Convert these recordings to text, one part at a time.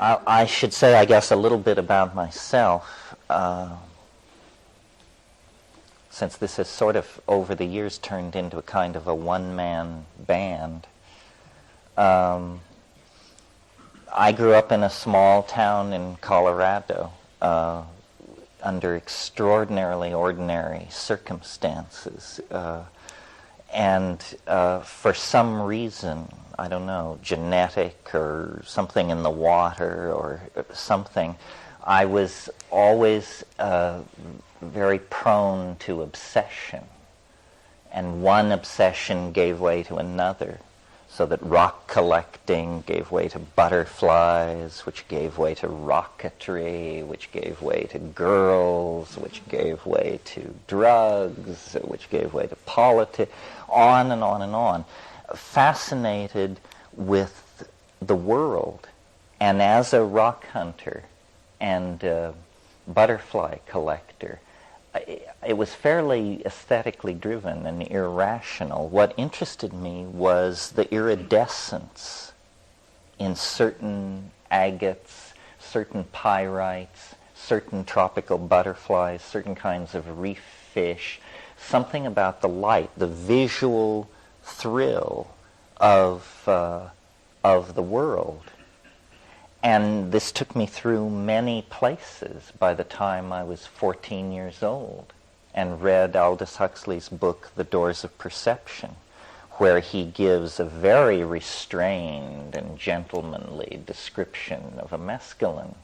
I should say, I guess, a little bit about myself, since this has sort of, over the years, turned into a kind of a one-man band. I grew up in a small town in Colorado under extraordinarily ordinary circumstances. And for some reason, I don't know, genetic or something in the water or something, I was always very prone to obsession. And one obsession gave way to another, so that rock collecting gave way to butterflies, which gave way to rocketry, which gave way to girls, which gave way to drugs, which gave way to politics, on and on and on. Fascinated with the world, and as a rock hunter and butterfly collector, it was fairly aesthetically driven and irrational. What interested me was the iridescence in certain agates, certain pyrites, certain tropical butterflies, certain kinds of reef fish, something about the light, the visual thrill of the world. And this took me through many places by the time I was 14 years old and read Aldous Huxley's book, The Doors of Perception, where he gives a very restrained and gentlemanly description of a mescaline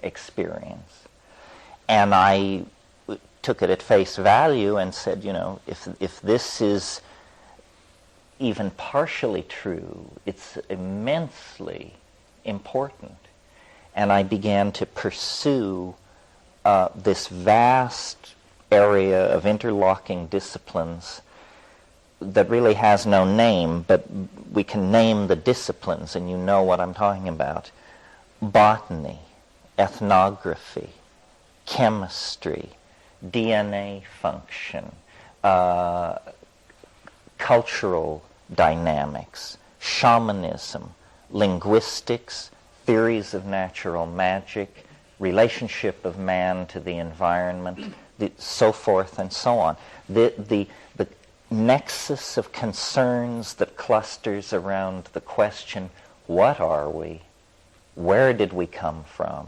experience. And I took it at face value and said, you know, if this is even partially true, it's immensely important. And I began to pursue this vast area of interlocking disciplines that really has no name, but we can name the disciplines, and you know what I'm talking about. Botany, ethnography, chemistry, DNA function, cultural dynamics, shamanism, linguistics, theories of natural magic, relationship of man to the environment, so forth and so on. The nexus of concerns that clusters around the question, what are we? Where did we come from?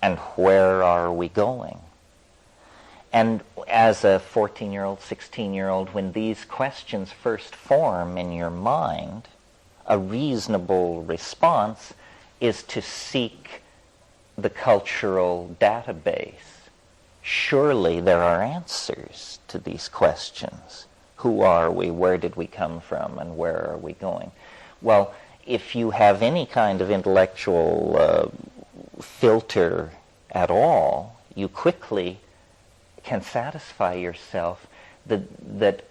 And where are we going? And as a 14-year-old, 16-year-old, when these questions first form in your mind, a reasonable response is to seek the cultural database. Surely there are answers to these questions. Who are we? Where did we come from? And where are we going? Well, if you have any kind of intellectual filter at all, you quickly can satisfy yourself that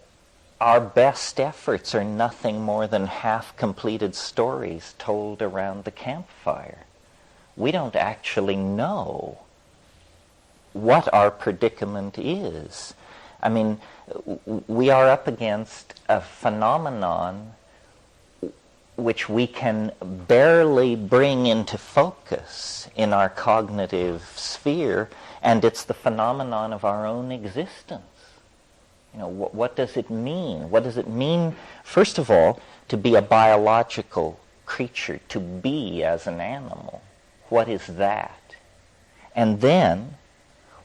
our best efforts are nothing more than half-completed stories told around the campfire. We don't actually know what our predicament is. I mean, we are up against a phenomenon which we can barely bring into focus in our cognitive sphere, and it's the phenomenon of our own existence. You know, what does it mean? What does it mean, first of all, to be a biological creature, to be as an animal? What is that? And then,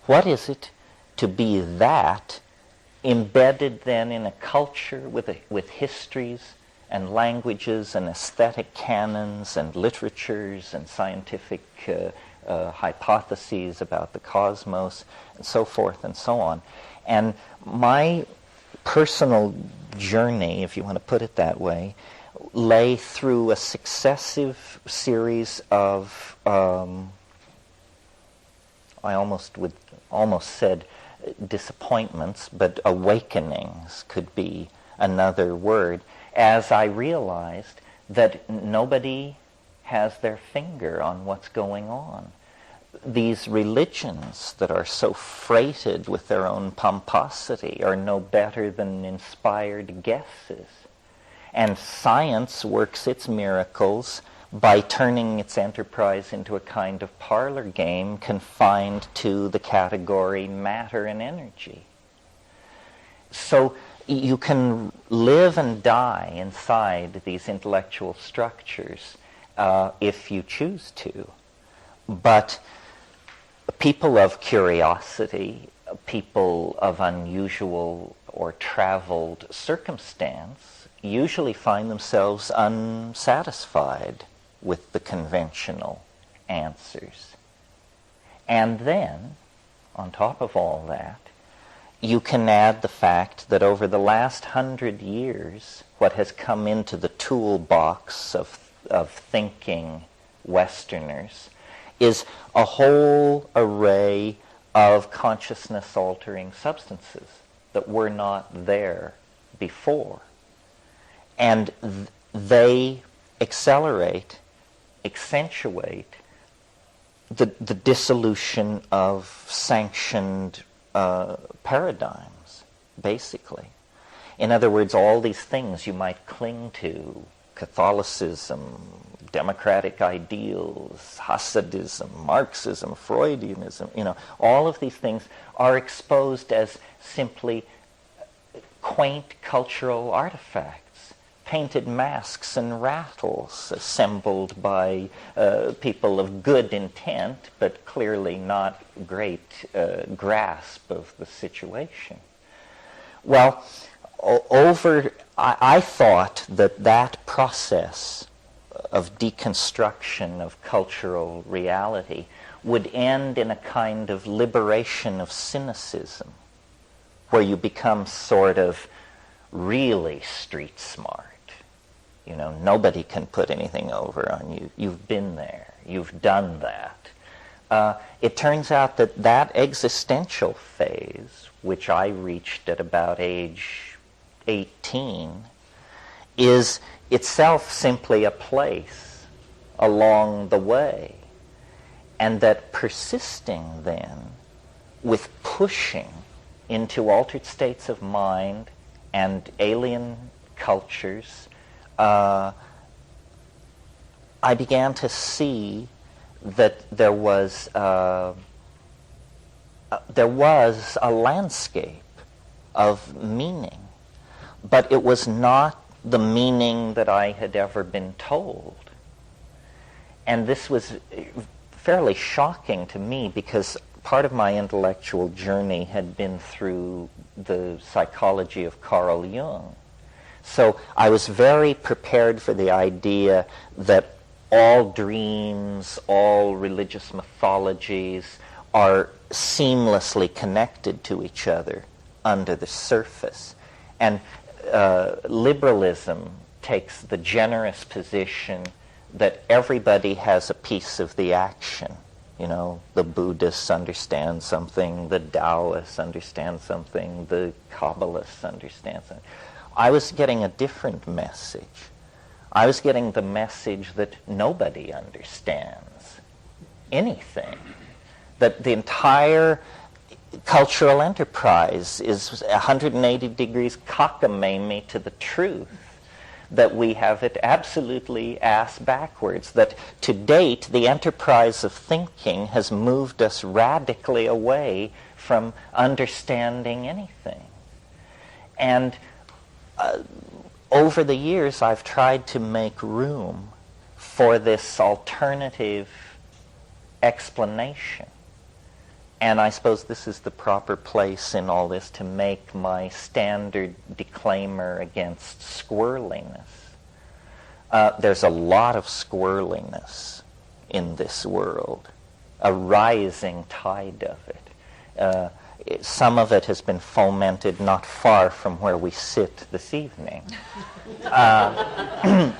what is it to be that embedded then in a culture with histories and languages and aesthetic canons and literatures and scientific hypotheses about the cosmos and so forth and so on? And my personal journey, if you want to put it that way, lay through a successive series of, I almost said disappointments, but awakenings could be another word, as I realized that nobody has their finger on what's going on. These religions that are so freighted with their own pomposity are no better than inspired guesses. And science works its miracles by turning its enterprise into a kind of parlor game confined to the category matter and energy. So you can live and die inside these intellectual structures if you choose to. But people of curiosity, people of unusual or traveled circumstance, usually find themselves unsatisfied with the conventional answers. And then, on top of all that, you can add the fact that over the last 100 years, what has come into the toolbox of thinking Westerners is a whole array of consciousness-altering substances that were not there before. And they accelerate, accentuate the dissolution of sanctioned paradigms, basically. In other words, all these things you might cling to, Catholicism, democratic ideals, Hasidism, Marxism, Freudianism, all of these things are exposed as simply quaint cultural artifacts, painted masks and rattles assembled by people of good intent, but clearly not great grasp of the situation. Well, I thought that process of deconstruction of cultural reality would end in a kind of liberation of cynicism, where you become sort of really street smart. Nobody can put anything over on you. You've been there. You've done that. It turns out that existential phase, which I reached at about age 18, is itself simply a place along the way. And that persisting then with pushing into altered states of mind and alien cultures, I began to see that there was a landscape of meaning, but it was not the meaning that I had ever been told. And this was fairly shocking to me, because part of my intellectual journey had been through the psychology of Carl Jung. So I was very prepared for the idea that all dreams, all religious mythologies are seamlessly connected to each other under the surface. And liberalism takes the generous position that everybody has a piece of the action. The Buddhists understand something, the Taoists understand something, the Kabbalists understand something. I was getting a different message. I was getting the message that nobody understands anything, that the entire cultural enterprise is 180 degrees cockamamie to the truth, that we have it absolutely ass backwards, that to date the enterprise of thinking has moved us radically away from understanding anything. And over the years I've tried to make room for this alternative explanation. And I suppose this is the proper place in all this to make my standard disclaimer against squirreliness. There's a lot of squirreliness in this world, a rising tide of it. Some of it has been fomented not far from where we sit this evening. And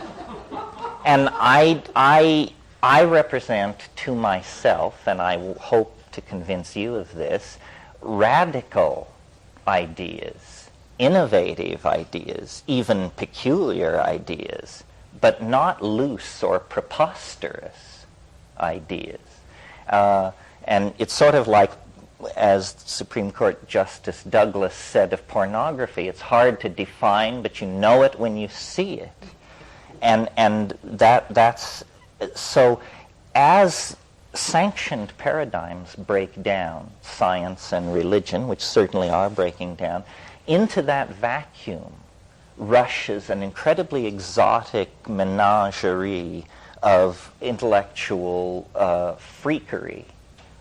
I represent to myself, and I hope to convince you of this, radical ideas, innovative ideas, even peculiar ideas, but not loose or preposterous ideas. And it's sort of like, as Supreme Court Justice Douglas said of pornography, it's hard to define, but you know it when you see it. And that's So as sanctioned paradigms break down, science and religion, which certainly are breaking down, into that vacuum rushes an incredibly exotic menagerie of intellectual freakery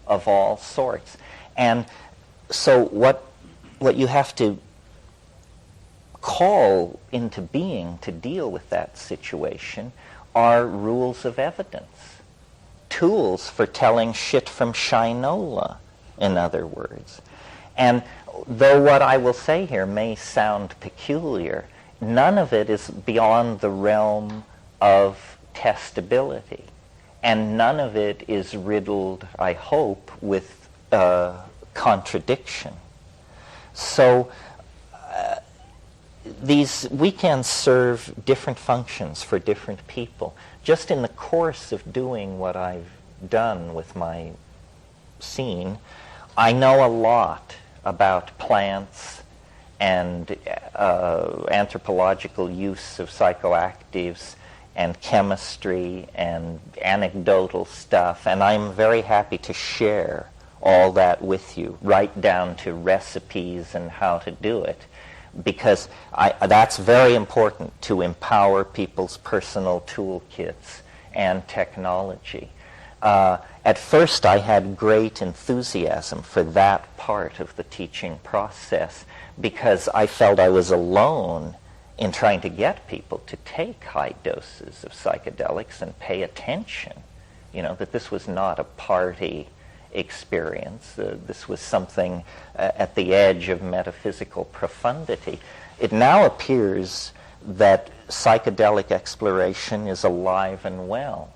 of all sorts. And so what you have to call into being to deal with that situation are rules of evidence, tools for telling shit from shinola, in other words. And though what I will say here may sound peculiar, none of it is beyond the realm of testability. And none of it is riddled, I hope, with contradiction. So these weekends serve different functions for different people. Just in the course of doing what I've done with my scene, I know a lot about plants and anthropological use of psychoactives and chemistry and anecdotal stuff, and I'm very happy to share all that with you, right down to recipes and how to do it, because that's very important to empower people's personal toolkits and technology. At first I had great enthusiasm for that part of the teaching process because I felt I was alone in trying to get people to take high doses of psychedelics and pay attention, that this was not a party experience. This was something at the edge of metaphysical profundity. It now appears that psychedelic exploration is alive and well,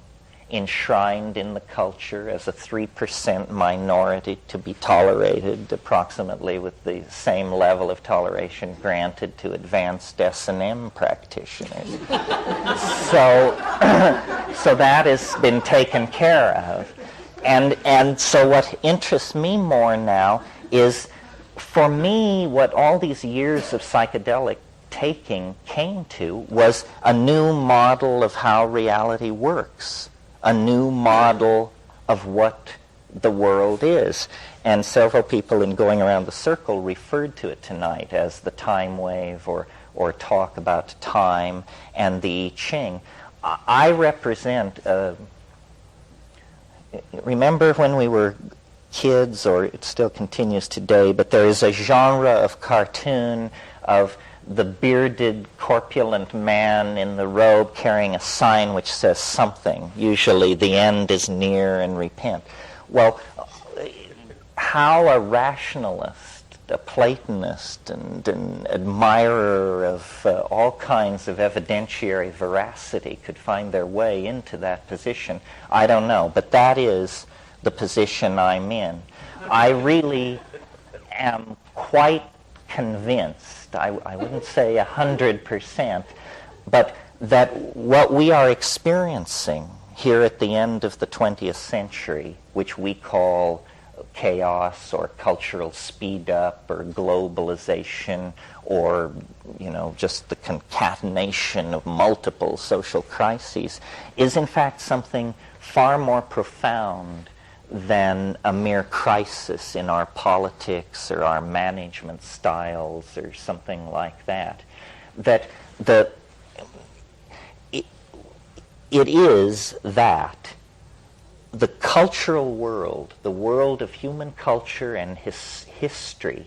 enshrined in the culture as a 3% minority to be tolerated approximately with the same level of toleration granted to advanced S&M practitioners. So that has been taken care of. And so what interests me more now is, for me, what all these years of psychedelic taking came to was a new model of how reality works, a new model of what the world is. And several people in Going Around the Circle referred to it tonight as the time wave, or talk about time and the I Ching. I represent, remember when we were kids, or it still continues today, but there is a genre of cartoon of the bearded, corpulent man in the robe carrying a sign which says something, usually "the end is near and repent." Well, how a rationalist, a Platonist, and an admirer of all kinds of evidentiary veracity could find their way into that position, I don't know, but that is the position I'm in. I really am quite convinced, I wouldn't say 100%, but that what we are experiencing here at the end of the 20th century, which we call chaos or cultural speed up or globalization or just the concatenation of multiple social crises, is in fact something far more profound than a mere crisis in our politics or our management styles or something like that. That it is that the cultural world, the world of human culture and history,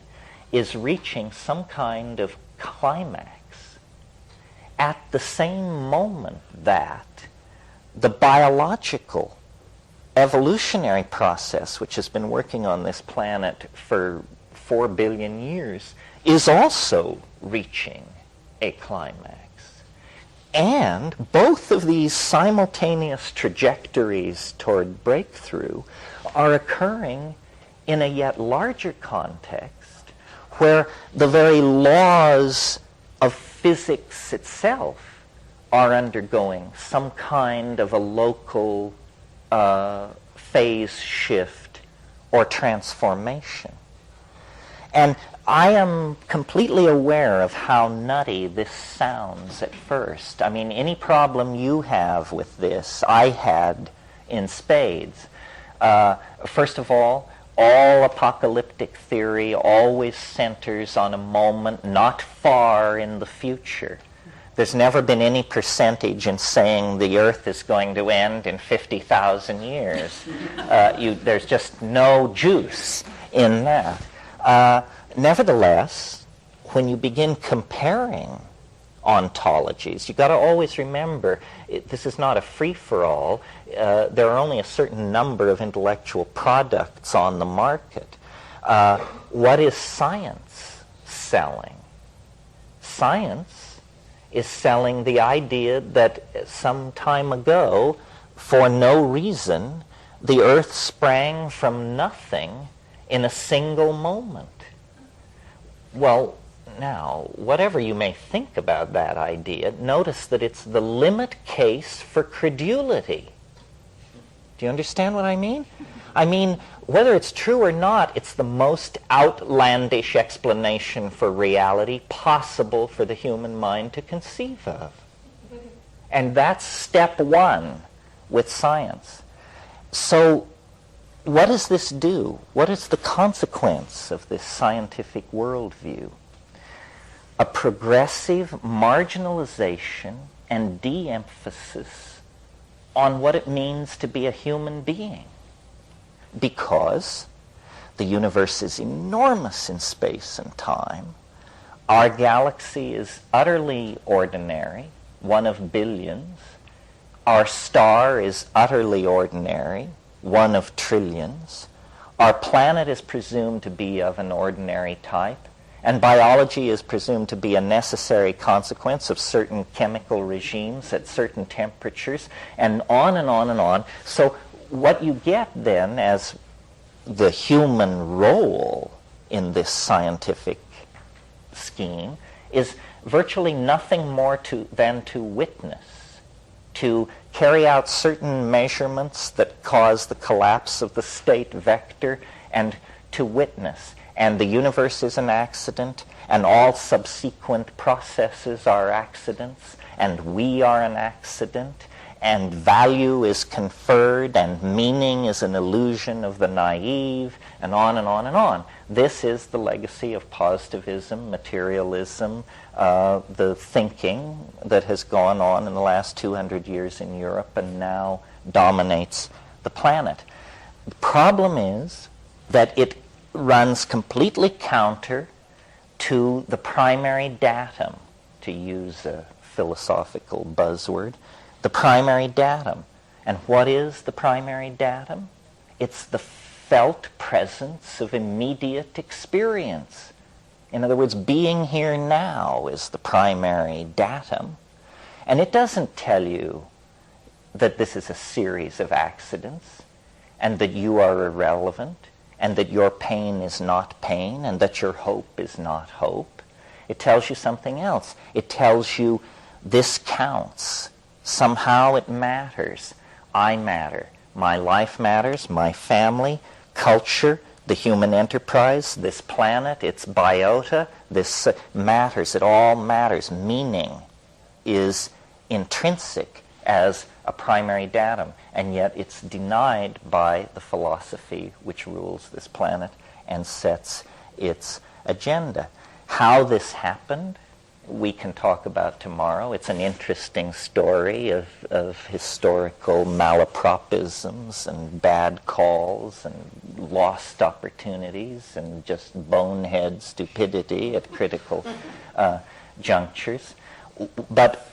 is reaching some kind of climax at the same moment that the biological evolutionary process, which has been working on this planet for 4 billion years, is also reaching a climax. And both of these simultaneous trajectories toward breakthrough are occurring in a yet larger context where the very laws of physics itself are undergoing some kind of a local phase shift or transformation. And I am completely aware of how nutty this sounds at first. I mean, any problem you have with this, I had in spades. First of all apocalyptic theory always centers on a moment not far in the future. There's never been any percentage in saying the Earth is going to end in 50,000 years. There's just no juice in that. Nevertheless, when you begin comparing ontologies, you've got to always remember this is not a free-for-all. There are only a certain number of intellectual products on the market. What is science selling? Science is selling the idea that some time ago, for no reason, the Earth sprang from nothing in a single moment. Well, now, whatever you may think about that idea, notice that it's the limit case for credulity. Do you understand what I mean? I mean, whether it's true or not, it's the most outlandish explanation for reality possible for the human mind to conceive of. And that's step one with science. So, what does this do? What is the consequence of this scientific worldview? A progressive marginalization and de-emphasis on what it means to be a human being. Because the universe is enormous in space and time. Our galaxy is utterly ordinary, one of billions. Our star is utterly ordinary, one of trillions. Our planet is presumed to be of an ordinary type. And biology is presumed to be a necessary consequence of certain chemical regimes at certain temperatures, and on and on and on. So what you get then as the human role in this scientific scheme is virtually nothing more than to witness, to carry out certain measurements that cause the collapse of the state vector, and to witness. And the universe is an accident, and all subsequent processes are accidents, and we are an accident, and value is conferred, and meaning is an illusion of the naive, and on and on and on. This is the legacy of positivism, materialism, the thinking that has gone on in the last 200 years in Europe and now dominates the planet. The problem is that it runs completely counter to the primary datum, to use a philosophical buzzword, the primary datum. And what is the primary datum? It's the felt presence of immediate experience. In other words, being here now is the primary datum. And it doesn't tell you that this is a series of accidents, and that you are irrelevant, and that your pain is not pain, and that your hope is not hope. It tells you something else. It tells you this counts. Somehow it matters. I matter. My life matters, my family, culture, the human enterprise, this planet, its biota, this matters. It all matters. Meaning is intrinsic as a primary datum, and yet it's denied by the philosophy which rules this planet and sets its agenda. How this happened, we can talk about tomorrow. It's an interesting story of historical malapropisms and bad calls and lost opportunities and just bonehead stupidity at critical junctures. But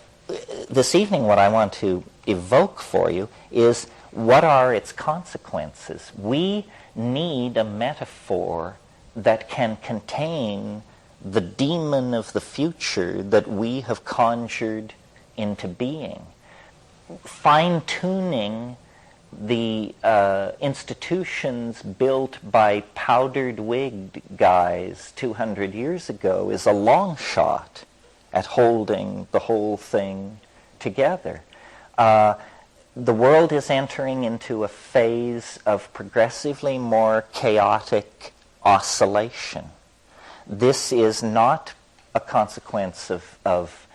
this evening what I want to evoke for you is what are its consequences. We need a metaphor that can contain the demon of the future that we have conjured into being. Fine-tuning the institutions built by powdered-wigged guys 200 years ago is a long shot at holding the whole thing together. The world is entering into a phase of progressively more chaotic oscillation. this is not a consequence of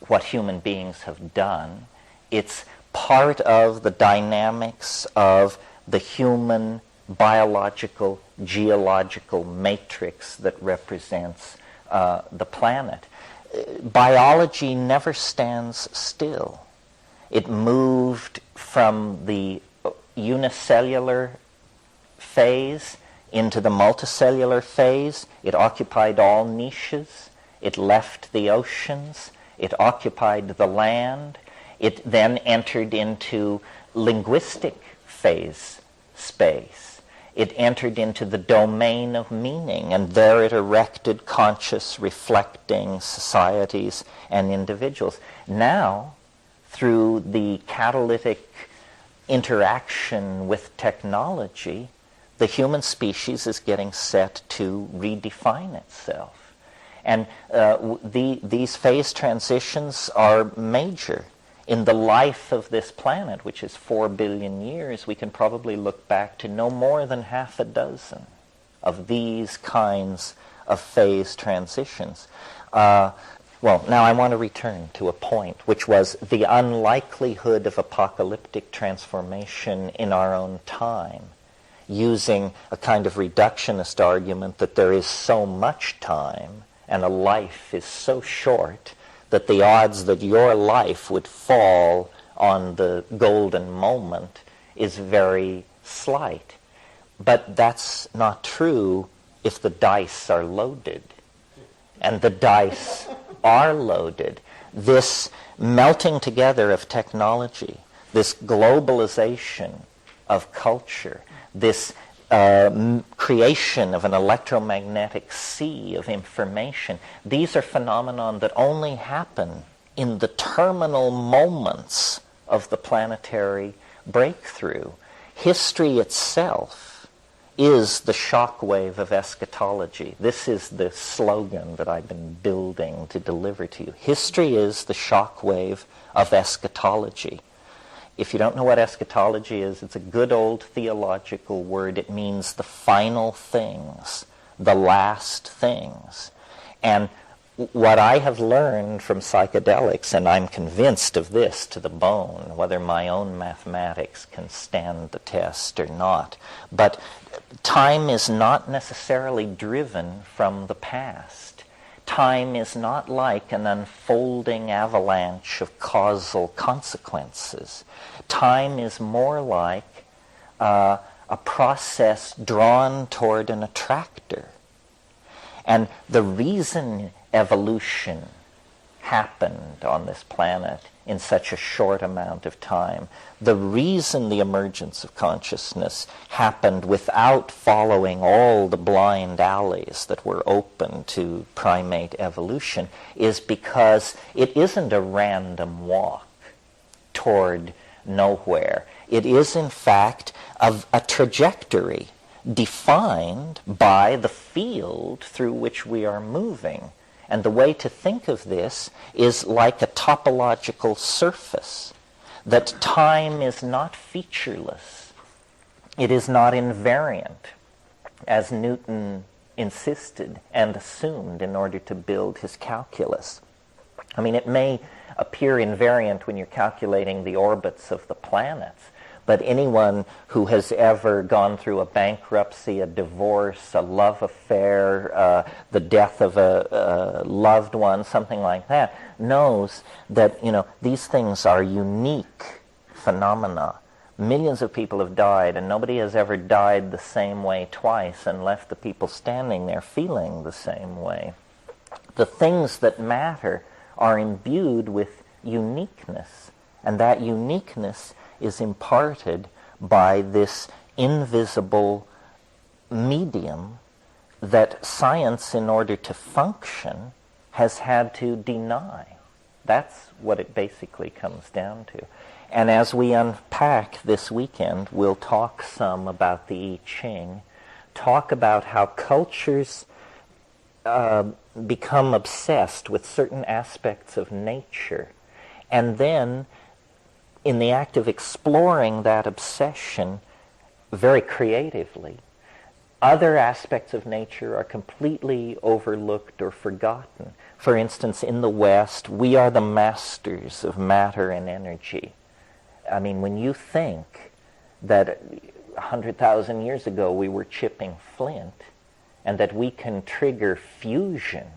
what human beings have done. It's part of the dynamics of the human biological, geological matrix that represents the planet. Biology never stands still. It moved from the unicellular phase into the multicellular phase. It occupied all niches. It left the oceans. It occupied the land. It then entered into linguistic phase space. It entered into the domain of meaning, and there it erected conscious, reflecting societies and individuals. Now, through the catalytic interaction with technology, the human species is getting set to redefine itself. And these phase transitions are major. In the life of this planet, which is 4 billion years, we can probably look back to no more than half a dozen of these kinds of phase transitions. Well, now I want to return to a point, which was the unlikelihood of apocalyptic transformation in our own time, using a kind of reductionist argument that there is so much time and a life is so short that the odds that your life would fall on the golden moment is very slight. But that's not true if the dice are loaded. And the dice are loaded. This melting together of technology, this globalization of culture, this creation of an electromagnetic sea of information, these are phenomena that only happen in the terminal moments of the planetary breakthrough. History itself is the shockwave of eschatology. This is the slogan that I've been building to deliver to you. History is the shockwave of eschatology. If you don't know what eschatology is, it's a good old theological word. It means the final things, the last things. And what I have learned from psychedelics, and I'm convinced of this to the bone, whether my own mathematics can stand the test or not, but time is not necessarily driven from the past. Time is not like an unfolding avalanche of causal consequences. Time is more like a process drawn toward an attractor. And the reason evolution happened on this planet in such a short amount of time, the reason the emergence of consciousness happened without following all the blind alleys that were open to primate evolution, is because it isn't a random walk toward nowhere. It is, in fact, a trajectory defined by the field through which we are moving. And the way to think of this is like a topological surface, that time is not featureless. It is not invariant, as Newton insisted and assumed in order to build his calculus. I mean, it may appear invariant when you're calculating the orbits of the planets, but anyone who has ever gone through a bankruptcy, a divorce, a love affair, the death of a loved one, something like that, knows that, these things are unique phenomena. Millions of people have died, and nobody has ever died the same way twice and left the people standing there feeling the same way. The things that matter are imbued with uniqueness, and that uniqueness is imparted by this invisible medium that science, in order to function, has had to deny. That's what it basically comes down to. And as we unpack this weekend, we'll talk some about the I Ching, talk about how cultures become obsessed with certain aspects of nature, and then in the act of exploring that obsession very creatively, Other aspects of nature are completely overlooked or forgotten. For instance, in the West, we are the masters of matter and energy. I mean, when you think that 100,000 years ago we were chipping flint, and that we can trigger fusion,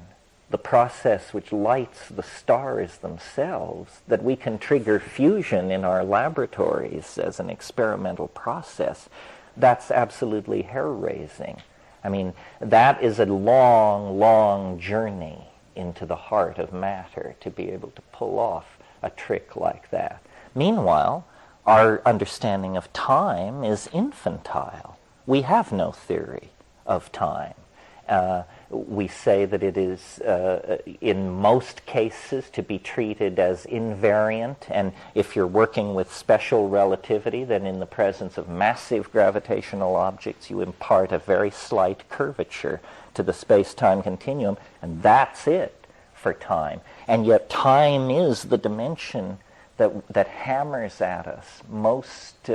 the process which lights the stars themselves, that we can trigger fusion in our laboratories as an experimental process, that's absolutely hair-raising. I mean, that is a long, long journey into the heart of matter to be able to pull off a trick like that. Meanwhile, our understanding of time is infantile. We have no theory of time. We say that it is, in most cases, to be treated as invariant, and if you're working with special relativity, then in the presence of massive gravitational objects, you impart a very slight curvature to the space-time continuum, and that's it for time. And yet time is the dimension that hammers at us most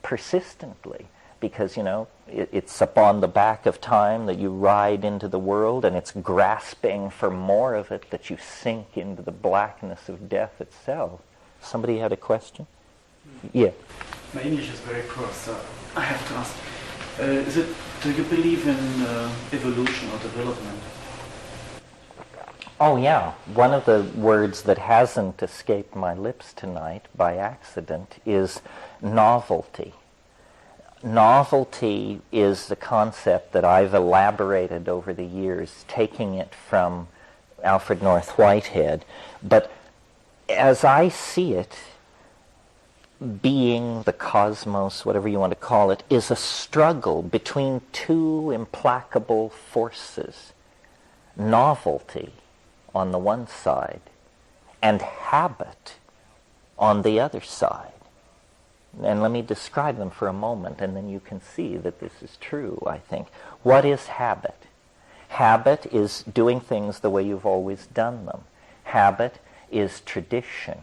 persistently, because, you know, it's upon the back of time that you ride into the world, and it's grasping for more of it that you sink into the blackness of death itself. Somebody had a question? Yeah. My English is very poor, so I have to ask, do you believe in evolution or development? Oh yeah, one of the words that hasn't escaped my lips tonight by accident is novelty. Novelty is the concept that I've elaborated over the years, taking it from Alfred North Whitehead. But as I see it, being, the cosmos, whatever you want to call it, is a struggle between two implacable forces. Novelty on the one side and habit on the other side. And let me describe them for a moment, and then you can see that this is true, I think. What is habit? Habit is doing things the way you've always done them. Habit is tradition.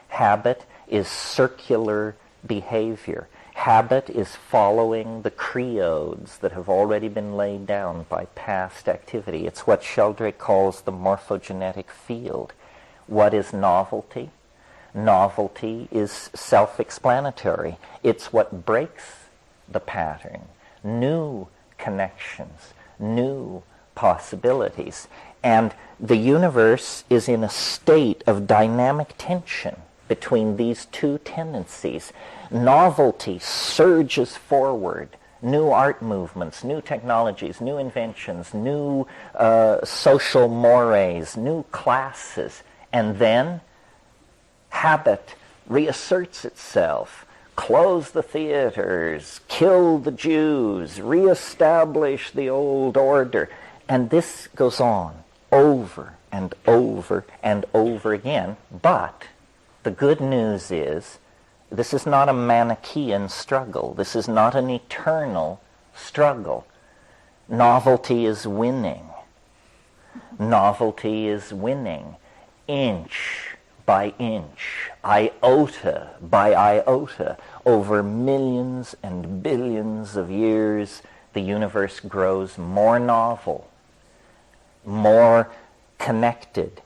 Habit is circular behavior. Habit is following the creodes that have already been laid down by past activity. It's what Sheldrake calls the morphogenetic field. What is novelty? Novelty is self-explanatory. It's what breaks the pattern. New connections, new possibilities. And the universe is in a state of dynamic tension between these two tendencies. Novelty surges forward. New art movements, new technologies, new inventions, new social mores, new classes. And then habit reasserts itself. Close the theaters, kill the Jews, reestablish the old order. And this goes on over and over and over again. But the good news is, this is not a Manichaean struggle. This is not an eternal struggle. Novelty is winning. Novelty is winning, inch by inch, iota by iota. Over millions and billions of years, the universe grows more novel, more connected,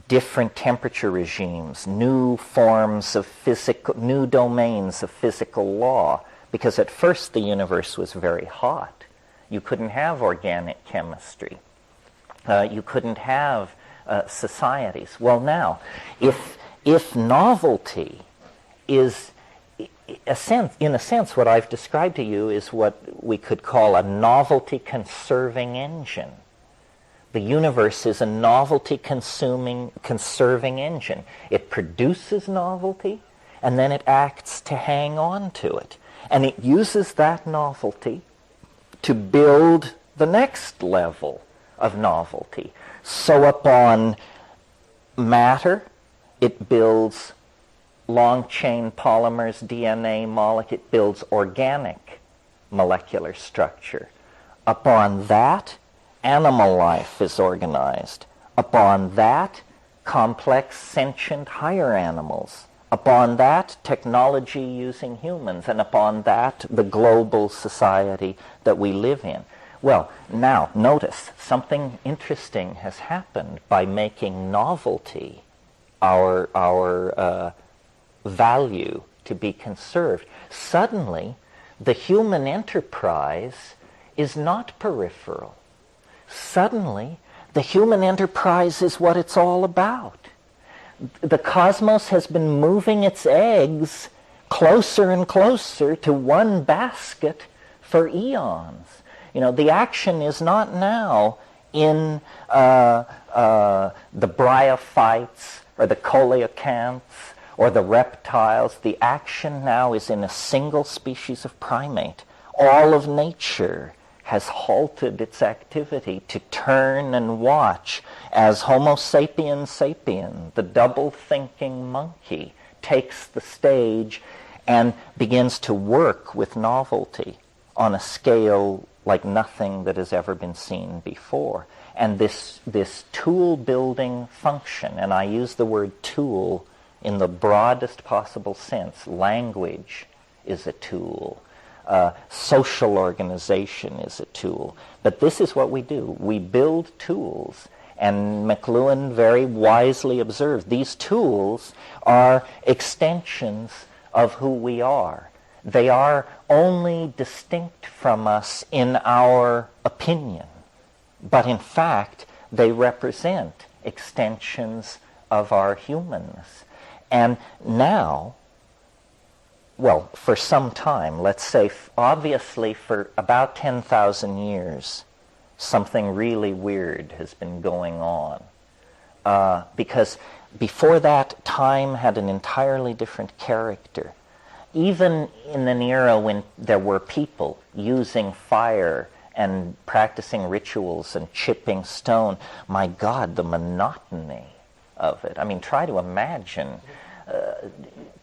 different temperature regimes, new forms of physical, new domains of physical law. Because at first the universe was very hot. You couldn't have organic chemistry. You couldn't have societies. Well, now, if novelty is, in a sense, what I've described to you is what we could call a novelty-conserving engine. The universe is a novelty-conserving engine. It produces novelty, and then it acts to hang on to it. And it uses that novelty to build the next level of novelty. So upon matter, it builds long-chain polymers, DNA molecule. It builds organic molecular structure. Upon that, animal life is organized. Upon that, complex, sentient, higher animals. Upon that, technology using humans. And upon that, the global society that we live in. Well, now, notice, something interesting has happened by making novelty our value to be conserved. Suddenly, the human enterprise is not peripheral. Suddenly, the human enterprise is what it's all about. The cosmos has been moving its eggs closer and closer to one basket for eons. You know, the action is not now in the bryophytes or the coelacanths or the reptiles. The action now is in a single species of primate. All of nature has halted its activity to turn and watch as Homo sapiens sapien, the double-thinking monkey, takes the stage and begins to work with novelty on a scale like nothing that has ever been seen before. And this tool-building function, and I use the word tool in the broadest possible sense. Language is a tool. Social organization is a tool. But this is what we do. We build tools. And McLuhan very wisely observed, these tools are extensions of who we are. They are only distinct from us in our opinion. But in fact, they represent extensions of our humanness. And now, well, for some time, let's say, obviously for about 10,000 years, something really weird has been going on. Because before that, time had an entirely different character. Even in an era when there were people using fire and practicing rituals and chipping stone, my God, the monotony of it. I mean, try to imagine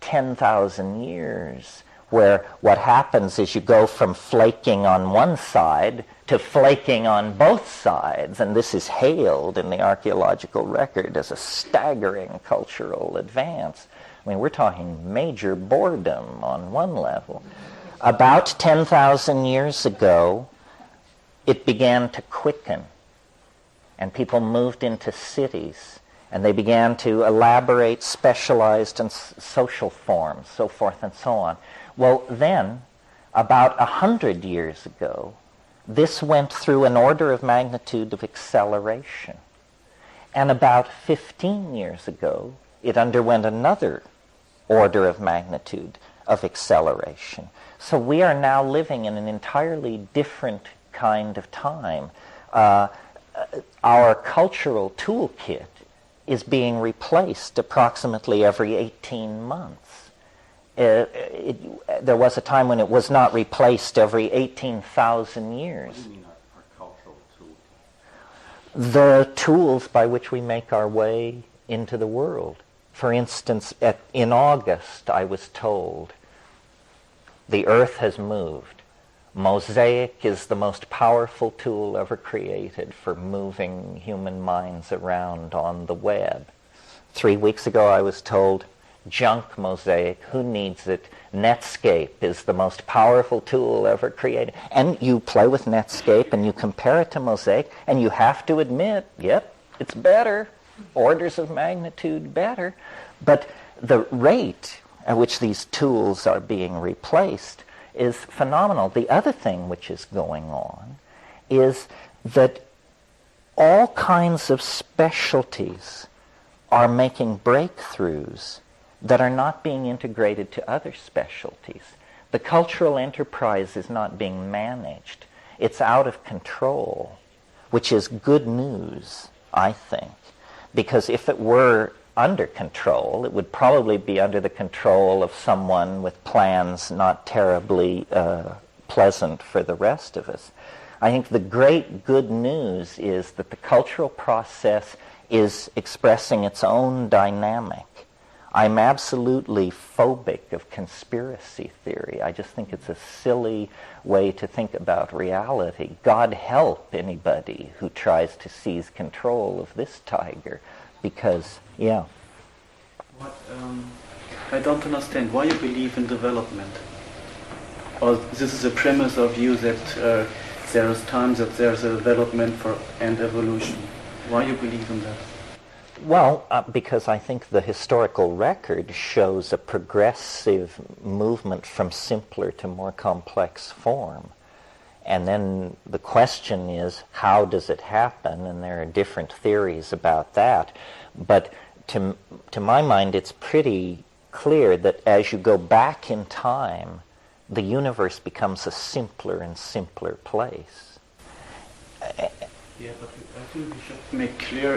10,000 years where what happens is you go from flaking on one side to flaking on both sides, and this is hailed in the archaeological record as a staggering cultural advance. I mean, we're talking major boredom on one level. About 10,000 years ago, it began to quicken, and people moved into cities, and they began to elaborate specialized and social forms, so forth and so on. Well, then, about 100 years ago, this went through an order of magnitude of acceleration. And about 15 years ago, it underwent another order of magnitude of acceleration. So we are now living in an entirely different kind of time. Our cultural toolkit is being replaced approximately every 18 months. There was a time when it was not replaced every 18,000 years. What do you mean our cultural toolkit? The tools by which we make our way into the world. For instance, in August, I was told, the earth has moved. Mosaic is the most powerful tool ever created for moving human minds around on the web. 3 weeks ago, I was told, junk mosaic, who needs it? Netscape is the most powerful tool ever created. And you play with Netscape and you compare it to Mosaic, and you have to admit, yep, it's better, orders of magnitude better. But the rate at which these tools are being replaced is phenomenal. The other thing which is going on is that all kinds of specialties are making breakthroughs that are not being integrated to other specialties. The cultural enterprise is not being managed. It's out of control, which is good news, I think. Because if it were under control, it would probably be under the control of someone with plans not terribly pleasant for the rest of us. I think the great good news is that the cultural process is expressing its own dynamic. I'm absolutely phobic of conspiracy theory. I just think it's a silly way to think about reality. God help anybody who tries to seize control of this tiger, because, yeah. What, I don't understand why you believe in development. Or this is a premise of you that there is time, that there's a development for and evolution. Why you believe in that? Well, because I think the historical record shows a progressive movement from simpler to more complex form. And then the question is, how does it happen? And there are different theories about that. But to my mind, it's pretty clear that as you go back in time, the universe becomes a simpler and simpler place. Yeah, but I think we should make clear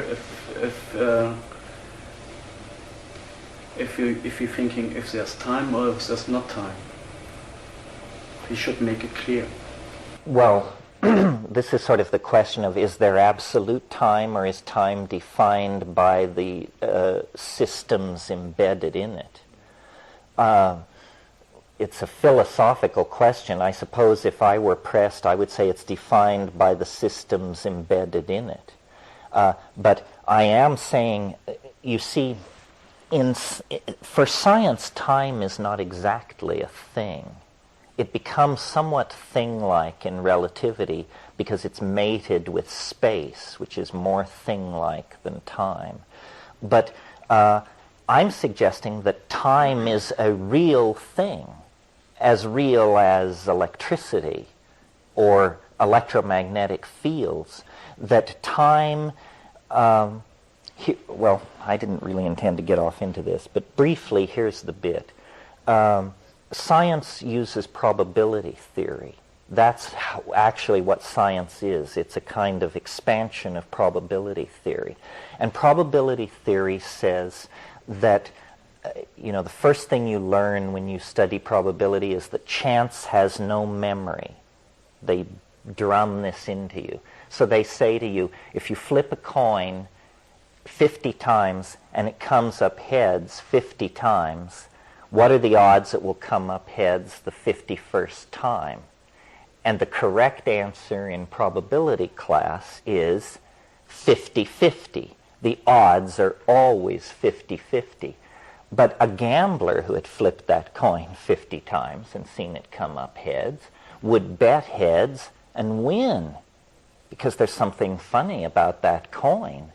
if you're thinking if there's time or if there's not time. We should make it clear. Well, this is sort of the question of, is there absolute time, or is time defined by the systems embedded in it? It's a philosophical question. I suppose if I were pressed, I would say it's defined by the systems embedded in it. But I am saying, you see, for science, time is not exactly a thing. It becomes somewhat thing-like in relativity because it's mated with space, which is more thing-like than time. But I'm suggesting that time is a real thing, as real as electricity or electromagnetic fields, that time, well, I didn't really intend to get off into this, but briefly, here's the bit. Science uses probability theory. That's actually what science is. It's a kind of expansion of probability theory. And probability theory says that the first thing you learn when you study probability is that chance has no memory. They drum this into you. So they say to you, if you flip a coin 50 times and it comes up heads 50 times, what are the odds it will come up heads the 51st time? And the correct answer in probability class is 50-50. The odds are always 50-50. But a gambler who had flipped that coin 50 times and seen it come up heads would bet heads and win, because there's something funny about that coin.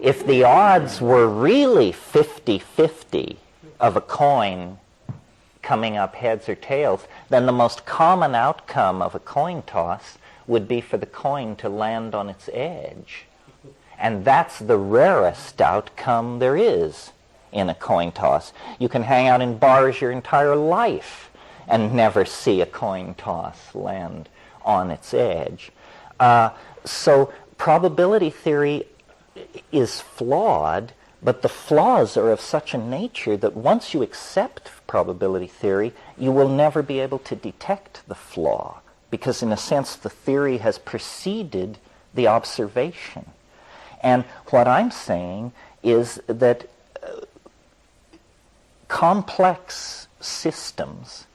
If the odds were really 50-50 of a coin coming up heads or tails, then the most common outcome of a coin toss would be for the coin to land on its edge. And that's the rarest outcome there is in a coin toss. You can hang out in bars your entire life and never see a coin toss land on its edge. So probability theory is flawed, but the flaws are of such a nature that once you accept probability theory, you will never be able to detect the flaw, because in a sense the theory has preceded the observation. And what I'm saying is that complex systems,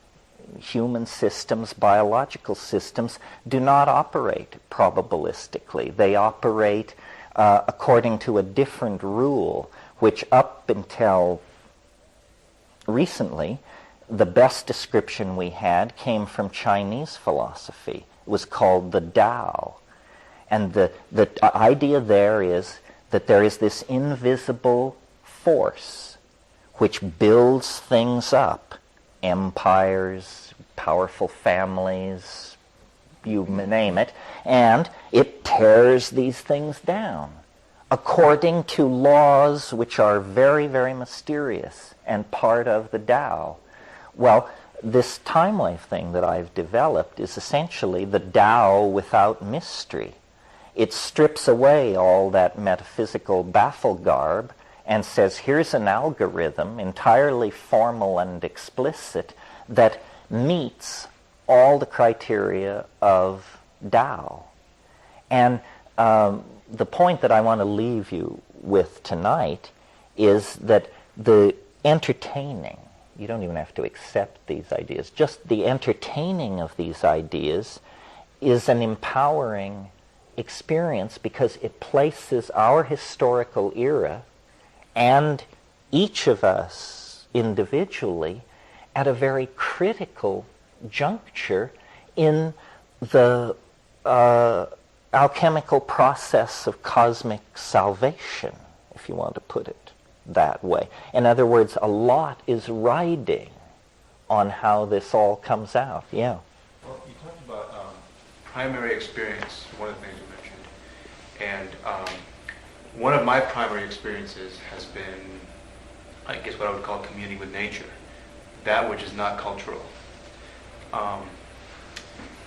human systems, biological systems, do not operate probabilistically. They operate according to a different rule, which up until recently, the best description we had came from Chinese philosophy. It was called the Tao. And the idea there is that there is this invisible force which builds things up, empires, powerful families, you name it, and it tears these things down according to laws which are very, very mysterious and part of the Tao. Well, this time wave thing that I've developed is essentially the Tao without mystery. It strips away all that metaphysical baffle garb and says, here's an algorithm, entirely formal and explicit, that meets all the criteria of Tao. And the point that I want to leave you with tonight is that the entertaining, you don't even have to accept these ideas, just the entertaining of these ideas is an empowering experience, because it places our historical era and each of us individually at a very critical juncture in the alchemical process of cosmic salvation, if you want to put it that way. In other words, a lot is riding on how this all comes out. Yeah. Well, you talked about primary experience, one of the things you mentioned. And one of my primary experiences has been, I guess what I would call communing with nature, that which is not cultural.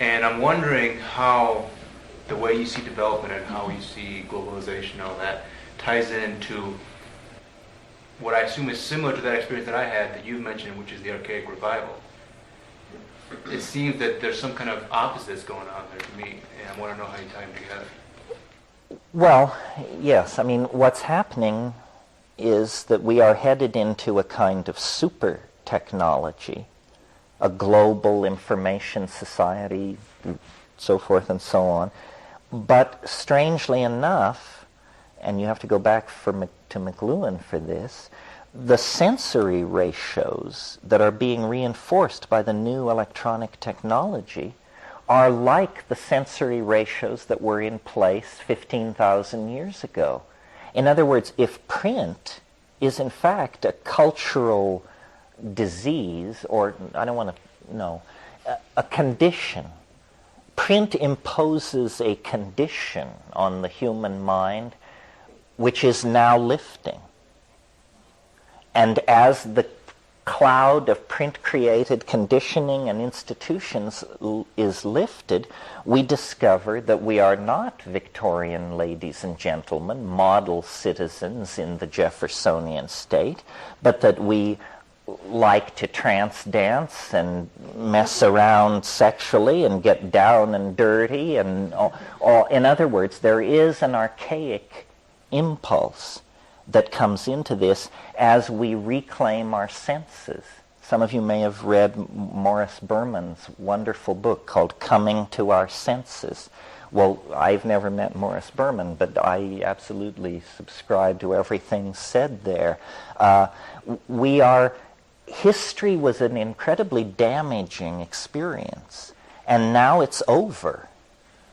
And I'm wondering how the way you see development and how you see globalization and all that ties into what I assume is similar to that experience that I had that you've mentioned, which is the archaic revival. It seems that there's some kind of opposites going on there to me, and I want to know how you tie them together. Well, yes. I mean, what's happening is that we are headed into a kind of super technology, a global information society, so forth and so on. But strangely enough, and you have to go back to McLuhan for this, the sensory ratios that are being reinforced by the new electronic technology are like the sensory ratios that were in place 15,000 years ago. In other words, if print is in fact a cultural disease, or I don't want to, no, a condition, print imposes a condition on the human mind which is now lifting. And as the cloud of print-created conditioning and institutions is lifted, we discover that we are not Victorian ladies and gentlemen, model citizens in the Jeffersonian state, but that we like to trance dance and mess around sexually and get down and dirty and all. In other words, there is an archaic impulse that comes into this as we reclaim our senses. Some of you may have read Morris Berman's wonderful book called Coming to Our Senses. Well, I've never met Morris Berman, but I absolutely subscribe to everything said there. History was an incredibly damaging experience, and now it's over,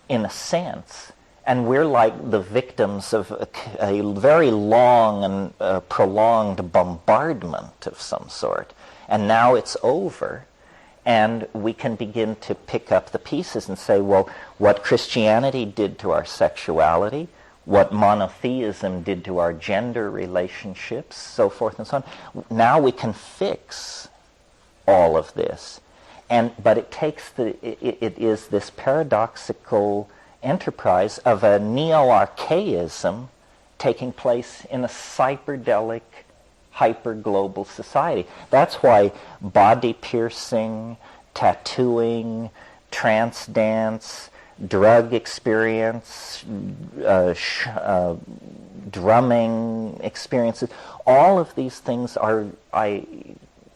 in a sense. And we're like the victims of a very long and prolonged bombardment of some sort. And now it's over, and we can begin to pick up the pieces and say, well, what Christianity did to our sexuality, what monotheism did to our gender relationships, so forth and so on. Now we can fix all of this. But it takes it is this paradoxical enterprise of a neo-archaism taking place in a cyberdelic, hyper-global society. That's why body piercing, tattooing, trance dance, drug experience, drumming experiences, all of these things are, I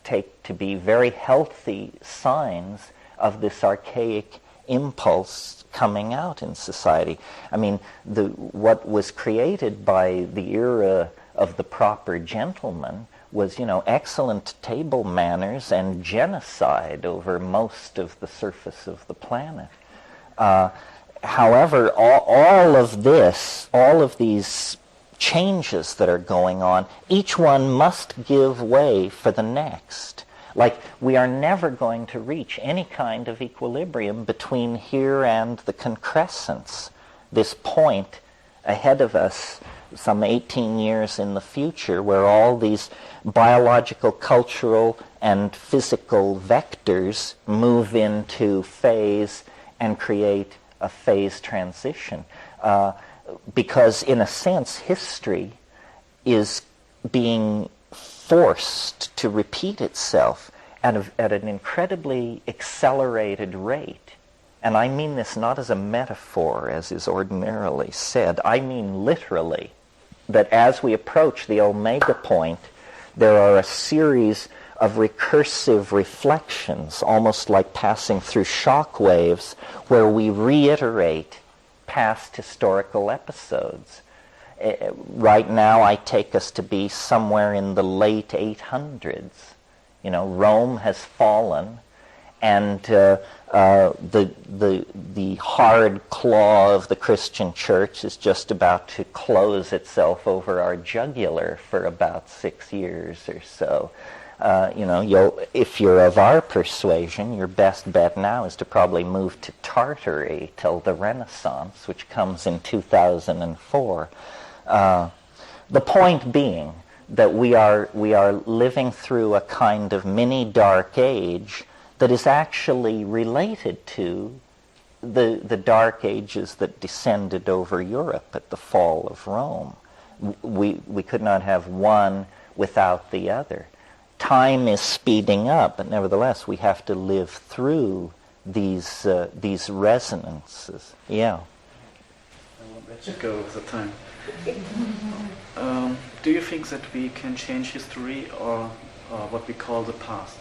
take to be very healthy signs of this archaic impulse coming out in society. I mean, what was created by the era of the proper gentleman was, excellent table manners and genocide over most of the surface of the planet. However, all of these changes that are going on, each one must give way for the next. Like, we are never going to reach any kind of equilibrium between here and the concrescence, this point ahead of us, some 18 years in the future, where all these biological, cultural, and physical vectors move into phase and create a phase transition. Because, in a sense, history is being forced to repeat itself at an incredibly accelerated rate. And I mean this not as a metaphor, as is ordinarily said. I mean literally, that as we approach the omega point, there are a series of recursive reflections, almost like passing through shock waves, where we reiterate past historical episodes. Right now, I take us to be somewhere in the late 800s. Rome has fallen, and the hard claw of the Christian church is just about to close itself over our jugular for about 6 years or so. If you're of our persuasion, your best bet now is to probably move to Tartary till the Renaissance, which comes in 2004. The point being that we are living through a kind of mini dark age that is actually related to the dark ages that descended over Europe at the fall of Rome. We could not have one without the other. Time is speeding up, but nevertheless we have to live through these resonances. Yeah. I won't let you go with the time. Do you think that we can change history or what we call the past?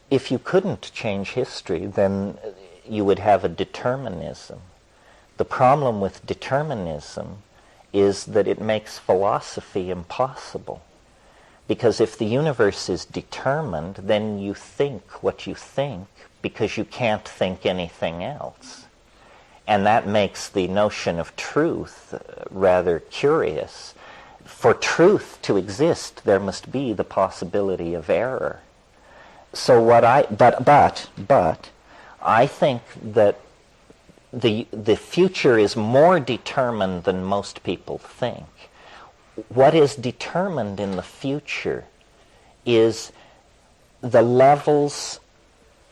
If you couldn't change history, then you would have a determinism. The problem with determinism is that it makes philosophy impossible. Because if the universe is determined, then you think what you think because you can't think anything else. And that makes the notion of truth rather curious. For truth to exist, there must be the possibility of error. So but I think that the future is more determined than most people think. What is determined in the future is the levels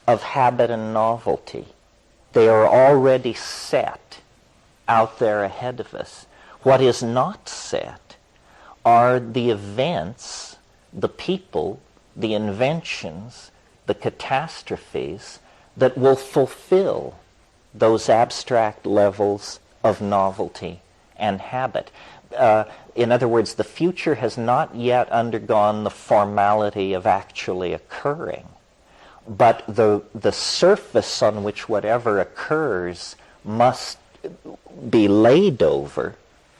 of habit and novelty. They are already set out there ahead of us. What is not set are the events, the people, the inventions, the catastrophes that will fulfill those abstract levels of novelty and habit. In other words, the future has not yet undergone the formality of actually occurring, but the surface on which whatever occurs must be laid over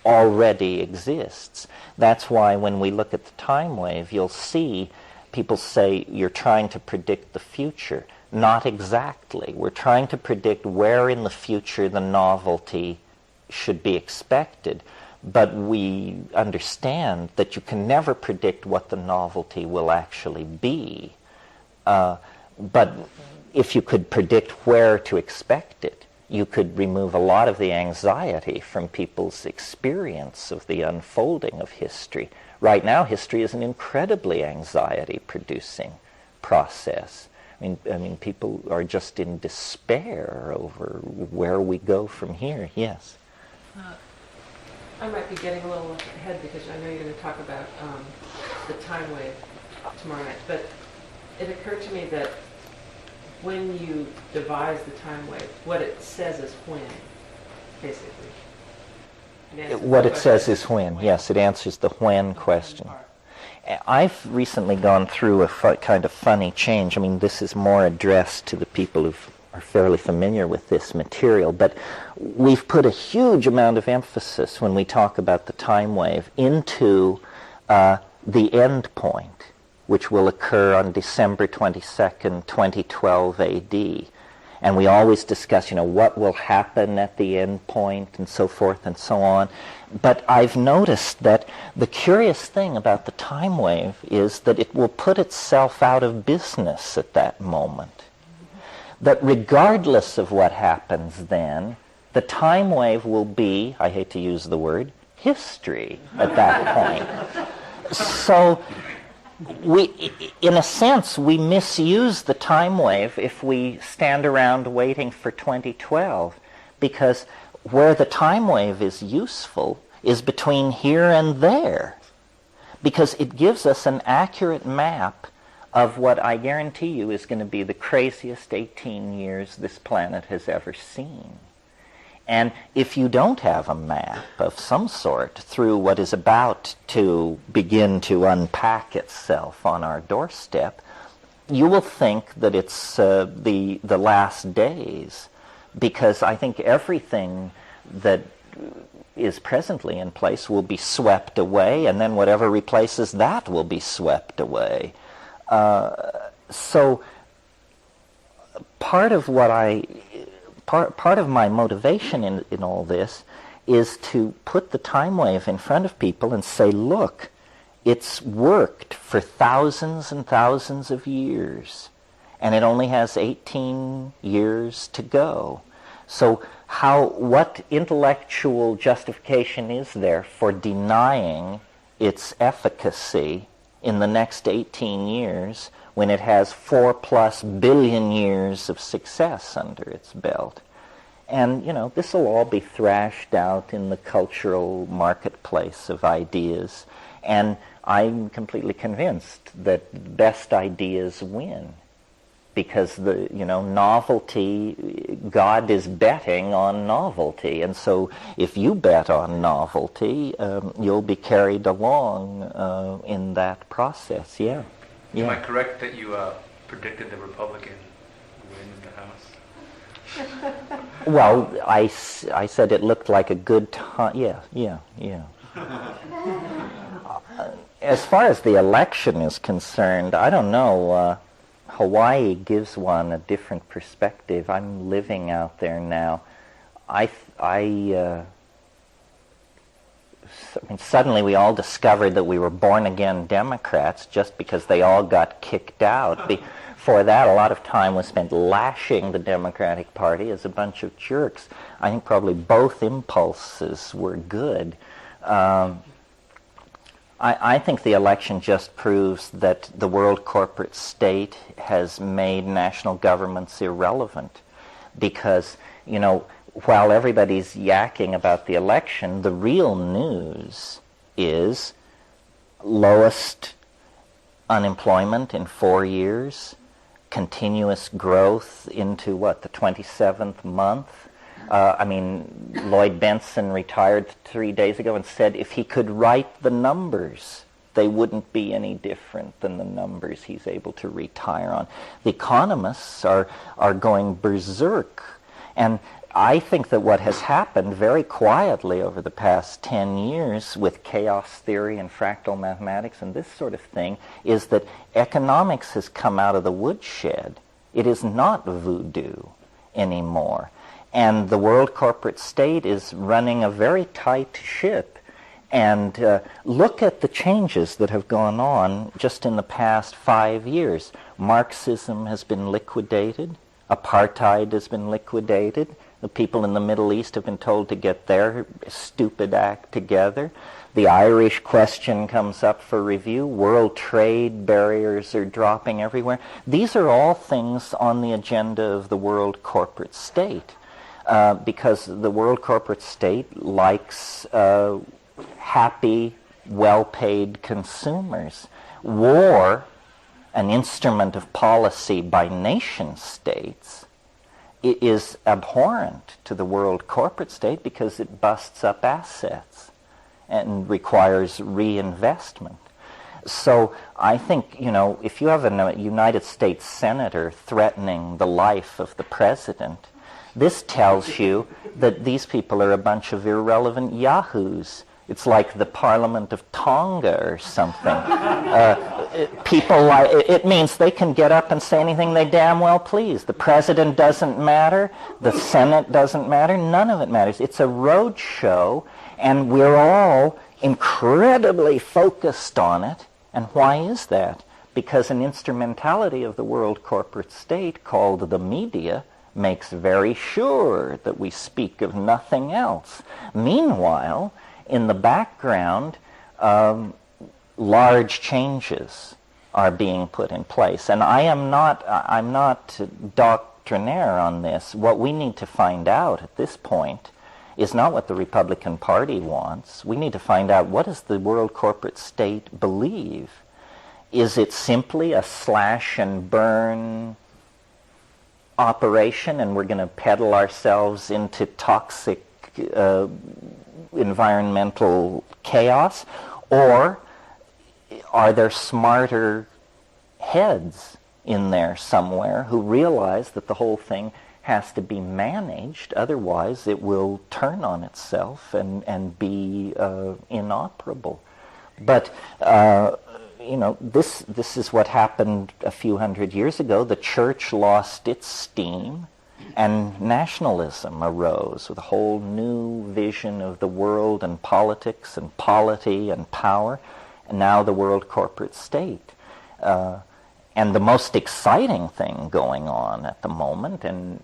already exists. That's why when we look at the time wave, you'll see people say you're trying to predict the future. Not exactly. We're trying to predict where in the future the novelty should be expected. But we understand that you can never predict what the novelty will actually be. But if you could predict where to expect it, you could remove a lot of the anxiety from people's experience of the unfolding of history. Right now, history is an incredibly anxiety-producing process. I mean, people are just in despair over where we go from here. Yes? I might be getting a little ahead because I know you're going to talk about the time wave tomorrow night, but it occurred to me that when you devise the time wave, what it says is when, basically. What it says is when. Yes, it answers the when question. I've recently gone through a kind of funny change. I mean, this is more addressed to the people who are fairly familiar with this material, but we've put a huge amount of emphasis when we talk about the time wave into the end point, which will occur on December 22nd, 2012 AD. And we always discuss, what will happen at the end point and so forth and so on. But I've noticed that the curious thing about the time wave is that it will put itself out of business at that moment. That regardless of what happens then, the time wave will be, I hate to use the word, history at that point. So in a sense, we misuse the time wave if we stand around waiting for 2012, because where the time wave is useful is between here and there, because it gives us an accurate map of what I guarantee you is going to be the craziest 18 years this planet has ever seen. And if you don't have a map of some sort through what is about to begin to unpack itself on our doorstep, you will think that it's the last days, because I think everything that is presently in place will be swept away, and then whatever replaces that will be swept away. So part of what part of my motivation in all this is to put the time wave in front of people and say, look, it's worked for thousands and thousands of years, and it only has 18 years to go. So what intellectual justification is there for denying its efficacy in the next 18 years when it has 4+ billion years of success under its belt? And, this will all be thrashed out in the cultural marketplace of ideas. And I'm completely convinced that best ideas win. Because novelty, God is betting on novelty. And so if you bet on novelty, you'll be carried along in that process, yeah. Am I correct that you predicted the Republican win in the House? Well, I said it looked like a good time. Yeah. As far as the election is concerned, I don't know. Hawaii gives one a different perspective. I'm living out there now. Suddenly we all discovered that we were born-again Democrats just because they all got kicked out. Before that, a lot of time was spent lashing the Democratic Party as a bunch of jerks. I think probably both impulses were good. I think the election just proves that the world corporate state has made national governments irrelevant because, while everybody's yakking about the election, the real news is lowest unemployment in 4 years, continuous growth into, the 27th month. Lloyd Benson retired 3 days ago and said if he could write the numbers, they wouldn't be any different than the numbers he's able to retire on. The economists are going berserk. And I think that what has happened very quietly over the past 10 years with chaos theory and fractal mathematics and this sort of thing is that economics has come out of the woodshed. It is not voodoo anymore. And the world corporate state is running a very tight ship. And look at the changes that have gone on just in the past 5 years. Marxism has been liquidated. Apartheid has been liquidated. The people in the Middle East have been told to get their stupid act together. The Irish question comes up for review. World trade barriers are dropping everywhere. These are all things on the agenda of the world corporate state. Because the world corporate state likes happy, well-paid consumers. War, an instrument of policy by nation states, is abhorrent to the world corporate state because it busts up assets and requires reinvestment. So I think, if you have a United States senator threatening the life of the president, this tells you that these people are a bunch of irrelevant yahoos. It's like the Parliament of Tonga or something. It means they can get up and say anything they damn well please. The president doesn't matter. The Senate doesn't matter. None of it matters. It's a road show, and we're all incredibly focused on it. And why is that? Because an instrumentality of the world corporate state called the media makes very sure that we speak of nothing else. Meanwhile, in the background, large changes are being put in place. And I'm not doctrinaire on this. What we need to find out at this point is not what the Republican Party wants. We need to find out, what does the world corporate state believe? Is it simply a slash and burn operation, and we're going to peddle ourselves into toxic environmental chaos? Or are there smarter heads in there somewhere who realize that the whole thing has to be managed, otherwise it will turn on itself and be inoperable? But this is what happened a few hundred years ago. The church lost its steam, and nationalism arose with a whole new vision of the world and politics and polity and power, and now the world corporate state. And the most exciting thing going on at the moment, and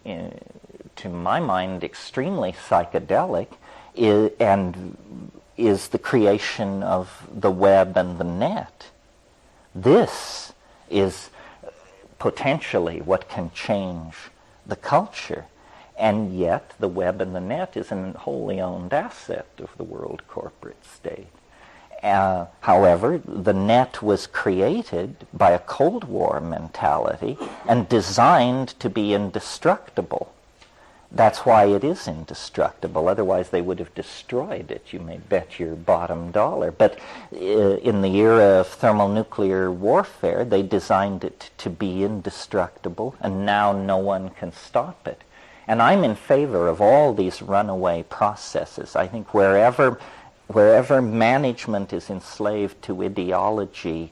to my mind extremely psychedelic, is the creation of the web and the net. This is potentially what can change the culture, and yet the web and the net is a wholly owned asset of the world corporate state. However, the net was created by a Cold War mentality and designed to be indestructible. That's why it is indestructible. Otherwise, they would have destroyed it. You may bet your bottom dollar. But in the era of thermonuclear warfare, they designed it to be indestructible, and now no one can stop it. And I'm in favor of all these runaway processes. I think wherever management is enslaved to ideology,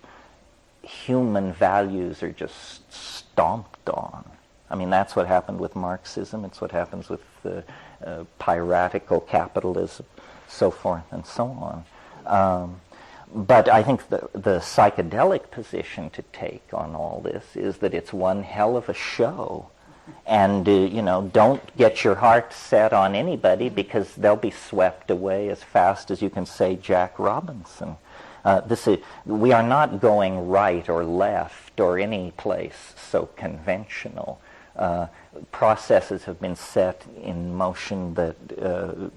human values are just stomped on. I mean, that's what happened with Marxism. It's what happens with piratical capitalism, so forth and so on. But I think the psychedelic position to take on all this is that it's one hell of a show. And, don't get your heart set on anybody, because they'll be swept away as fast as you can say Jack Robinson. We are not going right or left or any place so conventional. Processes have been set in motion that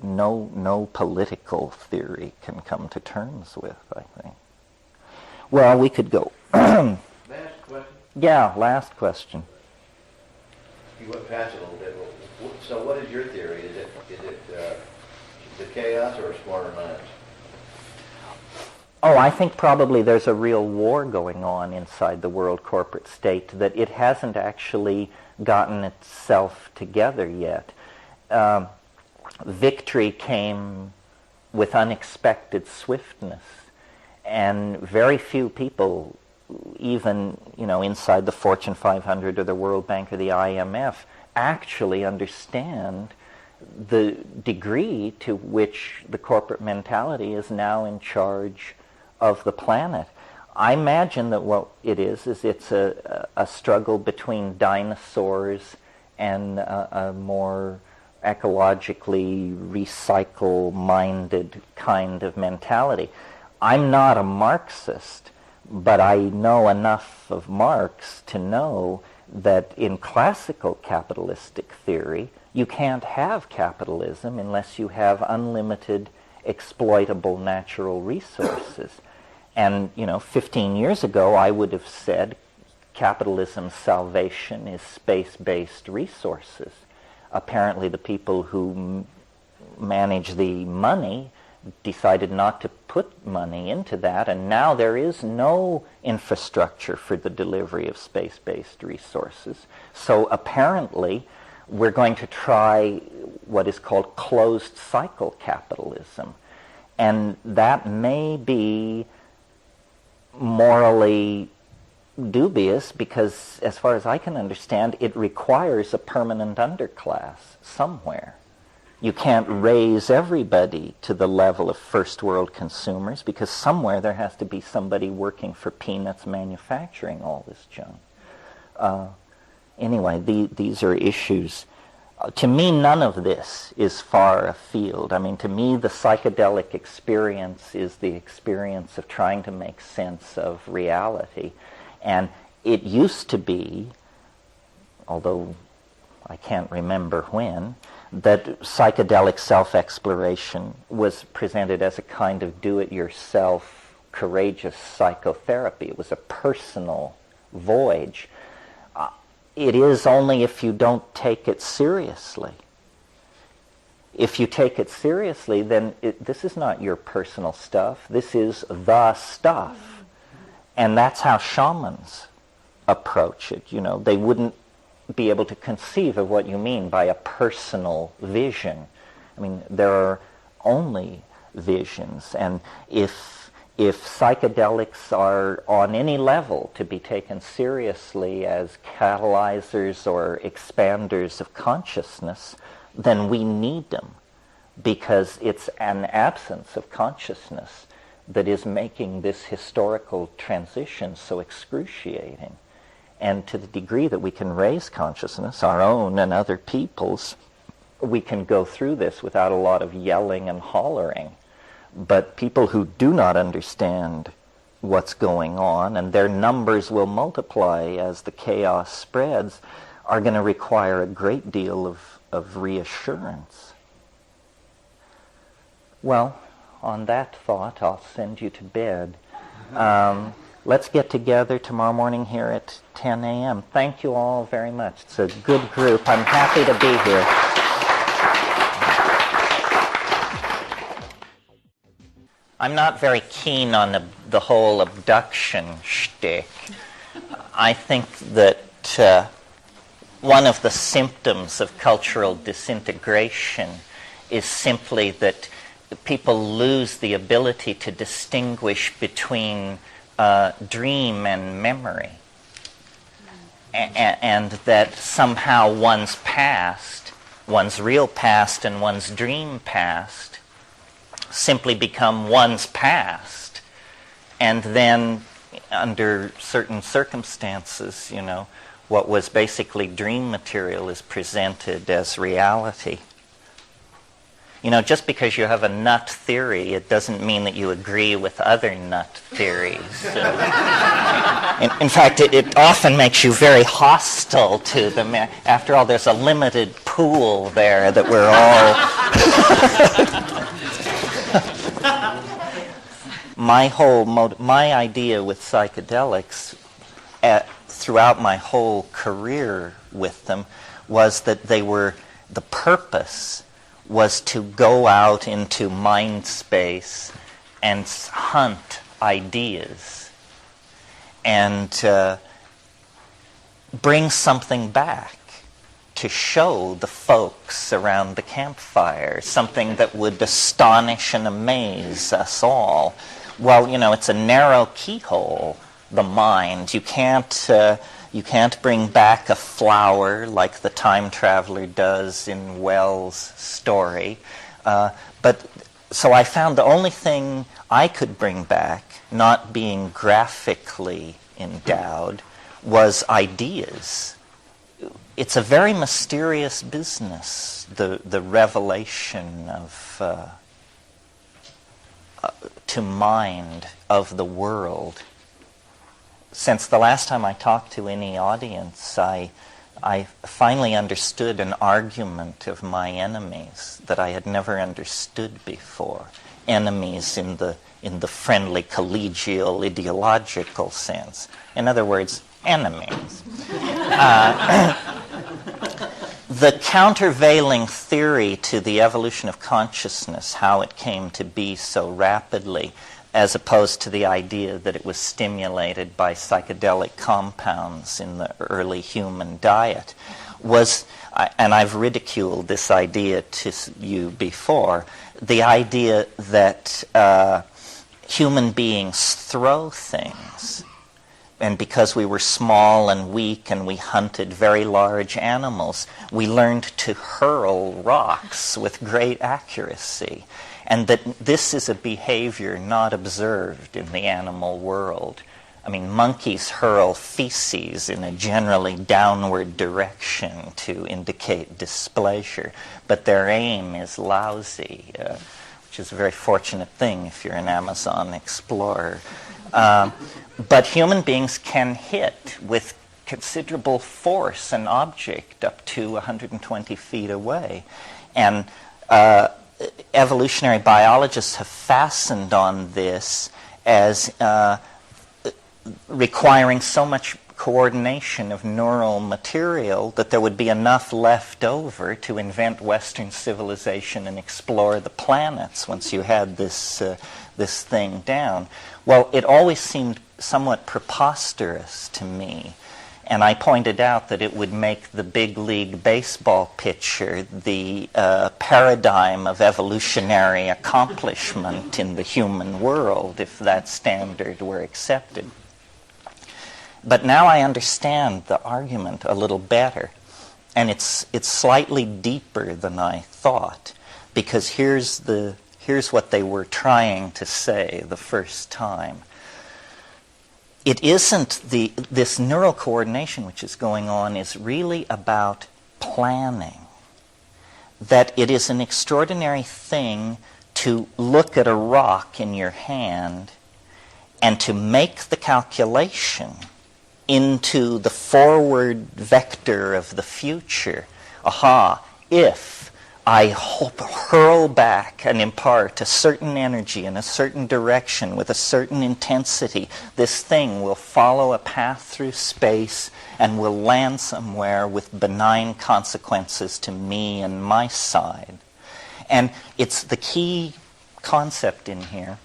no political theory can come to terms with, I think. Well, we could go. Last question. Yeah, last question. You went past it a little bit. So what is your theory? Is it chaos or smarter minds? Oh, I think probably there's a real war going on inside the world corporate state, that it hasn't actually gotten itself together yet. Victory came with unexpected swiftness, and very few people, even inside the Fortune 500 or the World Bank or the IMF, actually understand the degree to which the corporate mentality is now in charge of the planet. I imagine that what it is it's a struggle between dinosaurs and a more ecologically recycle-minded kind of mentality. I'm not a Marxist, but I know enough of Marx to know that in classical capitalistic theory, you can't have capitalism unless you have unlimited exploitable natural resources. And, 15 years ago, I would have said capitalism's salvation is space-based resources. Apparently, the people who manage the money decided not to put money into that, and now there is no infrastructure for the delivery of space-based resources. So apparently, we're going to try what is called closed cycle capitalism. And that may be morally dubious because, as far as I can understand, it requires a permanent underclass somewhere. You can't raise everybody to the level of first world consumers because somewhere there has to be somebody working for peanuts manufacturing all this junk. Anyway, these are issues. To me, none of this is far afield. I mean, to me, the psychedelic experience is the experience of trying to make sense of reality. And it used to be, although I can't remember when, that psychedelic self-exploration was presented as a kind of do-it-yourself, courageous psychotherapy. It was a personal voyage. It is only if you don't take it seriously. If you take it seriously, then this is not your personal stuff. This is the stuff. And that's how shamans approach it. They wouldn't be able to conceive of what you mean by a personal vision. I mean, there are only visions. And if if psychedelics are on any level to be taken seriously as catalyzers or expanders of consciousness, then we need them, because it's an absence of consciousness that is making this historical transition so excruciating. And to the degree that we can raise consciousness, our own and other people's, we can go through this without a lot of yelling and hollering. But people who do not understand what's going on, and their numbers will multiply as the chaos spreads, are going to require a great deal of reassurance. Well, on that thought, I'll send you to bed. Let's get together tomorrow morning here at 10 a.m. Thank you all very much. It's a good group. I'm happy to be here. I'm not very keen on the whole abduction shtick. I think that one of the symptoms of cultural disintegration is simply that people lose the ability to distinguish between dream and memory. And that somehow one's past, one's real past and one's dream past, simply become one's past, and then under certain circumstances, what was basically dream material is presented as reality. Just because you have a nut theory, it doesn't mean that you agree with other nut theories. In fact, it often makes you very hostile to them. After all, there's a limited pool there that we're all... My idea with psychedelics throughout my whole career with them was that the purpose was to go out into mind space and hunt ideas and bring something back to show the folks around the campfire, something that would astonish and amaze us all. Well, it's a narrow keyhole, the mind. You can't bring back a flower like the time traveler does in Wells' story. So I found the only thing I could bring back, not being graphically endowed, was ideas. It's a very mysterious business, the revelation of to mind of the world. Since the last time I talked to any audience, I finally understood an argument of my enemies that I had never understood before. Enemies in the friendly, collegial, ideological sense. In other words, enemies. The countervailing theory to the evolution of consciousness, how it came to be so rapidly, as opposed to the idea that it was stimulated by psychedelic compounds in the early human diet, was, and I've ridiculed this idea to you before, the idea that human beings throw things. And because we were small and weak and we hunted very large animals, we learned to hurl rocks with great accuracy. And that this is a behavior not observed in the animal world. I mean, monkeys hurl feces in a generally downward direction to indicate displeasure, but their aim is lousy, which is a very fortunate thing if you're an Amazon explorer. But human beings can hit with considerable force an object up to 120 feet away. And evolutionary biologists have fastened on this as requiring so much coordination of neural material that there would be enough left over to invent Western civilization and explore the planets once you had this thing down. Well, it always seemed somewhat preposterous to me. And I pointed out that it would make the big league baseball pitcher the paradigm of evolutionary accomplishment in the human world if that standard were accepted. But now I understand the argument a little better. And it's slightly deeper than I thought, because here's what they were trying to say the first time. It isn't this neural coordination which is going on is really about planning. That it is an extraordinary thing to look at a rock in your hand and to make the calculation into the forward vector of the future. Aha, if I hurl back and impart a certain energy in a certain direction with a certain intensity, this thing will follow a path through space and will land somewhere with benign consequences to me and my side. And it's the key concept in here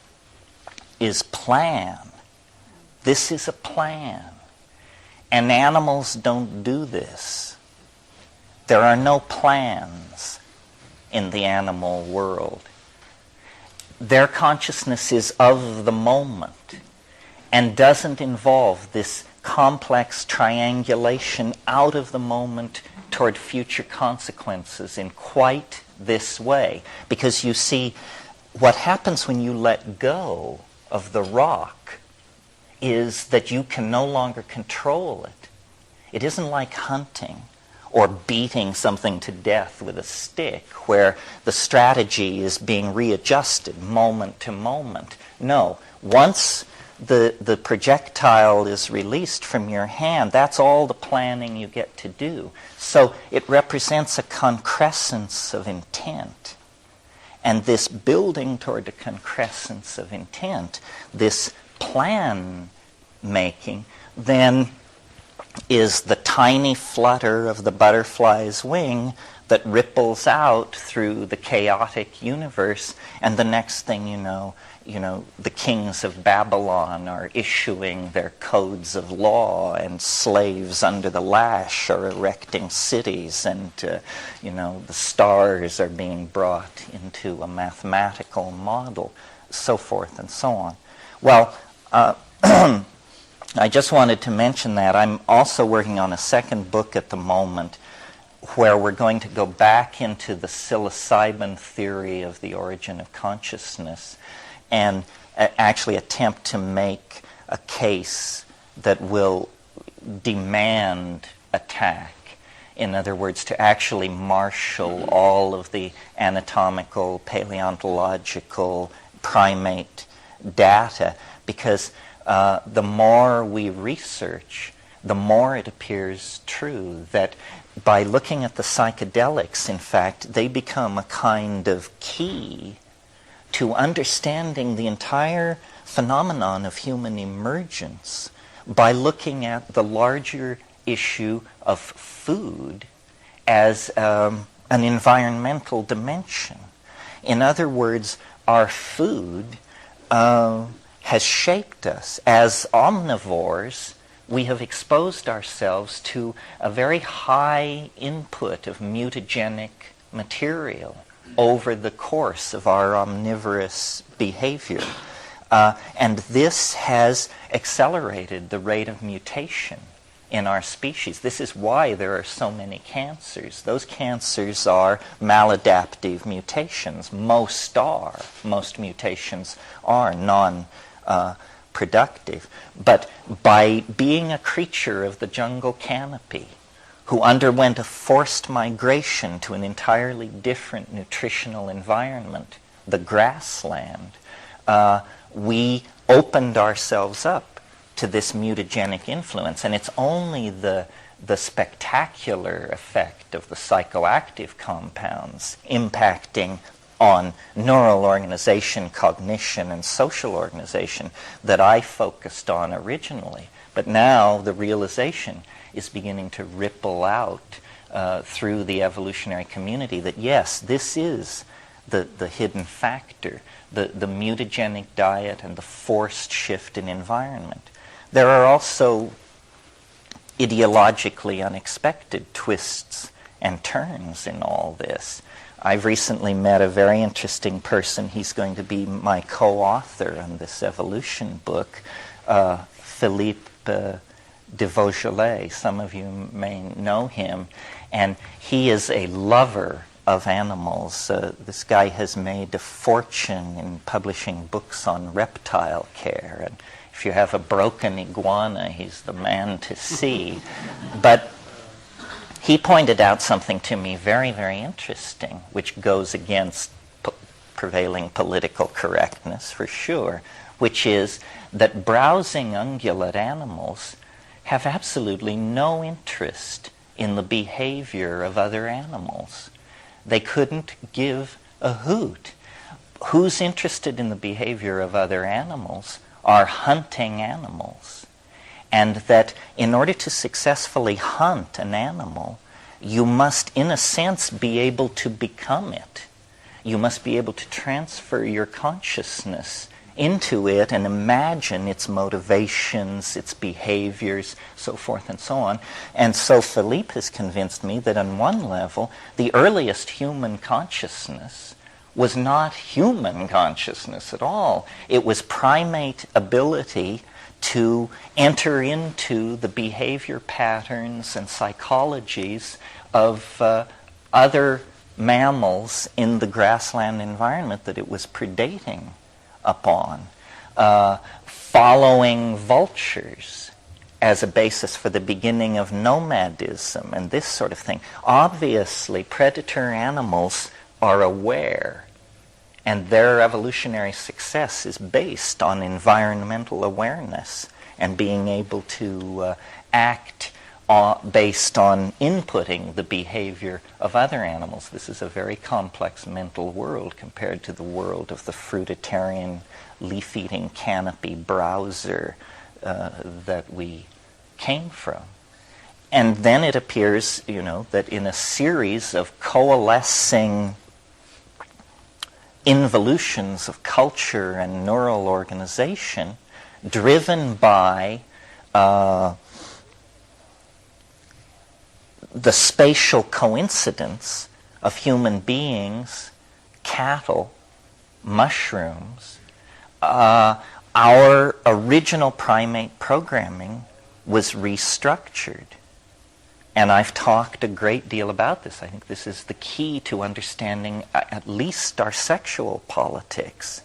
is plan. This is a plan. And animals don't do this. There are no plans in the animal world. Their consciousness is of the moment and doesn't involve this complex triangulation out of the moment toward future consequences in quite this way. Because you see, what happens when you let go of the rock is that you can no longer control it. It isn't like hunting or beating something to death with a stick, where the strategy is being readjusted moment to moment. No, once the projectile is released from your hand, that's all the planning you get to do. So it represents a concrescence of intent. And this building toward the concrescence of intent, this plan making, then is the tiny flutter of the butterfly's wing that ripples out through the chaotic universe, and the next thing you know, the kings of Babylon are issuing their codes of law, and slaves under the lash are erecting cities, and the stars are being brought into a mathematical model, so forth and so on. Well, I just wanted to mention that. I'm also working on a second book at the moment where we're going to go back into the psilocybin theory of the origin of consciousness and actually attempt to make a case that will demand attack. In other words, to actually marshal all of the anatomical, paleontological, primate data, because the more we research, the more it appears true that by looking at the psychedelics, in fact, they become a kind of key to understanding the entire phenomenon of human emergence by looking at the larger issue of food as an environmental dimension. In other words, our food has shaped us. As omnivores, we have exposed ourselves to a very high input of mutagenic material over the course of our omnivorous behavior. And this has accelerated the rate of mutation in our species. This is why there are so many cancers. Those cancers are maladaptive mutations. Most mutations are non-productive. But by being a creature of the jungle canopy, who underwent a forced migration to an entirely different nutritional environment, the grassland, we opened ourselves up to this mutagenic influence. And it's only the spectacular effect of the psychoactive compounds impacting on neural organization, cognition, and social organization that I focused on originally. But now the realization is beginning to ripple out through the evolutionary community that yes, this is the hidden factor, the mutagenic diet and the forced shift in environment. There are also ideologically unexpected twists and turns in all this. I've recently met a very interesting person. He's going to be my co-author on this evolution book, Philippe de Vaugelet. Some of you may know him. And he is a lover of animals. This guy has made a fortune in publishing books on reptile care. And if you have a broken iguana, he's the man to see. But he pointed out something to me very, very interesting, which goes against prevailing political correctness for sure, which is that browsing ungulate animals have absolutely no interest in the behavior of other animals. They couldn't give a hoot. Who's interested in the behavior of other animals are hunting animals. And that in order to successfully hunt an animal, you must, in a sense, be able to become it. You must be able to transfer your consciousness into it and imagine its motivations, its behaviors, so forth and so on. And so Philippe has convinced me that on one level, the earliest human consciousness was not human consciousness at all. It was primate ability to enter into the behavior patterns and psychologies of other mammals in the grassland environment that it was predating upon, following vultures as a basis for the beginning of nomadism and this sort of thing. Obviously, predator animals are aware, and their evolutionary success is based on environmental awareness and being able to act based on inputting the behavior of other animals. This is a very complex mental world compared to the world of the fruitarian, leaf-eating canopy browser that we came from. And then it appears, that in a series of coalescing involutions of culture and neural organization, driven by the spatial coincidence of human beings, cattle, mushrooms, our original primate programming was restructured. And I've talked a great deal about this. I think this is the key to understanding at least our sexual politics.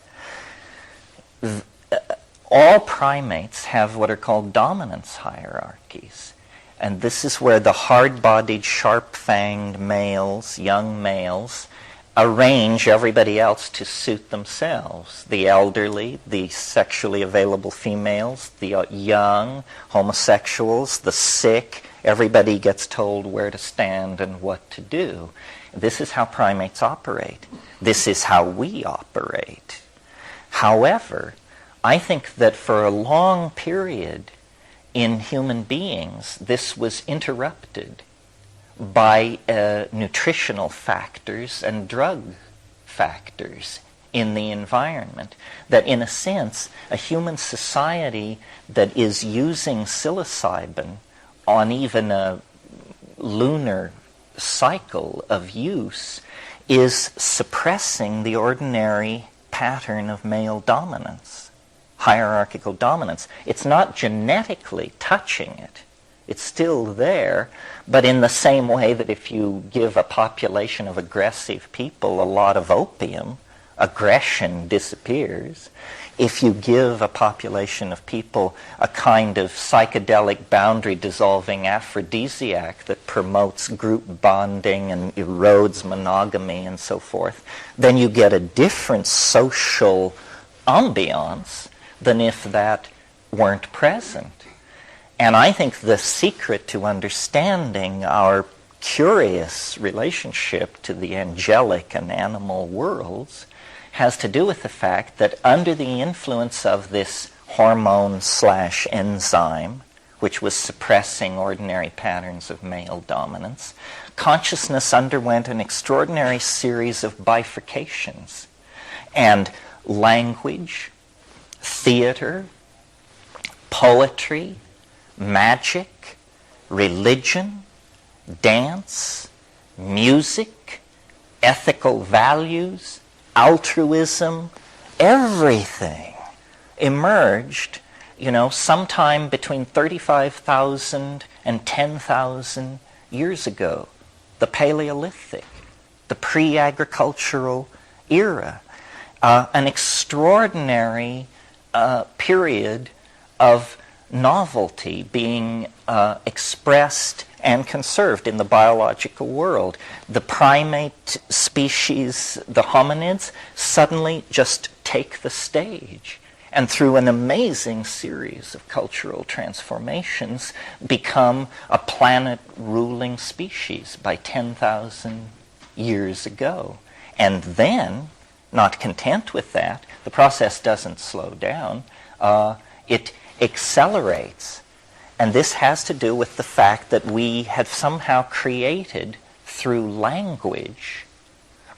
All primates have what are called dominance hierarchies. And this is where the hard-bodied, sharp-fanged males, young males, arrange everybody else to suit themselves. The elderly, the sexually available females, the young, homosexuals, the sick. Everybody gets told where to stand and what to do. This is how primates operate. This is how we operate. However, I think that for a long period in human beings, this was interrupted by nutritional factors and drug factors in the environment. That in a sense, a human society that is using psilocybin on even a lunar cycle of use is suppressing the ordinary pattern of male dominance, hierarchical dominance. It's not genetically touching it. It's still there, but in the same way that if you give a population of aggressive people a lot of opium, aggression disappears. If you give a population of people a kind of psychedelic boundary-dissolving aphrodisiac that promotes group bonding and erodes monogamy and so forth, then you get a different social ambiance than if that weren't present. And I think the secret to understanding our curious relationship to the angelic and animal worlds has to do with the fact that under the influence of this hormone/enzyme, which was suppressing ordinary patterns of male dominance, consciousness underwent an extraordinary series of bifurcations. And language, theater, poetry, magic, religion, dance, music, ethical values, altruism, everything emerged, sometime between 35,000 and 10,000 years ago, the Paleolithic, the pre-agricultural era, an extraordinary period of novelty being expressed and conserved in the biological world. The primate species, the hominids, suddenly just take the stage, and through an amazing series of cultural transformations become a planet-ruling species by 10,000 years ago. And then, not content with that, the process doesn't slow down, it accelerates. And this has to do with the fact that we have somehow created, through language,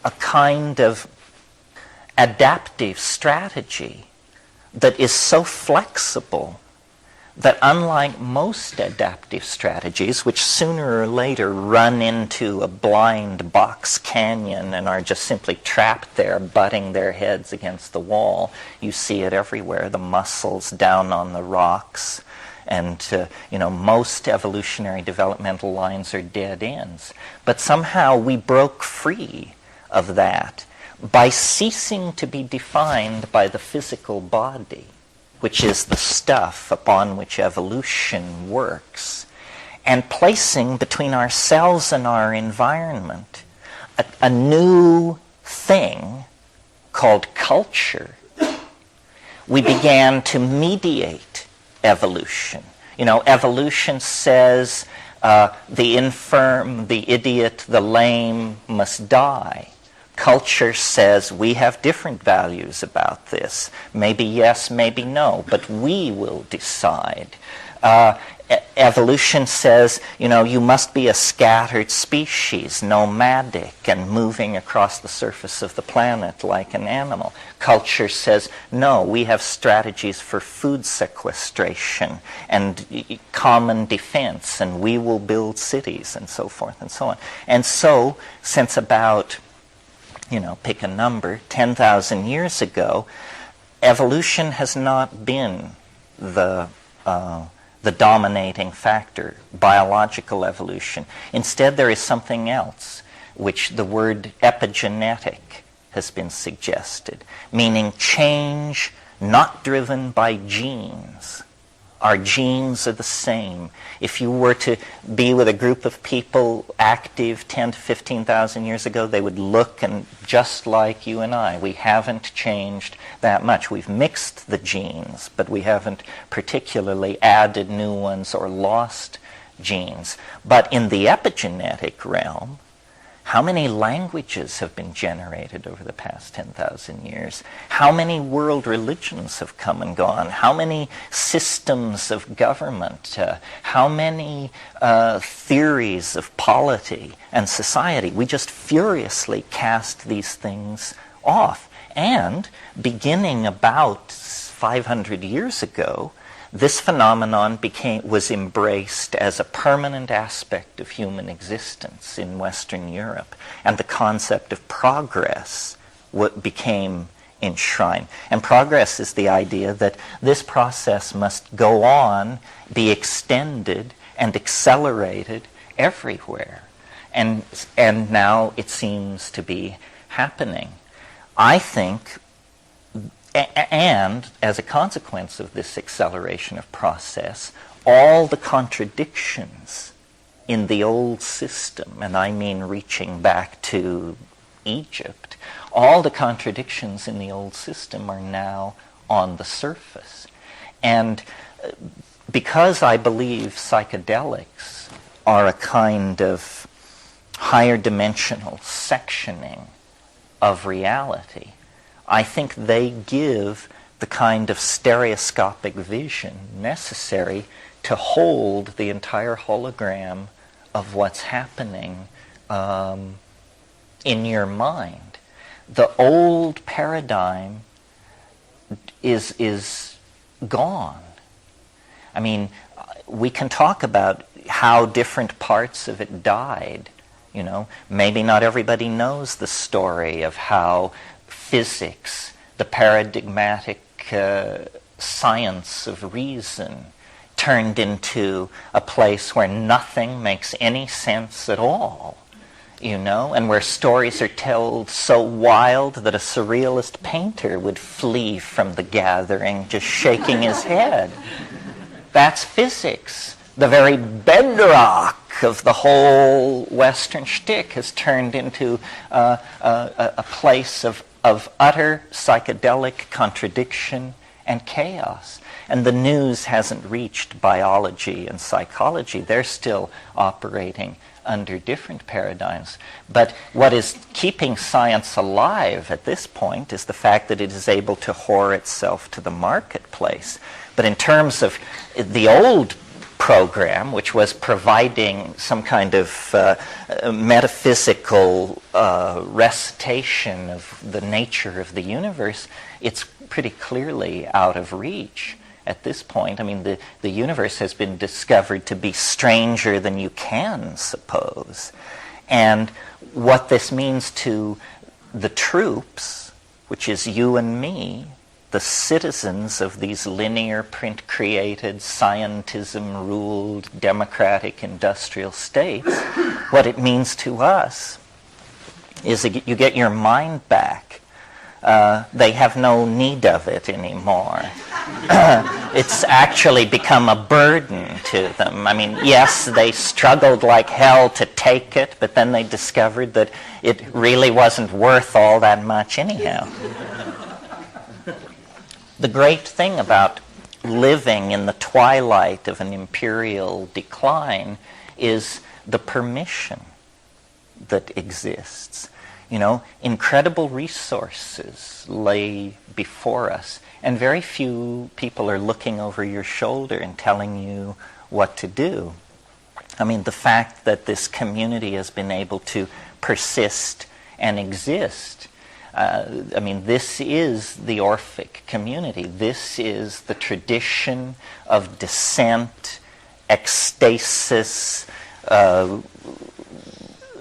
a kind of adaptive strategy that is so flexible that, unlike most adaptive strategies, which sooner or later run into a blind box canyon and are just simply trapped there, butting their heads against the wall, you see it everywhere, the mussels down on the rocks, and most evolutionary developmental lines are dead ends. But somehow we broke free of that by ceasing to be defined by the physical body, which is the stuff upon which evolution works, and placing between ourselves and our environment a new thing called culture. We began to mediate evolution. Evolution says the infirm, the idiot, the lame must die. Culture says we have different values about this. Maybe yes, maybe no, but we will decide. Evolution says, you must be a scattered species, nomadic, and moving across the surface of the planet like an animal. Culture says, no, we have strategies for food sequestration and common defense, and we will build cities, and so forth and so on. And so, since about, pick a number, 10,000 years ago, evolution has not been the dominating factor, biological evolution. Instead, there is something else, which the word epigenetic has been suggested, meaning change not driven by genes. Our genes are the same. If you were to be with a group of people active 10 to 15,000 years ago, they would look and just like you and I. We haven't changed that much. We've mixed the genes, but we haven't particularly added new ones or lost genes. But in the epigenetic realm, how many languages have been generated over the past 10,000 years? How many world religions have come and gone? How many systems of government? How many theories of polity and society? We just furiously cast these things off. And beginning about 500 years ago, this phenomenon was embraced as a permanent aspect of human existence in Western Europe, and the concept of progress became enshrined. And progress is the idea that this process must go on, be extended, and accelerated everywhere. And now it seems to be happening. I think, and as a consequence of this acceleration of process, all the contradictions in the old system, and I mean reaching back to Egypt, all the contradictions in the old system are now on the surface. And because I believe psychedelics are a kind of higher dimensional sectioning of reality, I think they give the kind of stereoscopic vision necessary to hold the entire hologram of what's happening in your mind. The old paradigm is gone. I mean, we can talk about how different parts of it died. You know, maybe not everybody knows the story of how physics, the paradigmatic science of reason, turned into a place where nothing makes any sense at all, you know, and where stories are told so wild that a surrealist painter would flee from the gathering just shaking his head. That's physics. The very bedrock of the whole Western shtick has turned into a place of utter psychedelic contradiction and chaos. And the news hasn't reached biology and psychology. They're still operating under different paradigms. But what is keeping science alive at this point is the fact that it is able to whore itself to the marketplace. But in terms of the old program, which was providing some kind of metaphysical recitation of the nature of the universe, it's pretty clearly out of reach at this point. I mean, the universe has been discovered to be stranger than you can suppose. And what this means to the troops, which is you and me, the citizens of these linear, print-created, scientism-ruled, democratic, industrial states, what it means to us is that you get your mind back. They have no need of it anymore. It's actually become a burden to them. I mean, yes, they struggled like hell to take it, but then they discovered that it really wasn't worth all that much anyhow. The great thing about living in the twilight of an imperial decline is the permission that exists. You know, incredible resources lay before us, and very few people are looking over your shoulder and telling you what to do. I mean, the fact that this community has been able to persist and exist, I mean, this is the Orphic community. This is the tradition of descent, ecstasis,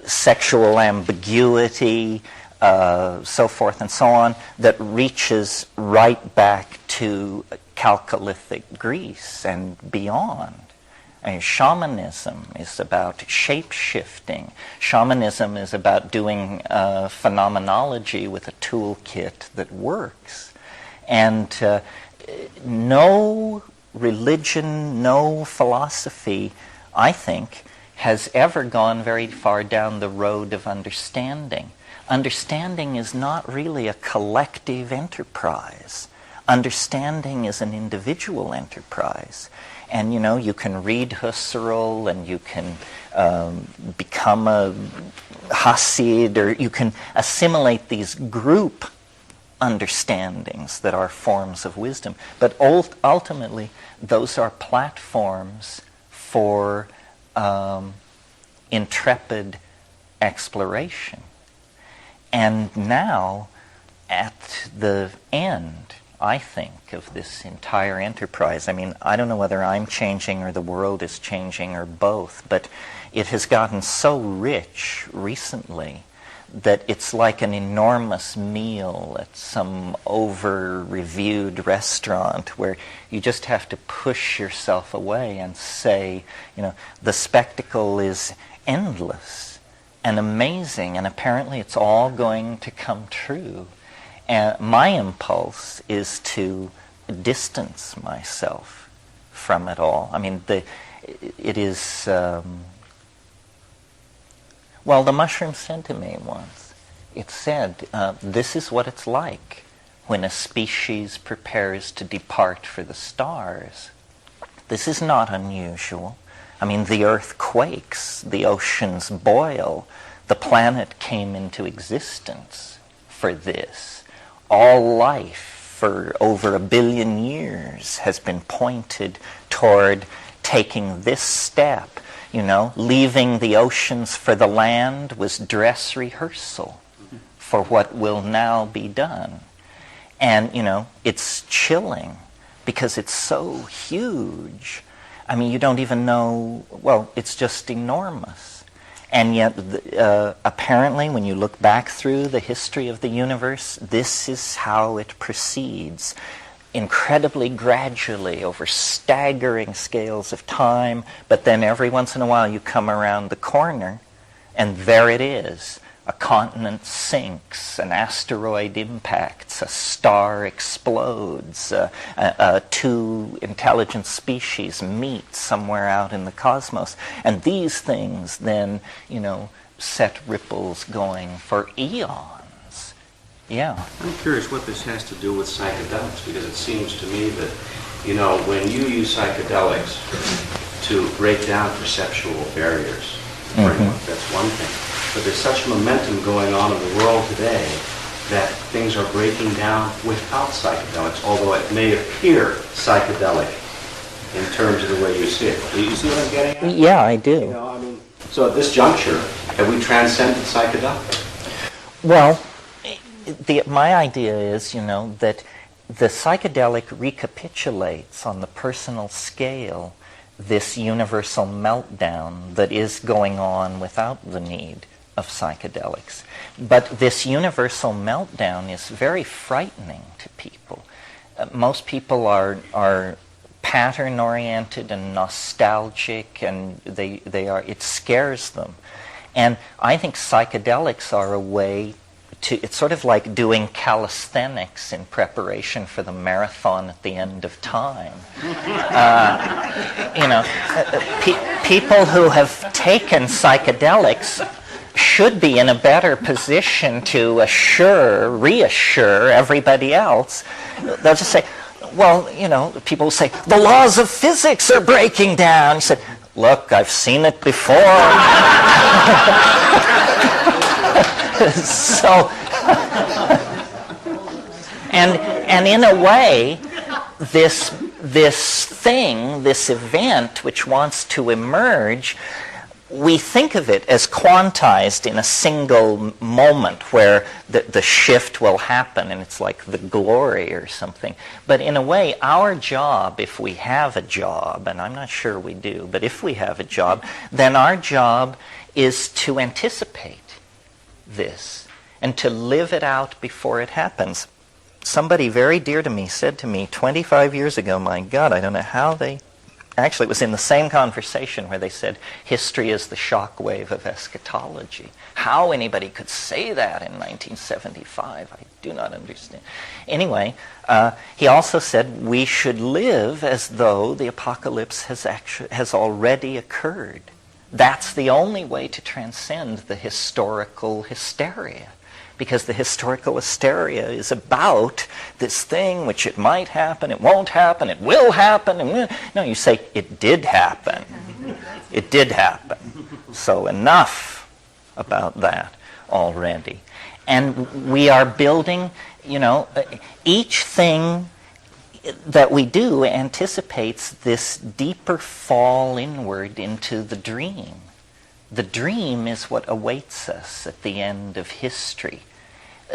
sexual ambiguity, so forth and so on, that reaches right back to Chalcolithic Greece and beyond. And shamanism is about shape-shifting. Shamanism is about doing phenomenology with a toolkit that works. And no religion, no philosophy, I think, has ever gone very far down the road of understanding. Understanding is not really a collective enterprise. Understanding is an individual enterprise. And, you know, you can read Husserl and you can become a Hasid, or you can assimilate these group understandings that are forms of wisdom. But ultimately, those are platforms for intrepid exploration. And now, at the end, I think, of this entire enterprise, I mean, I don't know whether I'm changing or the world is changing or both, but it has gotten so rich recently that it's like an enormous meal at some over-reviewed restaurant where you just have to push yourself away and say, you know, the spectacle is endless and amazing, and apparently it's all going to come true. And my impulse is to distance myself from it all. I mean, it is... well, the mushroom said to me once, it said, this is what it's like when a species prepares to depart for the stars. This is not unusual. I mean, the earth quakes, the oceans boil, the planet came into existence for this. All life for over 1 billion years has been pointed toward taking this step. You know, leaving the oceans for the land was dress rehearsal for what will now be done. And, you know, it's chilling because it's so huge. I mean, you don't even know, well, it's just enormous. And yet, apparently, when you look back through the history of the universe, this is how it proceeds. Incredibly gradually, over staggering scales of time, but then every once in a while you come around the corner, and there it is. A continent sinks, an asteroid impacts, a star explodes, two intelligent species meet somewhere out in the cosmos. And these things then, set ripples going for eons. Yeah. I'm curious what this has to do with psychedelics, because it seems to me that, when you use psychedelics to break down perceptual barriers, that's one thing. But there's such momentum going on in the world today that things are breaking down without psychedelics, although it may appear psychedelic in terms of the way you see it. Do you see what I'm getting at? Yeah, I do. So at this juncture, have we transcended psychedelics? Well, my idea is, that the psychedelic recapitulates on the personal scale this universal meltdown that is going on without the need of psychedelics. But this universal meltdown is very frightening to people. Most people are pattern-oriented and nostalgic, and it scares them. And I think psychedelics are a way it's sort of like doing calisthenics in preparation for the marathon at the end of time. People who have taken psychedelics should be in a better position to reassure everybody else. They'll just say, well, people will say, the laws of physics are breaking down. You said, look, I've seen it before. So, and in a way, this event which wants to emerge, we think of it as quantized in a single moment where the shift will happen, and it's like the glory or something. But in a way, our job, if we have a job, and I'm not sure we do, but if we have a job, then our job is to anticipate this and to live it out before it happens. Somebody very dear to me said to me 25 years ago, my God, I don't know how they... Actually, it was in the same conversation where they said, history is the shock wave of eschatology. How anybody could say that in 1975, I do not understand. Anyway, he also said we should live as though the apocalypse has already occurred. That's the only way to transcend the historical hysteria. Because the historical hysteria is about this thing which it might happen, it won't happen, it will happen. No, you say, it did happen. It did happen. So enough about that already. And we are building, each thing that we do anticipates this deeper fall inward into the dream. The dream is what awaits us at the end of history.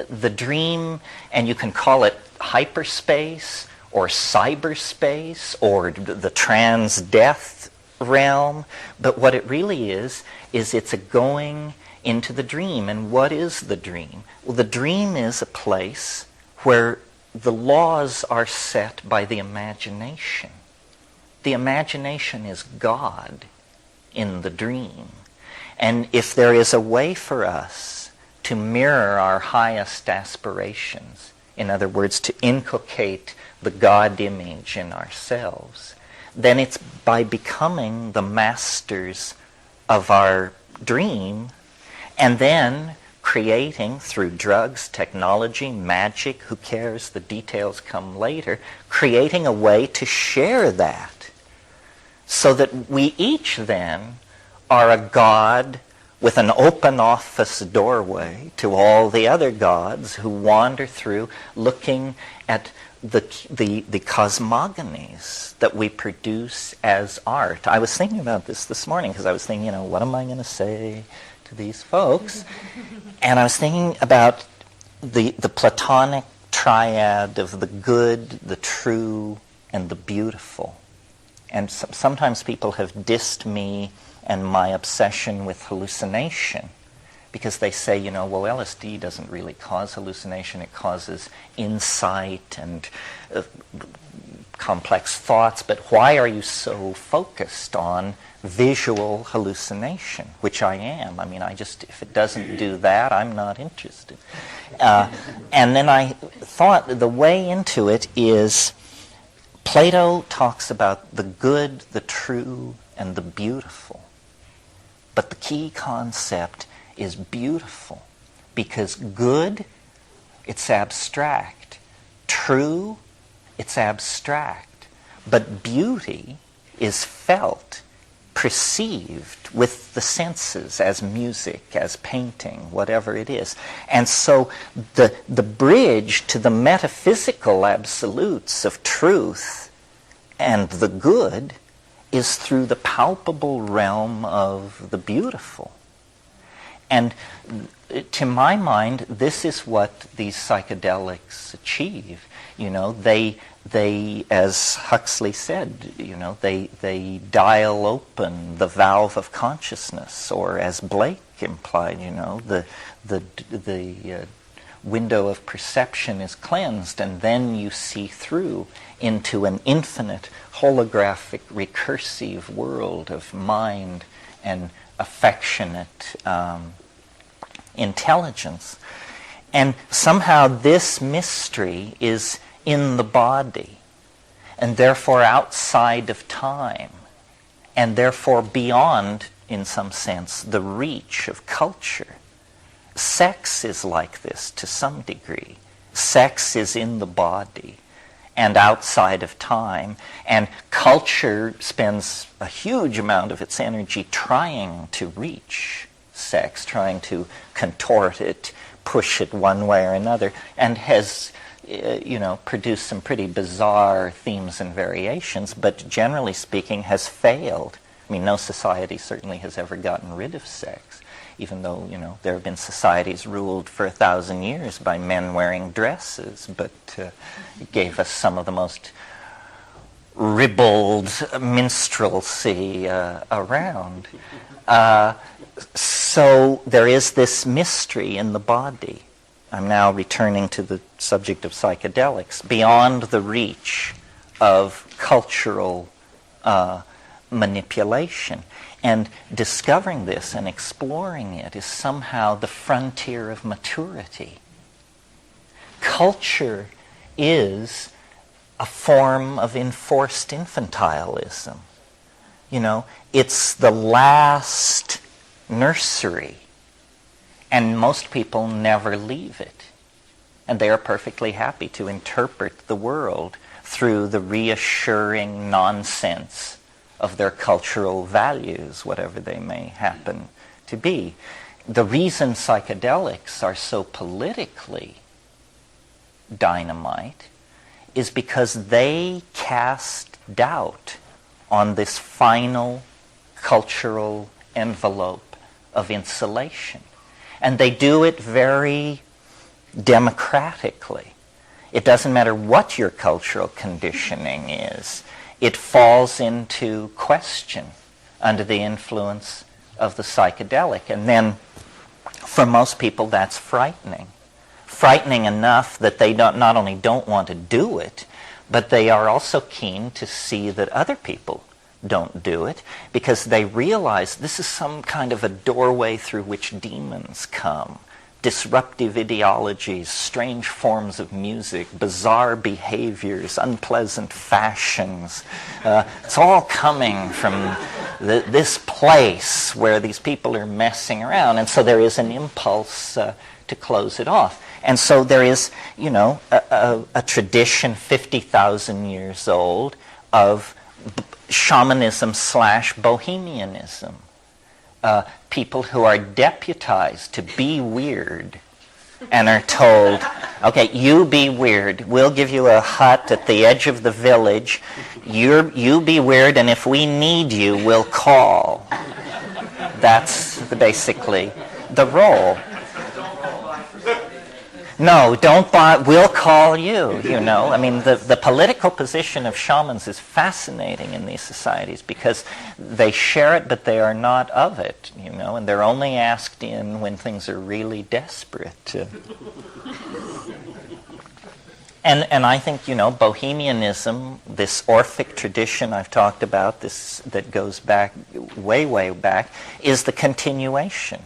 The dream, and you can call it hyperspace or cyberspace or the trans-death realm, but what it really is it's a going into the dream. And what is the dream? Well, the dream is a place where the laws are set by the imagination. The imagination is God in the dream. And if there is a way for us to mirror our highest aspirations, in other words, to inculcate the God image in ourselves, then it's by becoming the masters of our dream and then creating through drugs, technology, magic, who cares, the details come later, creating a way to share that so that we each then are a God with an open office doorway to all the other gods who wander through looking at the cosmogonies that we produce as art. I was thinking about this morning because I was thinking, what am I going to say to these folks? And I was thinking about the Platonic triad of the good, the true, and the beautiful. And sometimes people have dissed me and my obsession with hallucination because they say, well, LSD doesn't really cause hallucination. It causes insight and complex thoughts. But why are you so focused on visual hallucination, which I am? I mean, if it doesn't do that, I'm not interested. And then I thought the way into it is Plato talks about the good, the true, and the beautiful. But the key concept is beautiful, because good, it's abstract. True, it's abstract. But beauty is felt, perceived with the senses, as music, as painting, whatever it is. And so the bridge to the metaphysical absolutes of truth and the good is through the palpable realm of the beautiful. And to my mind, this is what these psychedelics achieve. They, as Huxley said, they dial open the valve of consciousness, or as Blake implied, the window of perception is cleansed, and then you see through into an infinite, holographic, recursive world of mind and affectionate intelligence. And somehow this mystery is in the body, and therefore outside of time, and therefore beyond, in some sense, the reach of culture. Sex is like this to some degree. Sex is in the body and outside of time, and culture spends a huge amount of its energy trying to reach sex, trying to contort it, push it one way or another, and has produced some pretty bizarre themes and variations, but generally speaking has failed. I mean, no society certainly has ever gotten rid of sex, even though, there have been societies ruled for 1,000 years by men wearing dresses, but it gave us some of the most ribald minstrelsy around. So there is this mystery in the body. I'm now returning to the subject of psychedelics, beyond the reach of cultural manipulation. And discovering this and exploring it is somehow the frontier of maturity. Culture is a form of enforced infantilism. It's the last nursery, and most people never leave it. And they are perfectly happy to interpret the world through the reassuring nonsense of their cultural values, whatever they may happen to be. The reason psychedelics are so politically dynamite is because they cast doubt on this final cultural envelope of insulation. And they do it very democratically. It doesn't matter what your cultural conditioning is. It falls into question under the influence of the psychedelic. And then, for most people, that's frightening. Frightening enough that they not only don't want to do it, but they are also keen to see that other people don't do it, because they realize this is some kind of a doorway through which demons come. Disruptive ideologies, strange forms of music, bizarre behaviors, unpleasant fashions. It's all coming from this place where these people are messing around. And so there is an impulse to close it off. And so there is, a tradition 50,000 years old of shamanism / bohemianism. People who are deputized to be weird and are told, okay, you be weird. We'll give you a hut at the edge of the village. You be weird, and if we need you, we'll call. That's basically the role. No, don't buy, we'll call you, you know. I mean, the political position of shamans is fascinating in these societies because they share it, but they are not of it, you know, and they're only asked in when things are really desperate. And I think, you know, Bohemianism, this Orphic tradition I've talked about, this that goes back, way, way back, is the continuation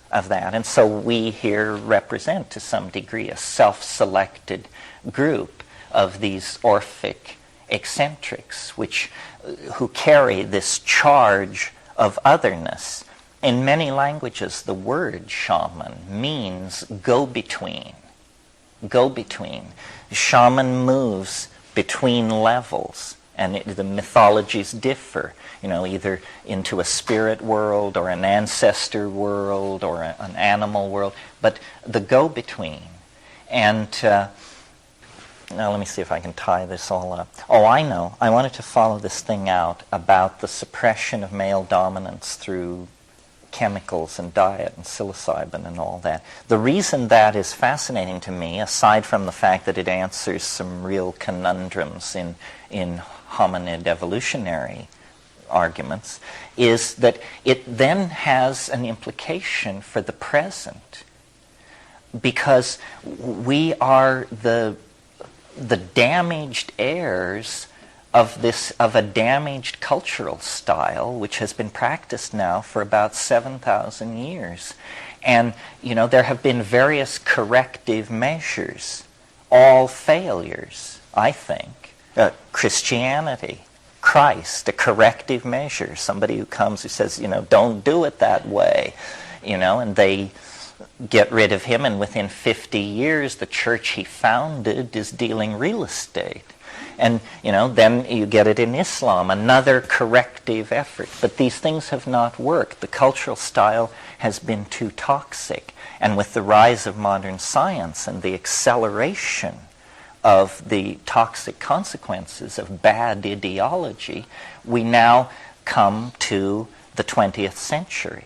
of that. And so we here represent, to some degree, a self-selected group of these Orphic eccentrics, who carry this charge of otherness. In many languages, the word shaman means go-between. Go-between. Shaman moves between levels, and the mythologies differ, you know, either into a spirit world or an ancestor world or an animal world, but the go-between. And now let me see if I can tie this all up. Oh, I know. I wanted to follow this thing out about the suppression of male dominance through chemicals and diet and psilocybin and all that. The reason that is fascinating to me, aside from the fact that it answers some real conundrums in hominid evolutionary arguments, is that it then has an implication for the present, because we are the damaged heirs of a damaged cultural style which has been practiced now for about 7,000 years. And, you know, there have been various corrective measures, all failures, I think. Christianity, Christ, a corrective measure, somebody who comes who says, you know, don't do it that way, you know, and they get rid of him, and within 50 years the church he founded is dealing real estate. And, you know, then you get it in Islam, another corrective effort. But these things have not worked. The cultural style has been too toxic. And with the rise of modern science and the acceleration of the toxic consequences of bad ideology, we now come to the 20th century.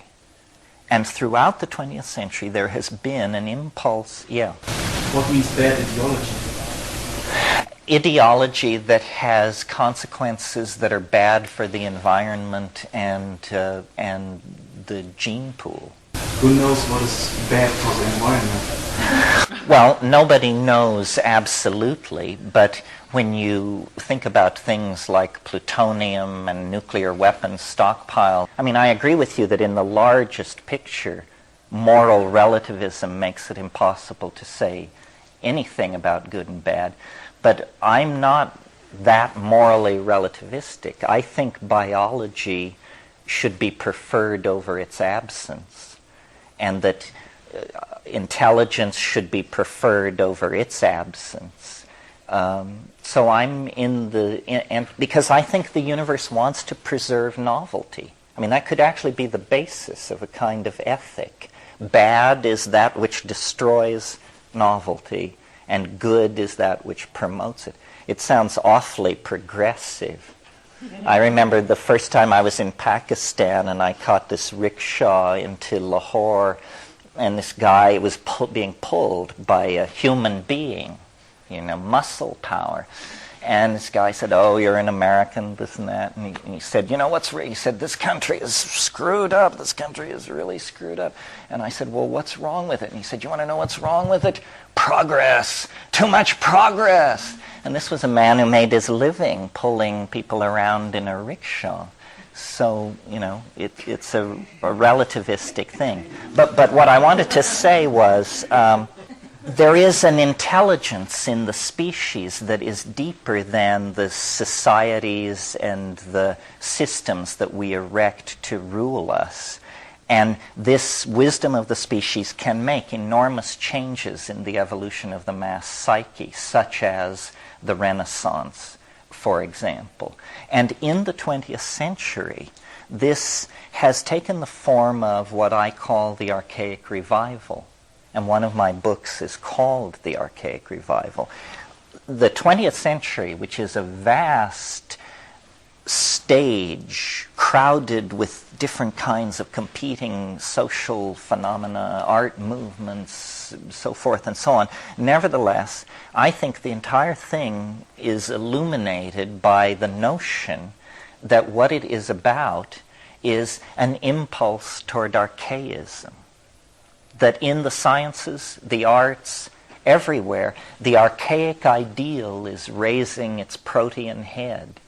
And throughout the 20th century, there has been an impulse, What means bad ideology? Ideology that has consequences that are bad for the environment and the gene pool. Who knows what is bad for the environment? Well, nobody knows absolutely, but when you think about things like plutonium and nuclear weapons stockpile, I mean, I agree with you that in the largest picture, moral relativism makes it impossible to say anything about good and bad. But I'm not that morally relativistic. I think biology should be preferred over its absence, and that intelligence should be preferred over its absence. So I'm and because I think the universe wants to preserve novelty. I mean, that could actually be the basis of a kind of ethic. Bad is that which destroys novelty, and good is that which promotes it. It sounds awfully progressive. I remember the first time I was in Pakistan and I caught this rickshaw into Lahore, and this guy was being pulled by a human being, you know, muscle power. And this guy said, oh, you're an American, this and that. And he said, you know, he said, this country is screwed up. This country is really screwed up. And I said, well, what's wrong with it? And he said, you want to know what's wrong with it? Progress. Too much progress. And this was a man who made his living pulling people around in a rickshaw. So, you know, it's a relativistic thing. But what I wanted to say was, there is an intelligence in the species that is deeper than the societies and the systems that we erect to rule us. And this wisdom of the species can make enormous changes in the evolution of the mass psyche, such as the Renaissance, for example. And in the 20th century, this has taken the form of what I call the archaic revival. And one of my books is called The Archaic Revival. The 20th century, which is a vast stage crowded with different kinds of competing social phenomena, art movements, so forth and so on. Nevertheless, I think the entire thing is illuminated by the notion that what it is about is an impulse toward archaism. That in the sciences, the arts, everywhere, the archaic ideal is raising its protean head.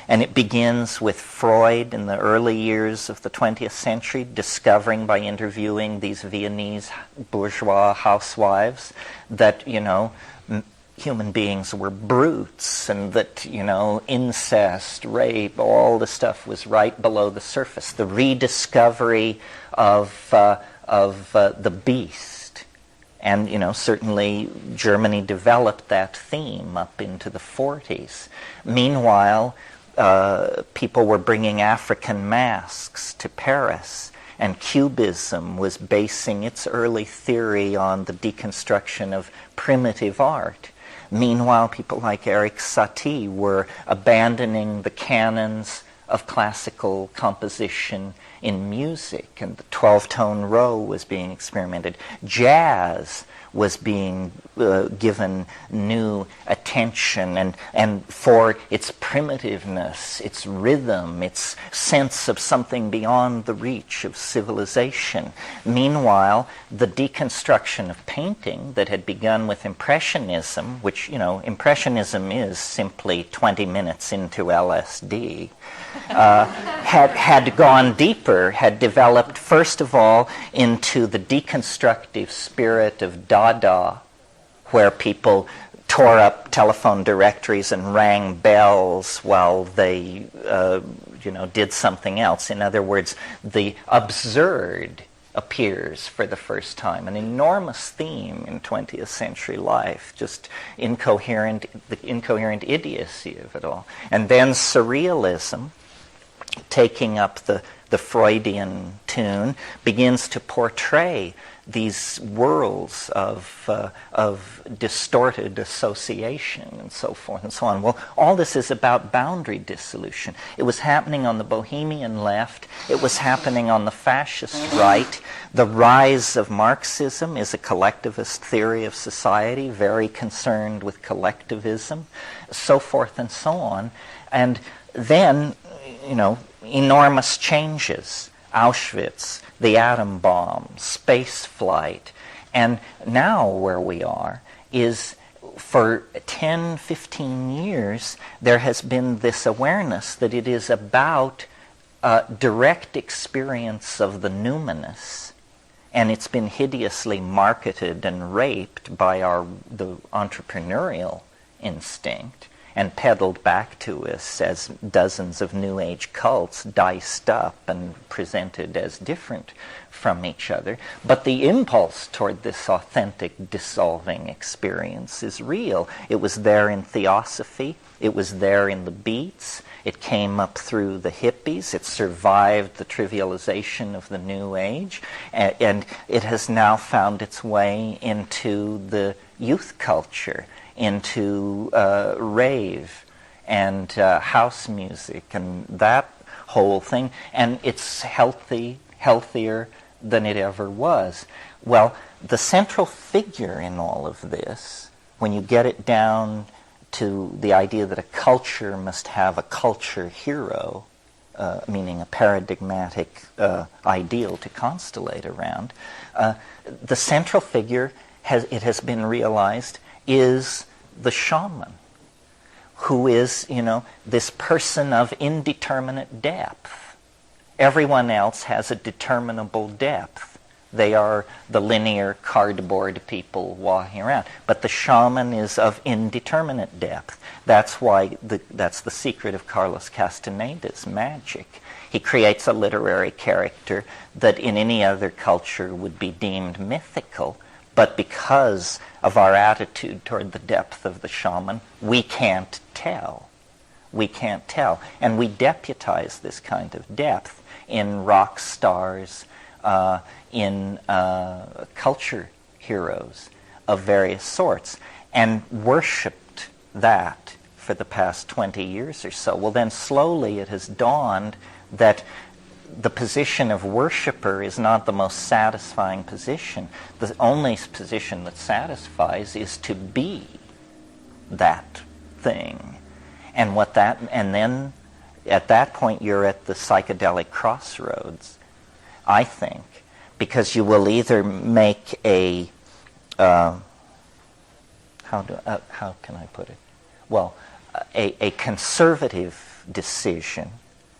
And it begins with Freud in the early years of the 20th century, discovering by interviewing these Viennese bourgeois housewives that, human beings were brutes, and that, incest, rape, all the stuff was right below the surface. The rediscovery of the beast. And, certainly Germany developed that theme up into the 40s. Meanwhile, people were bringing African masks to Paris, and Cubism was basing its early theory on the deconstruction of primitive art. Meanwhile, people like Eric Satie were abandoning the canons of classical composition in music, and the 12-tone row was being experimented. Jazz was being given new attention, and for its primitiveness, its rhythm, its sense of something beyond the reach of civilization. Meanwhile, the deconstruction of painting that had begun with Impressionism, which, Impressionism is simply 20 minutes into LSD, had gone deeper, had developed first of all into the deconstructive spirit of Dada, where people tore up telephone directories and rang bells while they, did something else. In other words, the absurd appears for the first time, an enormous theme in 20th century life, just the incoherent idiocy of it all. And then surrealism, taking up the Freudian tune, begins to portray these worlds of distorted association and so forth and so on. Well, all this is about boundary dissolution. It was happening on the Bohemian left. It was happening on the fascist right. The rise of Marxism is a collectivist theory of society, very concerned with collectivism, so forth and so on. And then, enormous changes. Auschwitz, the atom bomb, space flight. And now where we are is, for 10, 15 years, there has been this awareness that it is about direct experience of the numinous. And it's been hideously marketed and raped by the entrepreneurial instinct, and peddled back to us as dozens of New Age cults diced up and presented as different from each other. But the impulse toward this authentic dissolving experience is real. It was there in Theosophy. It was there in the Beats. It came up through the hippies. It survived the trivialization of the New Age. And it has now found its way into the youth culture, into rave and house music and that whole thing, and it's healthier than it ever was. Well, the central figure in all of this, when you get it down to the idea that a culture must have a culture hero, meaning a paradigmatic ideal to constellate around, the central figure, it has been realized, is the shaman, who is, this person of indeterminate depth. Everyone else has a determinable depth. They are the linear cardboard people walking around. But the shaman is of indeterminate depth. That's why that's the secret of Carlos Castaneda's magic. He creates a literary character that in any other culture would be deemed mythical, but because of our attitude toward the depth of the shaman, we can't tell. We can't tell. And we deputize this kind of depth in rock stars, in culture heroes of various sorts, and worshipped that for the past 20 years or so. Well, then slowly it has dawned that the position of worshiper is not the most satisfying position. The only position that satisfies is to be that thing. And then at that point you're at the psychedelic crossroads, I think, because you will either make a how can I put it? Well, a conservative decision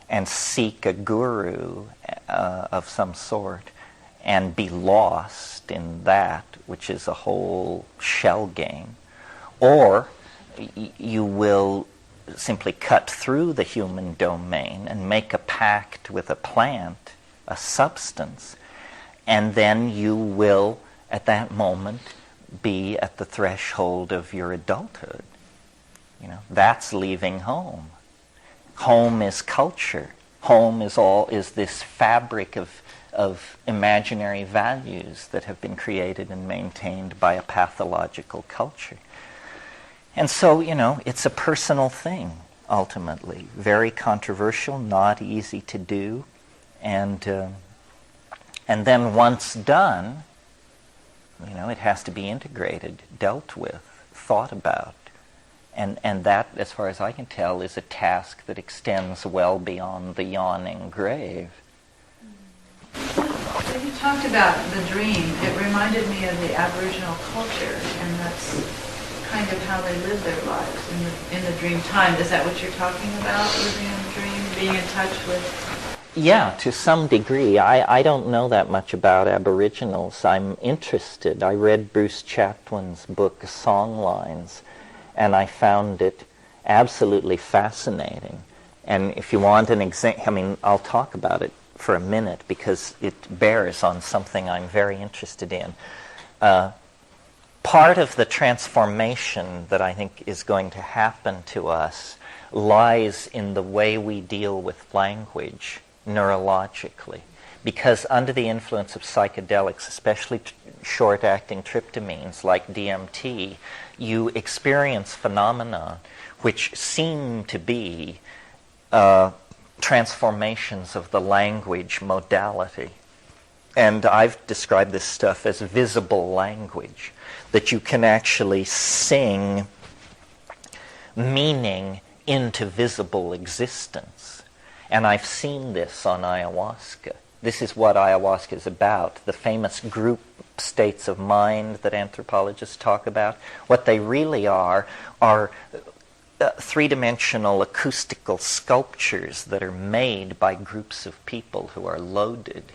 and seek a guru of some sort and be lost in that, which is a whole shell game. Or you will simply cut through the human domain and make a pact with a plant, a substance, and then you will, at that moment, be at the threshold of your adulthood. You know, that's leaving home. Home is culture. Home is this fabric of imaginary values that have been created and maintained by a pathological culture. And so, you know, it's a personal thing, ultimately. Very controversial, not easy to do. And then once done, you know, it has to be integrated, dealt with, thought about. And that, as far as I can tell, is a task that extends well beyond the yawning grave. When you talked about the dream, it reminded me of the Aboriginal culture, and that's kind of how they live their lives in the dream time. Is that what you're talking about, living in the dream, being in touch with? Yeah, to some degree. I don't know that much about Aboriginals. I'm interested. I read Bruce Chatwin's book, Songlines, and I found it absolutely fascinating. And if you want an example, I mean, I'll talk about it for a minute because it bears on something I'm very interested in. Part of the transformation that I think is going to happen to us lies in the way we deal with language neurologically. Because under the influence of psychedelics, especially short-acting tryptamines like DMT, you experience phenomena which seem to be transformations of the language modality. And I've described this stuff as visible language, that you can actually sing meaning into visible existence. And I've seen this on ayahuasca. This is what ayahuasca is about, the famous group states of mind that anthropologists talk about. What they really are three-dimensional acoustical sculptures that are made by groups of people who are loaded.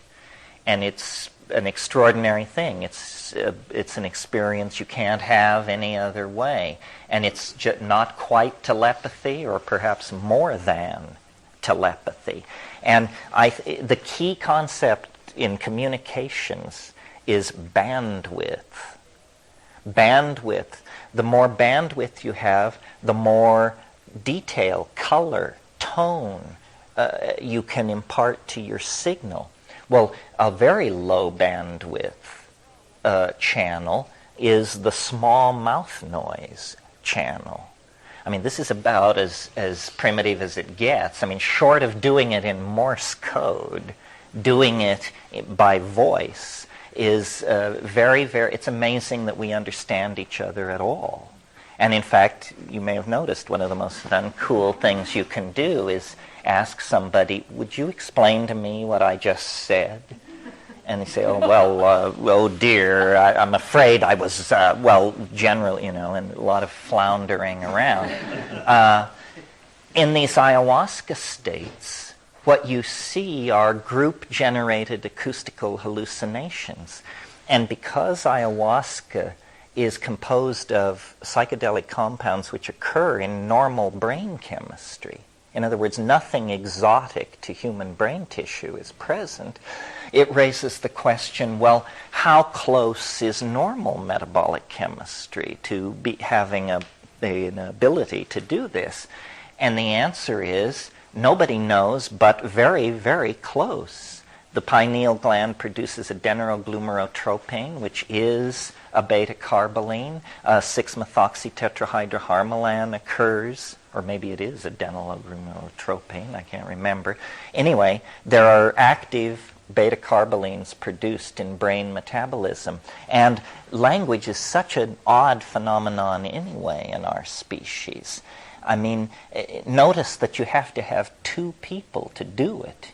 And it's an extraordinary thing. It's an experience you can't have any other way. And it's not quite telepathy, or perhaps more than telepathy. And the key concept in communications is bandwidth. Bandwidth. The more bandwidth you have, the more detail, color, tone you can impart to your signal. Well, a very low bandwidth channel is the small mouth noise channel. I mean, this is about as primitive as it gets. I mean, short of doing it in Morse code, doing it by voice is very, very, it's amazing that we understand each other at all. And in fact, you may have noticed one of the most uncool things you can do is ask somebody, would you explain to me what I just said? And they say, oh, well, oh dear, I'm afraid I was, well, generally, you know, and a lot of floundering around. In these ayahuasca states, what you see are group-generated acoustical hallucinations. And because ayahuasca is composed of psychedelic compounds which occur in normal brain chemistry, in other words, nothing exotic to human brain tissue is present, it raises the question, well, how close is normal metabolic chemistry to be having an ability to do this? And the answer is, nobody knows, but very, very close. The pineal gland produces adrenoglumerotropin, which is a beta-carboline, 6-methoxytetrahydroharmalan occurs, or maybe it is adenylogramotropane, I can't remember. Anyway, there are active beta-carbolines produced in brain metabolism. And language is such an odd phenomenon anyway in our species. I mean, notice that you have to have two people to do it,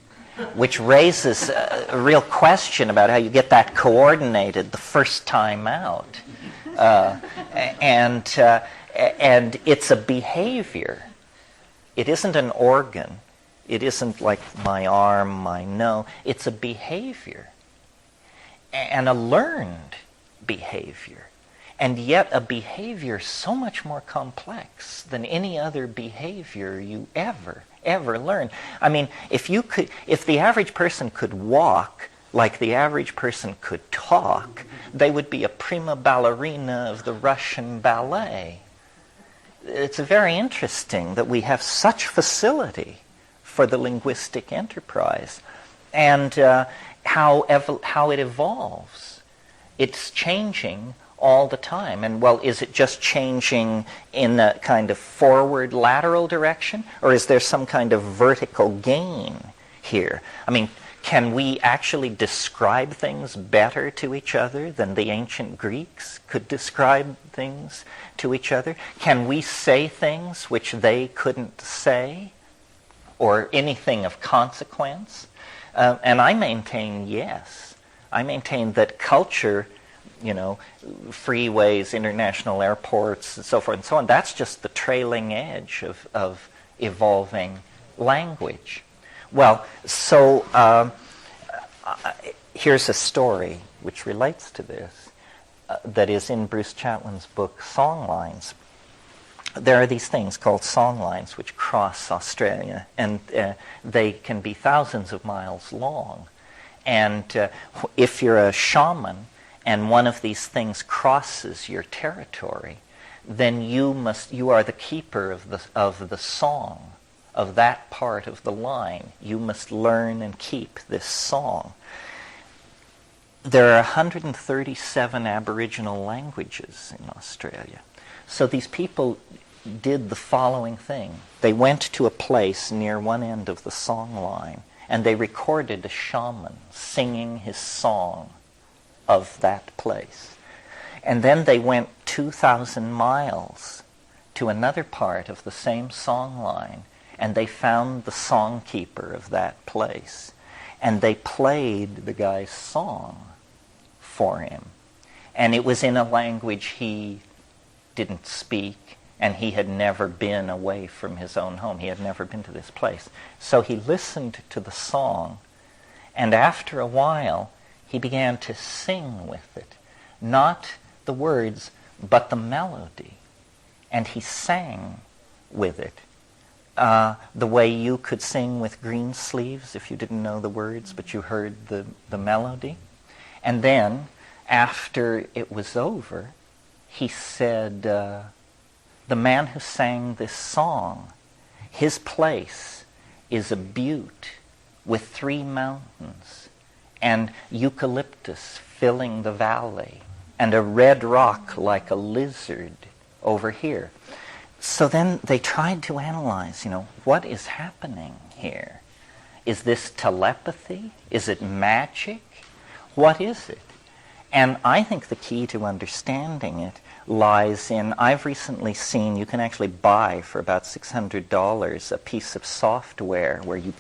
which raises a real question about how you get that coordinated the first time out. And it's a behavior. It isn't an organ. It isn't like my arm, my nose. It's a behavior, and a learned behavior. And yet a behavior so much more complex than any other behavior you ever learn. I mean, if the average person could walk like the average person could talk, they would be a prima ballerina of the Russian ballet. It's very interesting that we have such facility for the linguistic enterprise, and how it evolves. It's changing all the time. And well, is it just changing in a kind of forward lateral direction, or is there some kind of vertical gain here? I mean, can we actually describe things better to each other than the ancient Greeks could describe things to each other? Can we say things which they couldn't say, or anything of consequence? And I maintain yes. I maintain that culture, freeways, international airports, and so forth and so on, that's just the trailing edge of evolving language. Well, so here's a story which relates to this, that is in Bruce Chatwin's book, Songlines. There are these things called songlines which cross Australia, and they can be thousands of miles long. And if you're a shaman and one of these things crosses your territory, then you are the keeper of the song of that part of the line. You must learn and keep this song. There are 137 Aboriginal languages in Australia. So these people did the following thing. They went to a place near one end of the song line, and they recorded a shaman singing his song of that place. And then they went 2,000 miles to another part of the same song line, and they found the songkeeper of that place. And they played the guy's song for him. And it was in a language he didn't speak, and he had never been away from his own home. He had never been to this place. So he listened to the song, and after a while, he began to sing with it. Not the words, but the melody. And he sang with it. The way you could sing with green sleeves if you didn't know the words, but you heard the melody. And then, after it was over, he said, the man who sang this song, his place is a butte with 3 mountains, and eucalyptus filling the valley, and a red rock like a lizard over here. So then they tried to analyze, what is happening here? Is this telepathy? Is it magic? What is it? And I think the key to understanding it lies in, I've recently seen, you can actually buy for about $600 a piece of software where you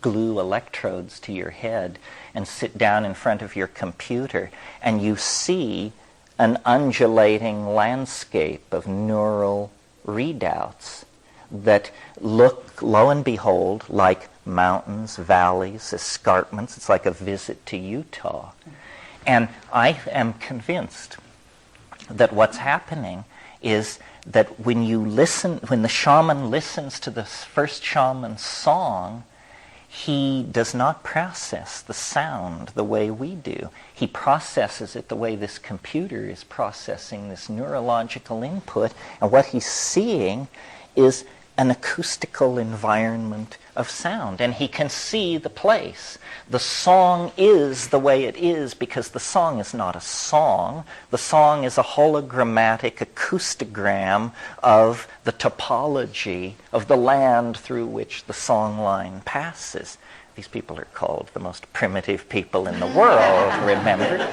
glue electrodes to your head and sit down in front of your computer, and you see an undulating landscape of neural readouts that look, lo and behold, like mountains, valleys, escarpments. It's like a visit to Utah. And I am convinced that what's happening is that when the shaman listens to the first shaman's song, he does not process the sound the way we do. He processes it the way this computer is processing this neurological input, and what he's seeing is an acoustical environment of sound, and he can see the place. The song is the way it is because the song is not a song. The song is a hologrammatic acoustogram of the topology of the land through which the song line passes. These people are called the most primitive people in the world, remember?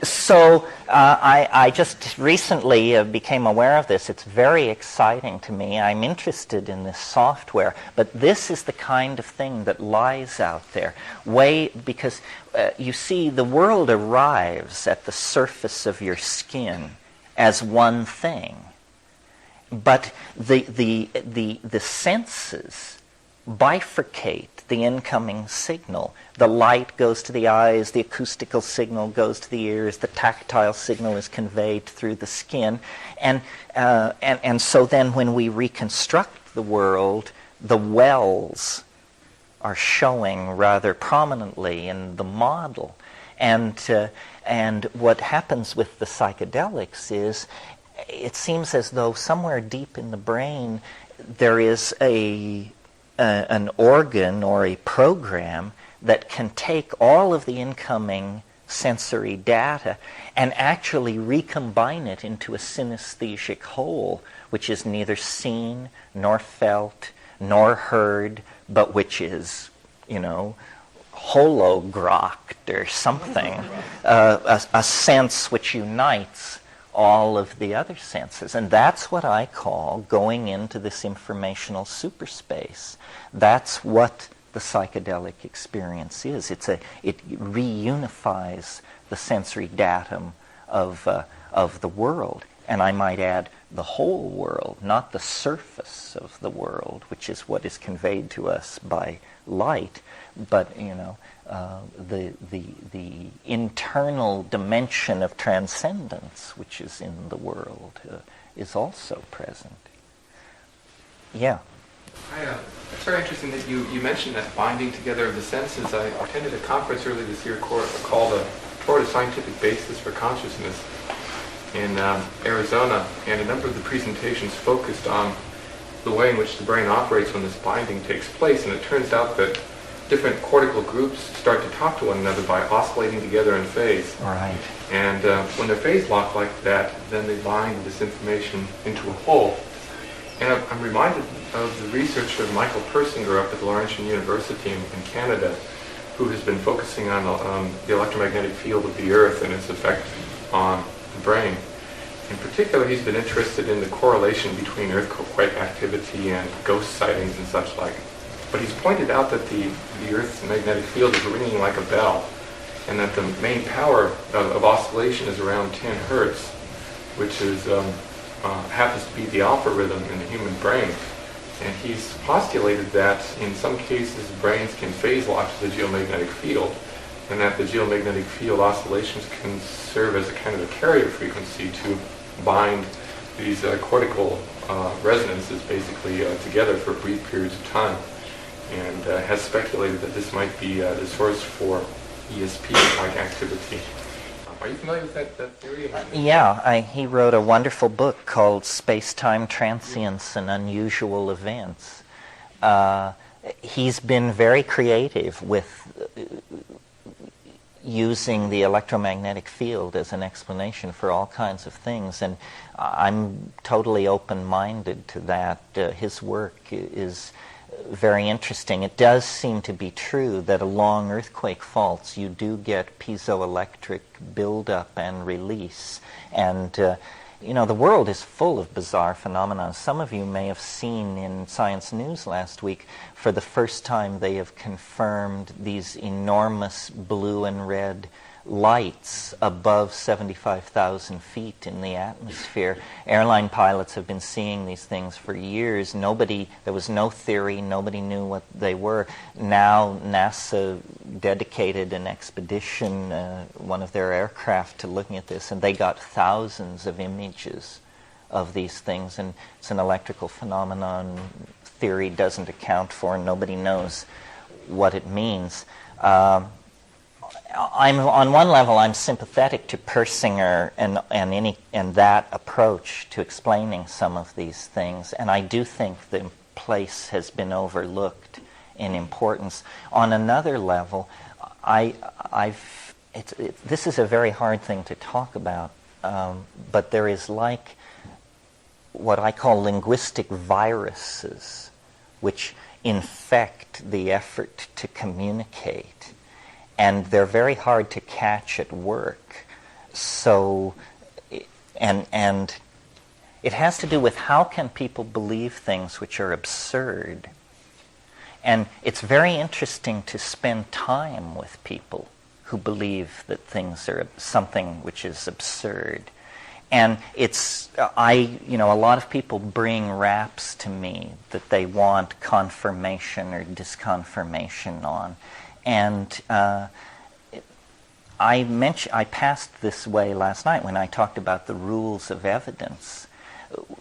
So I just recently became aware of this. It's very exciting to me. I'm interested in this software, but this is the kind of thing that lies out there. Because you see, the world arrives at the surface of your skin as one thing, but the senses bifurcate the incoming signal. The light goes to the eyes, the acoustical signal goes to the ears, the tactile signal is conveyed through the skin, and so then when we reconstruct the world, the wells are showing rather prominently in the model. And what happens with the psychedelics is, it seems as though somewhere deep in the brain there is an organ or a program that can take all of the incoming sensory data and actually recombine it into a synesthetic whole, which is neither seen nor felt nor heard, but which is, hologrocked or something, a sense which unites all of the other senses. And that's what I call going into this informational superspace. That's what the psychedelic experience is. It reunifies the sensory datum of the world. And I might add, the whole world, not the surface of the world, which is what is conveyed to us by light, but the internal dimension of transcendence, which is in the world, is also present. Yeah. It's very interesting that you mentioned that binding together of the senses. I attended a conference earlier this year called Toward a Scientific Basis for Consciousness in Arizona, and a number of the presentations focused on the way in which the brain operates when this binding takes place, and it turns out that different cortical groups start to talk to one another by oscillating together in phase. Right. And when they're phase locked like that, then they bind this information into a whole. And I'm reminded of the research of Michael Persinger up at Laurentian University in Canada, who has been focusing on the electromagnetic field of the Earth and its effect on the brain. In particular, he's been interested in the correlation between earthquake activity and ghost sightings and such like. But he's pointed out that the Earth's magnetic field is ringing like a bell, and that the main power of oscillation is around 10 hertz, which is happens to be the alpha rhythm in the human brain. And he's postulated that in some cases brains can phase lock to the geomagnetic field, and that the geomagnetic field oscillations can serve as a kind of a carrier frequency to bind these cortical resonances basically together for brief periods of time, and has speculated that this might be the source for ESP-like activity. Are you familiar with that theory? Yeah, he wrote a wonderful book called Space-Time Transience and Unusual Events. He's been very creative with using the electromagnetic field as an explanation for all kinds of things, and I'm totally open-minded to that. His work is very interesting. It does seem to be true that along earthquake faults you do get piezoelectric buildup and release, and the world is full of bizarre phenomena. Some of you may have seen in Science News last week, for the first time they have confirmed these enormous blue and red lights above 75,000 feet in the atmosphere. Airline pilots have been seeing these things for years. There was no theory, nobody knew what they were. Now NASA dedicated an expedition, one of their aircraft, to looking at this, and they got thousands of images of these things, and it's an electrical phenomenon theory doesn't account for, and nobody knows what it means. I'm on one level I'm sympathetic to Persinger and that approach to explaining some of these things, and I do think the place has been overlooked in importance. On another level, this is a very hard thing to talk about, but there is like what I call linguistic viruses, which infect the effort to communicate. And they're very hard to catch at work. So, and it has to do with how can people believe things which are absurd. And it's very interesting to spend time with people who believe that things are something which is absurd. And it's, a lot of people bring raps to me that they want confirmation or disconfirmation on. And I passed this way last night when I talked about the rules of evidence.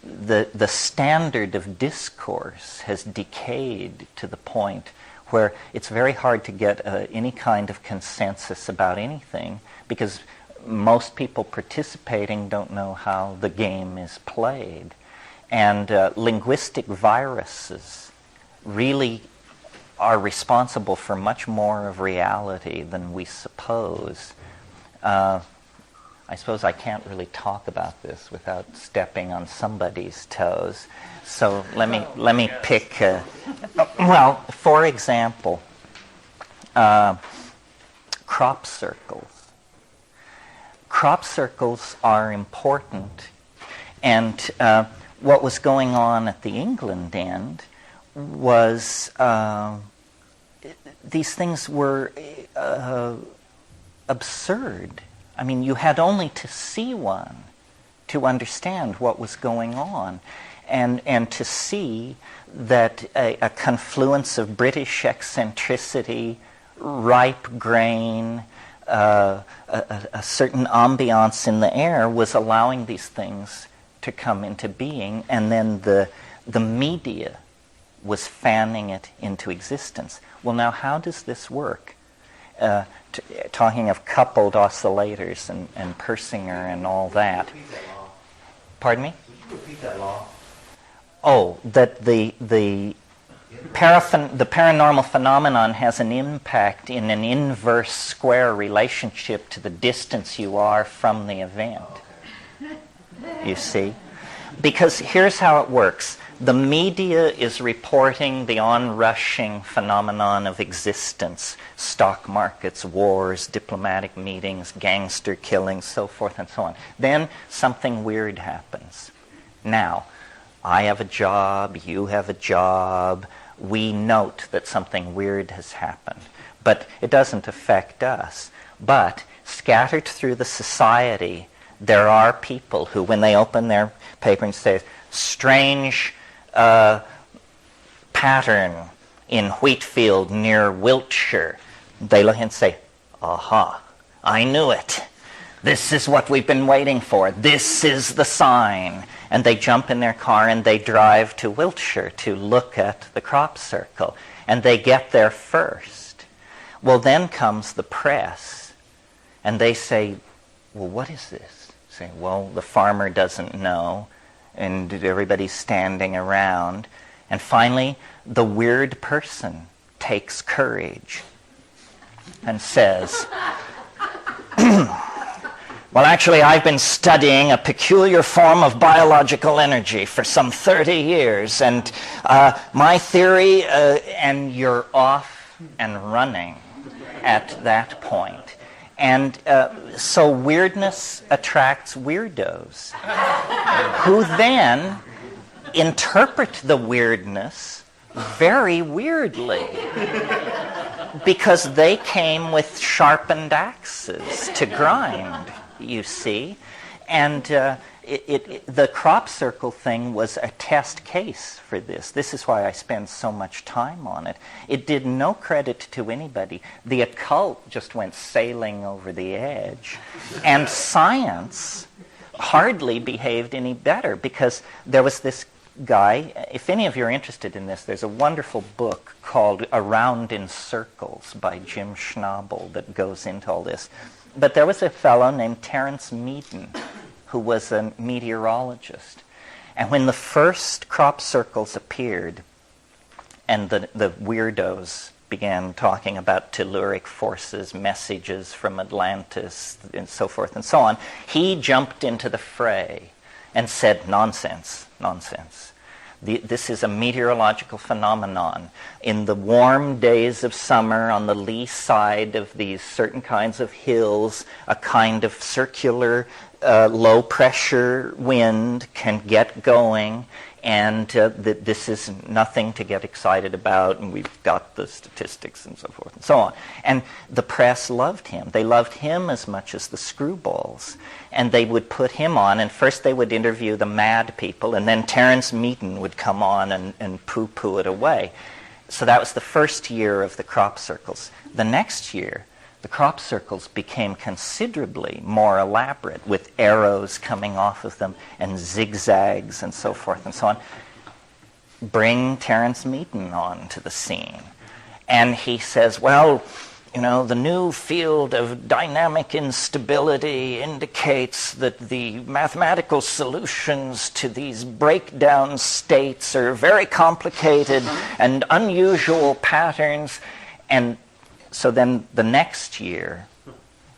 The standard of discourse has decayed to the point where it's very hard to get any kind of consensus about anything because most people participating don't know how the game is played. And linguistic viruses really are responsible for much more of reality than we suppose. I suppose I can't really talk about this without stepping on somebody's toes. So let me pick. Well, for example, crop circles. Crop circles are important, and what was going on at the England end was these things were absurd. I mean, you had only to see one to understand what was going on, and to see that a confluence of British eccentricity, ripe grain, a certain ambiance in the air was allowing these things to come into being, and then the media was fanning it into existence. Well, now, how does this work? Talking of coupled oscillators and Persinger and all that. Pardon me? Would you repeat that law? Oh, that the paranormal phenomenon has an impact in an inverse square relationship to the distance you are from the event. You see? Because here's how it works. The media is reporting the onrushing phenomenon of existence. Stock markets, wars, diplomatic meetings, gangster killings, so forth and so on. Then something weird happens. Now, I have a job, you have a job. We note that something weird has happened. But it doesn't affect us. But scattered through the society, there are people who, when they open their paper and say, strange pattern in Wheatfield near Wiltshire, they look and say, aha, I knew it. This is what we've been waiting for. This is the sign. And they jump in their car and they drive to Wiltshire to look at the crop circle. And they get there first. Well, then comes the press. And they say, well, what is this? Say, well, the farmer doesn't know. And everybody's standing around. And finally, the weird person takes courage and says, well, actually, I've been studying a peculiar form of biological energy for some 30 years, and my theory, and you're off and running at that point. And so weirdness attracts weirdos, who then interpret the weirdness very weirdly, because they came with sharpened axes to grind. You see, and the crop circle thing was a test case for this. This is why I spend so much time on it. It did no credit to anybody. The occult just went sailing over the edge, and science hardly behaved any better, because there was this guy, if any of you are interested in this, there's a wonderful book called Around in Circles by Jim Schnabel that goes into all this. But there was a fellow named Terence McKenna who was a meteorologist. And when the first crop circles appeared and the weirdos began talking about telluric forces, messages from Atlantis, and so forth and so on, he jumped into the fray and said, nonsense, nonsense. This is a meteorological phenomenon. In the warm days of summer, on the lee side of these certain kinds of hills, a kind of circular low-pressure wind can get going, and this is nothing to get excited about, and we've got the statistics and so forth and so on. And the press loved him. They loved him as much as the screwballs. And they would put him on, and first they would interview the mad people, and then Terence McKenna would come on and poo-poo it away. So that was the first year of the crop circles. The next year, the crop circles became considerably more elaborate, with arrows coming off of them and zigzags and so forth and so on. Bring Terence McKenna on to the scene. And he says, well, you know, the new field of dynamic instability indicates that the mathematical solutions to these breakdown states are very complicated and unusual patterns. And so then the next year,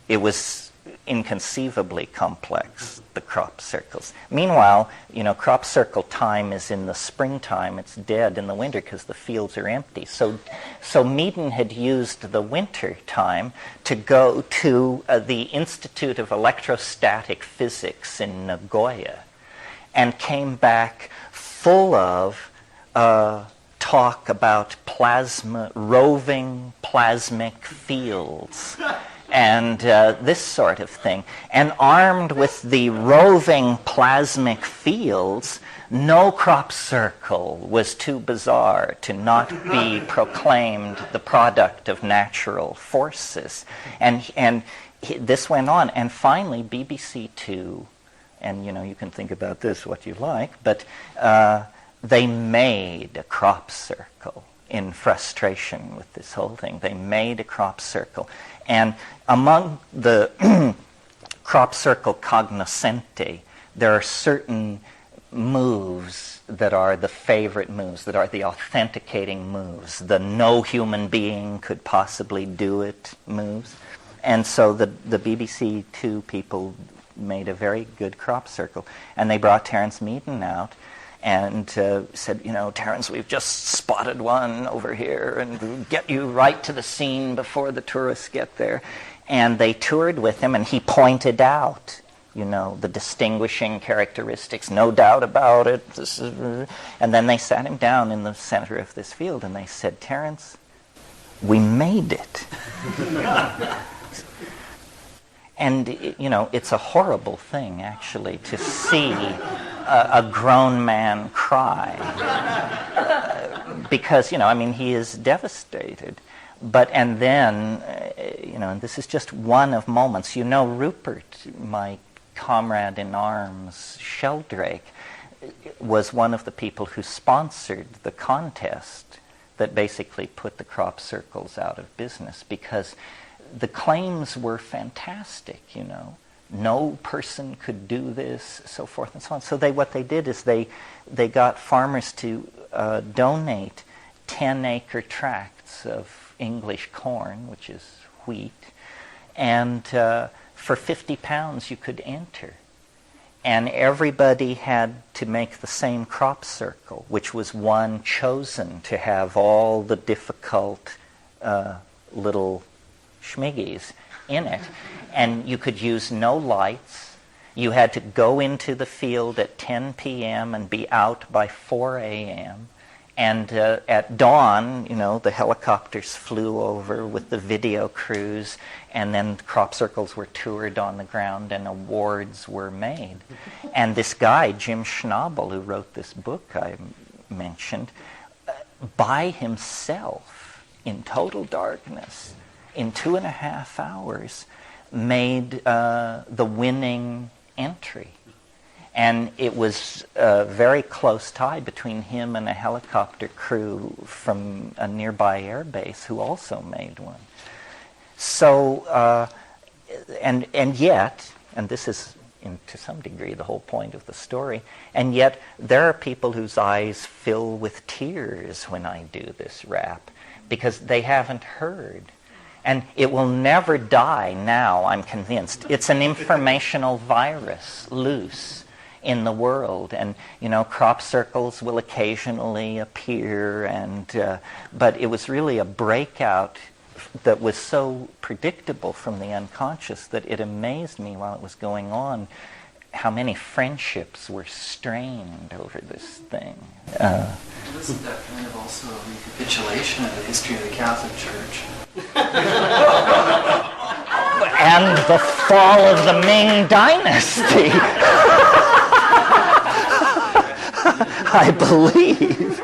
it was inconceivably complex, the crop circles. Meanwhile, you know, crop circle time is in the springtime. It's dead in the winter because the fields are empty. So Meaden had used the winter time to go to the Institute of Electrostatic Physics in Nagoya and came back full of talk about roving plasmic fields and this sort of thing. And armed with the roving plasmic fields, no crop circle was too bizarre to not be proclaimed the product of natural forces. And this went on. And finally, BBC Two, and you know, you can think about this what you like, but they made a crop circle in frustration with this whole thing. They made a crop circle. And among the crop circle cognoscenti, there are certain moves that are the favorite moves, that are the authenticating moves, the no human being could possibly do it moves. And so the BBC Two people made a very good crop circle. And they brought Terence McKenna out and said, you know, Terence, we've just spotted one over here, and we'll get you right to the scene before the tourists get there. And they toured with him, and he pointed out, you know, the distinguishing characteristics, no doubt about it. And then they sat him down in the center of this field, and they said, Terence, we made it. And, you know, it's a horrible thing, actually, to see a grown man cry. Because, you know, I mean, he is devastated. And then, you know, and this is just one of moments. You know, Rupert, my comrade in arms, Sheldrake, was one of the people who sponsored the contest that basically put the crop circles out of business, because the claims were fantastic, you know. No person could do this, so forth and so on. So what they did is they got farmers to donate 10-acre tracts of English corn, which is wheat, and for 50 pounds you could enter. And everybody had to make the same crop circle, which was one chosen to have all the difficult little schmiggies in it. And you could use no lights. You had to go into the field at 10 p.m. and be out by 4 a.m. And at dawn, you know, the helicopters flew over with the video crews, and then crop circles were toured on the ground and awards were made. And this guy, Jim Schnabel, who wrote this book I mentioned, by himself, in total darkness, in 2.5 hours, made the winning entry. And it was a very close tie between him and a helicopter crew from a nearby air base who also made one. So, and yet, and this is to some degree the whole point of the story, and yet there are people whose eyes fill with tears when I do this rap because they haven't heard. And it will never die now, I'm convinced. It's an informational virus loose in the world, and crop circles will occasionally appear, and but it was really a breakout that was so predictable from the unconscious that it amazed me while it was going on how many friendships were strained over this thing. Isn't that kind of also a recapitulation of the history of the Catholic Church? And the fall of the Ming Dynasty. I believe.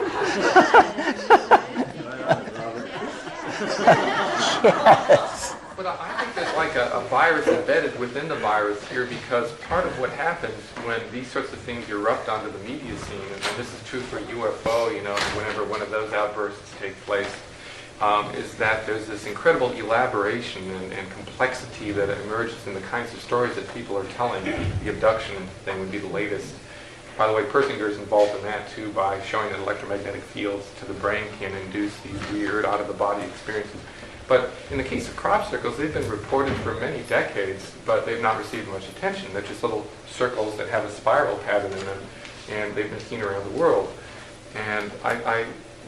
Yes. But I think there's like a virus embedded within the virus here, because part of what happens when these sorts of things erupt onto the media scene, and this is true for UFO, whenever one of those outbursts take place, is that there's this incredible elaboration and complexity that emerges in the kinds of stories that people are telling. The abduction thing would be the latest. By the way, Persinger is involved in that too, by showing that electromagnetic fields to the brain can induce these weird, out-of-the-body experiences. But in the case of crop circles, they've been reported for many decades, but they've not received much attention. They're just little circles that have a spiral pattern in them, and they've been seen around the world. And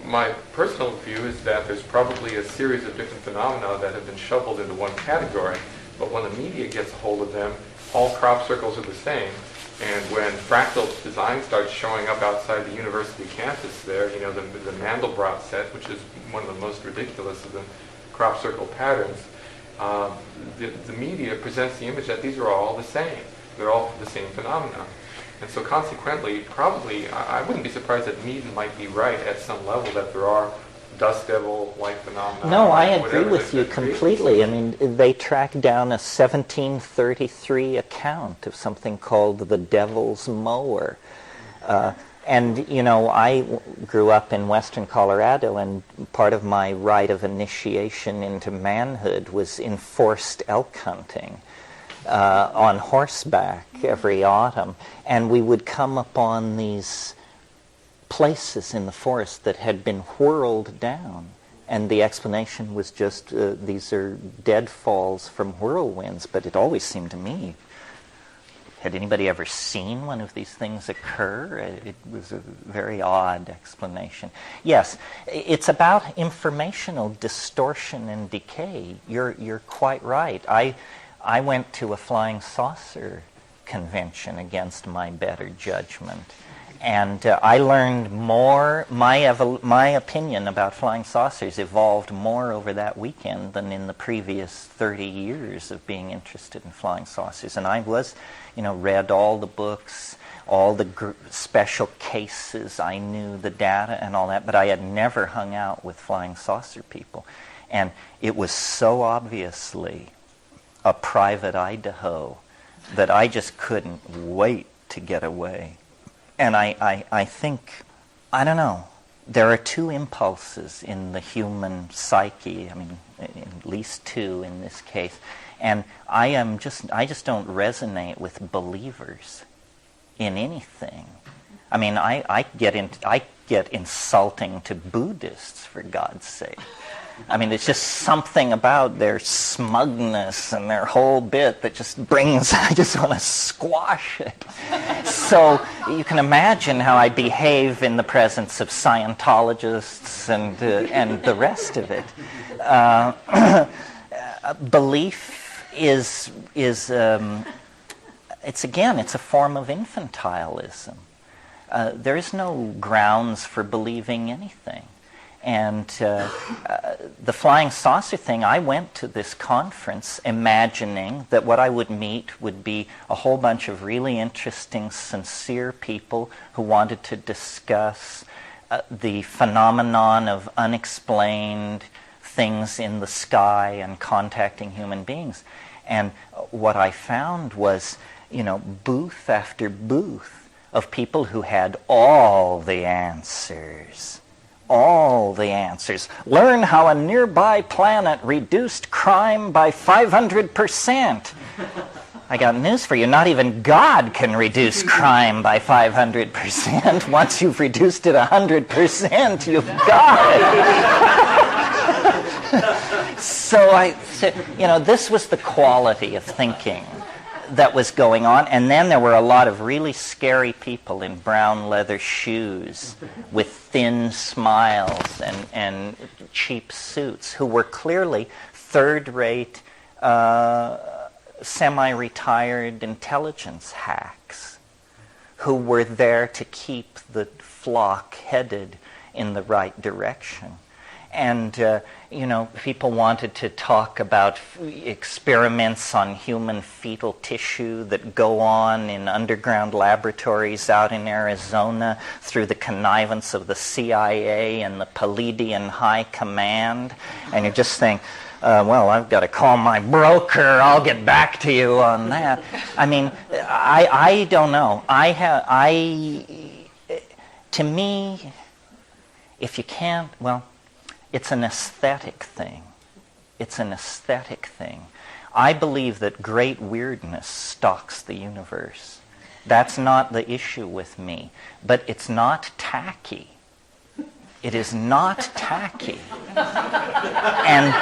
my personal view is that there's probably a series of different phenomena that have been shoveled into one category, but when the media gets a hold of them, all crop circles are the same. And when fractal design starts showing up outside the university campus there, the Mandelbrot set, which is one of the most ridiculous of the crop circle patterns, the media presents the image that these are all the same. They're all the same phenomena. And so consequently, probably, I wouldn't be surprised that Meaden might be right at some level that there are dust devil-like phenomena. No, I agree with you completely. I mean, they tracked down a 1733 account of something called the Devil's Mower. And, I grew up in western Colorado, and part of my rite of initiation into manhood was enforced elk hunting on horseback every autumn. And we would come upon these places in the forest that had been whirled down. And the explanation was just these are deadfalls from whirlwinds. But it always seemed to me, had anybody ever seen one of these things occur? It was a very odd explanation. Yes, it's about informational distortion and decay. You're quite right. I went to a flying saucer convention against my better judgment. And I learned more. My opinion about flying saucers evolved more over that weekend than in the previous 30 years of being interested in flying saucers. And I was, read all the books, all the special cases. I knew the data and all that, but I had never hung out with flying saucer people. And it was so obviously a private Idaho that I just couldn't wait to get away. And I think, I don't know, there are two impulses in the human psyche, at least two in this case, and I just don't resonate with believers in anything. I get insulting to Buddhists, for God's sake. It's just something about their smugness and their whole bit that just brings, I just want to squash it. So you can imagine how I behave in the presence of Scientologists and the rest of it. Belief is it's a form of infantilism. There is no grounds for believing anything. And the flying saucer thing, I went to this conference imagining that what I would meet would be a whole bunch of really interesting, sincere people who wanted to discuss the phenomenon of unexplained things in the sky and contacting human beings. And what I found was booth after booth of people who had all the answers. All the answers. Learn how a nearby planet reduced crime by 500%. I got news for you. Not even God can reduce crime by 500%. Once you've reduced it 100%, you've got it. So I said, this was the quality of thinking that was going on. And then there were a lot of really scary people in brown leather shoes with thin smiles and cheap suits who were clearly third-rate, semi-retired intelligence hacks who were there to keep the flock headed in the right direction. And, people wanted to talk about experiments on human fetal tissue that go on in underground laboratories out in Arizona through the connivance of the CIA and the Palladian High Command. And you just think, well, I've got to call my broker. I'll get back to you on that. I mean, I don't know. To me, if you can't, well, it's an aesthetic thing. It's an aesthetic thing. I believe that great weirdness stalks the universe. That's not the issue with me. But it's not tacky. It is not tacky. And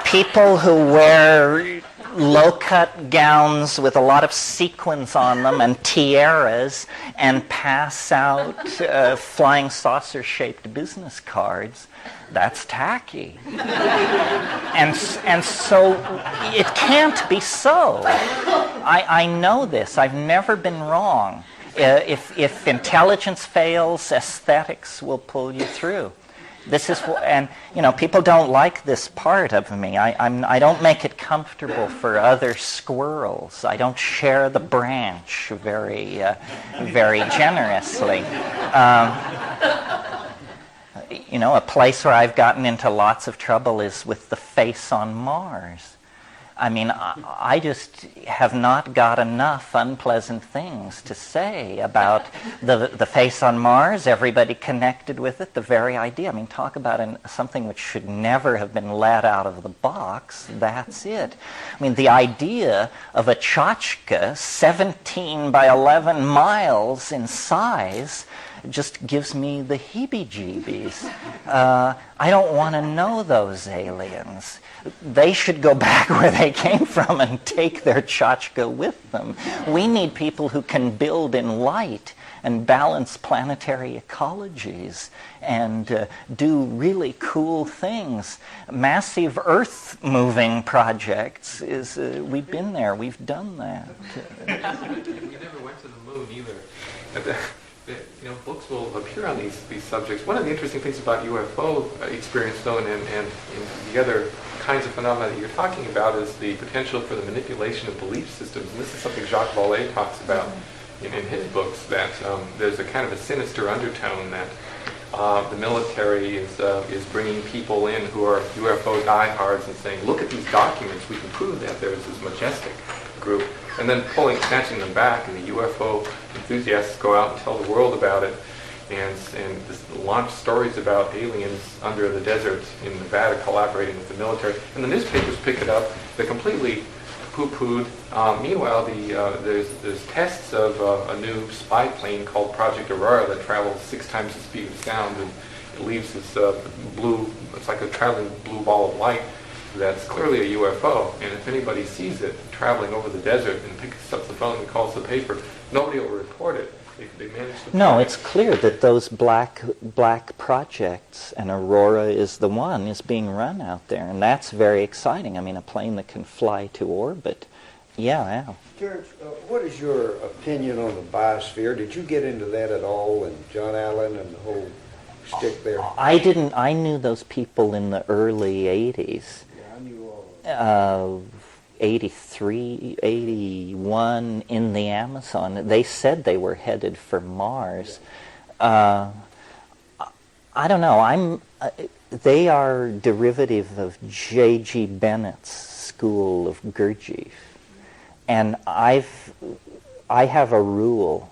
people who wear low-cut gowns with a lot of sequins on them and tiaras and pass out flying saucer-shaped business cards, that's tacky. And so it can't be so. I know this. I've never been wrong. If intelligence fails, aesthetics will pull you through. This is, and people don't like this part of me. I don't make it comfortable for other squirrels. I don't share the branch very generously. A place where I've gotten into lots of trouble is with the face on Mars. I mean, I just have not got enough unpleasant things to say about the face on Mars, everybody connected with it, the very idea. I mean, talk about something which should never have been let out of the box. That's it. I mean, the idea of a tchotchke 17 by 11 miles in size just gives me the heebie-jeebies. I don't want to know those aliens. They should go back where they came from and take their tchotchke with them. We need people who can build in light and balance planetary ecologies and do really cool things. Massive Earth-moving projects we've been there, we've done that. We never went to the moon either. Books will appear on these subjects. One of the interesting things about UFO experience, though, and the other kinds of phenomena that you're talking about is the potential for the manipulation of belief systems. And this is something Jacques Vallée talks about in his books, that there's a kind of a sinister undertone that the military is bringing people in who are UFO diehards and saying, look at these documents, we can prove that there's this majestic group, and then snatching them back, and the UFO enthusiasts go out and tell the world about it, and launch stories about aliens under the desert in Nevada collaborating with the military, and the newspapers pick it up. They're completely poo-pooed. Meanwhile, there's tests of a new spy plane called Project Aurora that travels 6 times the speed of sound, and it leaves this blue, it's like a traveling blue ball of light that's clearly a UFO. And if anybody sees it traveling over the desert and picks up the phone and calls the paper, nobody will report it. They managed to... No, it's clear that those black projects, and Aurora is the one, is being run out there, and that's very exciting. I mean, a plane that can fly to orbit. Yeah. Terence, what is your opinion on the biosphere? Did you get into that at all, and John Allen and the whole stick there? I didn't. I knew those people in the early 80s. Yeah, I knew all of them. 83, 81 in the Amazon. They said they were headed for Mars. I don't know. They are derivative of J.G. Bennett's school of Gurdjieff. And I have a rule,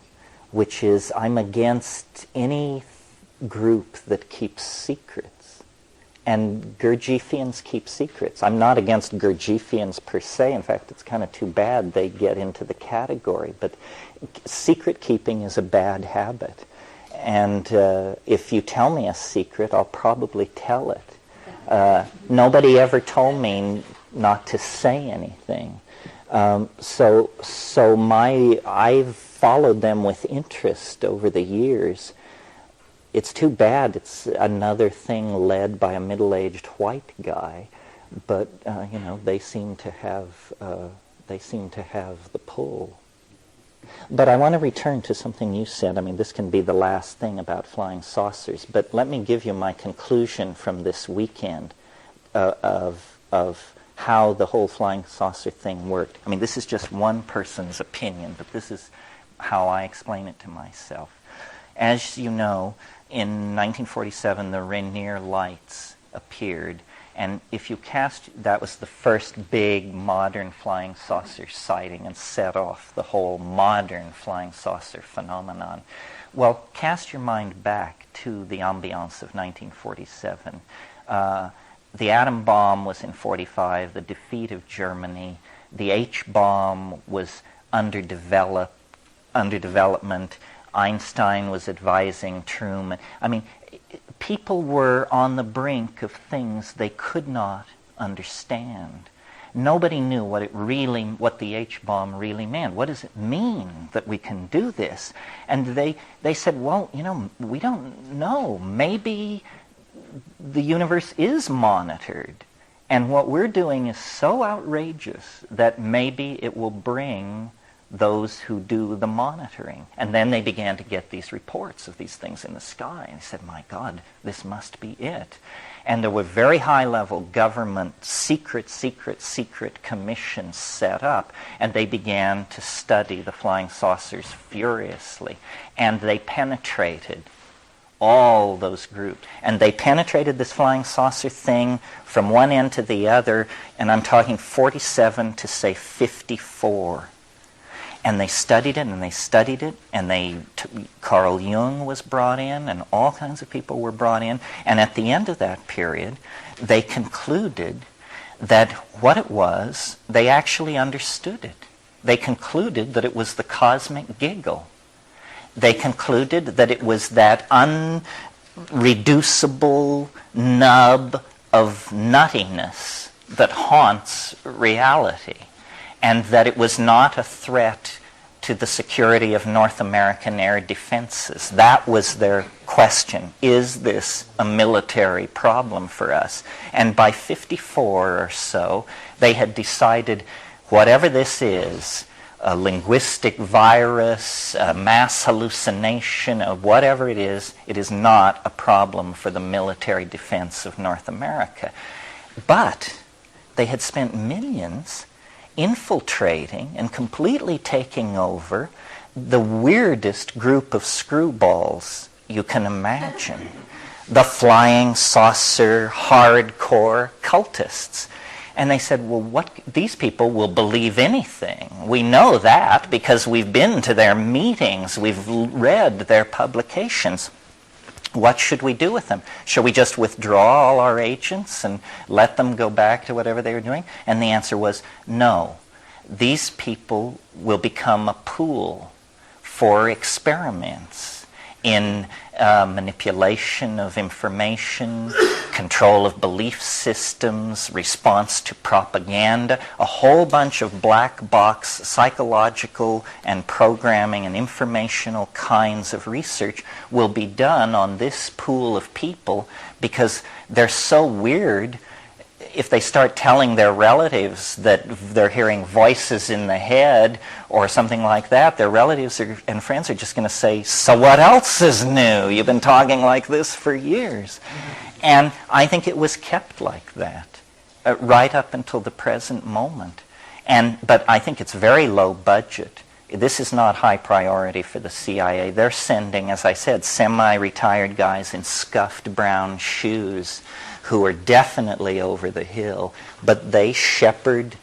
which is I'm against any group that keeps secrets. And Gurdjieffians keep secrets. I'm not against Gurdjieffians per se. In fact, it's kind of too bad they get into the category. But secret keeping is a bad habit. And if you tell me a secret, I'll probably tell it. Nobody ever told me not to say anything. So I've followed them with interest over the years. It's too bad it's another thing led by a middle-aged white guy, but they seem to have the pull. But I want to return to something you said. I mean, this can be the last thing about flying saucers, but let me give you my conclusion from this weekend of how the whole flying saucer thing worked. I mean, this is just one person's opinion, but this is how I explain it to myself. As you know, in 1947, the Rainier lights appeared, and if you that was the first big modern flying saucer sighting and set off the whole modern flying saucer phenomenon. Well, cast your mind back to the ambiance of 1947. The atom bomb was in 45, the defeat of Germany. The H-bomb was under development. Einstein was advising Truman. I mean, people were on the brink of things they could not understand. Nobody knew what the H-bomb really meant. What does it mean that we can do this? And they said, well, we don't know. Maybe the universe is monitored, and what we're doing is so outrageous that maybe it will bring those who do the monitoring. And then they began to get these reports of these things in the sky, and they said, my God, this must be it. And there were very high-level government secret commissions set up, and they began to study the flying saucers furiously, and they penetrated all those groups. And they penetrated this flying saucer thing from one end to the other, and I'm talking 47 to, say, 54. And they studied it, and they studied it, and Carl Jung was brought in, and all kinds of people were brought in. And at the end of that period, they concluded that what it was, they actually understood it. They concluded that it was the cosmic giggle. They concluded that it was that unreducible nub of nuttiness that haunts reality, and that it was not a threat to the security of North American air defenses. That was their question. Is this a military problem for us? And by 54 or so, they had decided whatever this is, a linguistic virus, a mass hallucination, or whatever it is not a problem for the military defense of North America. But they had spent millions infiltrating and completely taking over the weirdest group of screwballs you can imagine. The flying saucer, hardcore cultists. And they said, well, these people will believe anything. We know that because we've been to their meetings, we've read their publications. What should we do with them? Should we just withdraw all our agents and let them go back to whatever they were doing? And the answer was no. These people will become a pool for experiments in manipulation of information, control of belief systems, response to propaganda. A whole bunch of black box psychological and programming and informational kinds of research will be done on this pool of people because they're so weird. If they start telling their relatives that they're hearing voices in the head or something like that, their relatives and friends are just going to say, so what else is new? You've been talking like this for years. And I think it was kept like that right up until the present moment. But I think it's very low budget. This is not high priority for the CIA. They're sending, as I said, semi-retired guys in scuffed brown shoes who are definitely over the hill, but they shepherd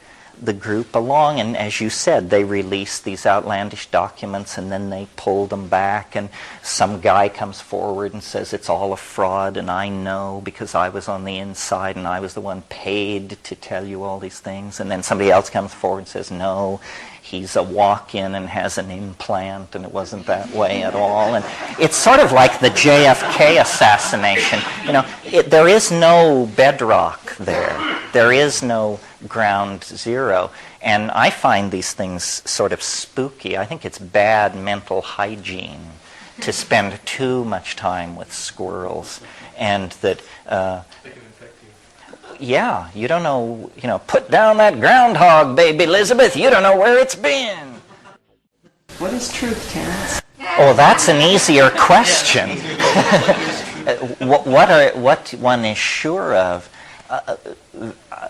the group along, and as you said, they release these outlandish documents and then they pull them back, and some guy comes forward and says it's all a fraud, and I know because I was on the inside and I was the one paid to tell you all these things, and then somebody else comes forward and says no, he's a walk-in and has an implant and it wasn't that way at all. And it's sort of like the JFK assassination. There is no bedrock there. There is no ground zero. And I find these things sort of spooky. I think it's bad mental hygiene to spend too much time with squirrels, and that yeah, you don't know, put down that groundhog, baby Elizabeth, you don't know where it's been. What is truth, Terence? Oh, that's an easier question. What one is sure of,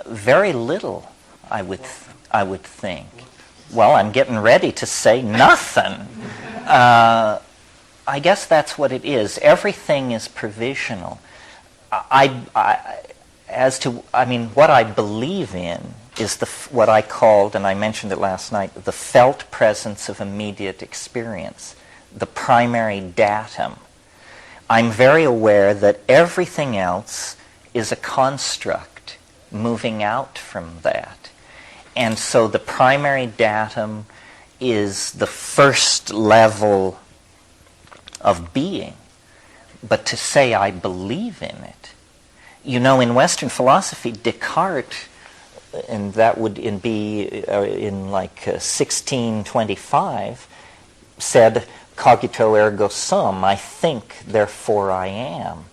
very little, I would think. Well, I'm getting ready to say nothing. I guess that's what it is. Everything is provisional. What I believe in is what I called, and I mentioned it last night, the felt presence of immediate experience, the primary datum. I'm very aware that everything else is a construct moving out from that. And so the primary datum is the first level of being. But to say I believe in it, in Western philosophy, Descartes, and that would be in 1625, said, cogito ergo sum, I think, therefore I am.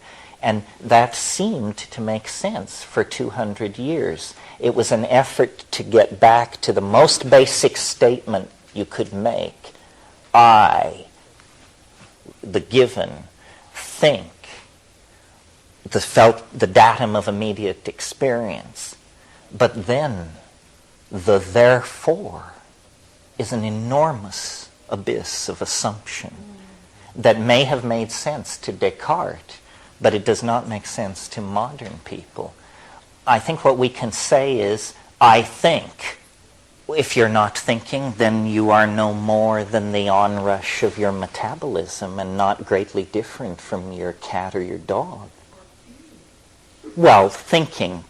And that seemed to make sense for 200 years. It was an effort to get back to the most basic statement you could make. I, the given, think. The datum of immediate experience. But then the therefore is an enormous abyss of assumption that may have made sense to Descartes, but it does not make sense to modern people. I think what we can say is, I think. If you're not thinking, then you are no more than the onrush of your metabolism and not greatly different from your cat or your dog. Well, thinking,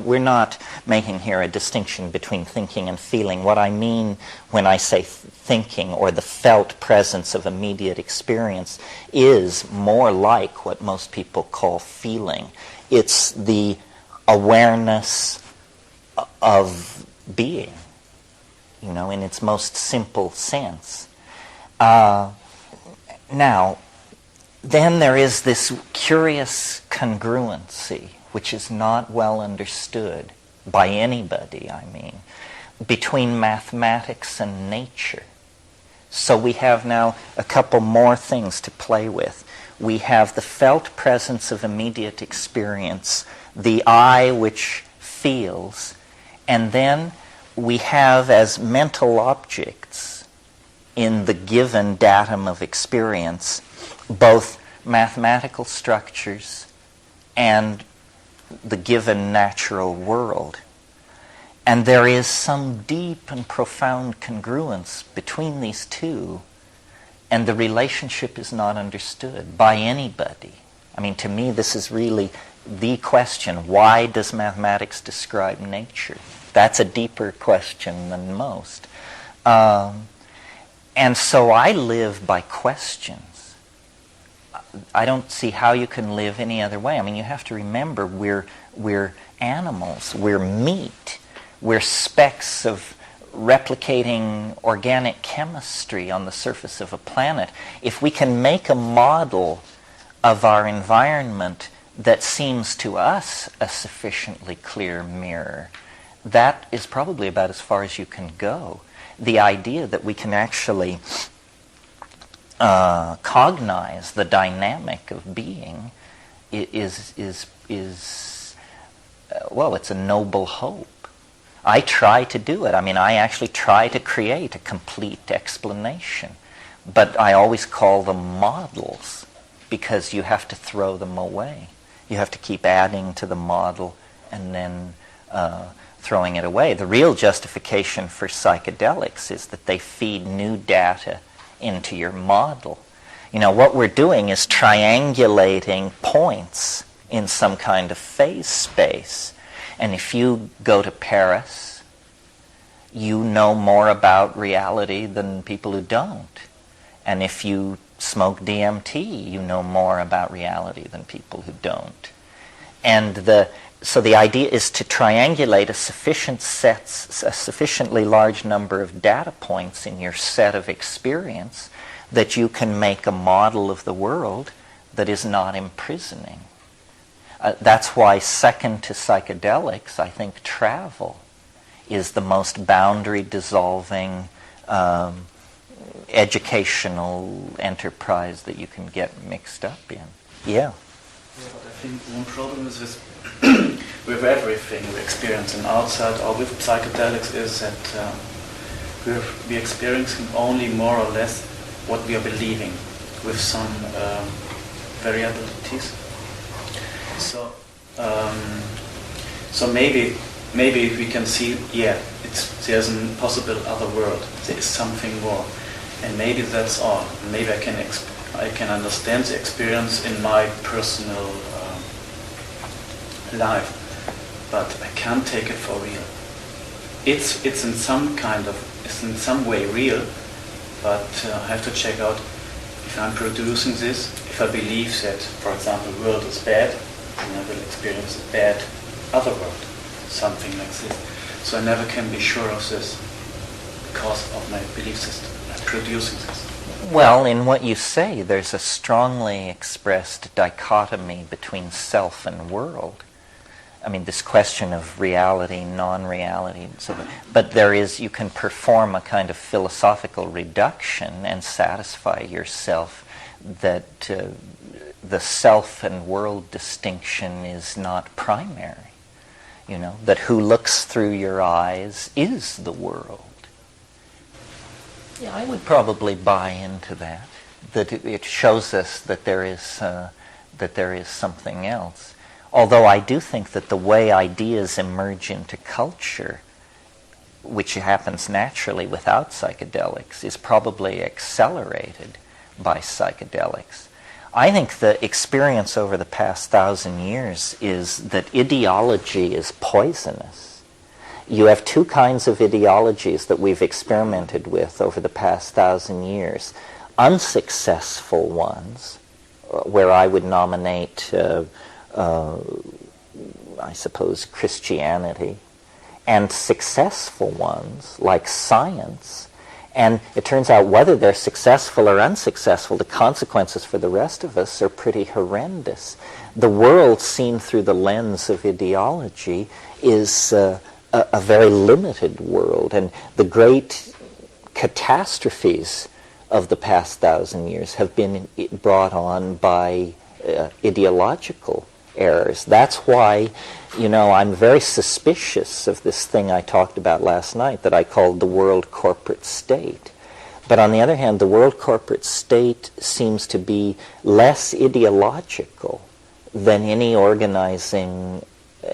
we're not making here a distinction between thinking and feeling. What I mean when I say thinking, or the felt presence of immediate experience, is more like what most people call feeling. It's the awareness of being, in its most simple sense. Now, then there is this curious congruency, which is not well understood by anybody, between mathematics and nature. So we have now a couple more things to play with. We have the felt presence of immediate experience, the I which feels, and then we have as mental objects in the given datum of experience both mathematical structures and the given natural world. And there is some deep and profound congruence between these two, and the relationship is not understood by anybody. To me, this is really the question. Why does mathematics describe nature? That's a deeper question than most. And so I live by questions. I don't see how you can live any other way. You have to remember we're animals, we're meat, we're specks of replicating organic chemistry on the surface of a planet. If we can make a model of our environment that seems to us a sufficiently clear mirror, that is probably about as far as you can go. The idea that we can actually cognize the dynamic of being is it's a noble hope. I try to do it. I actually try to create a complete explanation, but I always call them models because you have to throw them away. You have to keep adding to the model and then throwing it away. The real justification for psychedelics is that they feed new data into your model. What we're doing is triangulating points in some kind of phase space. And if you go to Paris, you know more about reality than people who don't. And if you smoke DMT, you know more about reality than people who don't. And so the idea is to triangulate a sufficiently large number of data points in your set of experience that you can make a model of the world that is not imprisoning. That's why, second to psychedelics, I think travel is the most boundary-dissolving educational enterprise that you can get mixed up in. Yeah. Yeah, but I think one problem is with everything we experience in outside or with psychedelics is that we're experiencing only more or less what we are believing, with some variabilities. So, maybe we can see, there's a possible other world. There is something more, and maybe that's all. Maybe I can understand the experience in my personal life, but I can't take it for real. It's in some way real, but I have to check out if I'm producing this. If I believe that, for example, the world is bad, then I will experience a bad other world, something like this. So I never can be sure of this because of my belief system. I'm producing this. Well, in what you say, there's a strongly expressed dichotomy between self and world. I mean, this question of reality, non-reality, and so on. But you can perform a kind of philosophical reduction and satisfy yourself that the self and world distinction is not primary. That who looks through your eyes is the world. Yeah, I would probably buy into that. That it shows us that there is something else. Although I do think that the way ideas emerge into culture, which happens naturally without psychedelics, is probably accelerated by psychedelics. I think the experience over the past 1,000 years is that ideology is poisonous. You have two kinds of ideologies that we've experimented with over the past 1,000 years. Unsuccessful ones, where I would nominate I suppose Christianity, and successful ones like science. And it turns out whether they're successful or unsuccessful, the consequences for the rest of us are pretty horrendous. The world seen through the lens of ideology is a very limited world, and the great catastrophes of the past 1,000 years have been brought on by ideological errors. That's why, I'm very suspicious of this thing I talked about last night that I called the world corporate state. But on the other hand, the world corporate state seems to be less ideological than any organizing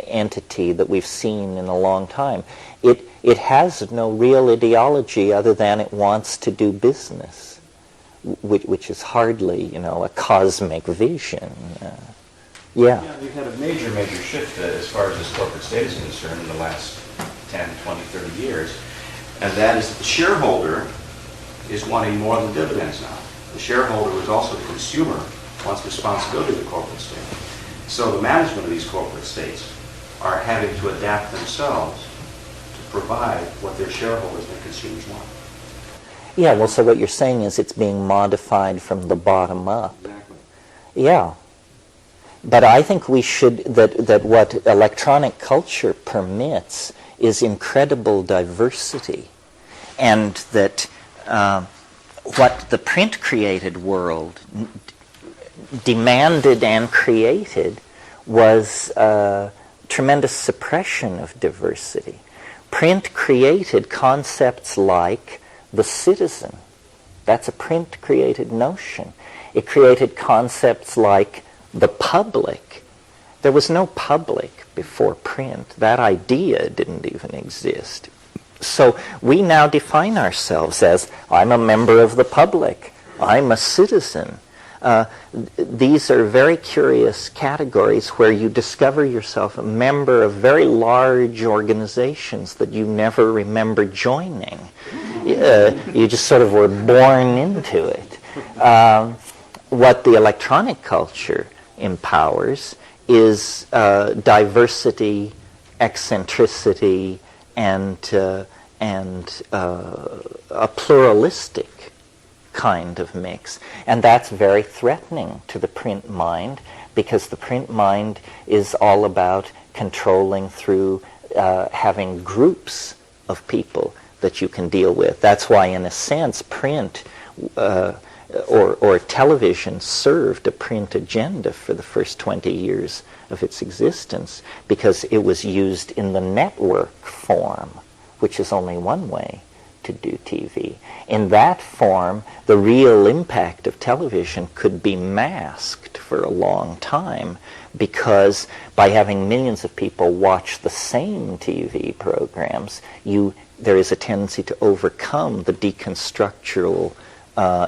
entity that we've seen in a long time. It has no real ideology other than it wants to do business, which is hardly, a cosmic vision. Yeah, we've had a major shift as far as this corporate state is concerned in the last 10, 20, 30 years. And that is the shareholder is wanting more than dividends now. The shareholder, who is also the consumer, wants responsibility of the corporate state. So the management of these corporate states are having to adapt themselves to provide what their shareholders and consumers want. Yeah, well, so what you're saying is it's being modified from the bottom up. Exactly. Yeah. But I think we should, that what electronic culture permits is incredible diversity. And that what the print-created world demanded and created was a tremendous suppression of diversity. Print created concepts like the citizen. That's a print-created notion. It created concepts like the public. There was no public before print. That idea didn't even exist. So we now define ourselves as, I'm a member of the public, I'm a citizen. These are very curious categories where you discover yourself a member of very large organizations that you never remember joining. You just sort of were born into it. What the electronic culture empowers is diversity, eccentricity, and a pluralistic kind of mix. And that's very threatening to the print mind, because the print mind is all about controlling through having groups of people that you can deal with. That's why, in a sense, print or television served a print agenda for the first 20 years of its existence, because it was used in the network form, which is only one way to do TV. In that form, the real impact of television could be masked for a long time, because by having millions of people watch the same TV programs, there is a tendency to overcome the deconstructural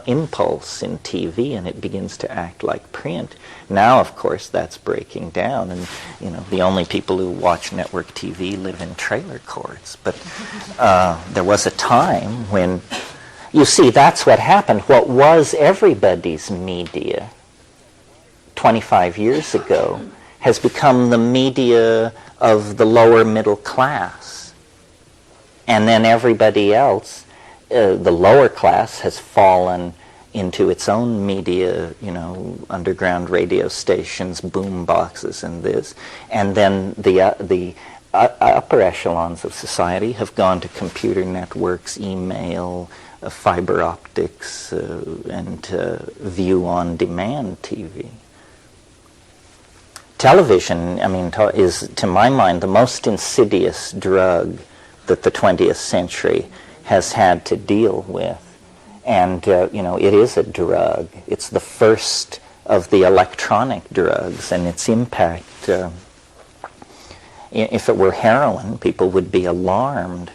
impulse in TV, and it begins to act like print. Now, of course, that's breaking down, and the only people who watch network TV live in trailer courts. But there was a time when, you see, that's what happened. What was everybody's media 25 years ago has become the media of the lower middle class, and then everybody else, the lower class, has fallen into its own media, underground radio stations, boom boxes, and this. And then the upper echelons of society have gone to computer networks, email, fiber optics, and view-on-demand TV. Television, is, to my mind, the most insidious drug that the 20th century has had to deal with. And, it is a drug. It's the first of the electronic drugs, and its impact, if it were heroin, people would be alarmed.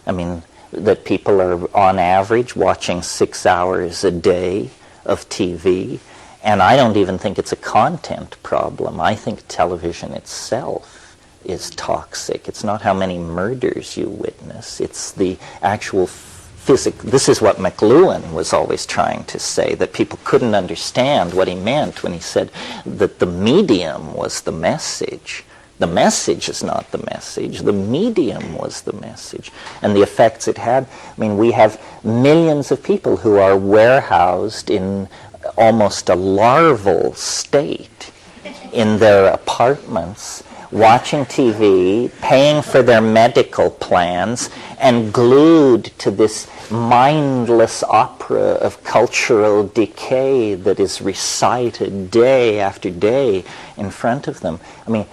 That people are, on average, watching 6 hours a day of TV, and I don't even think it's a content problem. I think television itself is toxic. It's not how many murders you witness. It's the actual This is what McLuhan was always trying to say, that people couldn't understand what he meant when he said that the medium was the message. The message is not the message. The medium was the message. And the effects it had, we have millions of people who are warehoused in almost a larval state in their apartments, watching TV, paying for their medical plans, and glued to this mindless opera of cultural decay that is recited day after day in front of them.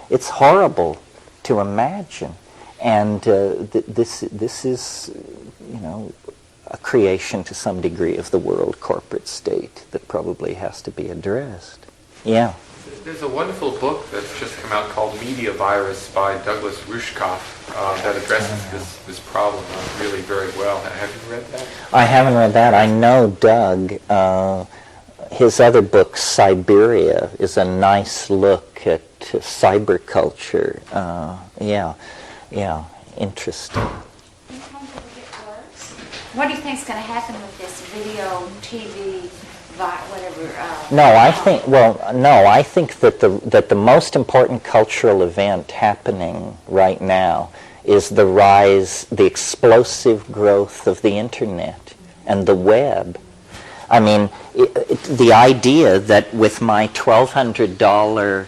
It's horrible to imagine. And this is, a creation to some degree of the world corporate state that probably has to be addressed. Yeah. There's a wonderful book that's just come out called Media Virus by Douglas Rushkoff that addresses this problem really very well. Have you read that? I haven't read that. I know Doug. His other book, Siberia, is a nice look at cyber culture. Interesting. What do you think is going to happen with this video, TV, whatever? I think that the most important cultural event happening right now is the explosive growth of the internet and the web. The idea that with my $1,200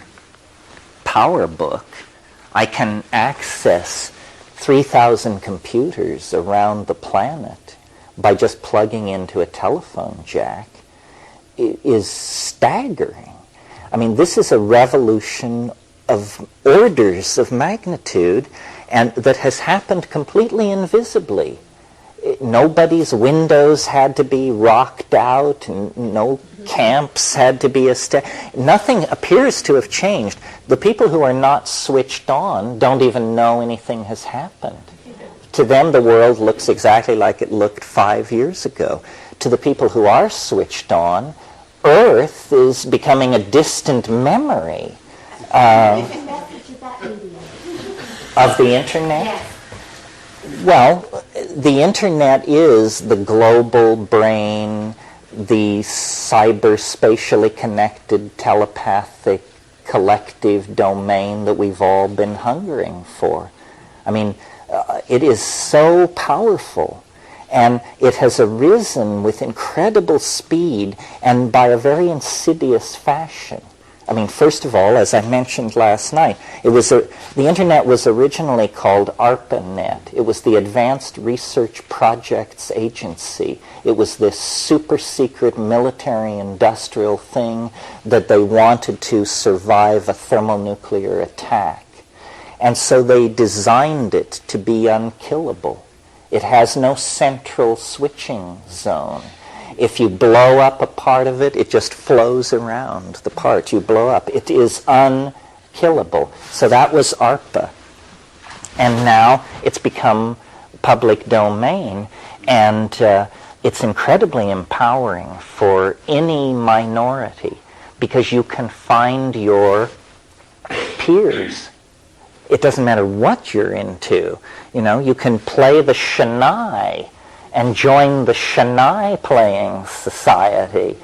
PowerBook, I can access 3,000 computers around the planet by just plugging into a telephone jack is staggering. This is a revolution of orders of magnitude, and that has happened completely invisibly. Nobody's windows had to be rocked out, and no camps had to be established. Nothing appears to have changed. The people who are not switched on don't even know anything has happened. To them, the world looks exactly like it looked 5 years ago. To the people who are switched on, Earth is becoming a distant memory of the Internet. Yes. Well, the Internet is the global brain, the cyberspatially connected, telepathic, collective domain that we've all been hungering for. I mean, it is so powerful, and it has arisen with incredible speed and by a very insidious fashion. I mean, first of all, as I mentioned last night, the Internet was originally called ARPANET. It was the Advanced Research Projects Agency. It was this super secret military-industrial thing that they wanted to survive a thermonuclear attack. And so they designed it to be unkillable. It has no central switching zone. If you blow up a part of it, it just flows around the part you blow up. It is unkillable. So that was ARPA. And now it's become public domain, and it's incredibly empowering for any minority because you can find your peers. It doesn't matter what you're into. You know, you can play the Shania and join the Shania playing society.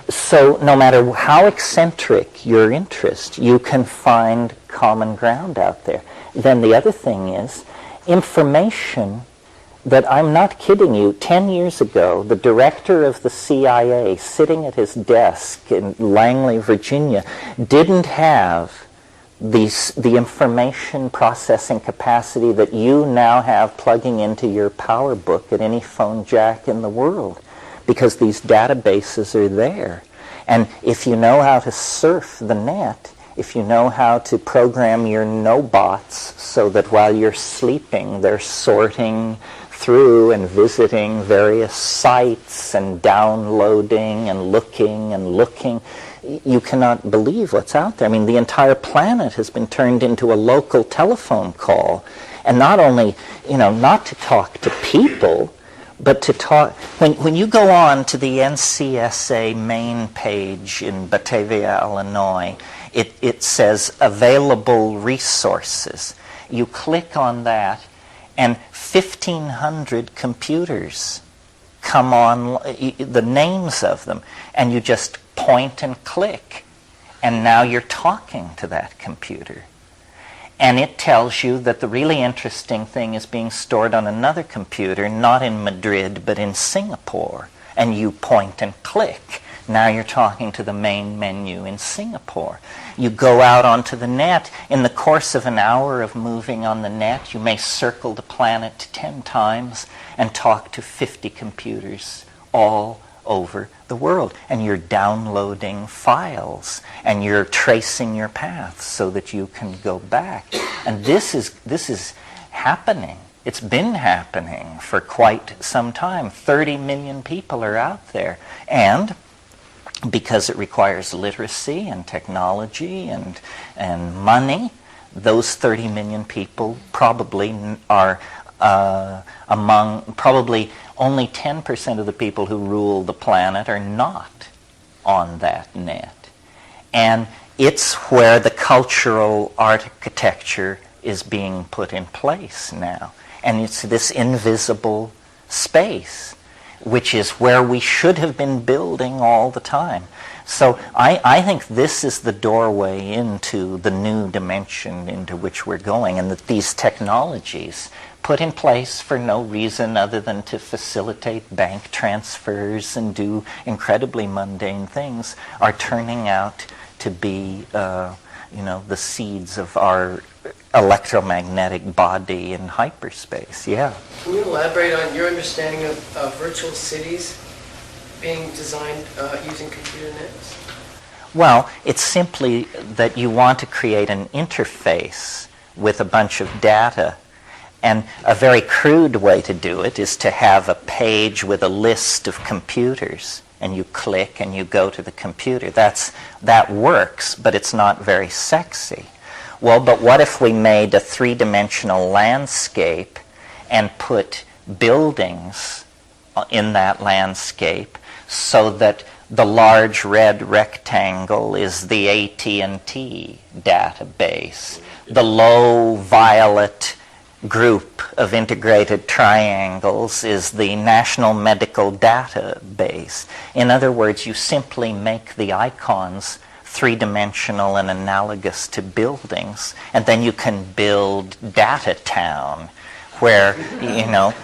So no matter how eccentric your interest, you can find common ground out there. Then the other thing is information that, I'm not kidding you, 10 years ago, the director of the CIA sitting at his desk in Langley, Virginia, didn't have the information processing capacity that you now have plugging into your PowerBook at any phone jack in the world, because these databases are there. And if you know how to surf the net, if you know how to program your no-bots so that while you're sleeping they're sorting through and visiting various sites and downloading and looking, you cannot believe what's out there. I mean, the entire planet has been turned into a local telephone call. And not only, not to talk to people, but to talk... When you go on to the NCSA main page in Batavia, Illinois, it says available resources. You click on that, and 1,500 computers come on, the names of them, and you just point and click, and now you're talking to that computer. And it tells you that the really interesting thing is being stored on another computer, not in Madrid, but in Singapore. And you point and click. Now you're talking to the main menu in Singapore. You go out onto the net. In the course of an hour of moving on the net, you may circle the planet 10 times and talk to 50 computers all over the world. And you're downloading files and you're tracing your path so that you can go back. And this is happening. It's been happening for quite some time. 30 million people are out there. And because it requires literacy and technology and money, those 30 million people probably are probably only 10% of the people who rule the planet are not on that net. And it's where the cultural architecture is being put in place now. And it's this invisible space, which is where we should have been building all the time. So I think this is the doorway into the new dimension into which we're going, and that these technologies, put in place for no reason other than to facilitate bank transfers and do incredibly mundane things, are turning out to be the seeds of our electromagnetic body in hyperspace. Yeah. Can you elaborate on your understanding of virtual cities being designed using computer nets? Well, it's simply that you want to create an interface with a bunch of data. And a very crude way to do it is to have a page with a list of computers. and you click and you go to the computer. That works, but it's not very sexy. Well, but what if we made a three-dimensional landscape and put buildings in that landscape so that the large red rectangle is the AT&T database, the low violet group of integrated triangles is the National Medical Database. In other words, you simply make the icons three-dimensional and analogous to buildings, and then you can build Data Town, where, you know,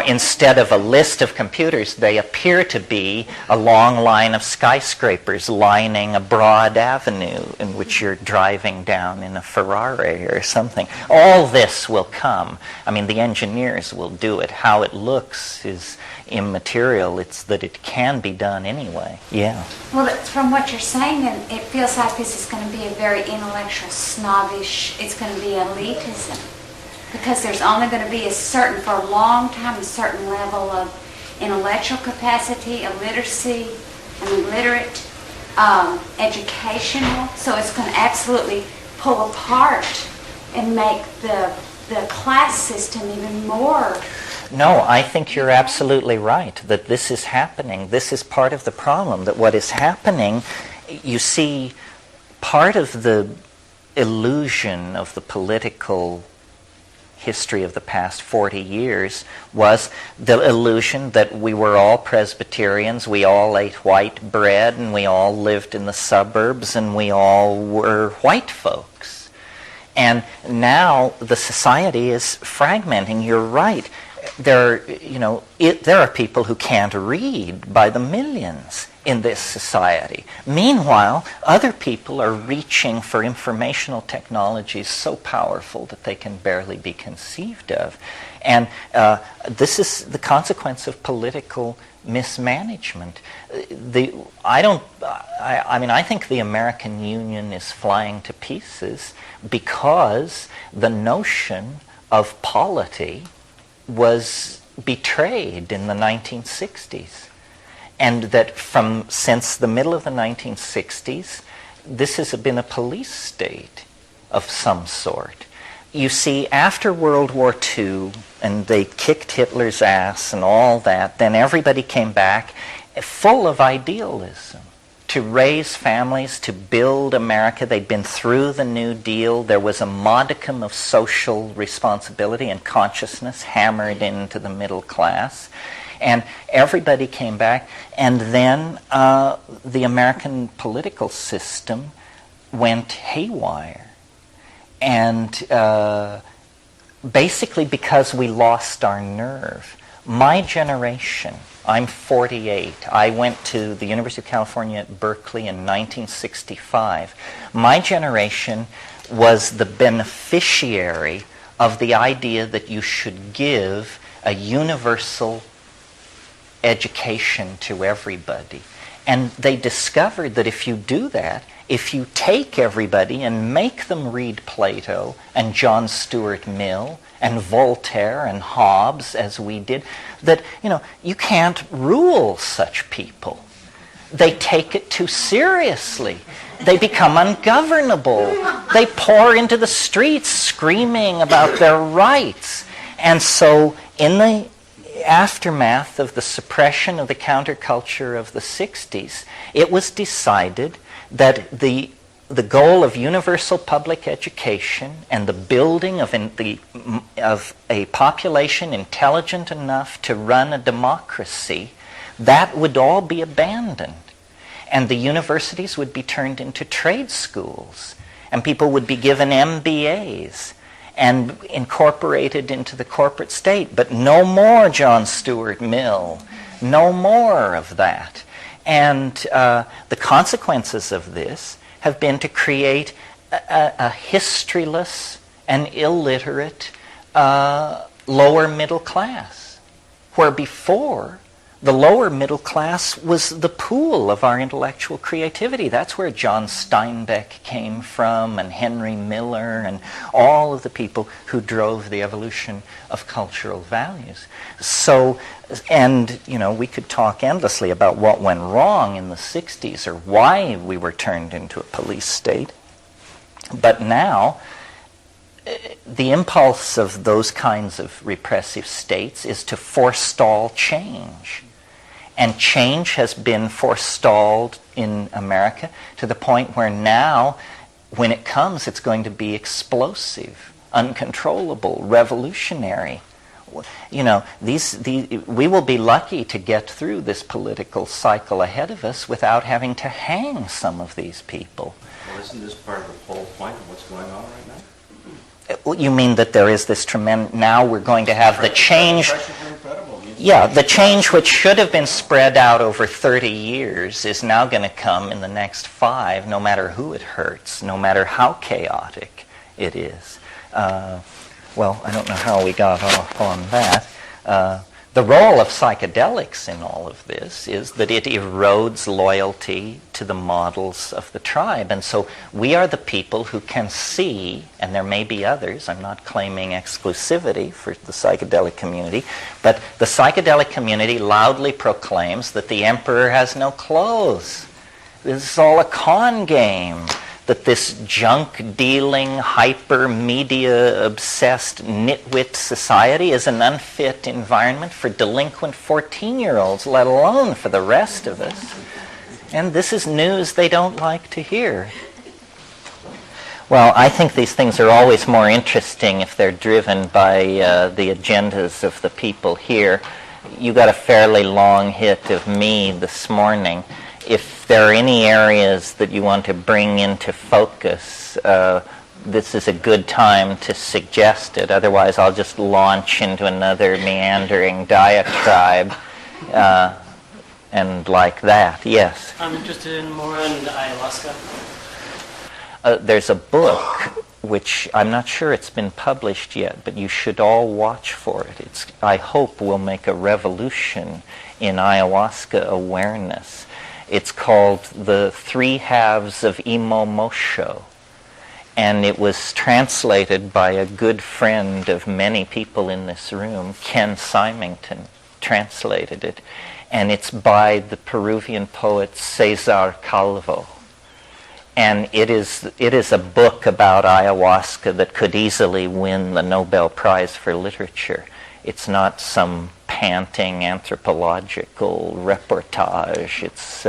instead of a list of computers, they appear to be a long line of skyscrapers lining a broad avenue in which you're driving down in a Ferrari or something. All this will come. I mean, the engineers will do it. How it looks is immaterial. It's that it can be done anyway. Yeah. Well, from what you're saying, then it feels like this is going to be a very intellectual, snobbish, it's going to be elitism. Because there's only going to be for a long time, a certain level of intellectual capacity, illiteracy, illiterate, educational. So it's going to absolutely pull apart and make the class system even more. No, I think you're absolutely right that this is happening. This is part of the problem, that what is happening, you see, part of the illusion of the political history of the past 40 years was the illusion that we were all Presbyterians, we all ate white bread, and we all lived in the suburbs, and we all were white folks. And now the society is fragmenting. You're right. There are people who can't read by the millions in this society. Meanwhile, other people are reaching for informational technologies so powerful that they can barely be conceived of. And this is the consequence of political mismanagement. I think the American Union is flying to pieces because the notion of polity was betrayed in the 1960s. And that since the middle of the 1960s, this has been a police state of some sort. You see, after World War II, and they kicked Hitler's ass and all that, then everybody came back full of idealism to raise families, to build America. They'd been through the New Deal. There was a modicum of social responsibility and consciousness hammered into the middle class. And everybody came back, and then the American political system went haywire. And basically because we lost our nerve. My generation, I'm 48. I went to the University of California at Berkeley in 1965. My generation was the beneficiary of the idea that you should give a universal education to everybody. And they discovered that if you do that, if you take everybody and make them read Plato and John Stuart Mill and Voltaire and Hobbes, as we did, that, you can't rule such people. They take it too seriously. They become ungovernable. They pour into the streets screaming about their rights. And so in the aftermath of the suppression of the counterculture of the 60s, it was decided that the goal of universal public education and the building of a population intelligent enough to run a democracy, that would all be abandoned. And the universities would be turned into trade schools, and people would be given MBAs and incorporated into the corporate state. But no more John Stuart Mill, no more of that. And the consequences of this have been to create a historyless and illiterate lower middle class, where before the lower middle class was the pool of our intellectual creativity. That's where John Steinbeck came from, and Henry Miller, and all of the people who drove the evolution of cultural values. So, and, we could talk endlessly about what went wrong in the 60s or why we were turned into a police state. But now, the impulse of those kinds of repressive states is to forestall change. And change has been forestalled in America to the point where now, when it comes, it's going to be explosive, uncontrollable, revolutionary. We will be lucky to get through this political cycle ahead of us without having to hang some of these people. Well, isn't this part of the whole point of what's going on right now? You mean that there is this tremendous... Now we're going to have the change... Yeah, the change which should have been spread out over 30 years is now going to come in the next 5, no matter who it hurts, no matter how chaotic it is. Well, I don't know how we got off on that. The role of psychedelics in all of this is that it erodes loyalty to the models of the tribe. And so we are the people who can see, and there may be others, I'm not claiming exclusivity for the psychedelic community, but the psychedelic community loudly proclaims that the emperor has no clothes. This is all a con game. That this junk-dealing, hyper-media-obsessed, nitwit society is an unfit environment for delinquent 14-year-olds, let alone for the rest of us. And this is news they don't like to hear. Well, I think these things are always more interesting if they're driven by the agendas of the people here. You got a fairly long hit of me this morning. If there are any areas that you want to bring into focus, this is a good time to suggest it. Otherwise, I'll just launch into another meandering diatribe, and like that. Yes? I'm interested in more on ayahuasca. There's a book, which I'm not sure it's been published yet, but you should all watch for it. I hope will make a revolution in ayahuasca awareness. It's called The Three Halves of Imo Mosho, and it was translated by a good friend of many people in this room, Ken Symington, translated it, and it's by the Peruvian poet Cesar Calvo. And it is a book about ayahuasca that could easily win the Nobel Prize for Literature. It's not some panting anthropological reportage. It's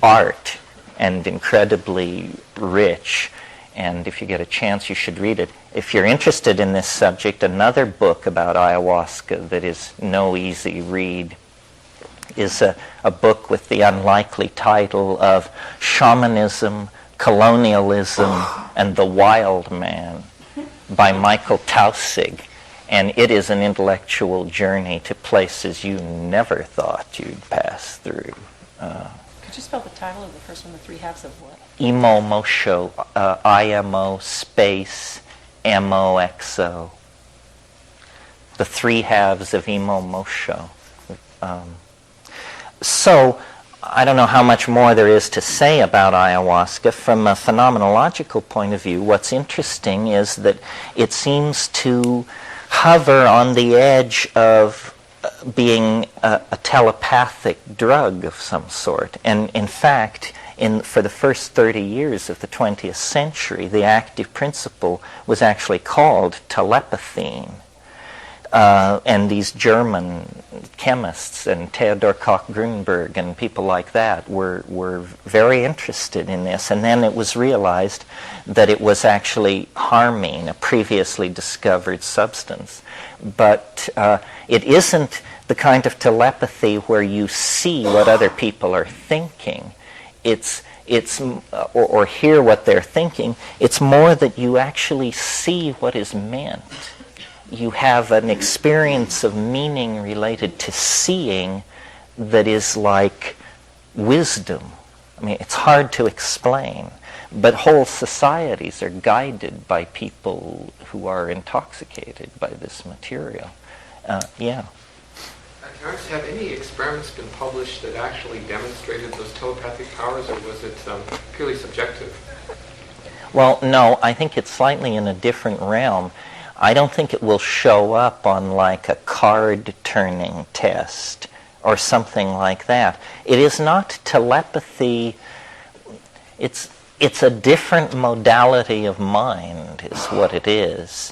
art and incredibly rich. And if you get a chance, you should read it. If you're interested in this subject, another book about ayahuasca that is no easy read is a book with the unlikely title of Shamanism, Colonialism, and the Wild Man by Michael Taussig. And it is an intellectual journey to places you never thought you'd pass through. Could you spell the title of the first one, The Three Halves of what? Imo Mosho, I-M-O space M-O-X-O. The Three Halves of Imo Mosho. So, I don't know how much more there is to say about ayahuasca. From a phenomenological point of view, what's interesting is that it seems to hover on the edge of being a telepathic drug of some sort. And in fact, for the first 30 years of the 20th century, the active principle was actually called telepathine. And these German chemists and Theodor Koch-Grünberg and people like that were very interested in this. And then it was realized that it was actually harming a previously discovered substance. But it isn't the kind of telepathy where you see what other people are thinking. Or hear what they're thinking. It's more that you actually see what is meant. You have an experience of meaning related to seeing that is like wisdom. I mean, it's hard to explain, but whole societies are guided by people who are intoxicated by this material. Yeah. Terence, have any experiments been published that actually demonstrated those telepathic powers, or was it purely subjective? Well, no, I think it's slightly in a different realm. I don't think it will show up on like a card turning test or something like that. It is not telepathy. It's a different modality of mind is what it is.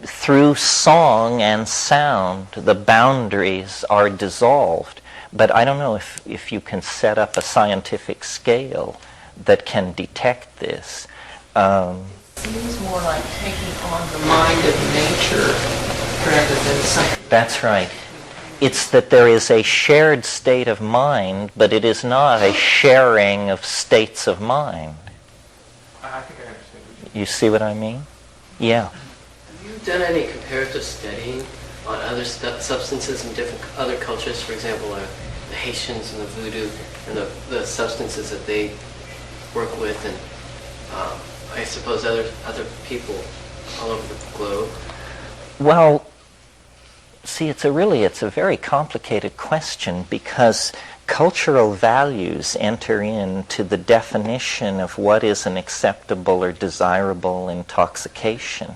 Through song and sound, the boundaries are dissolved. But I don't know if you can set up a scientific scale that can detect this. Seems more like taking on the mind of nature rather than something. That's right. It's that there is a shared state of mind, but it is not a sharing of states of mind. I think I understand. You see what I mean? Yeah. Have you done any comparative studying on other substances in different other cultures? For example, the Haitians and the voodoo and the substances that they work with, and I suppose other people all over the globe? Well, see, it's a very complicated question because cultural values enter into the definition of what is an acceptable or desirable intoxication.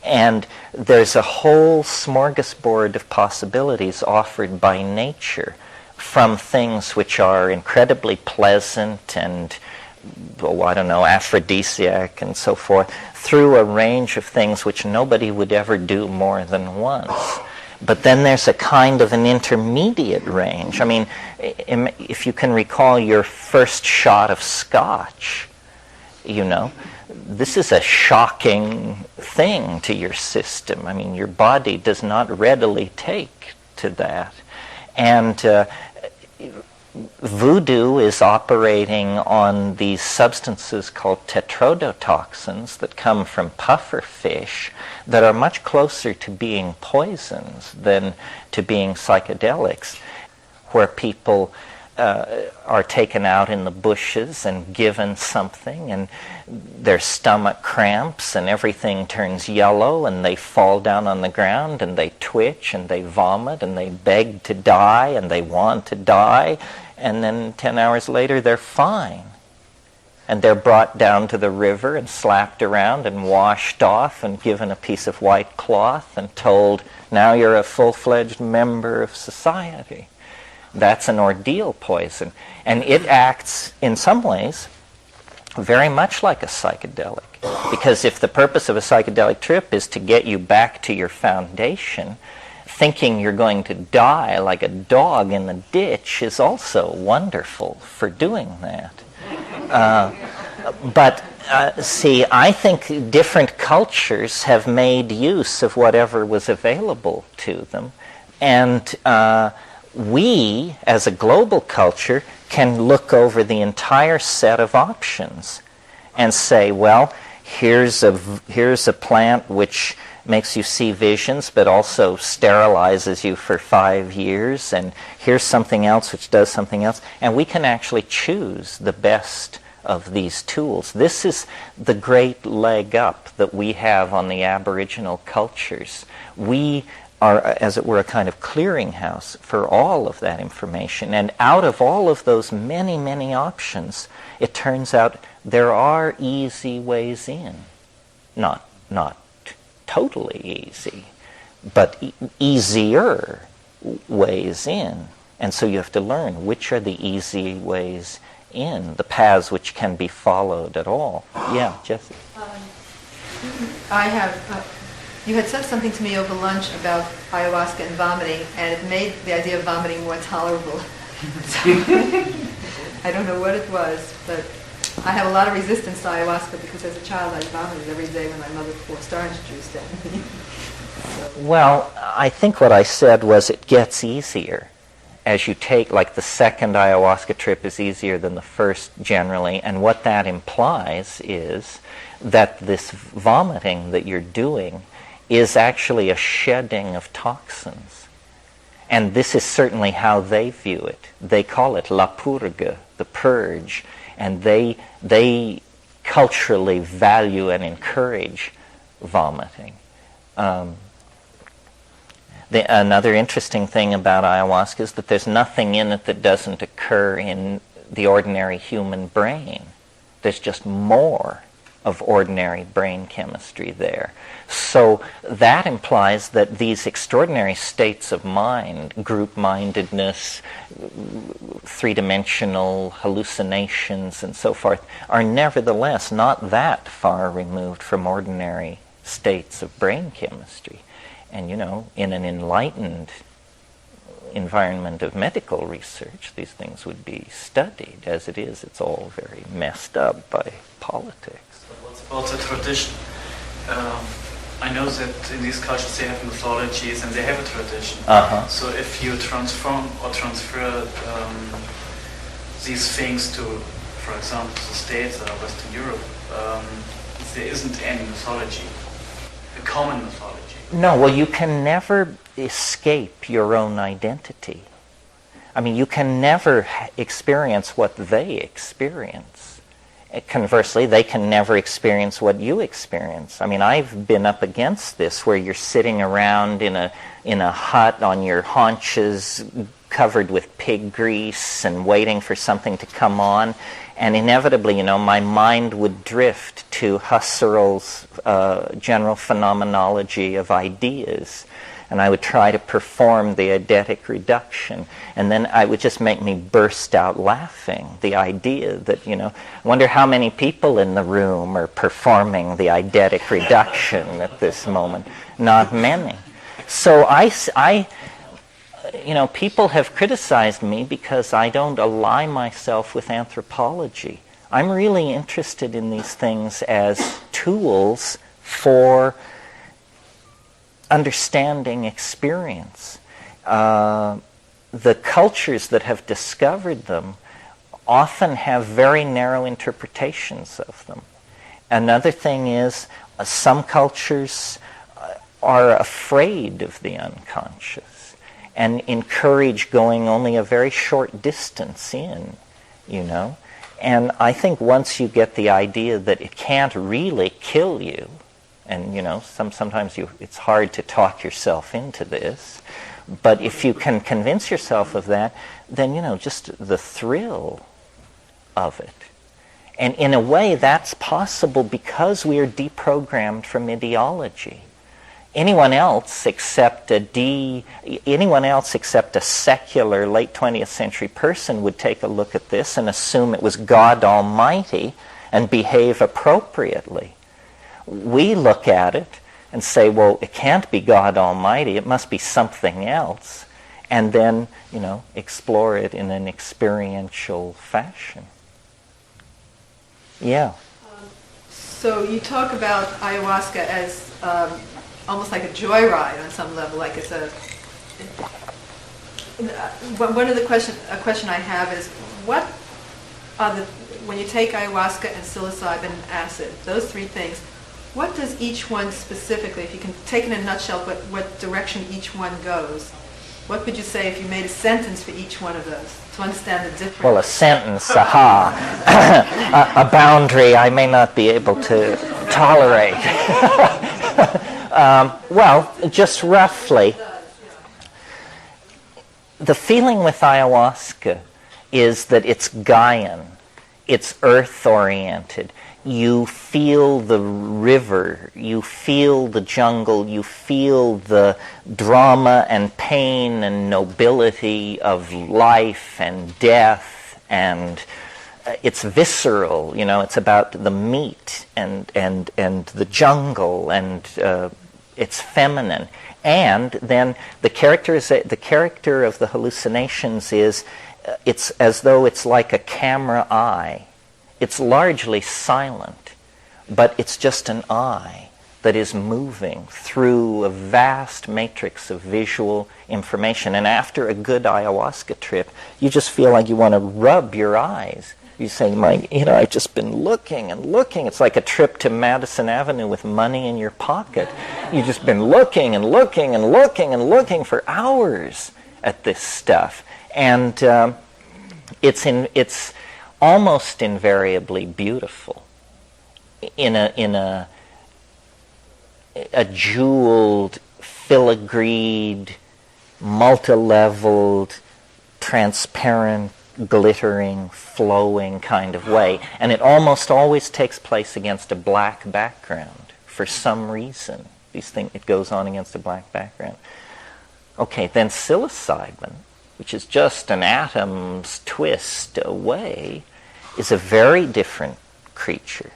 And there's a whole smorgasbord of possibilities offered by nature, from things which are incredibly pleasant and, oh, I don't know, aphrodisiac and so forth, through a range of things which nobody would ever do more than once. But then there's a kind of an intermediate range. I mean, if you can recall your first shot of scotch, you know, this is a shocking thing to your system. I mean, your body does not readily take to that. And voodoo is operating on these substances called tetrodotoxins that come from puffer fish that are much closer to being poisons than to being psychedelics, where people are taken out in the bushes and given something, and their stomach cramps and everything turns yellow, and they fall down on the ground and they twitch and they vomit and they beg to die and they want to die, and then 10 hours later they're fine. And they're brought down to the river and slapped around and washed off and given a piece of white cloth and told, now you're a full-fledged member of society. That's an ordeal poison. And it acts, in some ways, very much like a psychedelic. Because if the purpose of a psychedelic trip is to get you back to your foundation, thinking you're going to die like a dog in the ditch is also wonderful for doing that. But see, I think different cultures have made use of whatever was available to them. And we, as a global culture, can look over the entire set of options and say, well, here's a plant which makes you see visions but also sterilizes you for 5 years, and here's something else which does something else, and we can actually choose the best of these tools. This is the great leg up that we have on the Aboriginal cultures. We are, as it were, a kind of clearinghouse for all of that information. And out of all of those many, many options, it turns out there are easy ways in. Not totally easy, but easier ways in. And so you have to learn which are the easy ways in, the paths which can be followed at all. Yeah, Jessie. I have... You had said something to me over lunch about ayahuasca and vomiting, and it made the idea of vomiting more tolerable. I don't know what it was, but I have a lot of resistance to ayahuasca because as a child I vomited every day when my mother forced orange juice down me. Well, I think what I said was it gets easier as you take, like the second ayahuasca trip is easier than the first generally, and what that implies is that this vomiting that you're doing is actually a shedding of toxins. And this is certainly how they view it. They call it la purga, the purge, and they culturally value and encourage vomiting. Another interesting thing about ayahuasca is that there's nothing in it that doesn't occur in the ordinary human brain. There's just more of ordinary brain chemistry there. So that implies that these extraordinary states of mind, group-mindedness, three-dimensional hallucinations, and so forth, are nevertheless not that far removed from ordinary states of brain chemistry. And, in an enlightened environment of medical research, these things would be studied. As it is, it's all very messed up by politics. What's about the tradition? I know that in these cultures they have mythologies and they have a tradition. So if you transform or transfer these things to, for example, the States or Western Europe, there isn't any mythology, a common mythology. No, well, you can never escape your own identity. I mean, you can never experience what they experience. Conversely, they can never experience what you experience. I mean, I've been up against this where you're sitting around in a hut on your haunches covered with pig grease and waiting for something to come on. And inevitably, my mind would drift to Husserl's general phenomenology of ideas. And I would try to perform the eidetic reduction. And then it would just make me burst out laughing. The idea that, I wonder how many people in the room are performing the eidetic reduction at this moment. Not many. So people have criticized me because I don't ally myself with anthropology. I'm really interested in these things as tools for understanding experience. The cultures that have discovered them often have very narrow interpretations of them. Another thing is some cultures are afraid of the unconscious and encourage going only a very short distance in, And I think once you get the idea that it can't really kill you, and sometimes it's hard to talk yourself into this, but if you can convince yourself of that, then just the thrill of it. And in a way that's possible because we are deprogrammed from ideology. Anyone else except a secular late 20th century person would take a look at this and assume it was God Almighty and behave appropriately. We look at it and say, well, it can't be God Almighty, it must be something else, and then, explore it in an experiential fashion. Yeah. So you talk about ayahuasca as almost like a joyride on some level, like it's one of the question I have is, what are when you take ayahuasca and psilocybin acid, those three things, what does each one specifically, if you can take in a nutshell what direction each one goes, what would you say if you made a sentence for each one of those to understand the difference? Well, a sentence, a boundary I may not be able to tolerate. Well, just roughly, the feeling with ayahuasca is that it's Gaian, it's earth-oriented. You feel the river, you feel the jungle, you feel the drama and pain and nobility of life and death, and it's visceral, it's about the meat and the jungle, and it's feminine. And then the character of the hallucinations is, it's as though it's like a camera eye. It's largely silent, but it's just an eye that is moving through a vast matrix of visual information. And after a good ayahuasca trip, you just feel like you want to rub your eyes. You say, I've just been looking and looking. It's like a trip to Madison Avenue with money in your pocket. You've just been looking and looking and looking and looking for hours at this stuff. And it's almost invariably beautiful in a jeweled, filigreed, multi-leveled, transparent, glittering, flowing kind of way. And it almost always takes place against a black background for some reason. It goes on against a black background. Okay, then psilocybin, which is just an atom's twist away, is a very different creature.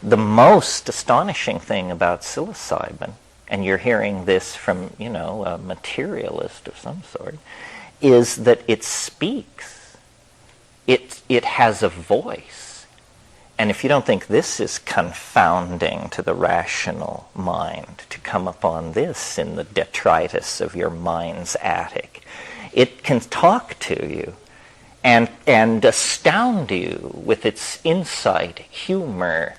The most astonishing thing about psilocybin, and you're hearing this from, a materialist of some sort, is that it speaks. It has a voice. And if you don't think this is confounding to the rational mind, to come upon this in the detritus of your mind's attic, it can talk to you and astound you with its insight, humor,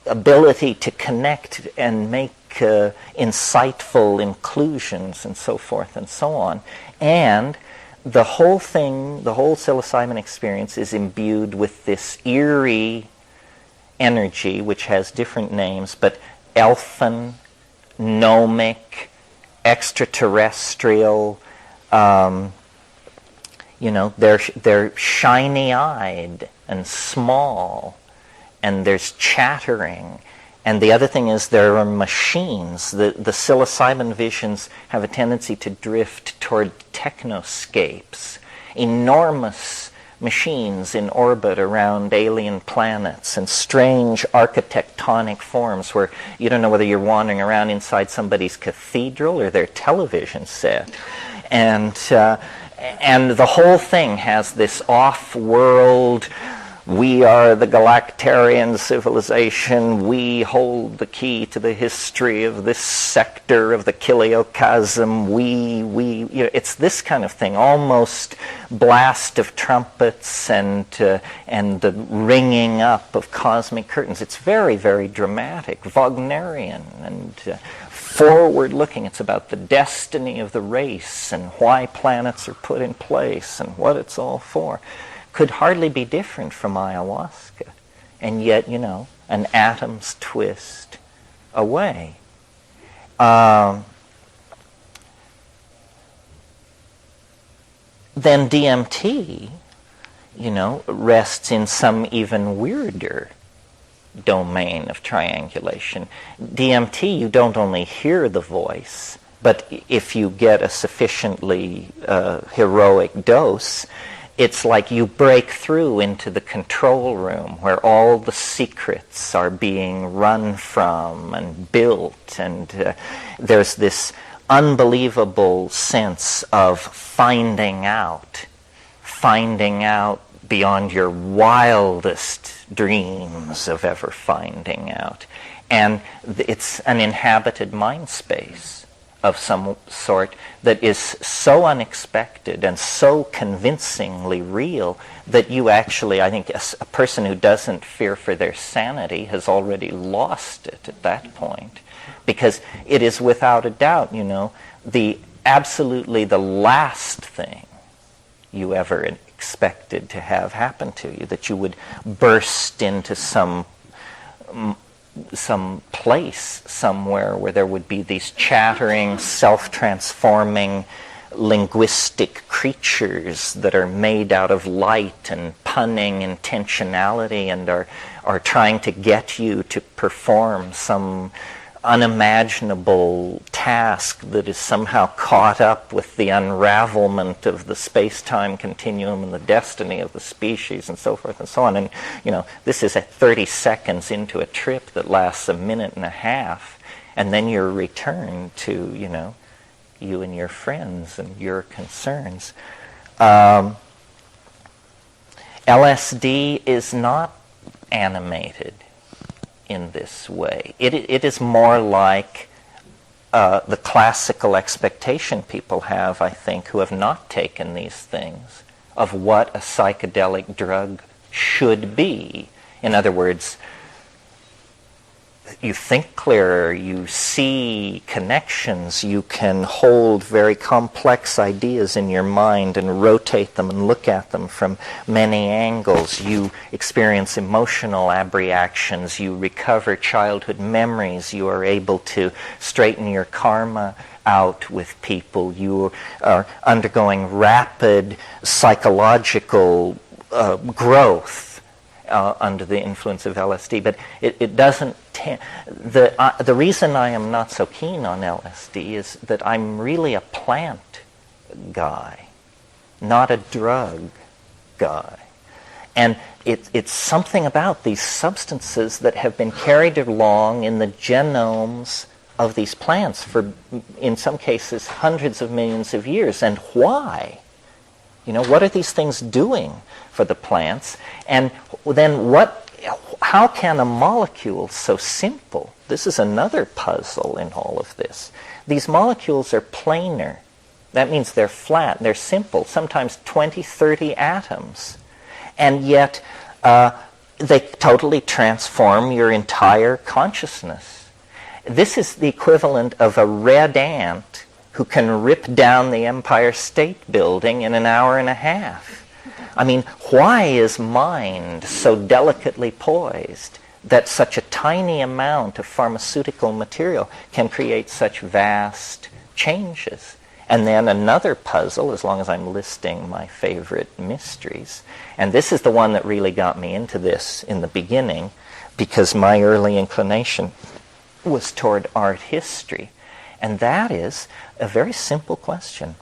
ability to connect and make insightful inclusions and so forth and so on. And the whole thing, the whole psilocybin experience is imbued with this eerie energy, which has different names, but elfin, gnomic, extraterrestrial. They're shiny-eyed and small, and there's chattering. And the other thing is there are machines. The psilocybin visions have a tendency to drift toward technoscapes, enormous machines in orbit around alien planets and strange architectonic forms where you don't know whether you're wandering around inside somebody's cathedral or their television set. And the whole thing has this off-world, we are the Galactarian civilization, we hold the key to the history of this sector of the Kiliocosm, it's this kind of thing, almost blast of trumpets and the ringing up of cosmic curtains. It's very, very dramatic, Wagnerian, and forward-looking. It's about the destiny of the race and why planets are put in place and what it's all for. Could hardly be different from ayahuasca, and yet, an atom's twist away. Then DMT, rests in some even weirder domain of triangulation. DMT, you don't only hear the voice, but if you get a sufficiently heroic dose, it's like you break through into the control room where all the secrets are being run from and built, and there's this unbelievable sense of finding out beyond your wildest dreams of ever finding out. And it's an inhabited mind space of some sort that is so unexpected and so convincingly real that you actually, I think, a person who doesn't fear for their sanity has already lost it at that point. Because it is without a doubt, absolutely the last thing you ever expected to have happen to you, that you would burst into some place somewhere where there would be these chattering, self-transforming, linguistic creatures that are made out of light and punning intentionality and are trying to get you to perform some unimaginable task that is somehow caught up with the unravelment of the space-time continuum and the destiny of the species and so forth and so on. And, this is at 30 seconds into a trip that lasts a minute and a half, and then you're returned to, you and your friends and your concerns. LSD is not animated in this way. It is more like the classical expectation people have, I think, who have not taken these things, of what a psychedelic drug should be. In other words, you think clearer, you see connections, you can hold very complex ideas in your mind and rotate them and look at them from many angles. You experience emotional abreactions, you recover childhood memories, you are able to straighten your karma out with people, you are undergoing rapid psychological growth under the influence of LSD, but it doesn't. The reason I am not so keen on LSD is that I'm really a plant guy, not a drug guy, and it's something about these substances that have been carried along in the genomes of these plants for, in some cases, hundreds of millions of years, and why? You know, what are these things doing for the plants? And then how can a molecule so simple, this is another puzzle in all of this, these molecules are planar. That means they're flat, they're simple, sometimes 20, 30 atoms. And yet they totally transform your entire consciousness. This is the equivalent of a red ant who can rip down the Empire State Building in an hour and a half. I mean, why is mind so delicately poised that such a tiny amount of pharmaceutical material can create such vast changes? And then another puzzle, as long as I'm listing my favorite mysteries, and this is the one that really got me into this in the beginning, because my early inclination was toward art history. And that is a very simple question.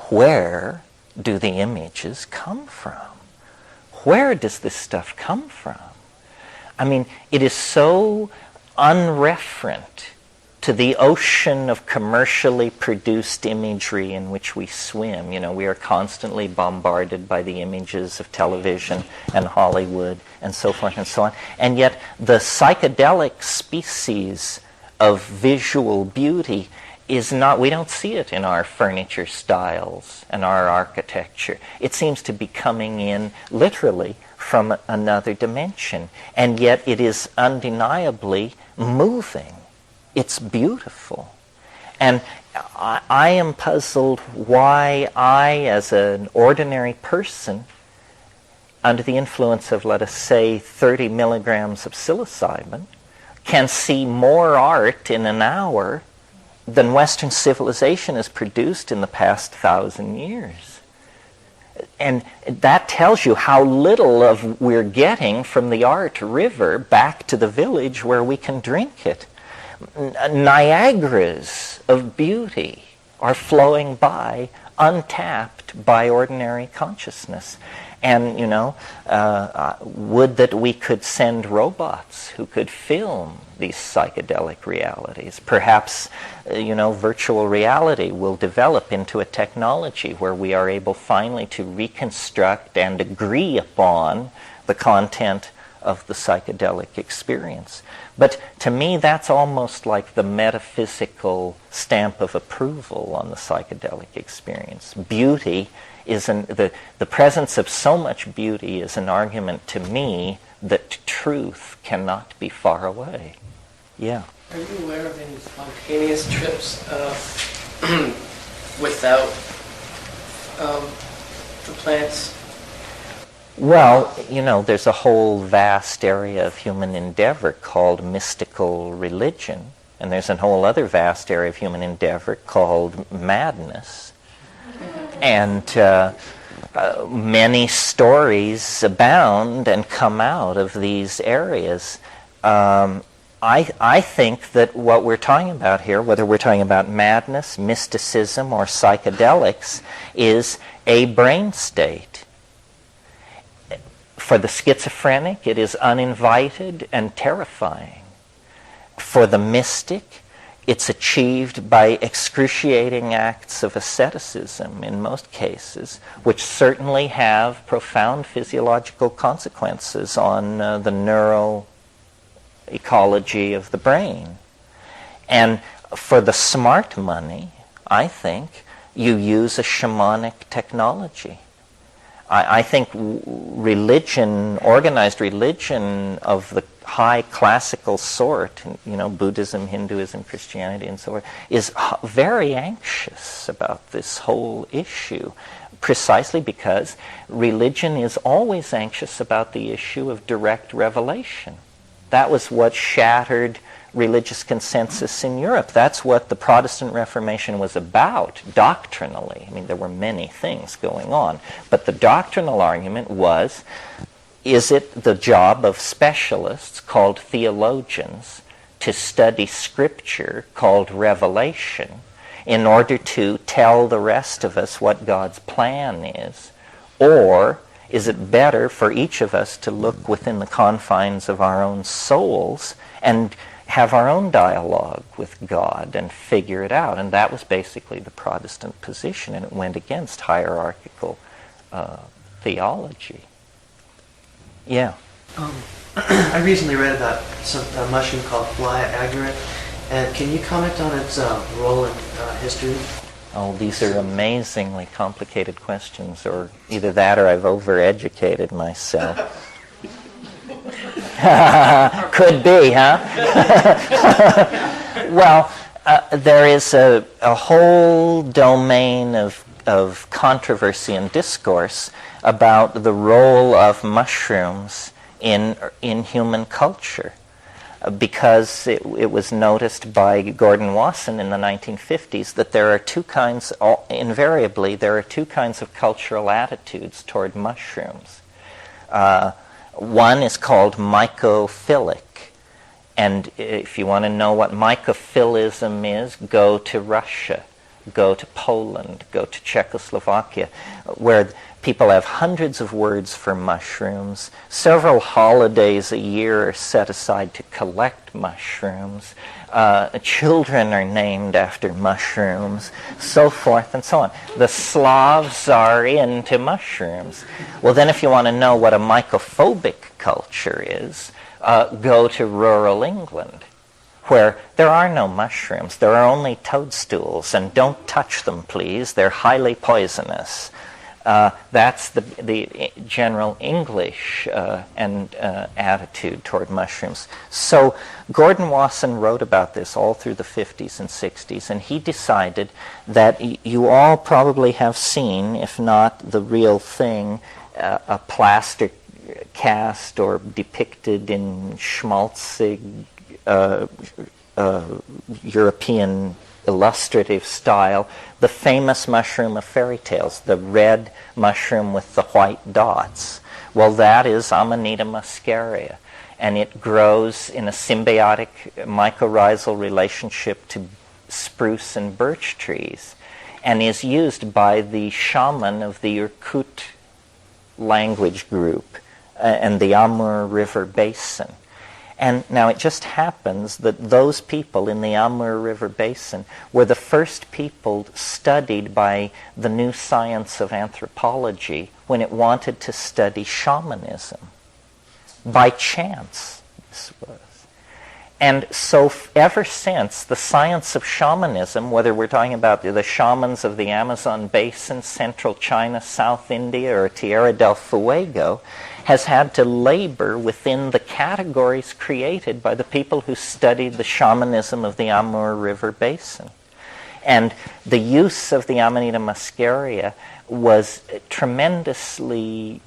Where do the images come from? Where does this stuff come from? I mean, it is so unreferent to the ocean of commercially produced imagery in which we swim. You know, we are constantly bombarded by the images of television and Hollywood and so forth and so on. And yet the psychedelic species of visual beauty is not, we don't see it in our furniture styles and our architecture. It seems to be coming in literally from another dimension, and yet it is undeniably moving. It's beautiful. And I am puzzled why I, as an ordinary person, under the influence of, let us say, 30 milligrams of psilocybin, can see more art in an hour than Western civilization has produced in the past 1,000 years. And that tells you how little of we're getting from the art river back to the village where we can drink it. Niagaras of beauty are flowing by, untapped by ordinary consciousness. And, you know, would that we could send robots who could film these psychedelic realities. Perhaps, you know, virtual reality will develop into a technology where we are able finally to reconstruct and agree upon the content of the psychedelic experience. But to me, that's almost like the metaphysical stamp of approval on the psychedelic experience. Beauty is the presence of so much beauty is an argument to me that truth cannot be far away. Yeah. Are you aware of any spontaneous trips without the plants? Well, you know, there's a whole vast area of human endeavor called mystical religion, and there's a whole other vast area of human endeavor called madness. And many stories abound and come out of these areas. I think that what we're talking about here, whether we're talking about madness, mysticism, or psychedelics, is a brain state. For the schizophrenic, it is uninvited and terrifying. For the mystic, it's achieved by excruciating acts of asceticism in most cases, which certainly have profound physiological consequences on the neuroecology of the brain. And for the smart money, I think, you use a shamanic technology. I think religion, organized religion of the high classical sort, Buddhism, Hinduism, Christianity, and so forth, is very anxious about this whole issue, precisely because religion is always anxious about the issue of direct revelation. That was what shattered religious consensus in Europe. That's what the Protestant Reformation was about, doctrinally. I mean, there were many things going on, but the doctrinal argument was, is it the job of specialists called theologians to study Scripture called revelation in order to tell the rest of us what God's plan is? Or is it better for each of us to look within the confines of our own souls and have our own dialogue with God and figure it out? And that was basically the Protestant position, and it went against hierarchical theology. Yeah. I recently read about a mushroom called fly agaric, and can you comment on its role in history? Oh, these are amazingly complicated questions, or either that or I've overeducated myself. Could be, huh? Well, there is a whole domain of controversy and discourse about the role of mushrooms in human culture, because it was noticed by Gordon Wasson in the 1950s that there are invariably there are two kinds of cultural attitudes toward mushrooms. One is called mycophilic, and if you want to know what mycophilism is, go to Russia, go to Poland, go to Czechoslovakia, where people have hundreds of words for mushrooms. Several holidays a year are set aside to collect mushrooms. Children are named after mushrooms, so forth and so on. The Slavs are into mushrooms. Well, then if you want to know what a mycophobic culture is, go to rural England, where there are no mushrooms. There are only toadstools, and don't touch them, please. They're highly poisonous. That's the general English attitude toward mushrooms. So Gordon Wasson wrote about this all through the 50s and 60s, and he decided that you all probably have seen, if not the real thing, a plaster cast or depicted in schmaltzig European illustrative style, the famous mushroom of fairy tales, the red mushroom with the white dots. Well, that is Amanita muscaria, and it grows in a symbiotic mycorrhizal relationship to spruce and birch trees, and is used by the shaman of the Irkut language group and the Amur River Basin. And now it just happens that those people in the Amur River Basin were the first people studied by the new science of anthropology when it wanted to study shamanism. By chance, this was. And so ever since, the science of shamanism, whether we're talking about the shamans of the Amazon Basin, Central China, South India, or Tierra del Fuego, has had to labor within the categories created by the people who studied the shamanism of the Amur River Basin. And the use of the Amanita muscaria was tremendously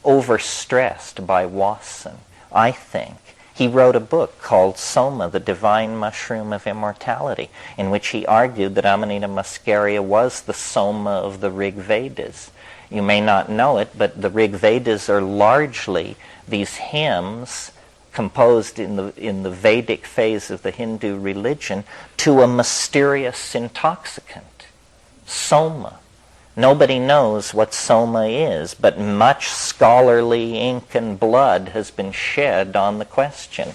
overstressed by Wasson, I think. He wrote a book called Soma, the Divine Mushroom of Immortality, in which he argued that Amanita muscaria was the Soma of the Rig Vedas. You may not know it, but the Rig Vedas are largely these hymns composed in the Vedic phase of the Hindu religion to a mysterious intoxicant, Soma. Nobody knows what Soma is, but much scholarly ink and blood has been shed on the question.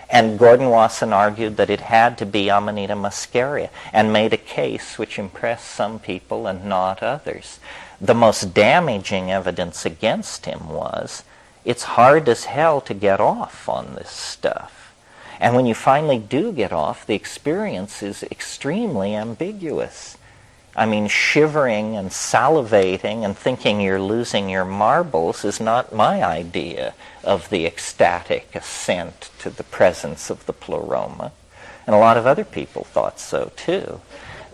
And Gordon Wasson argued that it had to be Amanita muscaria, and made a case which impressed some people and not others. The most damaging evidence against him was, it's hard as hell to get off on this stuff. And when you finally do get off, the experience is extremely ambiguous. I mean, shivering and salivating and thinking you're losing your marbles is not my idea of the ecstatic ascent to the presence of the pleroma. And a lot of other people thought so too.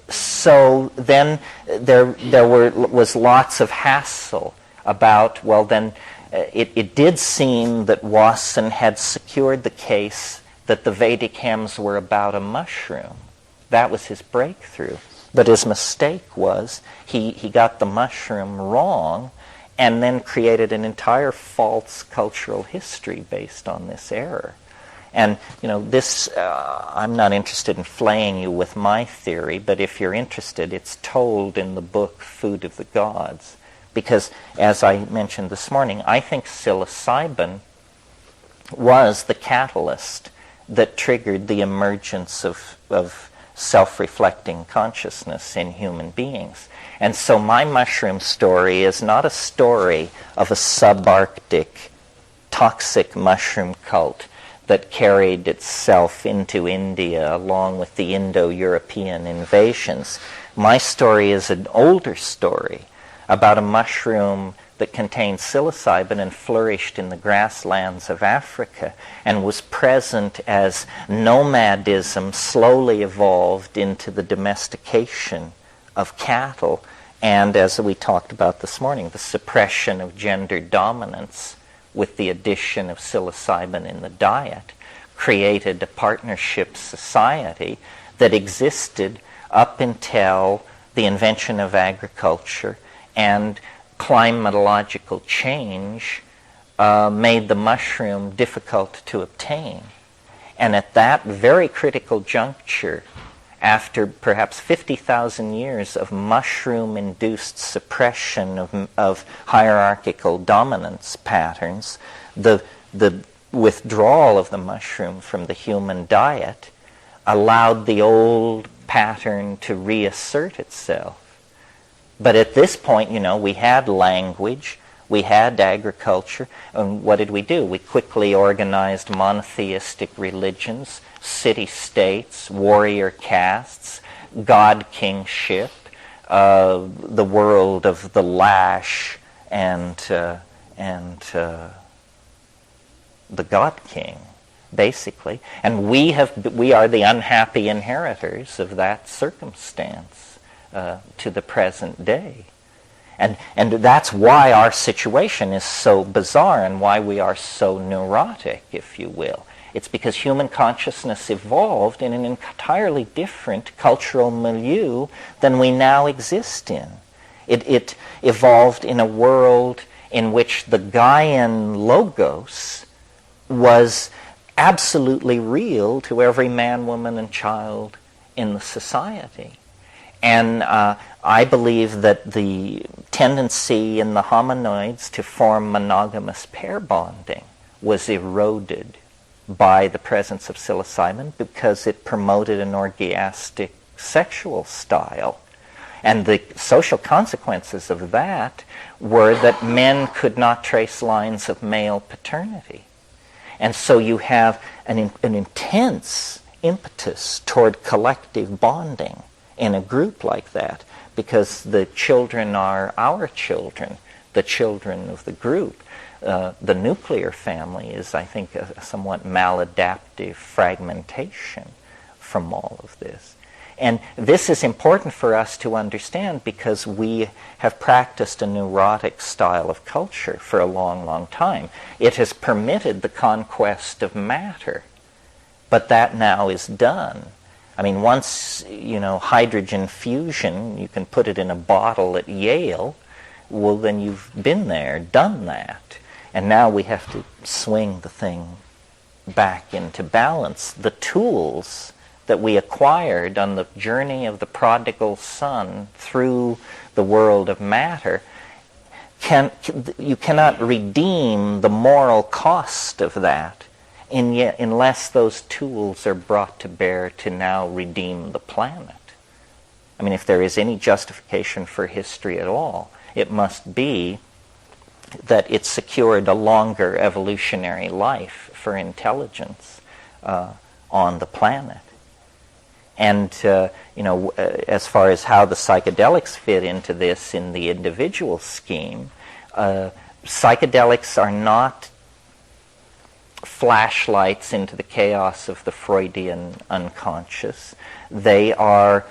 So then there was lots of hassle about, well then, it did seem that Wasson had secured the case that the Vedic hymns were about a mushroom. That was his breakthrough. But his mistake was he got the mushroom wrong and then created an entire false cultural history based on this error. And, this, I'm not interested in flaying you with my theory, but if you're interested, it's told in the book Food of the Gods. Because, as I mentioned this morning, I think psilocybin was the catalyst that triggered the emergence of self-reflecting consciousness in human beings. And so my mushroom story is not a story of a subarctic toxic mushroom cult that carried itself into India along with the Indo-European invasions. My story is an older story about a mushroom that contained psilocybin and flourished in the grasslands of Africa and was present as nomadism slowly evolved into the domestication of cattle and, as we talked about this morning, the suppression of gender dominance with the addition of psilocybin in the diet created a partnership society that existed up until the invention of agriculture, and climatological change made the mushroom difficult to obtain. And at that very critical juncture, after perhaps 50,000 years of mushroom-induced suppression of hierarchical dominance patterns, the withdrawal of the mushroom from the human diet allowed the old pattern to reassert itself. But at this point, we had language, we had agriculture, and what did we do? We quickly organized monotheistic religions, city-states, warrior castes, god kingship, the world of the lash and the god king, basically. And we are the unhappy inheritors of that circumstance to the present day. And that's why our situation is so bizarre and why we are so neurotic, if you will. It's because human consciousness evolved in an entirely different cultural milieu than we now exist in. It evolved in a world in which the Gaian logos was absolutely real to every man, woman, and child in the society. And I believe that the tendency in the hominoids to form monogamous pair bonding was eroded by the presence of psilocybin because it promoted an orgiastic sexual style. And the social consequences of that were that men could not trace lines of male paternity. And so you have an intense impetus toward collective bonding in a group like that, because the children are our children, the children of the group. The nuclear family is, I think, a somewhat maladaptive fragmentation from all of this. And this is important for us to understand because we have practiced a neurotic style of culture for a long, long time. It has permitted the conquest of matter, but that now is done. I mean, once, hydrogen fusion, you can put it in a bottle at Yale, well, then you've been there, done that. And now we have to swing the thing back into balance. The tools that we acquired on the journey of the prodigal son through the world of matter, you cannot redeem the moral cost of that unless those tools are brought to bear to now redeem the planet. I mean, if there is any justification for history at all, it must be that it secured a longer evolutionary life for intelligence on the planet. And as far as how the psychedelics fit into this in the individual scheme, psychedelics are not flashlights into the chaos of the Freudian unconscious. They are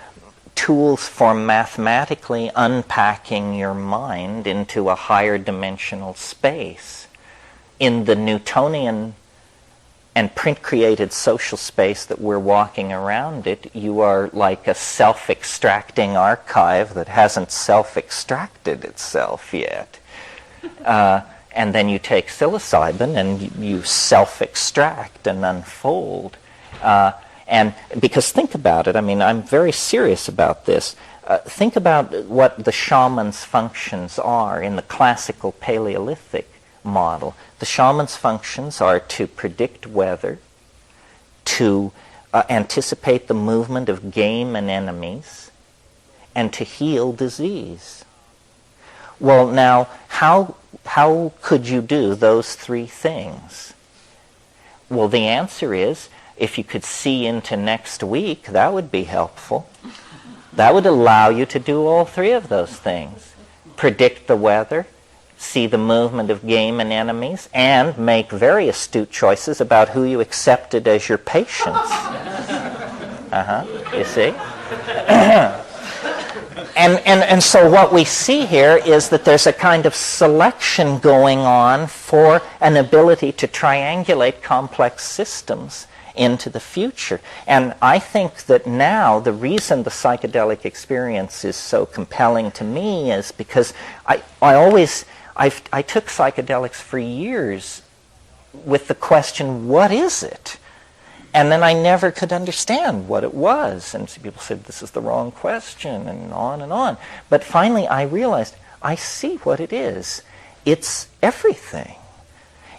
tools for mathematically unpacking your mind into a higher dimensional space. In the Newtonian and print-created social space that we're walking around it, you are like a self-extracting archive that hasn't self-extracted itself yet. And then you take psilocybin and you self-extract and unfold. And because think about it, I mean, I'm very serious about this. Think about what the shaman's functions are in the classical Paleolithic model. The shaman's functions are to predict weather, to anticipate the movement of game and enemies, and to heal disease. Well, now, how could you do those three things? Well, the answer is, if you could see into next week, that would be helpful. That would allow you to do all three of those things. Predict the weather, see the movement of game and enemies, and make very astute choices about who you accepted as your patients. You see? And so what we see here is that there's a kind of selection going on for an ability to triangulate complex systems into the future. And I think that now the reason the psychedelic experience is so compelling to me is because I took psychedelics for years with the question, what is it? And then I never could understand what it was. And so people said, this is the wrong question, and on and on. But finally I realized, I see what it is. It's everything.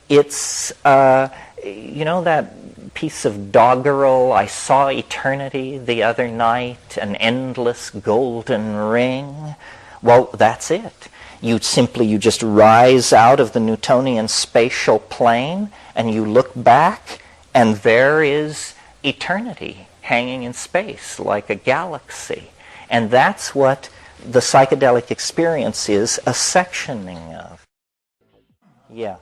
It's, that piece of doggerel, I saw eternity the other night, an endless golden ring. Well, that's it. You just rise out of the Newtonian spatial plane and you look back and there is eternity hanging in space like a galaxy. And that's what the psychedelic experience is a sectioning of. Yeah.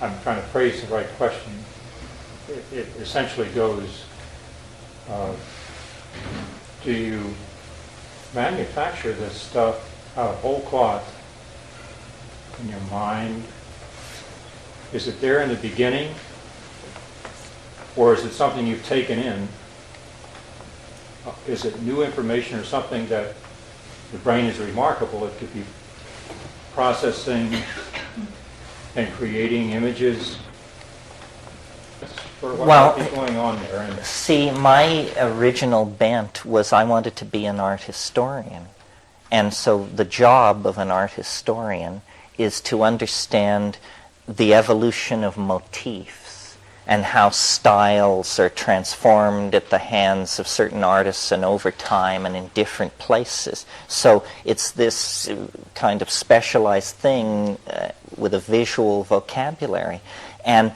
I'm trying to phrase the right question. It essentially goes, do you manufacture this stuff out of whole cloth in your mind? Is it there in the beginning? Or is it something you've taken in? Is it new information or something that the brain is remarkable? It could be processing and creating images. What might be going on there? And see, my original bent was I wanted to be an art historian. And so the job of an art historian is to understand the evolution of motifs and how styles are transformed at the hands of certain artists and over time and in different places. So it's this kind of specialized thing with a visual vocabulary. And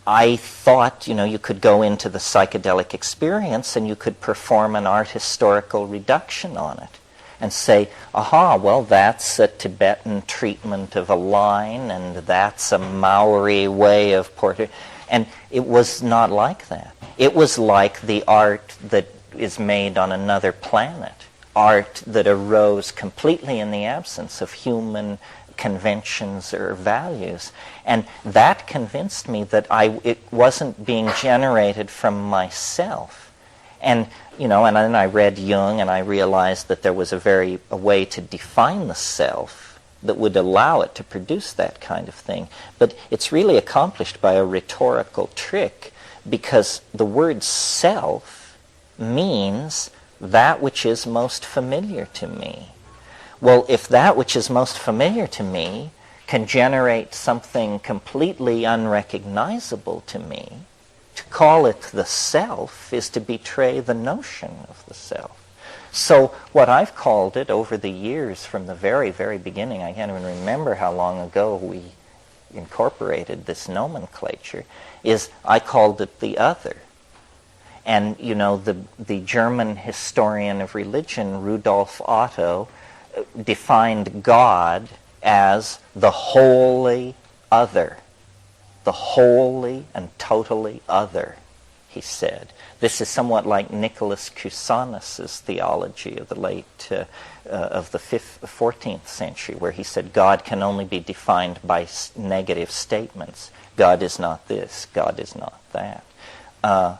I thought, you could go into the psychedelic experience and you could perform an art historical reduction on it and say, aha, well, that's a Tibetan treatment of a line and that's a Maori way of portraiture. And it was not like that. It was like the art that is made on another planet, art that arose completely in the absence of human conventions or values. And that convinced me that it wasn't being generated from myself. And, and then I read Jung and I realized that there was a way to define the self that would allow it to produce that kind of thing. But it's really accomplished by a rhetorical trick because the word self means that which is most familiar to me. Well, if that which is most familiar to me can generate something completely unrecognizable to me, to call it the self is to betray the notion of the self. So what I've called it over the years from the very, very beginning, I can't even remember how long ago we incorporated this nomenclature, is I called it the other. And, the German historian of religion, Rudolf Otto, defined God as the wholly other. The wholly and totally other, he said. This is somewhat like Nicholas Cusanus's theology of the of the 14th century, where he said God can only be defined by negative statements. God is not this, God is not that. The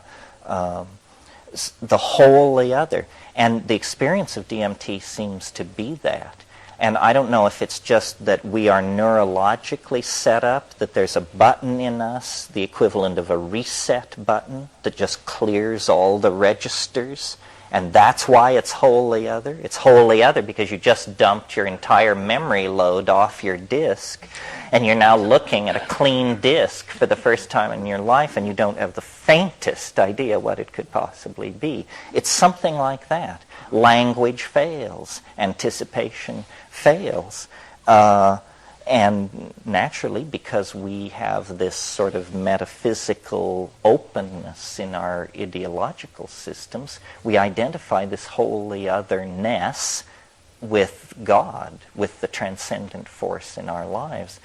wholly other. And the experience of DMT seems to be that. And I don't know if it's just that we are neurologically set up, that there's a button in us, the equivalent of a reset button, that just clears all the registers, and that's why it's wholly other. It's wholly other because you just dumped your entire memory load off your disk, and you're now looking at a clean disk for the first time in your life, and you don't have the faintest idea what it could possibly be. It's something like that. Language fails. Anticipation fails. And naturally, because we have this sort of metaphysical openness in our ideological systems, we identify this wholly otherness with God, with the transcendent force in our lives.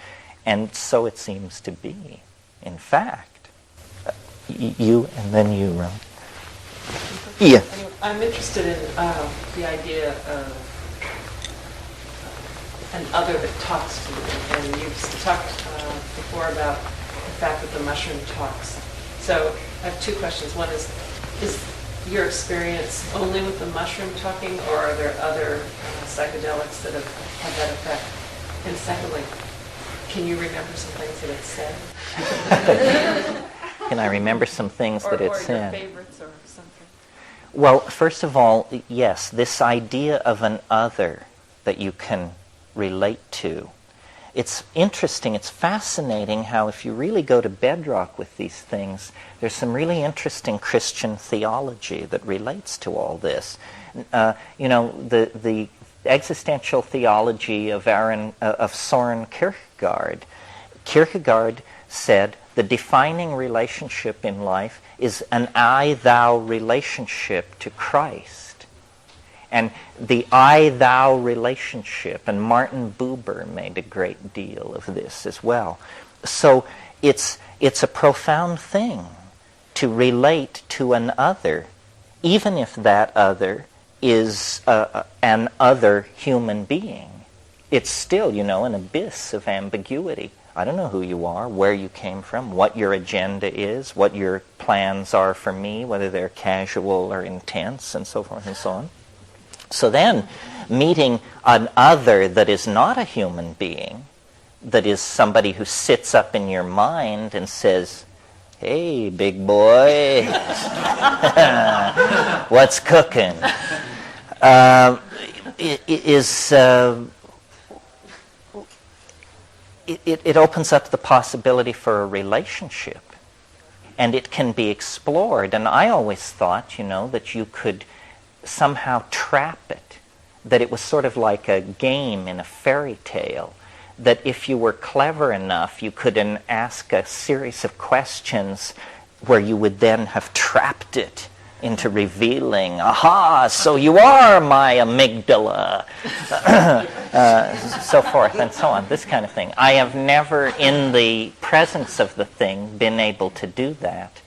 And so it seems to be, in fact. You, and then you, Ron. Yeah. Anyway, I'm interested in the idea of an other that talks to you. And you've talked before about the fact that the mushroom talks. So I have two questions. One is your experience only with the mushroom talking, or are there other psychedelics that have had that effect? And secondly, can you remember some things that it said? Can I remember some things that it said? Or your favorites or something? Well, first of all, yes, this idea of an other that you can relate to. It's interesting, it's fascinating how if you really go to bedrock with these things, there's some really interesting Christian theology that relates to all this. The existential theology of Soren Kierkegaard. Kierkegaard said the defining relationship in life is an I-thou relationship to Christ. And the I-thou relationship, and Martin Buber made a great deal of this as well. So it's a profound thing to relate to an other, even if that other is an other human being. It's still, an abyss of ambiguity. I don't know who you are, where you came from, what your agenda is, what your plans are for me, whether they're casual or intense, and so forth and so on. So then, meeting an other that is not a human being, that is somebody who sits up in your mind and says, "Hey, big boy, what's cooking?" It opens up the possibility for a relationship, and it can be explored. And I always thought, that you could somehow trap it, that it was sort of like a game in a fairy tale, that if you were clever enough, you could ask a series of questions where you would then have trapped it into revealing, aha, so you are my amygdala, so forth and so on, this kind of thing. I have never, in the presence of the thing, been able to do that.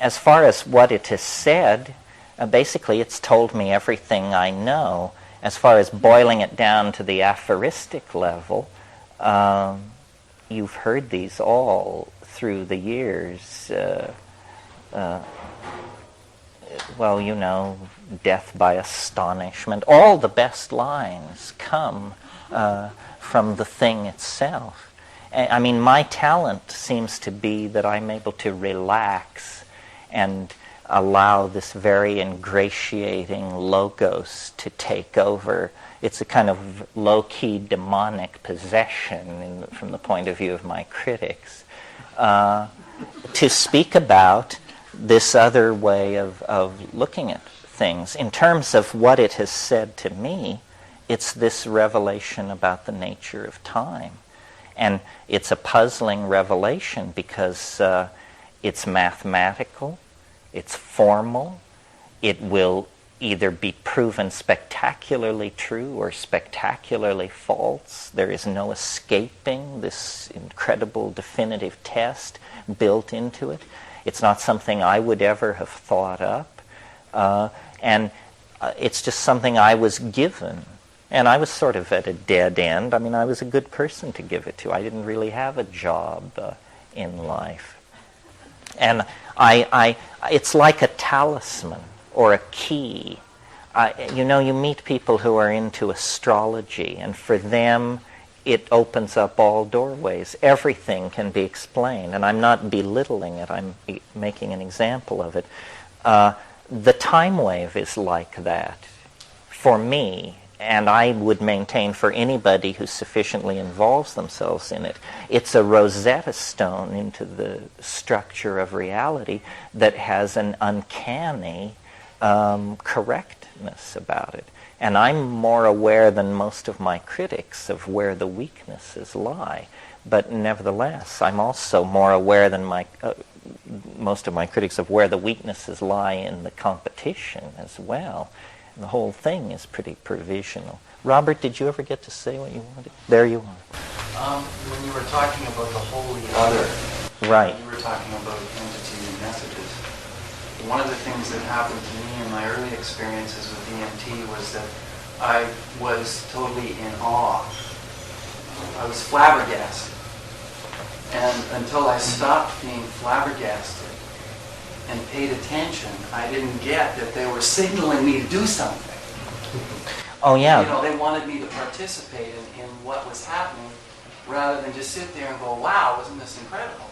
As far as what it has said, basically it's told me everything I know. As far as boiling it down to the aphoristic level, you've heard these all through the years. Death by astonishment. All the best lines come from the thing itself. I mean, my talent seems to be that I'm able to relax and allow this very ingratiating logos to take over. It's a kind of low-key demonic possession from the point of view of my critics. To speak about this other way of looking at things. In terms of what it has said to me, it's this revelation about the nature of time. And it's a puzzling revelation because It's mathematical, it's formal, it will either be proven spectacularly true or spectacularly false. There is no escaping this incredible definitive test built into it. It's not something I would ever have thought up. And it's just something I was given. And I was sort of at a dead end. I mean, I was a good person to give it to. I didn't really have a job in life. And it's like a talisman or a key. You meet people who are into astrology, and for them, it opens up all doorways. Everything can be explained, and I'm not belittling it. I'm making an example of it. The time wave is like that for me, and I would maintain for anybody who sufficiently involves themselves in it. It's a Rosetta Stone into the structure of reality that has an uncanny correctness about it. And I'm more aware than most of my critics of where the weaknesses lie. But nevertheless, I'm also more aware than most of my critics of where the weaknesses lie in the competition as well. And the whole thing is pretty provisional. Robert, did you ever get to say what you wanted? There you are. When you were talking about the holy other, right. You were talking about entities and messages. One of the things that happened to me in my early experiences with EMT was that I was totally in awe. I was flabbergasted. And until I stopped being flabbergasted and paid attention, I didn't get that they were signaling me to do something. Oh, yeah. They wanted me to participate in what was happening rather than just sit there and go, wow, wasn't this incredible?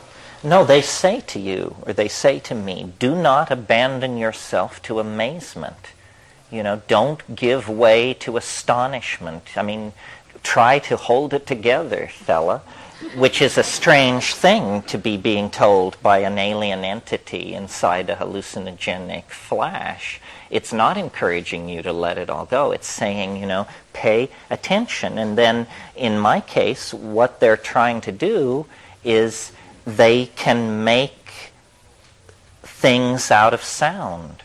No, they say to you, or they say to me, do not abandon yourself to amazement. Don't give way to astonishment. I mean, try to hold it together, fella, which is a strange thing to be being told by an alien entity inside a hallucinogenic flash. It's not encouraging you to let it all go. It's saying, pay attention. And then, in my case, what they're trying to do is they can make things out of sound.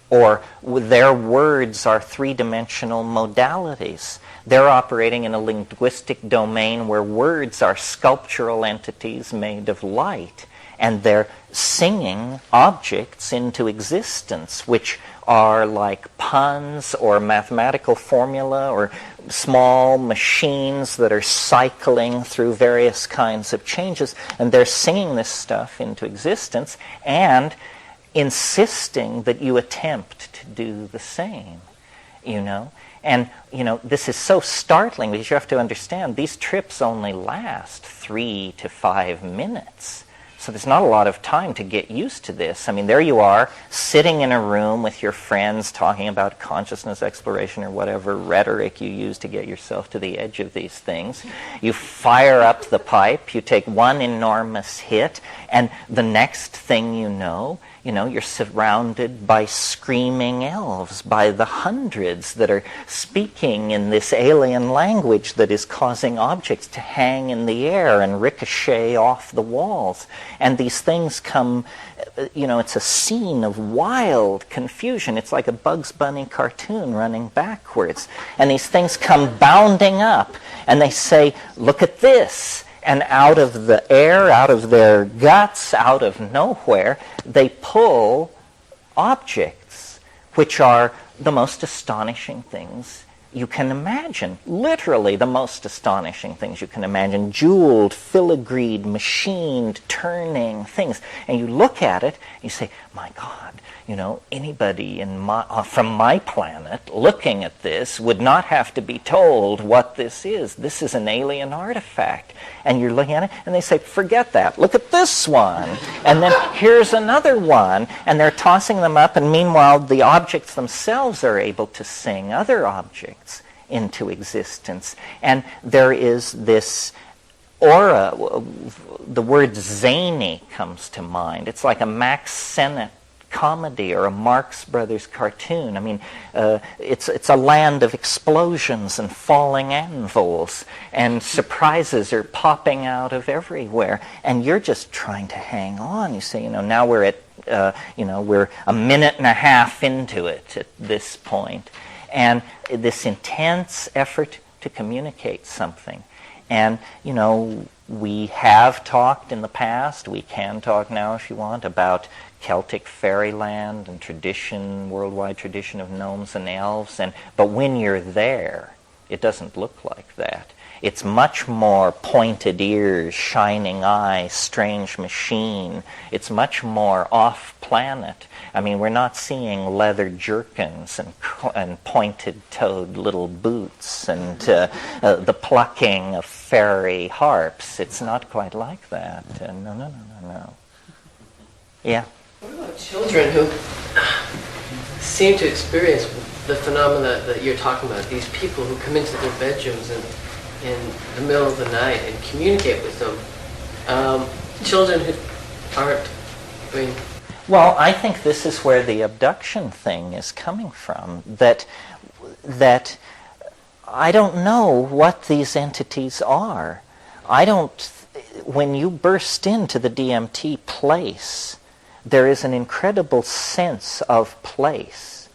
Or their words are three-dimensional modalities. They're operating in a linguistic domain where words are sculptural entities made of light. And they're singing objects into existence, which are like puns or mathematical formula or small machines that are cycling through various kinds of changes. And they're singing this stuff into existence and insisting that you attempt to do the same, And, this is so startling because you have to understand these trips only last 3 to 5 minutes. So there's not a lot of time to get used to this. I mean, there you are, sitting in a room with your friends talking about consciousness exploration or whatever rhetoric you use to get yourself to the edge of these things. You fire up the pipe, you take one enormous hit, and the next thing you know, you're surrounded by screaming elves, by the hundreds that are speaking in this alien language that is causing objects to hang in the air and ricochet off the walls. And these things come, it's a scene of wild confusion. It's like a Bugs Bunny cartoon running backwards. And these things come bounding up, and they say, look at this. And out of the air, out of their guts, out of nowhere, they pull objects, which are the most astonishing things you can imagine. Literally the most astonishing things you can imagine. Jeweled, filigreed, machined, turning things. And you look at it, and you say, my God, anybody from my planet looking at this would not have to be told what this is. This is an alien artifact. And you're looking at it, and they say, forget that. Look at this one. And then here's another one. And they're tossing them up, and meanwhile, the objects themselves are able to sing other objects into existence. And there is this aura. The word zany comes to mind. It's like a Max Sennett comedy or a Marx Brothers cartoon. I mean, it's a land of explosions and falling anvils, and surprises are popping out of everywhere, and you're just trying to hang on. You say, now we're at, we're a minute and a half into it at this point, and this intense effort to communicate something. And, we have talked in the past, we can talk now if you want, about Celtic fairyland and tradition, worldwide tradition of gnomes and elves, but when you're there, it doesn't look like that. It's much more pointed ears, shining eyes, strange machine. It's much more off-planet. I mean, we're not seeing leather jerkins and pointed-toed little boots and the plucking of fairy harps. It's not quite like that. No. Yeah? What about children who seem to experience the phenomena that you're talking about? These people who come into their bedrooms and in the middle of the night and communicate with them. Children who aren't, Well, I think this is where the abduction thing is coming from, that I don't know what these entities are. When you burst into the DMT place, there is an incredible sense of place,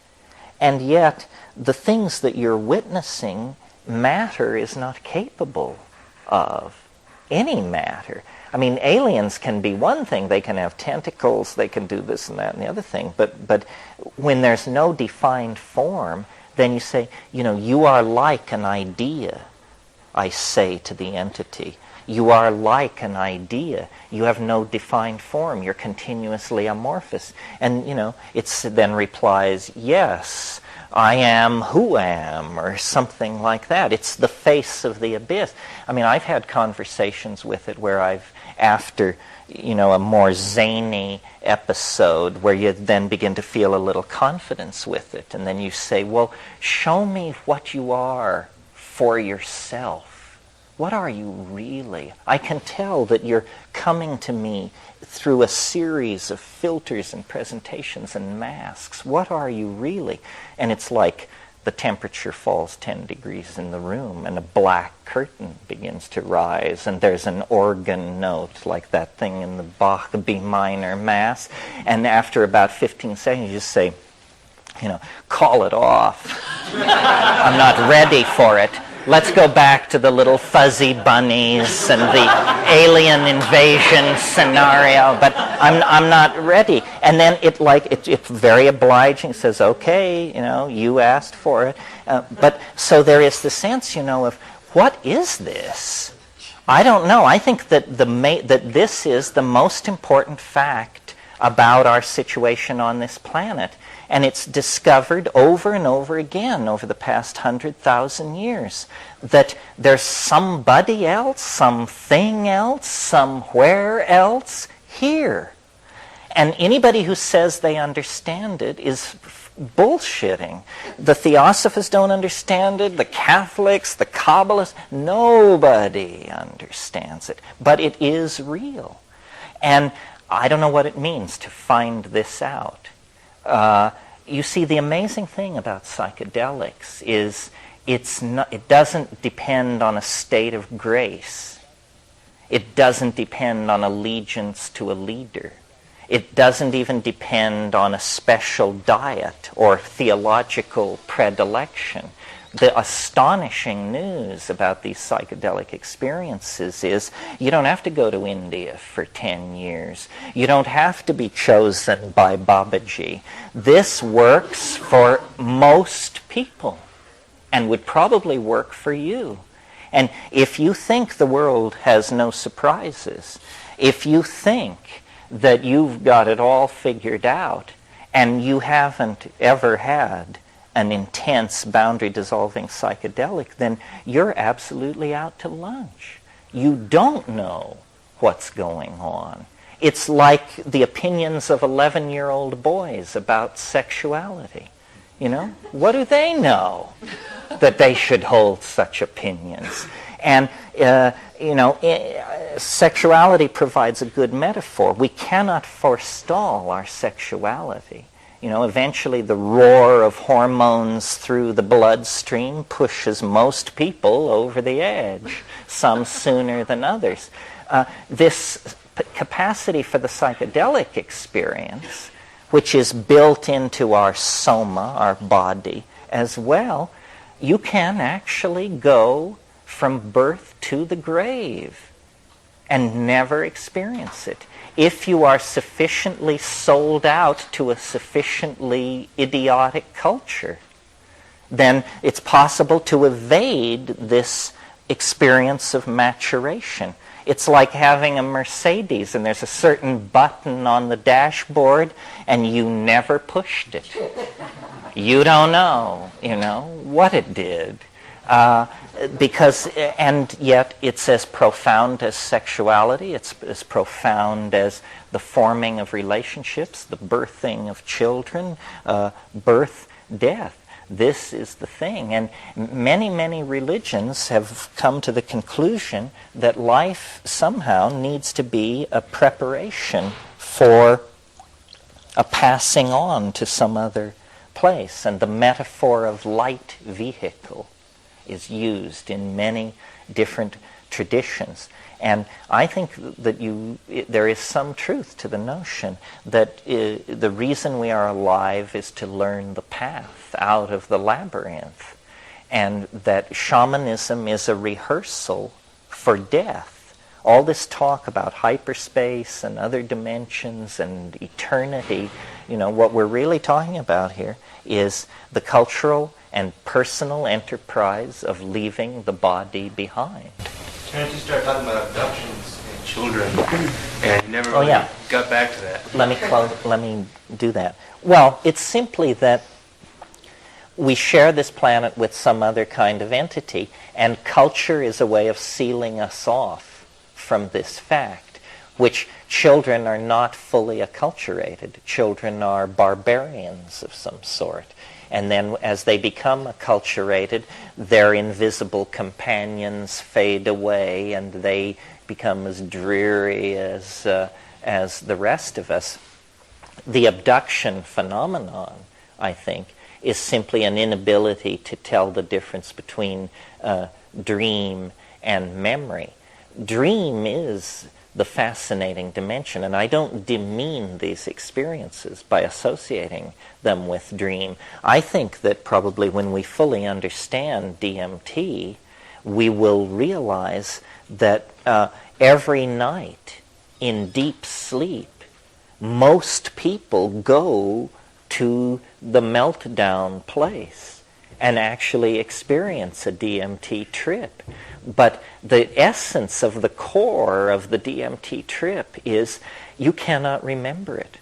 and yet the things that you're witnessing, matter is not capable of. Any matter. I mean, aliens can be one thing. They can have tentacles, they can do this and that and the other thing. But when there's no defined form, then you say, you are like an idea, I say to the entity. You are like an idea. You have no defined form. You're continuously amorphous. And, it then replies, yes, I am who am, or something like that. It's the face of the abyss. I mean, I've had conversations with it where after, a more zany episode where you then begin to feel a little confidence with it. And then you say, well, show me what you are for yourself. What are you really? I can tell that you're coming to me through a series of filters and presentations and masks. What are you really? And it's like the temperature falls 10 degrees in the room and a black curtain begins to rise and there's an organ note like that thing in the Bach B minor Mass. And after about 15 seconds you just say, call it off. I'm not ready for it. Let's go back to the little fuzzy bunnies and the alien invasion scenario, but I'm not ready. And then it's very obliging. It says, okay, you asked for it. But so there is the sense, of what is this? I don't know. I think that that this is the most important fact about our situation on this planet. And it's discovered over and over again over the past 100,000 years that there's somebody else, something else, somewhere else here. And anybody who says they understand it is bullshitting. The Theosophists don't understand it, the Catholics, the Kabbalists, nobody understands it. But it is real. And I don't know what it means to find this out. You see, the amazing thing about psychedelics is it doesn't depend on a state of grace. It doesn't depend on allegiance to a leader. It doesn't even depend on a special diet or theological predilection. The astonishing news about these psychedelic experiences is you don't have to go to India for 10 years. You don't have to be chosen by Babaji. This works for most people and would probably work for you. And if you think the world has no surprises, if you think that you've got it all figured out and you haven't ever had an intense boundary-dissolving psychedelic, then you're absolutely out to lunch. You don't know what's going on. It's like the opinions of 11-year-old boys about sexuality. What do they know that they should hold such opinions? And, sexuality provides a good metaphor. We cannot forestall our sexuality. Eventually the roar of hormones through the bloodstream pushes most people over the edge, some sooner than others. This capacity for the psychedelic experience, which is built into our soma, our body, as well, you can actually go from birth to the grave and never experience it. If you are sufficiently sold out to a sufficiently idiotic culture, then it's possible to evade this experience of maturation. It's like having a Mercedes and there's a certain button on the dashboard and you never pushed it. You don't know, what it did. And yet it's as profound as sexuality, it's as profound as the forming of relationships, the birthing of children, birth, death. This is the thing. And many, many religions have come to the conclusion that life somehow needs to be a preparation for a passing on to some other place. And the metaphor of light vehicle is used in many different traditions. And I think that there is some truth to the notion that the reason we are alive is to learn the path out of the labyrinth, and that shamanism is a rehearsal for death. All this talk about hyperspace and other dimensions and eternity, what we're really talking about here is the cultural and personal enterprise of leaving the body behind. Terence, you started talking about abductions in children, and you never really got back to that. Let me do that. Well, it's simply that we share this planet with some other kind of entity, and culture is a way of sealing us off from this fact, which children are not fully acculturated. Children are barbarians of some sort. And then as they become acculturated, their invisible companions fade away and they become as dreary as the rest of us. The abduction phenomenon, I think, is simply an inability to tell the difference between dream and memory. Dream is the fascinating dimension, and I don't demean these experiences by associating them with dream. I think that probably when we fully understand DMT, we will realize that every night in deep sleep, most people go to the meltdown place and actually experience a DMT trip. But the essence of the core of the DMT trip is you cannot remember it.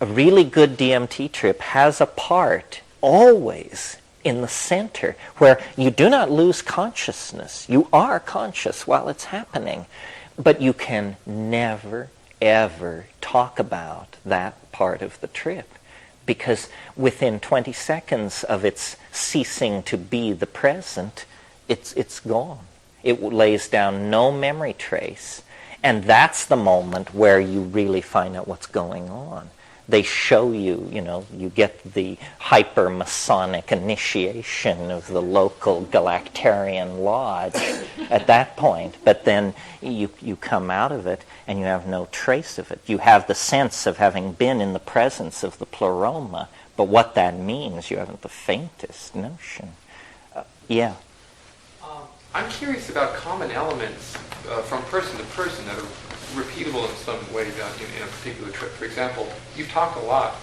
A really good DMT trip has a part always in the center where you do not lose consciousness. You are conscious while it's happening, but you can never, ever talk about that part of the trip, because within 20 seconds of its ceasing to be the present, it's gone. It lays down no memory trace. And that's the moment where you really find out what's going on. They show you, you get the hyper-Masonic initiation of the local Galactarian lodge at that point. But then you come out of it and you have no trace of it. You have the sense of having been in the presence of the pleroma, but what that means, you haven't the faintest notion. Yeah. I'm curious about common elements from person to person that are repeatable in some way in a particular trip. For example, you've talked a lot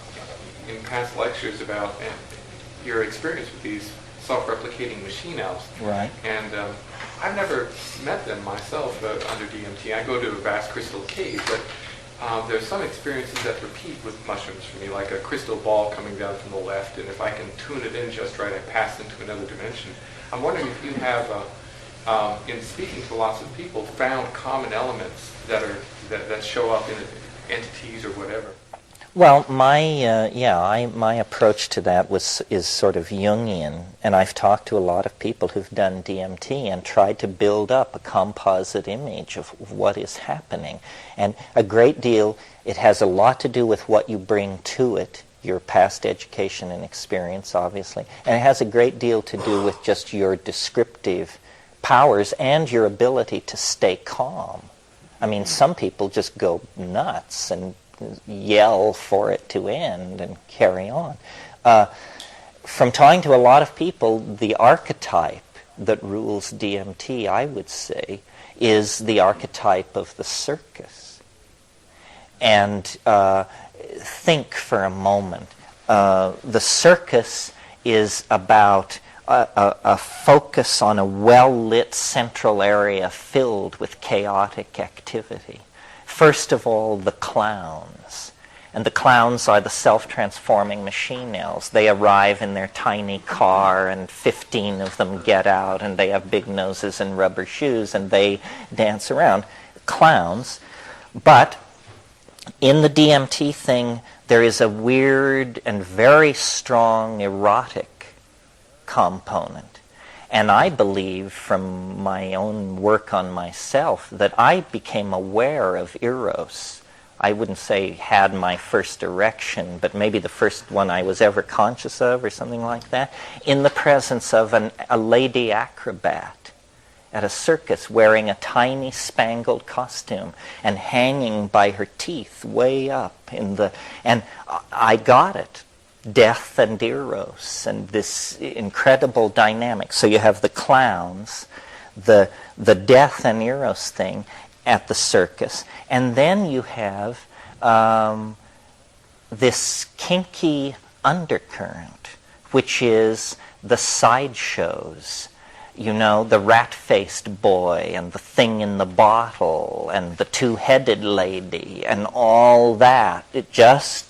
in past lectures about your experience with these self-replicating machine elves. Right. And I've never met them myself under DMT. I go to a vast crystal cave, but there's some experiences that repeat with mushrooms for me, like a crystal ball coming down from the left, and if I can tune it in just right, I pass into another dimension. I'm wondering if you have, in speaking to lots of people, found common elements that show up in entities or whatever. Well, my approach to that is sort of Jungian, and I've talked to a lot of people who've done DMT and tried to build up a composite image of what is happening. And a great deal, it has a lot to do with what you bring to it, your past education and experience, obviously, and it has a great deal to do with just your descriptive powers and your ability to stay calm. I mean, some people just go nuts and yell for it to end and carry on. From talking to a lot of people, the archetype that rules DMT, I would say, is the archetype of the circus. And think for a moment. The circus is about a focus on a well-lit central area filled with chaotic activity. First of all, the clowns. And the clowns are the self-transforming machine elves. They arrive in their tiny car, and 15 of them get out, and they have big noses and rubber shoes, and they dance around. Clowns. But in the DMT thing, there is a weird and very strong erotic component. And I believe from my own work on myself that I became aware of eros. I wouldn't say had my first erection, but maybe the first one I was ever conscious of or something like that, in the presence of a lady acrobat at a circus wearing a tiny spangled costume and hanging by her teeth way up in the... And I got it. Death and eros and this incredible dynamic. So you have the clowns, the death and eros thing at the circus, and then you have this kinky undercurrent, which is the sideshows. You know, the rat-faced boy and the thing in the bottle and the two-headed lady and all that. It just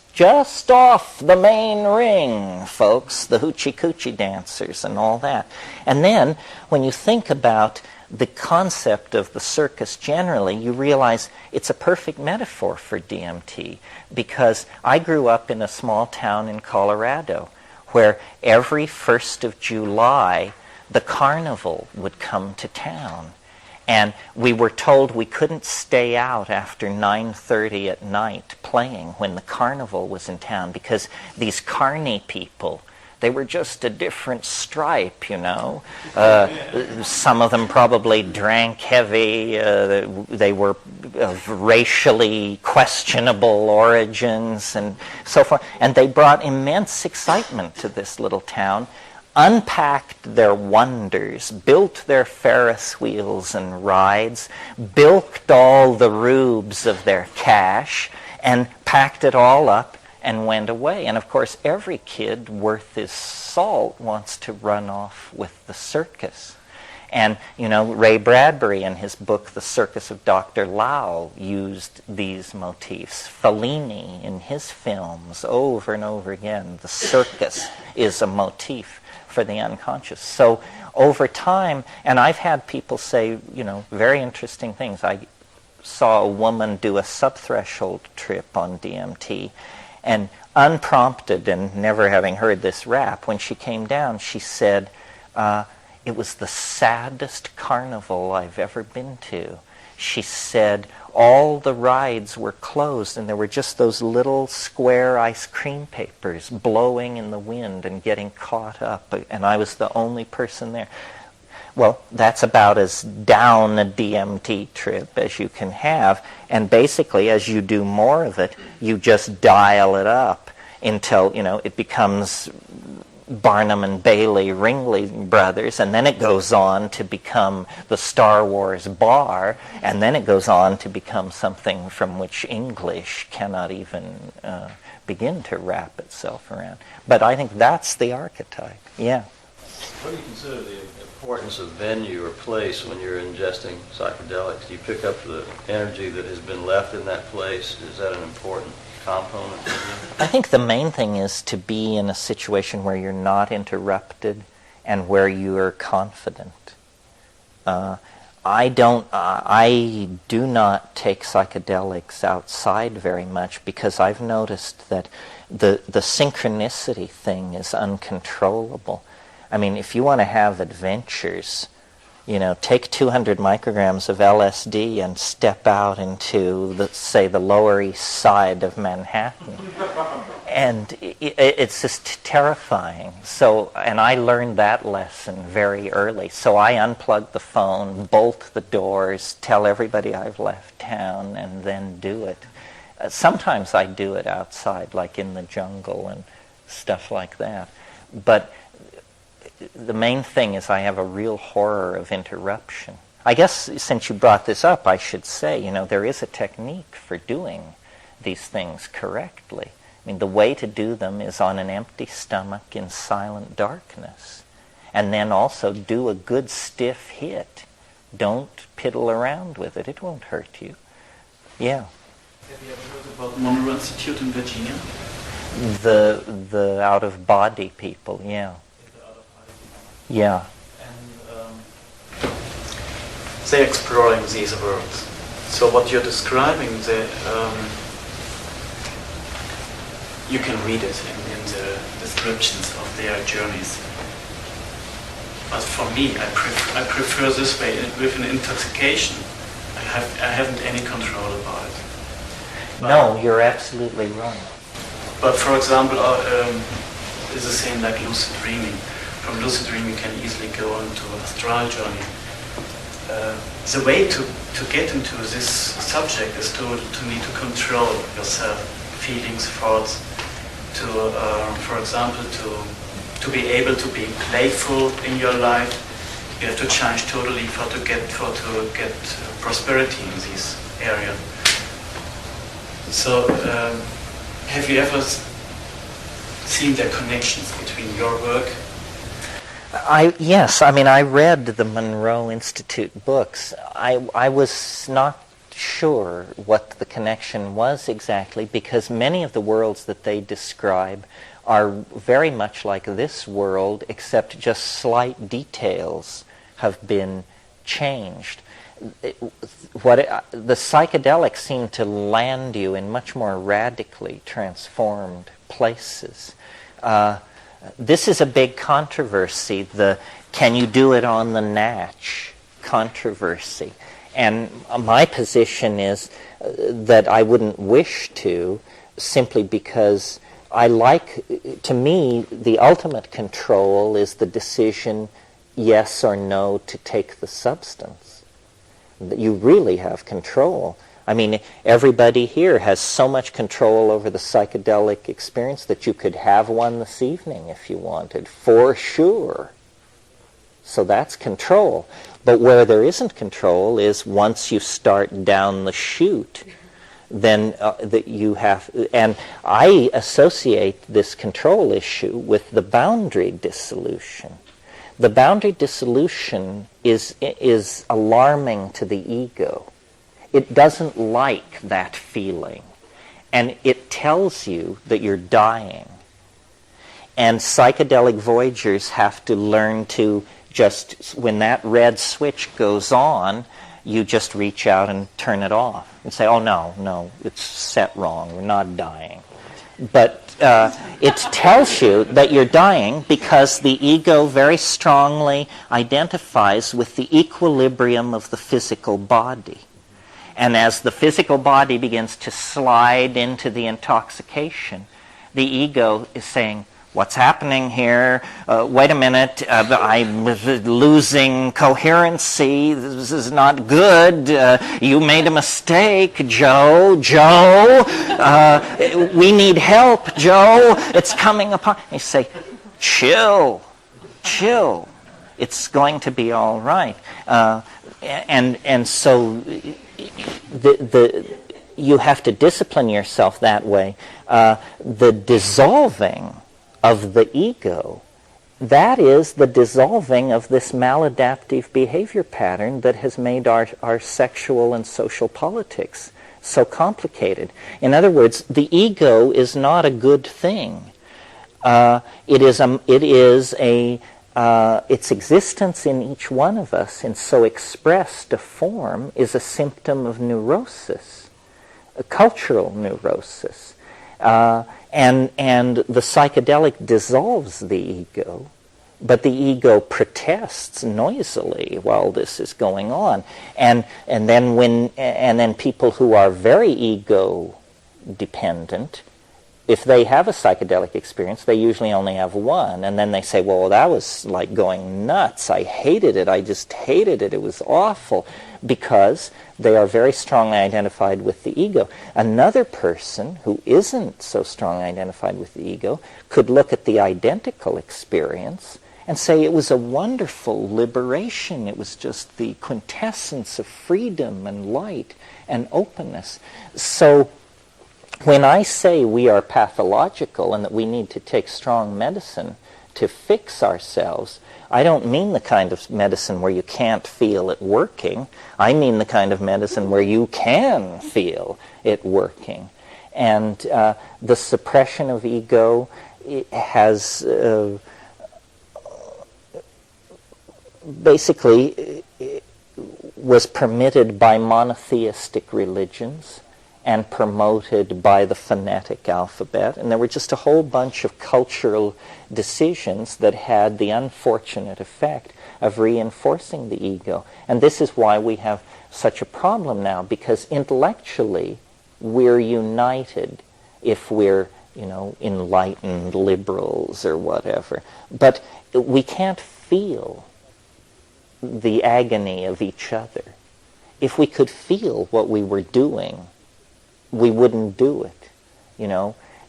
off the main ring, folks, the hoochie-coochie dancers and all that. And then, when you think about the concept of the circus generally, you realize it's a perfect metaphor for DMT, because I grew up in a small town in Colorado where every 1st of July, the carnival would come to town. And we were told we couldn't stay out after 9:30 at night playing when the carnival was in town, because these carny people, they were just a different stripe, you know. Some of them probably drank heavy. They were of racially questionable origins and so forth. And they brought immense excitement to this little town, unpacked their wonders, built their Ferris wheels and rides, bilked all the rubes of their cash, and packed it all up and went away. And of course, every kid worth his salt wants to run off with the circus. And, you know, Ray Bradbury in his book, The Circus of Dr. Lao, used these motifs. Fellini in his films, over and over again, the circus is a motif for the unconscious. So over time, and I've had people say, you know, very interesting things. I saw a woman do a subthreshold trip on DMT, and unprompted and never having heard this rap, when she came down, she said, it was the saddest carnival I've ever been to. She said all the rides were closed and there were just those little square ice cream papers blowing in the wind and getting caught up, and I was the only person there. Well, that's about as down a DMT trip as you can have, and basically as you do more of it, you just dial it up until, you know, it becomes Barnum and Bailey, Ringling Brothers, and then it goes on to become the Star Wars bar, and then it goes on to become something from which English cannot even begin to wrap itself around. But I think that's the archetype, yeah. What do you consider the importance of venue or place when you're ingesting psychedelics? Do you pick up the energy that has been left in that place? Is that an important component? I think the main thing is to be in a situation where you're not interrupted and where you are confident. I do not take psychedelics outside very much because I've noticed that the synchronicity thing is uncontrollable. I mean, if you want to have adventures, take 200 micrograms of LSD and step out into, say, the Lower East Side of Manhattan. And it's just terrifying. So, and I learned that lesson very early. So I unplug the phone, bolt the doors, tell everybody I've left town, and then do it. Sometimes I do it outside, like in the jungle and stuff like that. But the main thing is I have a real horror of interruption. I guess since you brought this up, I should say, there is a technique for doing these things correctly. I mean, the way to do them is on an empty stomach in silent darkness. And then also do a good stiff hit. Don't piddle around with it. It won't hurt you. Yeah. Have you ever heard about Monroe Institute in Virginia? The out-of-body people, yeah. Yeah. And they're exploring these worlds. So what you're describing, you can read it in the descriptions of their journeys. But for me, I prefer this way. With an intoxication, I haven't any control about it. No, you're absolutely right. But for example, it's the same like lucid dreaming. From lucid dreaming, you can easily go into astral journey. The way to get into this subject is to need to control yourself, feelings, thoughts. For example, to be able to be playful in your life, you have to change totally to get prosperity in this area. So, have you ever seen the connections between your work? Yes. I mean, I read the Monroe Institute books. I was not sure what the connection was exactly because many of the worlds that they describe are very much like this world, except just slight details have been changed. The psychedelics seem to land you in much more radically transformed places. This is a big controversy, the can you do it on the natch controversy. And my position is that I wouldn't wish to, simply because to me, the ultimate control is the decision, yes or no, to take the substance. You really have control. I mean, everybody here has so much control over the psychedelic experience that you could have one this evening if you wanted, for sure. So that's control. But where there isn't control is once you start down the chute, then that you have, and I associate this control issue with the boundary dissolution. The boundary dissolution is alarming to the ego. It doesn't like that feeling, and it tells you that you're dying. And psychedelic voyagers have to learn to just, when that red switch goes on, you just reach out and turn it off and say, oh, no, it's set wrong, we're not dying. But it tells you that you're dying because the ego very strongly identifies with the equilibrium of the physical body. And as the physical body begins to slide into the intoxication, the ego is saying, what's happening here? Wait a minute, I'm losing coherency. This is not good. You made a mistake, Joe. We need help, Joe. It's coming upon. You say, chill. It's going to be all right. And so you have to discipline yourself that way. The dissolving of the ego, that is the dissolving of this maladaptive behavior pattern that has made our sexual and social politics so complicated. In other words, the ego is not a good thing. It is a its existence in each one of us in so expressed a form is a symptom of neurosis, a cultural neurosis. And the psychedelic dissolves the ego, but the ego protests noisily while this is going on. And then people who are very ego dependent, if they have a psychedelic experience, they usually only have one, and then they say, well, that was like going nuts. I hated it. I just hated it. It was awful, because they are very strongly identified with the ego. Another person who isn't so strongly identified with the ego could look at the identical experience and say it was a wonderful liberation. It was just the quintessence of freedom and light and openness. So when I say we are pathological and that we need to take strong medicine to fix ourselves, I don't mean the kind of medicine where you can't feel it working. I mean the kind of medicine where you can feel it working. And the suppression of ego has basically was permitted by monotheistic religions and promoted by the phonetic alphabet. And there were just a whole bunch of cultural decisions that had the unfortunate effect of reinforcing the ego. And this is why we have such a problem now, because intellectually we're united if we're, enlightened liberals or whatever. But we can't feel the agony of each other. If we could feel what we were doing, we wouldn't do it,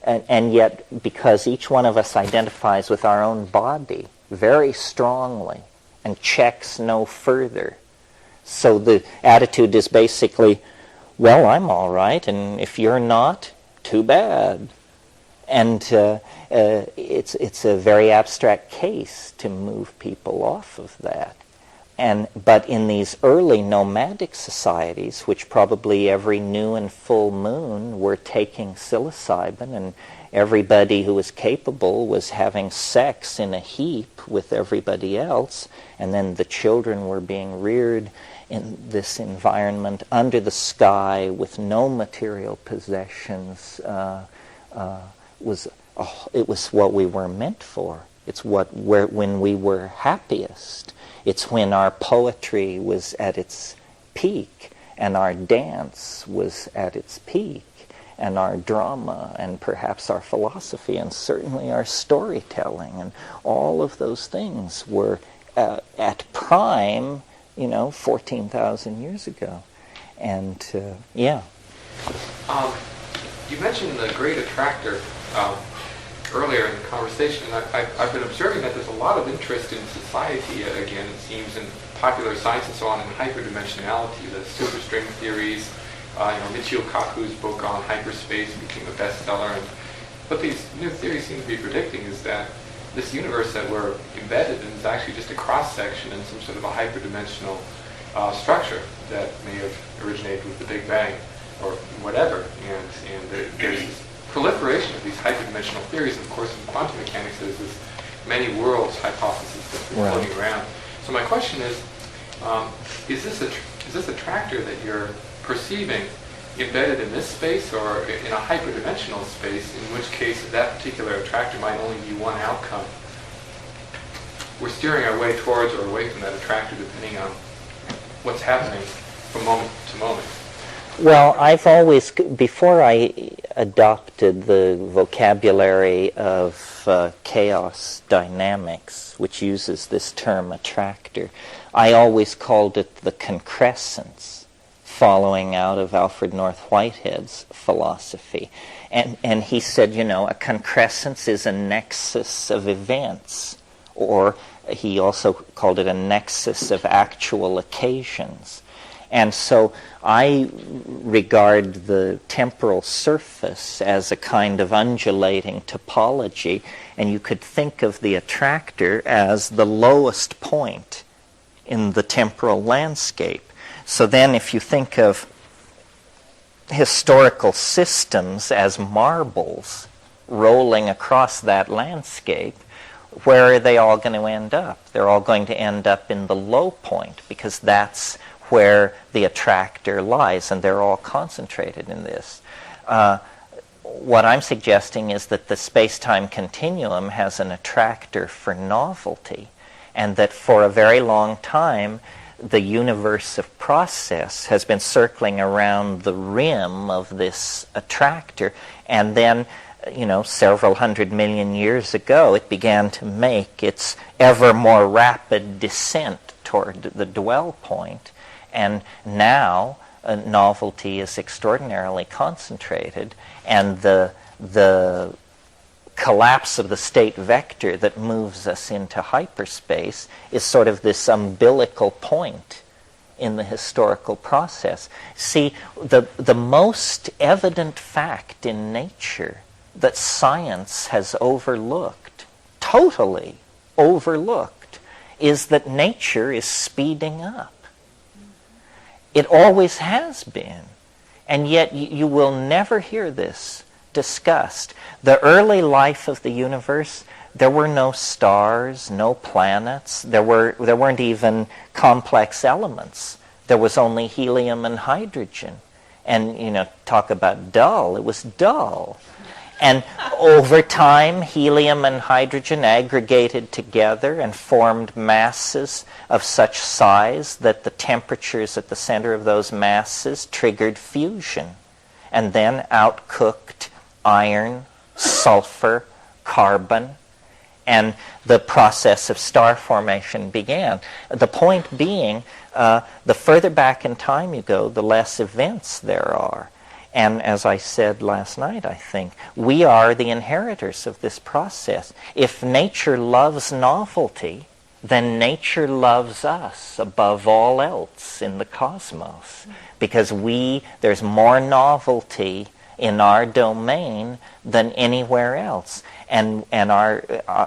and yet, because each one of us identifies with our own body very strongly and checks no further, so the attitude is basically, well, I'm all right, and if you're not, too bad. And it's a very abstract case to move people off of that. But in these early nomadic societies, which probably every new and full moon were taking psilocybin, and everybody who was capable was having sex in a heap with everybody else, and then the children were being reared in this environment under the sky with no material possessions, it was what we were meant for. It's when we were happiest. It's when our poetry was at its peak, and our dance was at its peak, and our drama, and perhaps our philosophy, and certainly our storytelling, and all of those things were at prime, 14,000 years ago. And, yeah. You mentioned the great attractor earlier in the conversation. I've been observing that there's a lot of interest in society, again, it seems, in popular science and so on, in hyperdimensionality, the superstring theories. Michio Kaku's book on hyperspace became a bestseller. And what these new theories seem to be predicting is that this universe that we're embedded in is actually just a cross-section in some sort of a hyperdimensional structure that may have originated with the Big Bang or whatever. And there's this proliferation of these hyperdimensional theories. And of course, in quantum mechanics, there's this many worlds hypothesis that's been floating around. So my question is this attractor that you're perceiving embedded in this space or in a hyperdimensional space, in which case that particular attractor might only be one outcome? We're steering our way towards or away from that attractor depending on what's happening from moment to moment. Well, I've always, before I adopted the vocabulary of chaos dynamics, which uses this term attractor, I always called it the concrescence, following out of Alfred North Whitehead's philosophy. And he said, a concrescence is a nexus of events, or he also called it a nexus of actual occasions. And so I regard the temporal surface as a kind of undulating topology, and you could think of the attractor as the lowest point in the temporal landscape. So then if you think of historical systems as marbles rolling across that landscape, where are they all going to end up? They're all going to end up in the low point, because that's where the attractor lies, and they're all concentrated in this. What I'm suggesting is that the space-time continuum has an attractor for novelty, and that for a very long time the universe of process has been circling around the rim of this attractor, and then, several 100 million years ago, it began to make its ever more rapid descent toward the dwell point, and now novelty is extraordinarily concentrated, and the collapse of the state vector that moves us into hyperspace is sort of this umbilical point in the historical process. See, the most evident fact in nature that science has overlooked, totally overlooked, is that nature is speeding up. It always has been. And yet you will never hear this discussed. The early life of the universe, there were no stars, no planets, there weren't even complex elements. There was only helium and hydrogen. And, talk about dull, it was dull. And over time, helium and hydrogen aggregated together and formed masses of such size that the temperatures at the center of those masses triggered fusion, and then outcooked iron, sulfur, carbon, and the process of star formation began. The point being, the further back in time you go, the less events there are. And as I said last night, I think, we are the inheritors of this process. If nature loves novelty, then nature loves us above all else in the cosmos. Because there's more novelty in our domain than anywhere else. And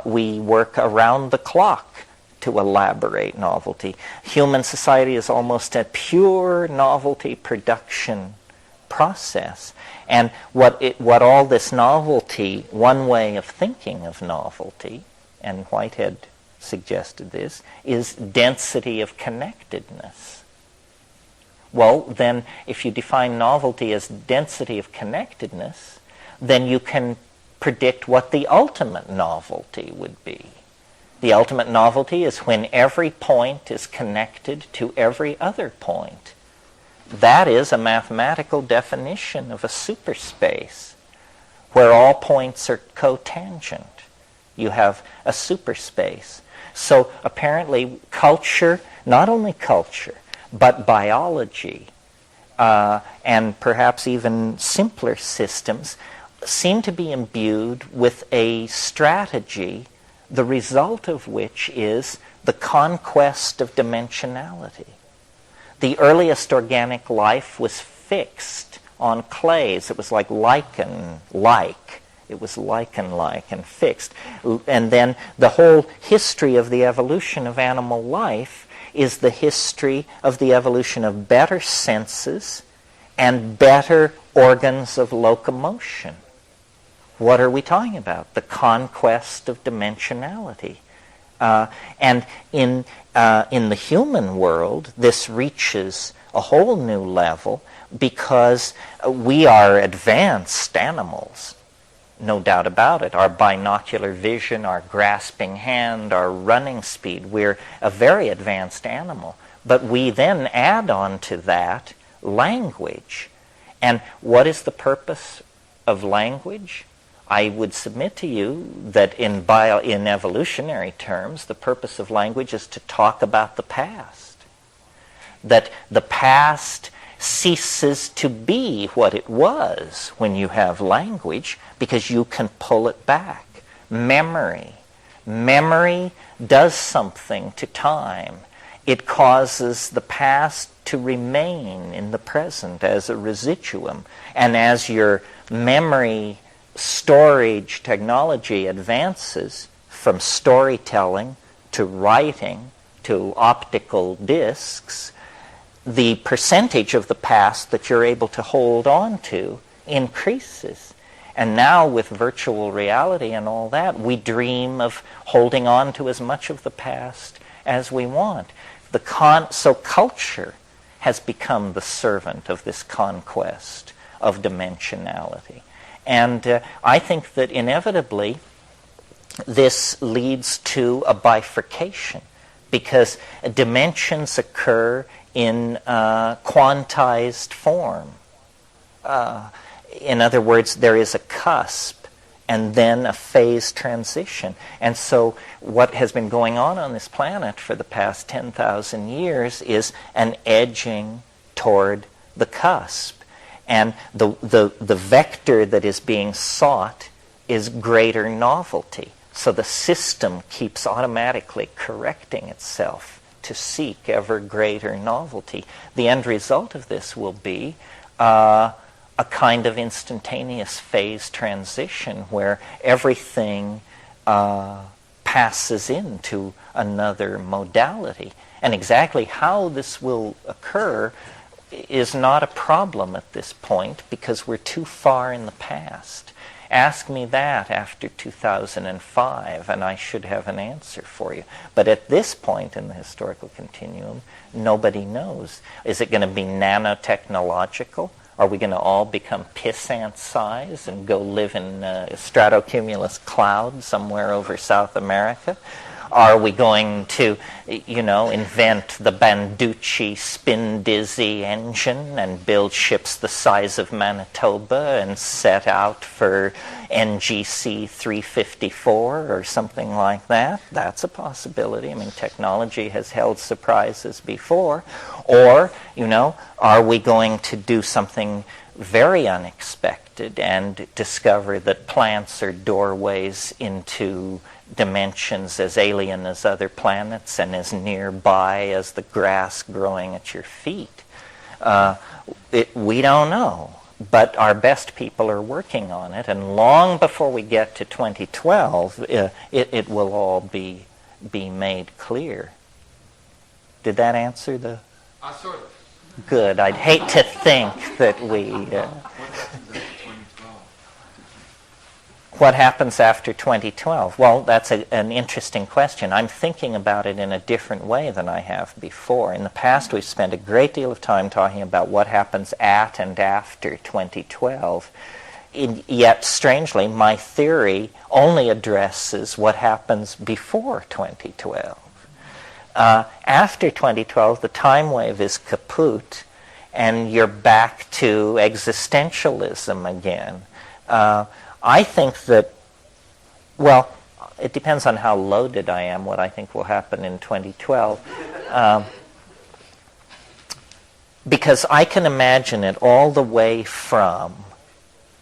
we work around the clock to elaborate novelty. Human society is almost a pure novelty production process. And what all this novelty, one way of thinking of novelty, and Whitehead suggested this, is density of connectedness. Well, then, if you define novelty as density of connectedness, then you can predict what the ultimate novelty would be. The ultimate novelty is when every point is connected to every other point. That is a mathematical definition of a superspace, where all points are cotangent. You have a superspace. So apparently culture, not only culture, but biology, and perhaps even simpler systems, seem to be imbued with a strategy, the result of which is the conquest of dimensionality. The earliest organic life was fixed on clays. It was like lichen-like. It was lichen-like and fixed. And then the whole history of the evolution of animal life is the history of the evolution of better senses and better organs of locomotion. What are we talking about? The conquest of dimensionality. And in the human world, this reaches a whole new level because we are advanced animals, no doubt about it. Our binocular vision, our grasping hand, our running speed, we're a very advanced animal. But we then add on to that language. And what is the purpose of language? I would submit to you that in evolutionary terms, the purpose of language is to talk about the past. That the past ceases to be what it was when you have language, because you can pull it back. Memory does something to time. It causes the past to remain in the present as a residuum. And as your memory storage technology advances from storytelling to writing to optical discs, the percentage of the past that you're able to hold on to increases. And now with virtual reality and all that, we dream of holding on to as much of the past as we want. So culture has become the servant of this conquest of dimensionality. And I think that inevitably this leads to a bifurcation, because dimensions occur in quantized form. In other words, there is a cusp and then a phase transition. And so what has been going on this planet for the past 10,000 years is an edging toward the cusp. And the vector that is being sought is greater novelty. So the system keeps automatically correcting itself to seek ever greater novelty. The end result of this will be a kind of instantaneous phase transition where everything passes into another modality. And exactly how this will occur is not a problem at this point, because we're too far in the past. Ask me that after 2005, and I should have an answer for you. But at this point in the historical continuum, nobody knows. Is it going to be nanotechnological? Are we going to all become pissant size and go live in stratocumulus cloud somewhere over South America? Are we going to, invent the Banducci spin-dizzy engine and build ships the size of Manitoba and set out for NGC 354 or something like that? That's a possibility. I mean, technology has held surprises before. Or, are we going to do something very unexpected and discover that plants are doorways into dimensions as alien as other planets and as nearby as the grass growing at your feet? We don't know, but our best people are working on it, and long before we get to 2012, it will all be made clear. Did that answer the... Sort of. Good. I'd hate to think that we... What happens after 2012? Well, that's an interesting question. I'm thinking about it in a different way than I have before. In the past, we've spent a great deal of time talking about what happens at and after 2012. Yet, strangely, my theory only addresses what happens before 2012. After 2012, the time wave is kaput, and you're back to existentialism again. I think that, well, it depends on how loaded I am, what I think will happen in 2012. Because I can imagine it all the way from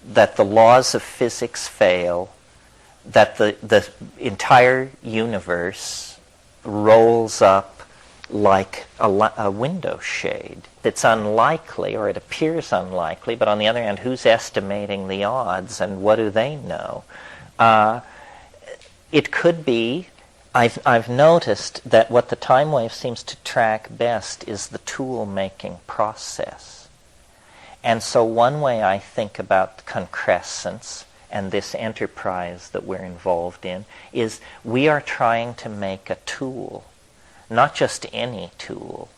that the laws of physics fail, that the entire universe rolls up like a window shade. It's unlikely, or it appears unlikely, but on the other hand, who's estimating the odds, and what do they know? It could be, I've noticed that what the time wave seems to track best is the tool-making process. And so one way I think about concrescence and this enterprise that we're involved in is we are trying to make a tool, not just any tool.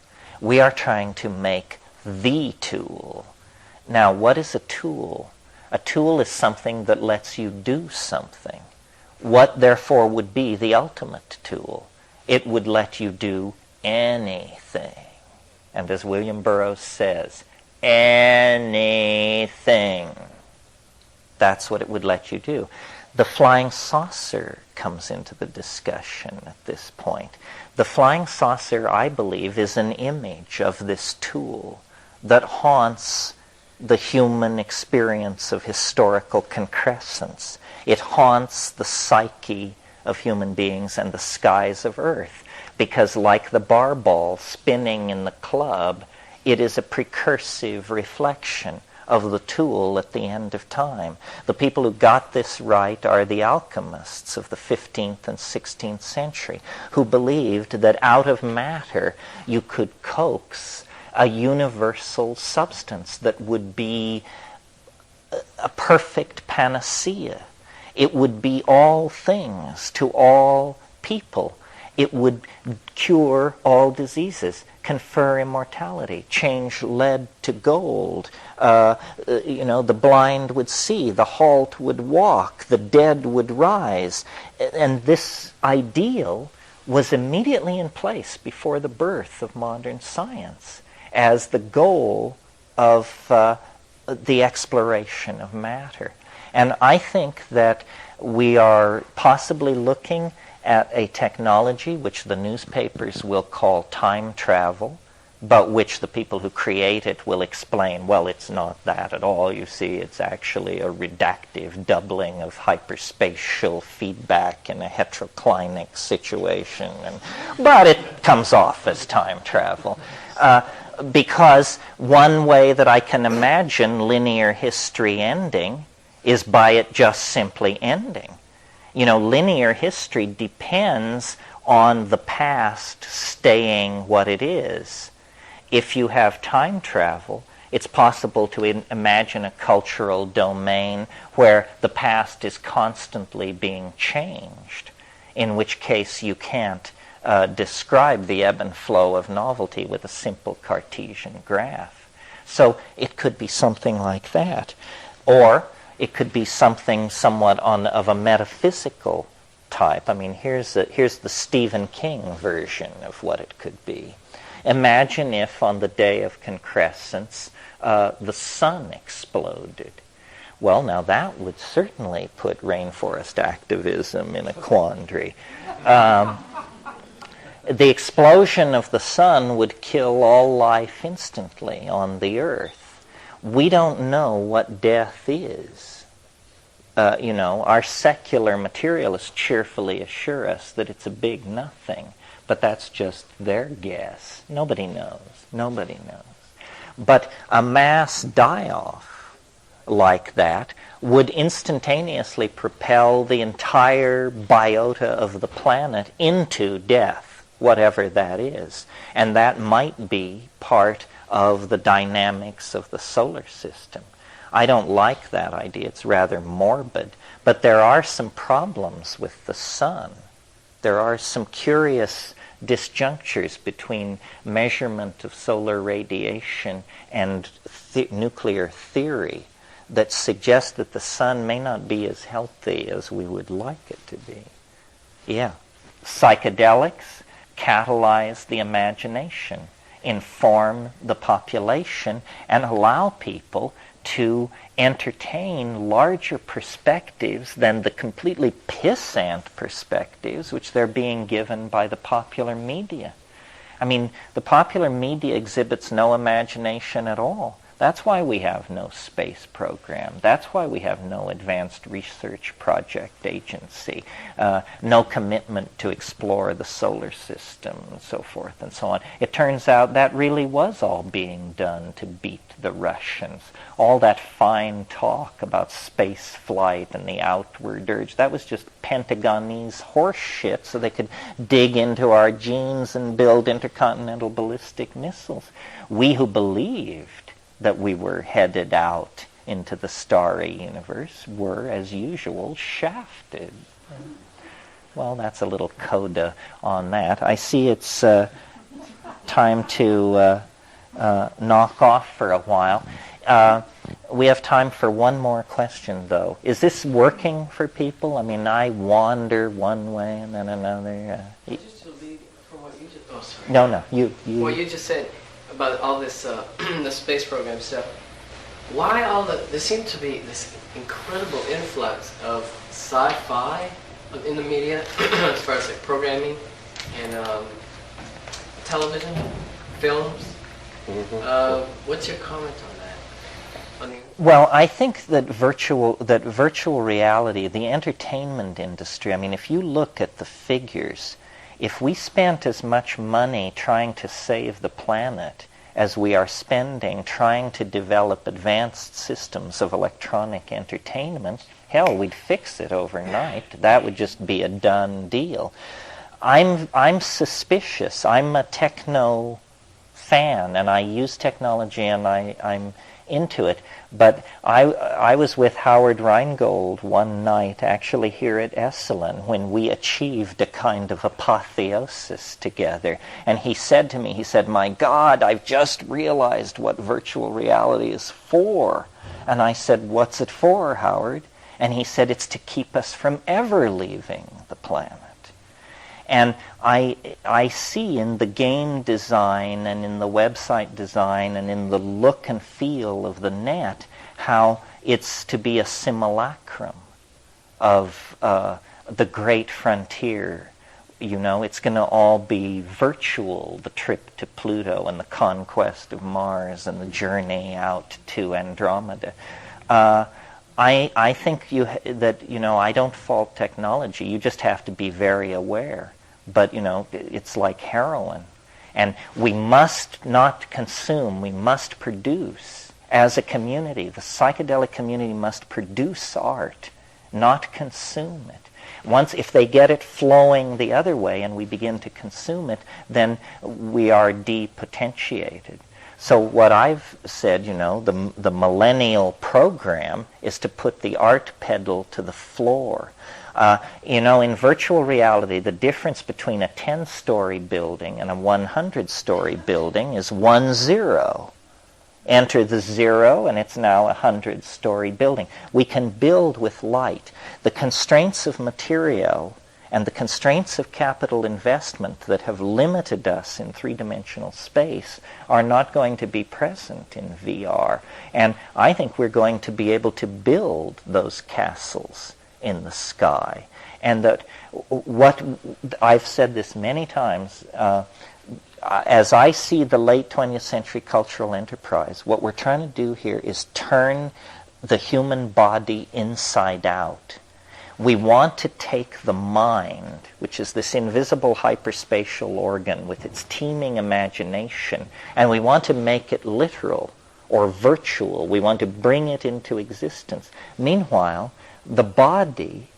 We are trying to make the tool. Now, what is a tool? A tool is something that lets you do something. What, therefore, would be the ultimate tool? It would let you do anything. And as William Burroughs says, anything. That's what it would let you do. The flying saucer comes into the discussion at this point. The flying saucer, I believe, is an image of this tool that haunts the human experience of historical concrescence. It haunts the psyche of human beings and the skies of Earth, because like the bar ball spinning in the club, it is a precursive reflection of the tool at the end of time. The people who got this right are the alchemists of the 15th and 16th century, who believed that out of matter you could coax a universal substance that would be a perfect panacea. It would be all things to all people. It would cure all diseases, confer immortality, change lead to gold. The blind would see, the halt would walk, the dead would rise. And this ideal was immediately in place before the birth of modern science as the goal of the exploration of matter. And I think that we are possibly looking at a technology which the newspapers will call time travel, but which the people who create it will explain, well, it's not that at all. You see, it's actually a reductive doubling of hyperspatial feedback in a heteroclinic situation. But it comes off as time travel. Because one way that I can imagine linear history ending is by it just simply ending. Linear history depends on the past staying what it is. If you have time travel, it's possible to imagine a cultural domain where the past is constantly being changed, in which case you can't describe the ebb and flow of novelty with a simple Cartesian graph. So it could be something like that. Or it could be something somewhat of a metaphysical type. I mean, here's the Stephen King version of what it could be. Imagine if on the day of concrescence the sun exploded. Well, now that would certainly put rainforest activism in a quandary. The explosion of the sun would kill all life instantly on the earth. We don't know what death is. Our secular materialists cheerfully assure us that it's a big nothing, but that's just their guess. Nobody knows. Nobody knows. But a mass die-off like that would instantaneously propel the entire biota of the planet into death, whatever that is. And that might be part of the dynamics of the solar system. I don't like that idea. It's rather morbid. But there are some problems with the sun. There are some curious disjunctures between measurement of solar radiation and nuclear theory that suggest that the sun may not be as healthy as we would like it to be. Yeah. Psychedelics catalyze the imagination, inform the population, and allow people to entertain larger perspectives than the completely pissant perspectives which they're being given by the popular media. I mean, the popular media exhibits no imagination at all. That's why we have no space program. That's why we have no advanced research project agency, no commitment to explore the solar system, and so forth and so on. It turns out that really was all being done to beat the Russians. All that fine talk about space flight and the outward urge, that was just Pentagonese horse shit so they could dig into our genes and build intercontinental ballistic missiles. We who believed that we were headed out into the starry universe were, as usual, shafted. Well, that's a little coda on that. I see it's time to knock off for a while. We have time for one more question, though. Is this working for people? I mean, I wander one way and then another. Just to lead from what you just... Oh, sorry. No, you. What you just said about all this, the space program stuff. Why all there seems to be this incredible influx of sci-fi in the media, as far as like programming and television, films. What's your comment on that? Well, I think that virtual reality, the entertainment industry, I mean, if you look at the figures, if we spent as much money trying to save the planet as we are spending trying to develop advanced systems of electronic entertainment, hell, we'd fix it overnight. That would just be a done deal. I'm suspicious. I'm a techno fan, and I use technology, and I'm into it. But I was with Howard Rheingold one night, actually here at eselan, when we achieved a kind of apotheosis together. And he said to me, he said, "My God, I've just realized what virtual reality is for." And I said, "What's it for, Howard?" And he said, "It's to keep us from ever leaving the planet." And I see in the game design and in the website design and in the look and feel of the net how it's to be a simulacrum of the great frontier. You know, it's going to all be virtual, the trip to Pluto and the conquest of Mars and the journey out to Andromeda. I think that I don't fault technology. You just have to be very aware. But, it's like heroin. And we must not consume, we must produce. As a community, the psychedelic community must produce art, not consume it. If they get it flowing the other way and we begin to consume it, then we are depotentiated. So what I've said, the millennial program is to put the art pedal to the floor. In virtual reality, the difference between a 10-story building and a 100-story building is 1 0. Enter the 0, and it's now a 100-story building. We can build with light. The constraints of material and the constraints of capital investment that have limited us in three-dimensional space are not going to be present in VR. And I think we're going to be able to build those castles in the sky. And that what I've said this many times, as I see the late 20th century cultural enterprise, what we're trying to do here is turn the human body inside out. We want to take the mind, which is this invisible hyperspatial organ with its teeming imagination, and we want to make it literal or virtual. We want to bring it into existence. Meanwhile, the body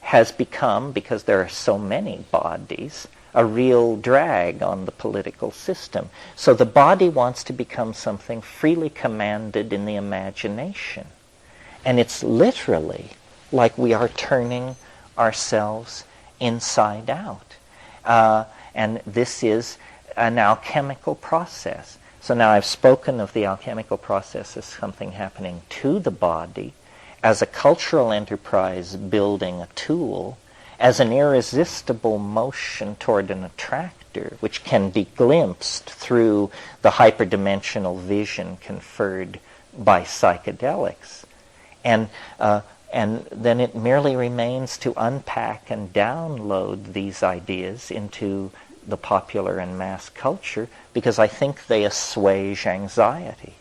has become, because there are so many bodies, a real drag on the political system. So the body wants to become something freely commanded in the imagination. And it's literally like we are turning ourselves inside out. And this is an alchemical process. So now I've spoken of the alchemical process as something happening to the body, as a cultural enterprise building a tool, as an irresistible motion toward an attractor, which can be glimpsed through the hyperdimensional vision conferred by psychedelics. And then it merely remains to unpack and download these ideas into the popular and mass culture, because I think they assuage anxiety.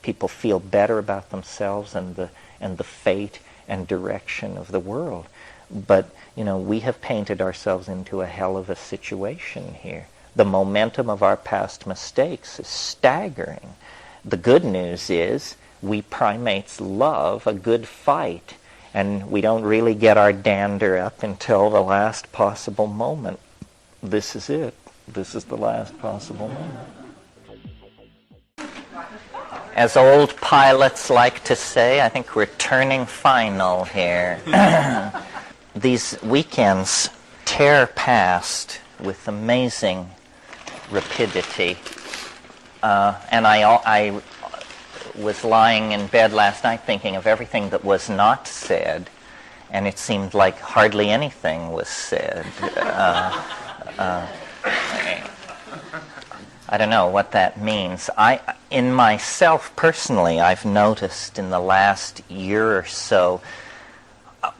People feel better about themselves and the fate and direction of the world. But, we have painted ourselves into a hell of a situation here. The momentum of our past mistakes is staggering. The good news is we primates love a good fight, and we don't really get our dander up until the last possible moment. This is it. This is the last possible moment. As old pilots like to say, I think we're turning final here. These weekends tear past with amazing rapidity. And I was lying in bed last night thinking of everything that was not said, and it seemed like hardly anything was said. I don't know what that means. In myself personally, I've noticed in the last year or so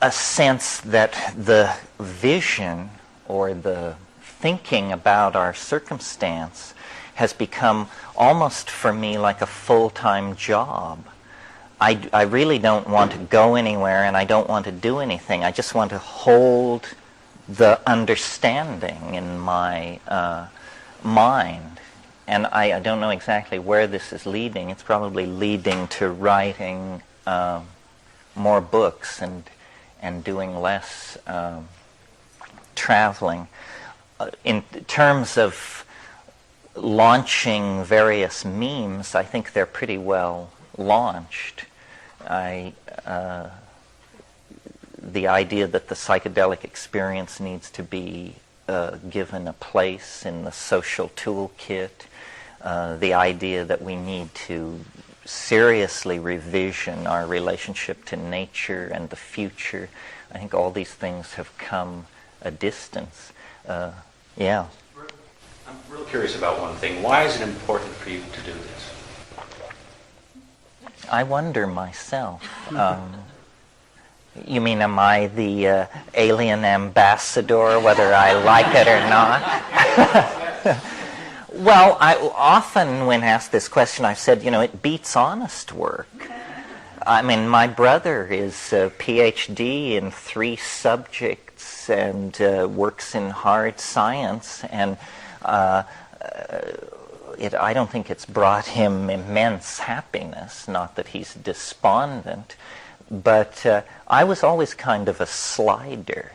a sense that the vision or the thinking about our circumstance has become almost for me like a full-time job. I really don't want to go anywhere, and I don't want to do anything. I just want to hold the understanding in my mind. And I don't know exactly where this is leading. It's probably leading to writing more books and doing less traveling. In terms of launching various memes, I think they're pretty well launched. The idea that the psychedelic experience needs to be given a place in the social toolkit, the idea that we need to seriously revision our relationship to nature and the future. I think all these things have come a distance. Yeah. I'm real curious about one thing. Why is it important for you to do this? I wonder myself. You mean, am I the alien ambassador, whether I like it or not? Well, I often, when asked this question, I've said, it beats honest work. I mean, my brother is a PhD in 3 subjects and works in hard science, and I don't think it's brought him immense happiness, not that he's despondent, but I was always kind of a slider,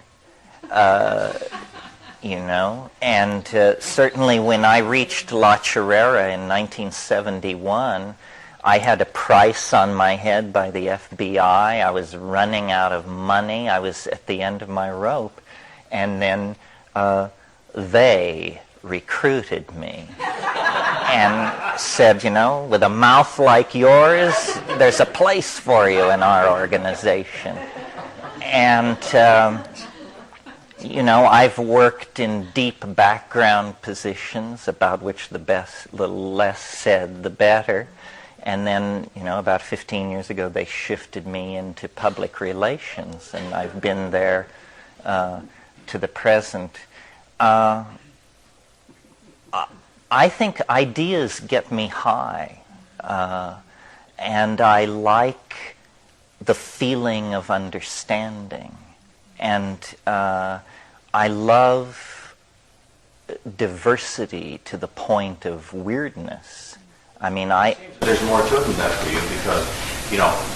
and certainly when I reached La Chirera in 1971, I had a price on my head by the FBI. I was running out of money. I was at the end of my rope. And then they recruited me and said, with a mouth like yours, there's a place for you in our organization. And, I've worked in deep background positions about which the less said, the better. And then, about 15 years ago, they shifted me into public relations, and I've been there to the present. I think ideas get me high, and I like the feeling of understanding. And I love diversity to the point of weirdness. I mean, There's more to it than that for you because,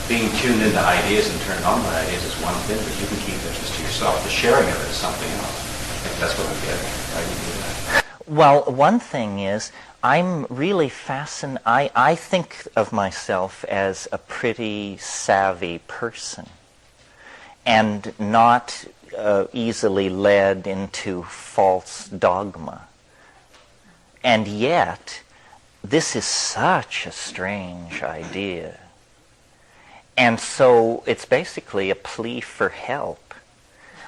being tuned into ideas and turned on by ideas is one thing, but you can keep it just to yourself. The sharing of it is something else. I think that's what I'm getting at. Right? You do that. Well, one thing is, I'm really fascinated. I think of myself as a pretty savvy person and not easily led into false dogma. And yet, this is such a strange idea. And so it's basically a plea for help.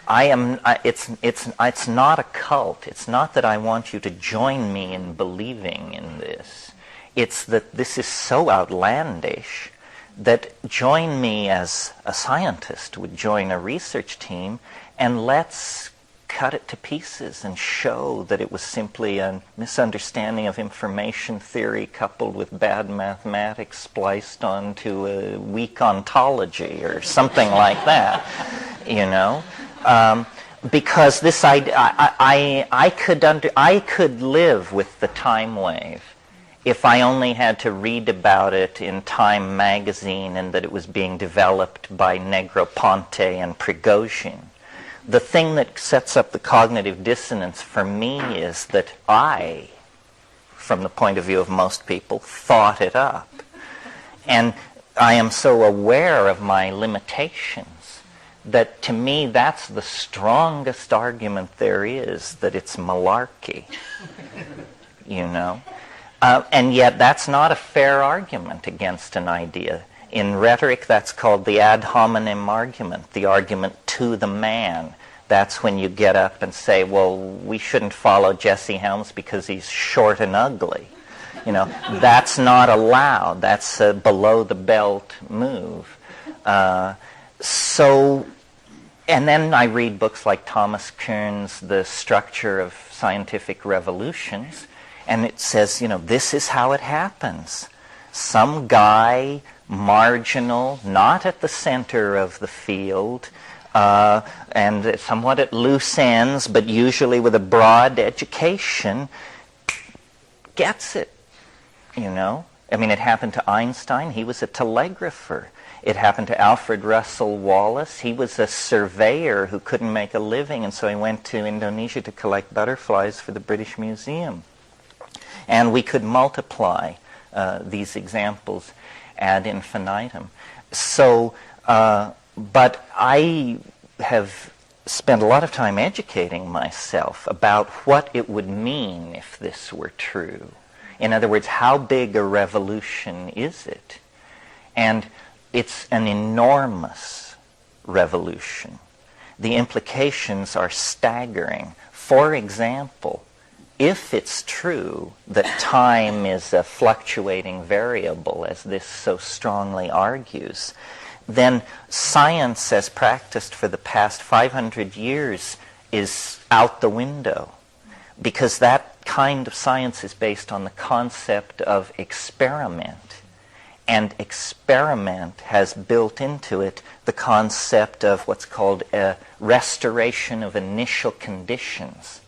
It's not a cult. It's not that I want you to join me in believing in this. It's that this is so outlandish that join me as a scientist would join a research team, and let's cut it to pieces and show that it was simply a misunderstanding of information theory coupled with bad mathematics spliced onto a weak ontology or something like that, because this idea, I could live with the time wave if I only had to read about it in Time magazine and that it was being developed by Negroponte and Prigozhin. The thing that sets up the cognitive dissonance for me is that I, from the point of view of most people, thought it up. And I am so aware of my limitations that to me that's the strongest argument there is, that it's malarkey, and yet that's not a fair argument against an idea. In rhetoric, that's called the ad hominem argument, the argument to the man. That's when you get up and say, well, we shouldn't follow Jesse Helms because he's short and ugly. That's not allowed. That's a below-the-belt move. And then I read books like Thomas Kuhn's The Structure of Scientific Revolutions, and it says, this is how it happens. Some guy, marginal, not at the center of the field, and somewhat at loose ends, but usually with a broad education, gets it, I mean, it happened to Einstein. He was a telegrapher. It happened to Alfred Russel Wallace. He was a surveyor who couldn't make a living, and so he went to Indonesia to collect butterflies for the British Museum. And we could multiply these examples ad infinitum. So, but I have spent a lot of time educating myself about what it would mean if this were true. In other words, how big a revolution is it? And it's an enormous revolution. The implications are staggering. For example, if it's true that time is a fluctuating variable, as this so strongly argues, then science as practiced for the past 500 years is out the window, because that kind of science is based on the concept of experiment. And experiment has built into it the concept of what's called a restoration of initial conditions.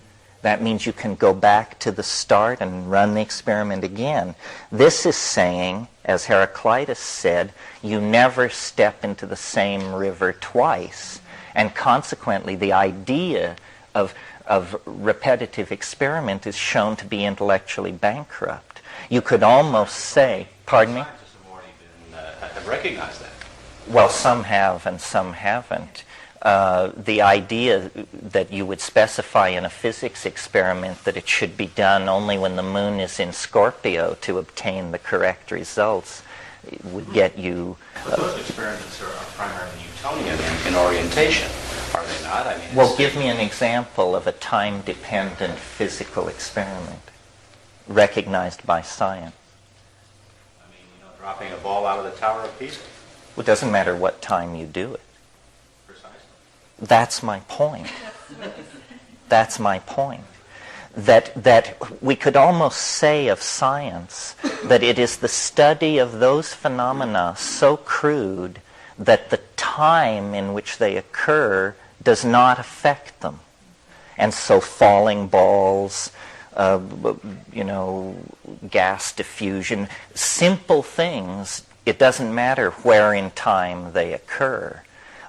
That means you can go back to the start and run the experiment again. This is saying, as Heraclitus said, you never step into the same river twice. And consequently, the idea of repetitive experiment is shown to be intellectually bankrupt. You could almost say, pardon me? Scientists have already been, have recognized that. Well, some have and some haven't. The idea that you would specify in a physics experiment that it should be done only when the moon is in Scorpio to obtain the correct results would get you... But those experiments are primarily Newtonian in orientation, are they not? I mean, well, give me an example of a time-dependent physical experiment recognized by science. I mean, dropping a ball out of the Tower of Pisa. Well, it doesn't matter what time you do it. That's my point. That's my point. That we could almost say of science that it is the study of those phenomena so crude that the time in which they occur does not affect them. And so falling balls, gas diffusion, simple things, it doesn't matter where in time they occur.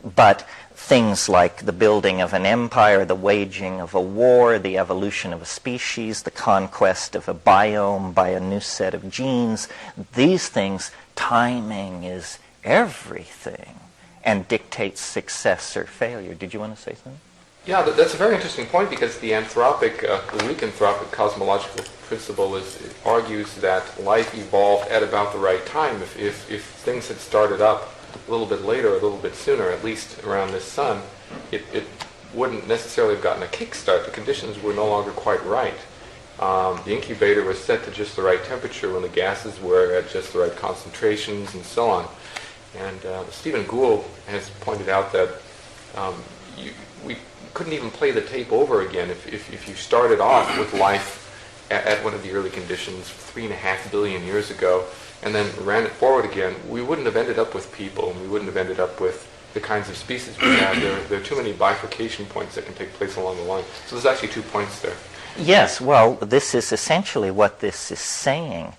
But things like the building of an empire, the waging of a war, the evolution of a species, the conquest of a biome by a new set of genes, these things, timing is everything and dictates success or failure. Did you want to say something? Yeah, that's a very interesting point, because the Greek anthropic cosmological principle argues that life evolved at about the right time. If things had started up a little bit later, a little bit sooner, at least around this sun, it wouldn't necessarily have gotten a kickstart. The conditions were no longer quite right. The incubator was set to just the right temperature when the gases were at just the right concentrations and so on. And Stephen Gould has pointed out that we couldn't even play the tape over again if you started off with life at one of the early conditions 3.5 billion years ago and then ran it forward again. We wouldn't have ended up with people, and we wouldn't have ended up with the kinds of species we have. There are too many bifurcation points that can take place along the line. So there's actually 2 points there. Yes, well, this is essentially what this is saying.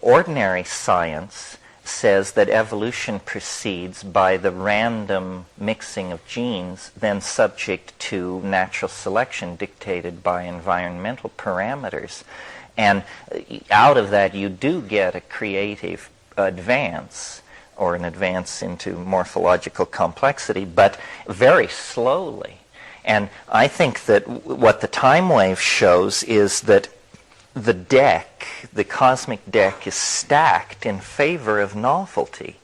Ordinary science says that evolution proceeds by the random mixing of genes, then subject to natural selection dictated by environmental parameters. And out of that, you do get a creative advance, or an advance into morphological complexity, but very slowly. And I think that what the time wave shows is that the deck, the cosmic deck, is stacked in favor of novelty,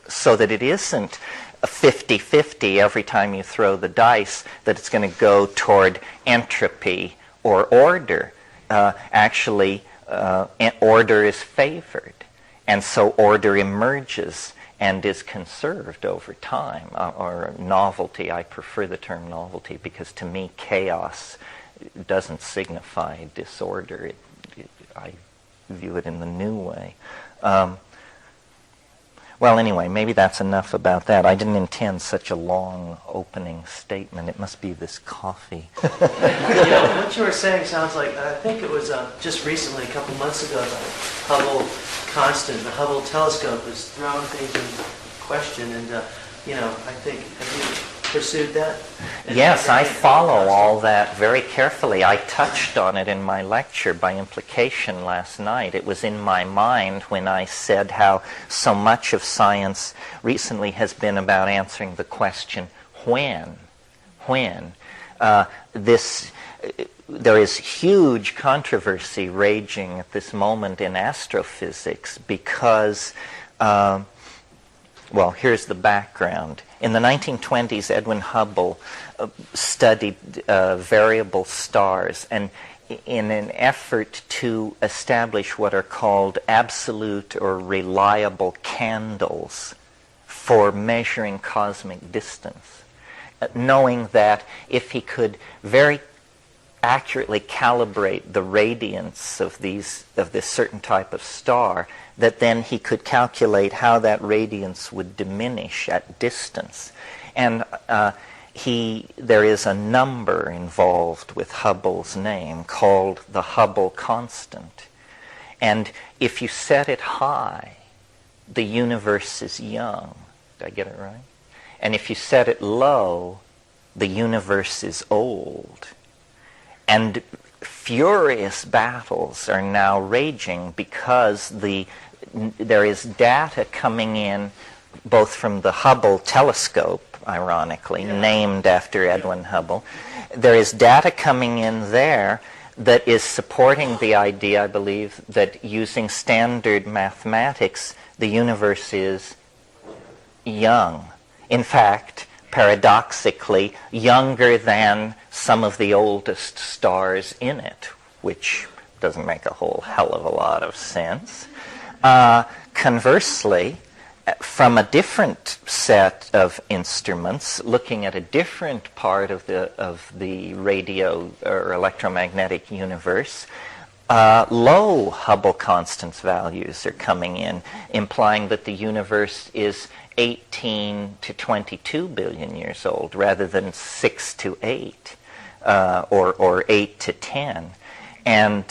so that it isn't a 50-50 every time you throw the dice, that it's going to go toward entropy or order. Actually, order is favored, and so order emerges and is conserved over time, or novelty. I prefer the term novelty because to me chaos doesn't signify disorder. I view it in the new way. Well, anyway, maybe that's enough about that. I didn't intend such a long opening statement. It must be this coffee. Yeah, what you were saying sounds like, I think it was just recently, a couple months ago, the Hubble constant, the Hubble telescope was throwing things in question, and I think, have you pursued that? Yes, I follow all that very carefully. I touched on it in my lecture by implication last night. It was in my mind when I said how so much of science recently has been about answering the question, when? When? There is huge controversy raging at this moment in astrophysics because, well, here's the background. In the 1920s, Edwin Hubble studied variable stars, and in an effort to establish what are called absolute or reliable candles for measuring cosmic distance, knowing that if he could very accurately calibrate the radiance of this certain type of star, that then he could calculate how that radiance would diminish at distance. And there is a number involved with Hubble's name called the Hubble constant. And if you set it high, the universe is young. Did I get it right? And if you set it low, the universe is old. And furious battles are now raging because there is data coming in both from the Hubble telescope, ironically, named after Edwin Hubble. There is data coming in there that is supporting the idea, I believe, that using standard mathematics, the universe is young. In fact, paradoxically, younger than some of the oldest stars in it, which doesn't make a whole hell of a lot of sense. Conversely, from a different set of instruments, looking at a different part of the radio or electromagnetic universe, low Hubble constants values are coming in, implying that the universe is 18 to 22 billion years old rather than 6 to 8 or 8 to 10. And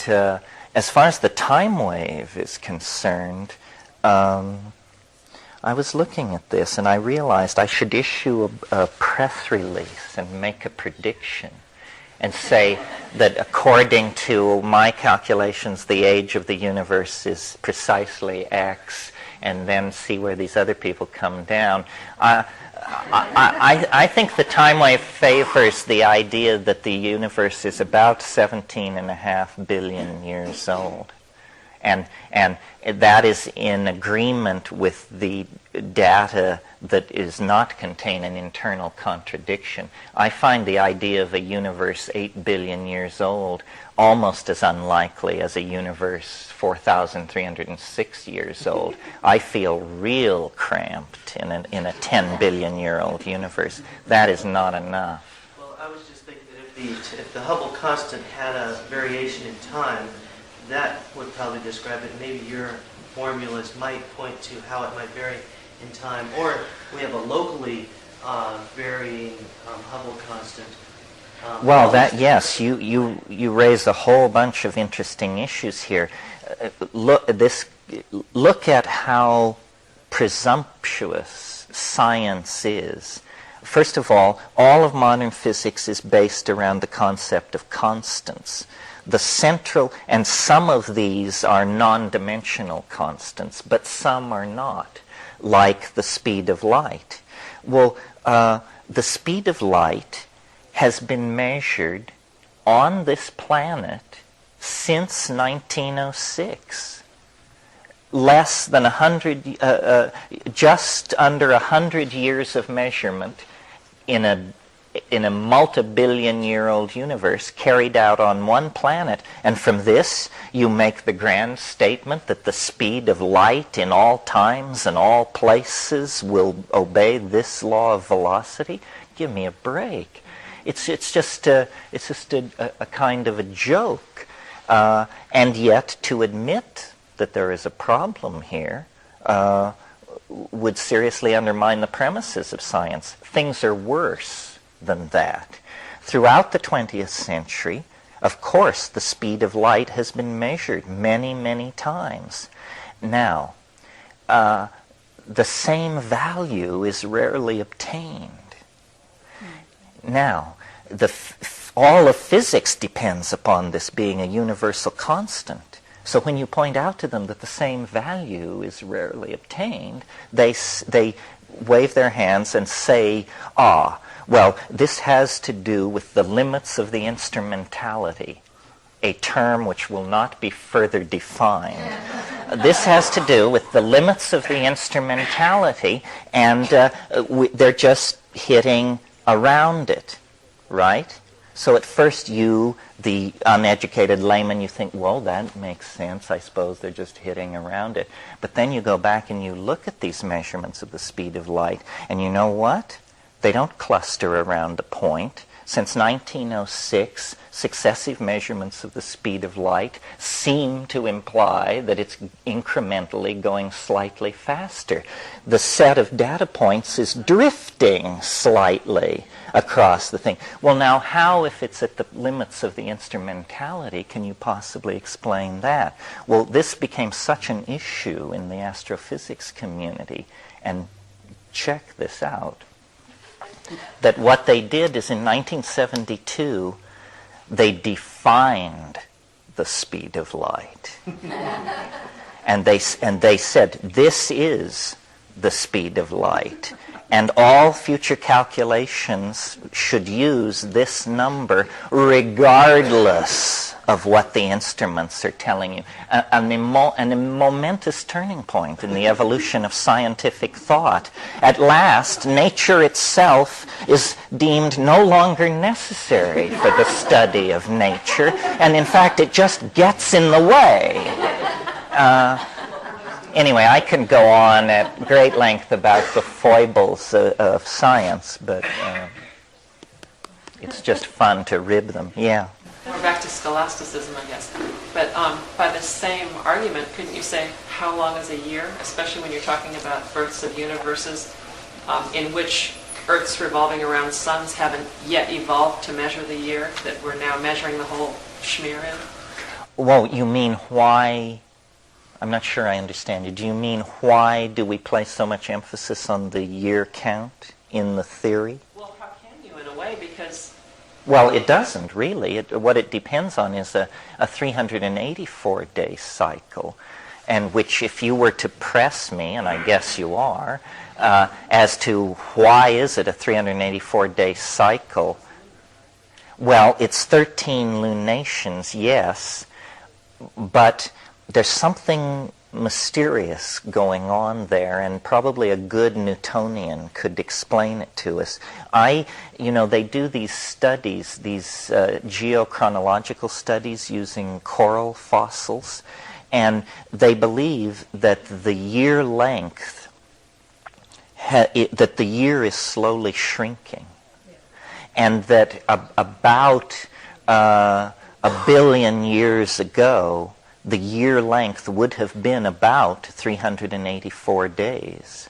as far as the time wave is concerned, I was looking at this and I realized I should issue a press release and make a prediction and say that according to my calculations, the age of the universe is precisely X, and then see where these other people come down. I think the time wave favors the idea that the universe is about 17.5 billion years old. And that is in agreement with the data that does not contain an internal contradiction. I find the idea of a universe 8 billion years old almost as unlikely as a universe 4,306 years old. I feel real cramped in a 10 billion year old universe. That is not enough. Well, I was just thinking that if the Hubble constant had a variation in time, that would probably describe it. Maybe your formulas might point to how it might vary in time. Or we have a locally varying Hubble constant. Well, yes, you raise a whole bunch of interesting issues here. Look at how presumptuous science is. First of all of modern physics is based around the concept of constants. The central, and some of these are non-dimensional constants, but some are not, like the speed of light. Well, the speed of light has been measured on this planet since 1906. Less than 100, just under 100 years of measurement in a multi-billion-year-old universe carried out on one planet. And from this, you make the grand statement that the speed of light in all times and all places will obey this law of velocity? Give me a break. It's just a kind of a joke. And yet, to admit that there is a problem here would seriously undermine the premises of science. Things are worse than that. Throughout the 20th century, of course, the speed of light has been measured many, many times. Now, the same value is rarely obtained. Now, all of physics depends upon this being a universal constant. So when you point out to them that the same value is rarely obtained, they wave their hands and say, well, this has to do with the limits of the instrumentality, a term which will not be further defined. This has to do with the limits of the instrumentality, and they're just hitting around it, right? So at first you, the uneducated layman, you think, well, that makes sense. I suppose they're just hitting around it. But then you go back and you look at these measurements of the speed of light, and you know what? They don't cluster around a point. Since 1906, successive measurements of the speed of light seem to imply that it's incrementally going slightly faster. The set of data points is drifting slightly across the thing. Well, now, how, if it's at the limits of the instrumentality, can you possibly explain that? Well, this became such an issue in the astrophysics community, and check this out, that what they did is in 1972, they defined the speed of light. and they said, this is the speed of light. And all future calculations should use this number regardless of what the instruments are telling you. A momentous turning point in the evolution of scientific thought. At last, nature itself is deemed no longer necessary for the study of nature, and in fact, it just gets in the way. Anyway, I can go on at great length about the foibles of science, but it's just fun to rib them. Yeah. We're back to scholasticism, I guess. But by the same argument, couldn't you say how long is a year, especially when you're talking about births of universes in which Earths revolving around suns haven't yet evolved to measure the year, that we're now measuring the whole schmear in? Well, you mean why... I'm not sure I understand you. Do you mean why do we place so much emphasis on the year count in the theory? Well, how can you, in a way, because... Well, it doesn't, really. What it depends on is a 384-day cycle, and which, if you were to press me, and I guess you are, as to why is it a 384-day cycle, well, it's 13 lunations, yes, but... there's something mysterious going on there, and probably a good Newtonian could explain it to us. They do these studies, these geochronological studies using coral fossils, and they believe that the year length, that the year is slowly shrinking, and that about a billion years ago, the year length would have been about 384 days.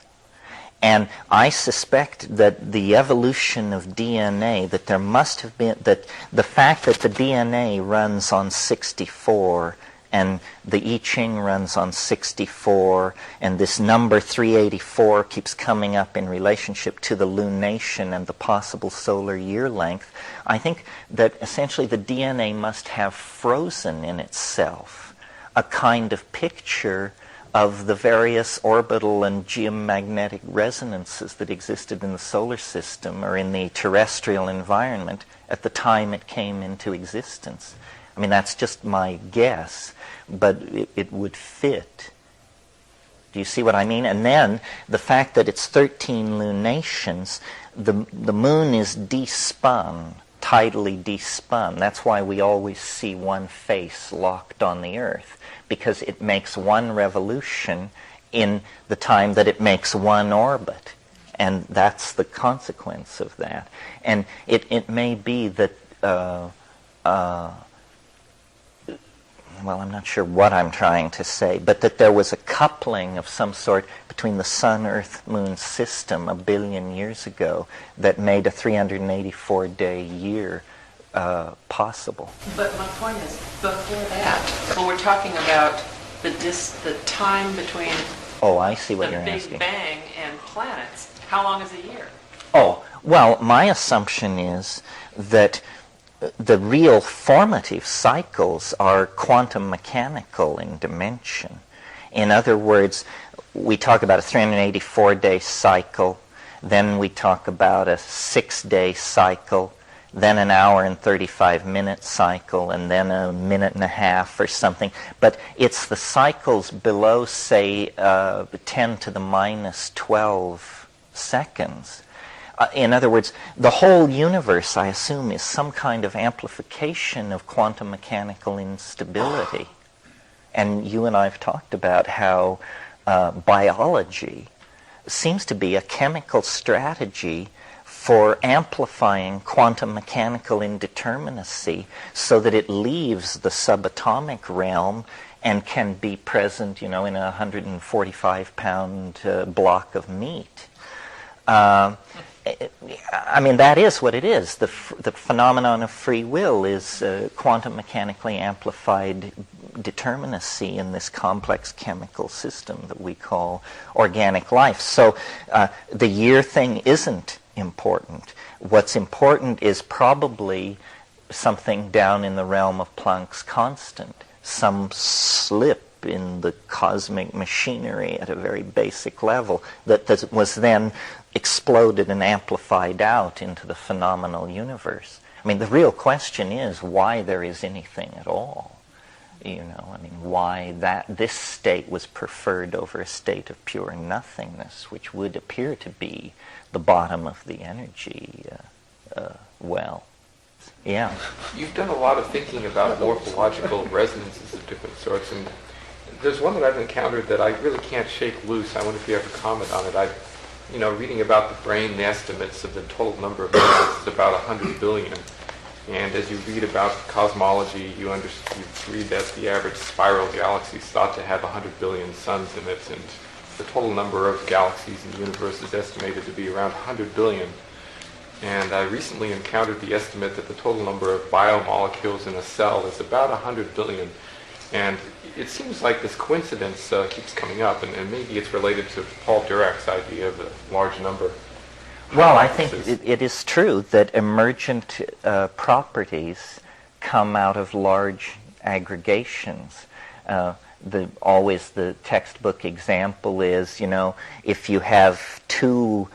And I suspect that the evolution of DNA, that there must have been, that the fact that the DNA runs on 64 and the I Ching runs on 64, and this number 384 keeps coming up in relationship to the lunation and the possible solar year length, I think that essentially the DNA must have frozen in itself a kind of picture of the various orbital and geomagnetic resonances that existed in the solar system or in the terrestrial environment at the time it came into existence. I mean, that's just my guess, but it would fit. Do you see what I mean? And then the fact that it's 13 lunations, the moon is despun, tidally despun. That's why we always see one face locked on the Earth, because it makes one revolution in the time that it makes one orbit. And that's the consequence of that. And it may be that, well, I'm not sure what I'm trying to say, but that there was a coupling of some sort between the Sun-Earth-Moon system a billion years ago that made a 384-day year possible. But my point is, before that, when we're talking about the time between I see what you're the asking. Big Bang and planets, how long is a year? Oh, Well, my assumption is that the real formative cycles are quantum mechanical in dimension. In other words, we talk about a 384-day cycle, then we talk about a 6-day cycle, then an hour and 35-minute cycle, and then a minute and a half or something. But it's the cycles below, say, 10 to the minus 12 seconds. In other words, the whole universe, I assume, is some kind of amplification of quantum mechanical instability. And you and I have talked about how biology seems to be a chemical strategy for amplifying quantum mechanical indeterminacy so that it leaves the subatomic realm and can be present, in a 145-pound block of meat. I mean, that is what it is. The phenomenon of free will is quantum mechanically amplified determinacy in this complex chemical system that we call organic life. So the year thing isn't important. What's important is probably something down in the realm of Planck's constant, some slip in the cosmic machinery at a very basic level that was then exploded and amplified out into the phenomenal universe. I mean, the real question is why there is anything at all. Why this state was preferred over a state of pure nothingness, which would appear to be the bottom of the energy well. Yeah. You've done a lot of thinking about morphological resonances of different sorts, and there's one that I've encountered that I really can't shake loose. I wonder if you have a comment on it. Reading about the brain, the estimates of the total number of neurons is about 100 billion. And as you read about cosmology, you read that the average spiral galaxy is thought to have 100 billion suns in it, and the total number of galaxies in the universe is estimated to be around 100 billion. And I recently encountered the estimate that the total number of biomolecules in a cell is about 100 billion. And it seems like this coincidence keeps coming up, and maybe it's related to Paul Dirac's idea of a large number. Well, I think it is true that emergent properties come out of large aggregations. Always the textbook example is, if you have two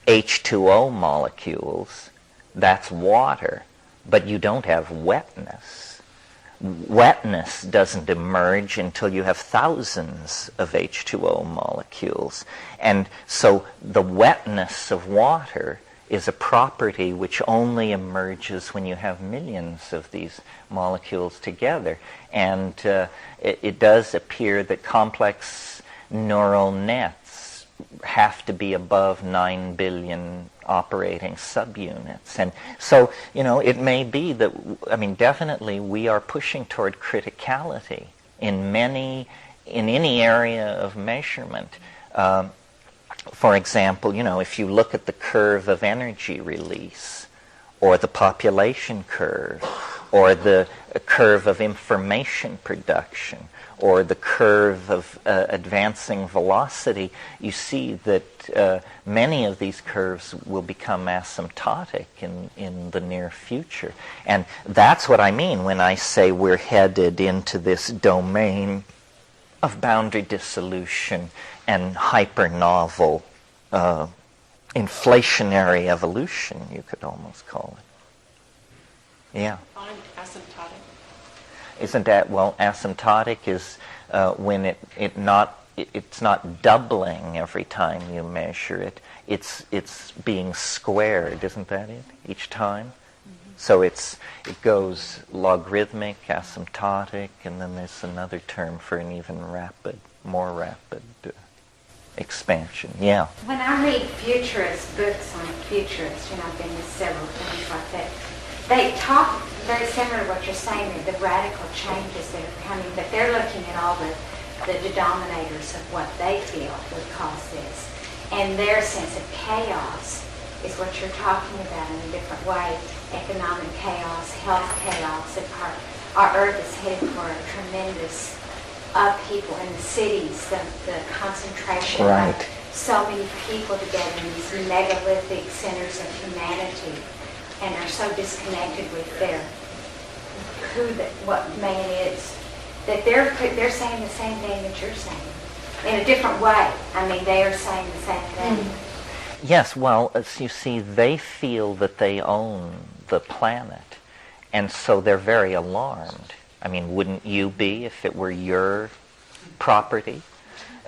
H2O molecules, that's water, but you don't have wetness. Wetness doesn't emerge until you have thousands of H2O molecules. And so the wetness of water is a property which only emerges when you have millions of these molecules together. And it does appear that complex neural nets have to be above 9 billion operating subunits. And so, it may be that, definitely we are pushing toward criticality in any area of measurement. For example, if you look at the curve of energy release, or the population curve, or the curve of information production, or the curve of advancing velocity, you see that many of these curves will become asymptotic in the near future. And that's what I mean when I say we're headed into this domain of boundary dissolution and hyper-novel inflationary evolution, you could almost call it. Yeah. Find asymptotic. Isn't that, asymptotic is when it's not doubling every time you measure it. It's being squared, isn't that it, each time? Mm-hmm. So it goes logarithmic, asymptotic, and then there's another term for an even more rapid expansion. Yeah. When I read futurists, books on futurists, I've been to several things like that, they talk very similar to what you're saying, the radical changes that are coming, but they're looking at all the denominators of what they feel would cause this. And their sense of chaos is what you're talking about in a different way. Economic chaos, health chaos, and our Earth is headed for a tremendous upheaval in the cities, the concentration right. of so many people together in these megalithic centers of humanity and are so disconnected with their what man is, that they're saying the same thing that you're saying in a different way. I mean, they are saying the same thing. Yes, well, as you see, they feel that they own the planet, and so they're very alarmed. I mean, wouldn't you be if it were your property?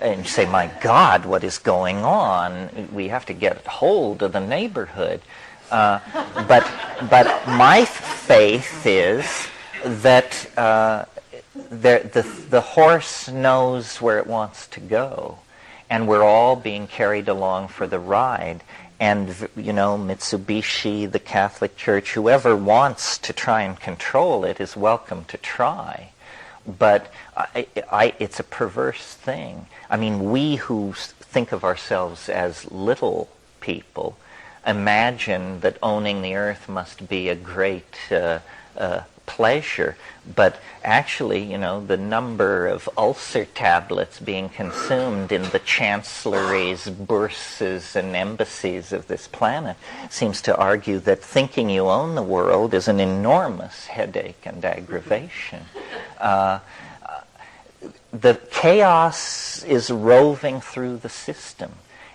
And you say, my God, what is going on? We have to get hold of the neighborhood. But my faith is that the horse knows where it wants to go, and we're all being carried along for the ride. And, you know, Mitsubishi, the Catholic Church, whoever wants to try and control it is welcome to try. But it's a perverse thing. I mean, we who think of ourselves as little people imagine that owning the earth must be a great pleasure. But actually, you know, the number of ulcer tablets being consumed in the chancelleries, bourses, and embassies of this planet seems to argue that thinking you own the world is an enormous headache and aggravation. The chaos is roving through the system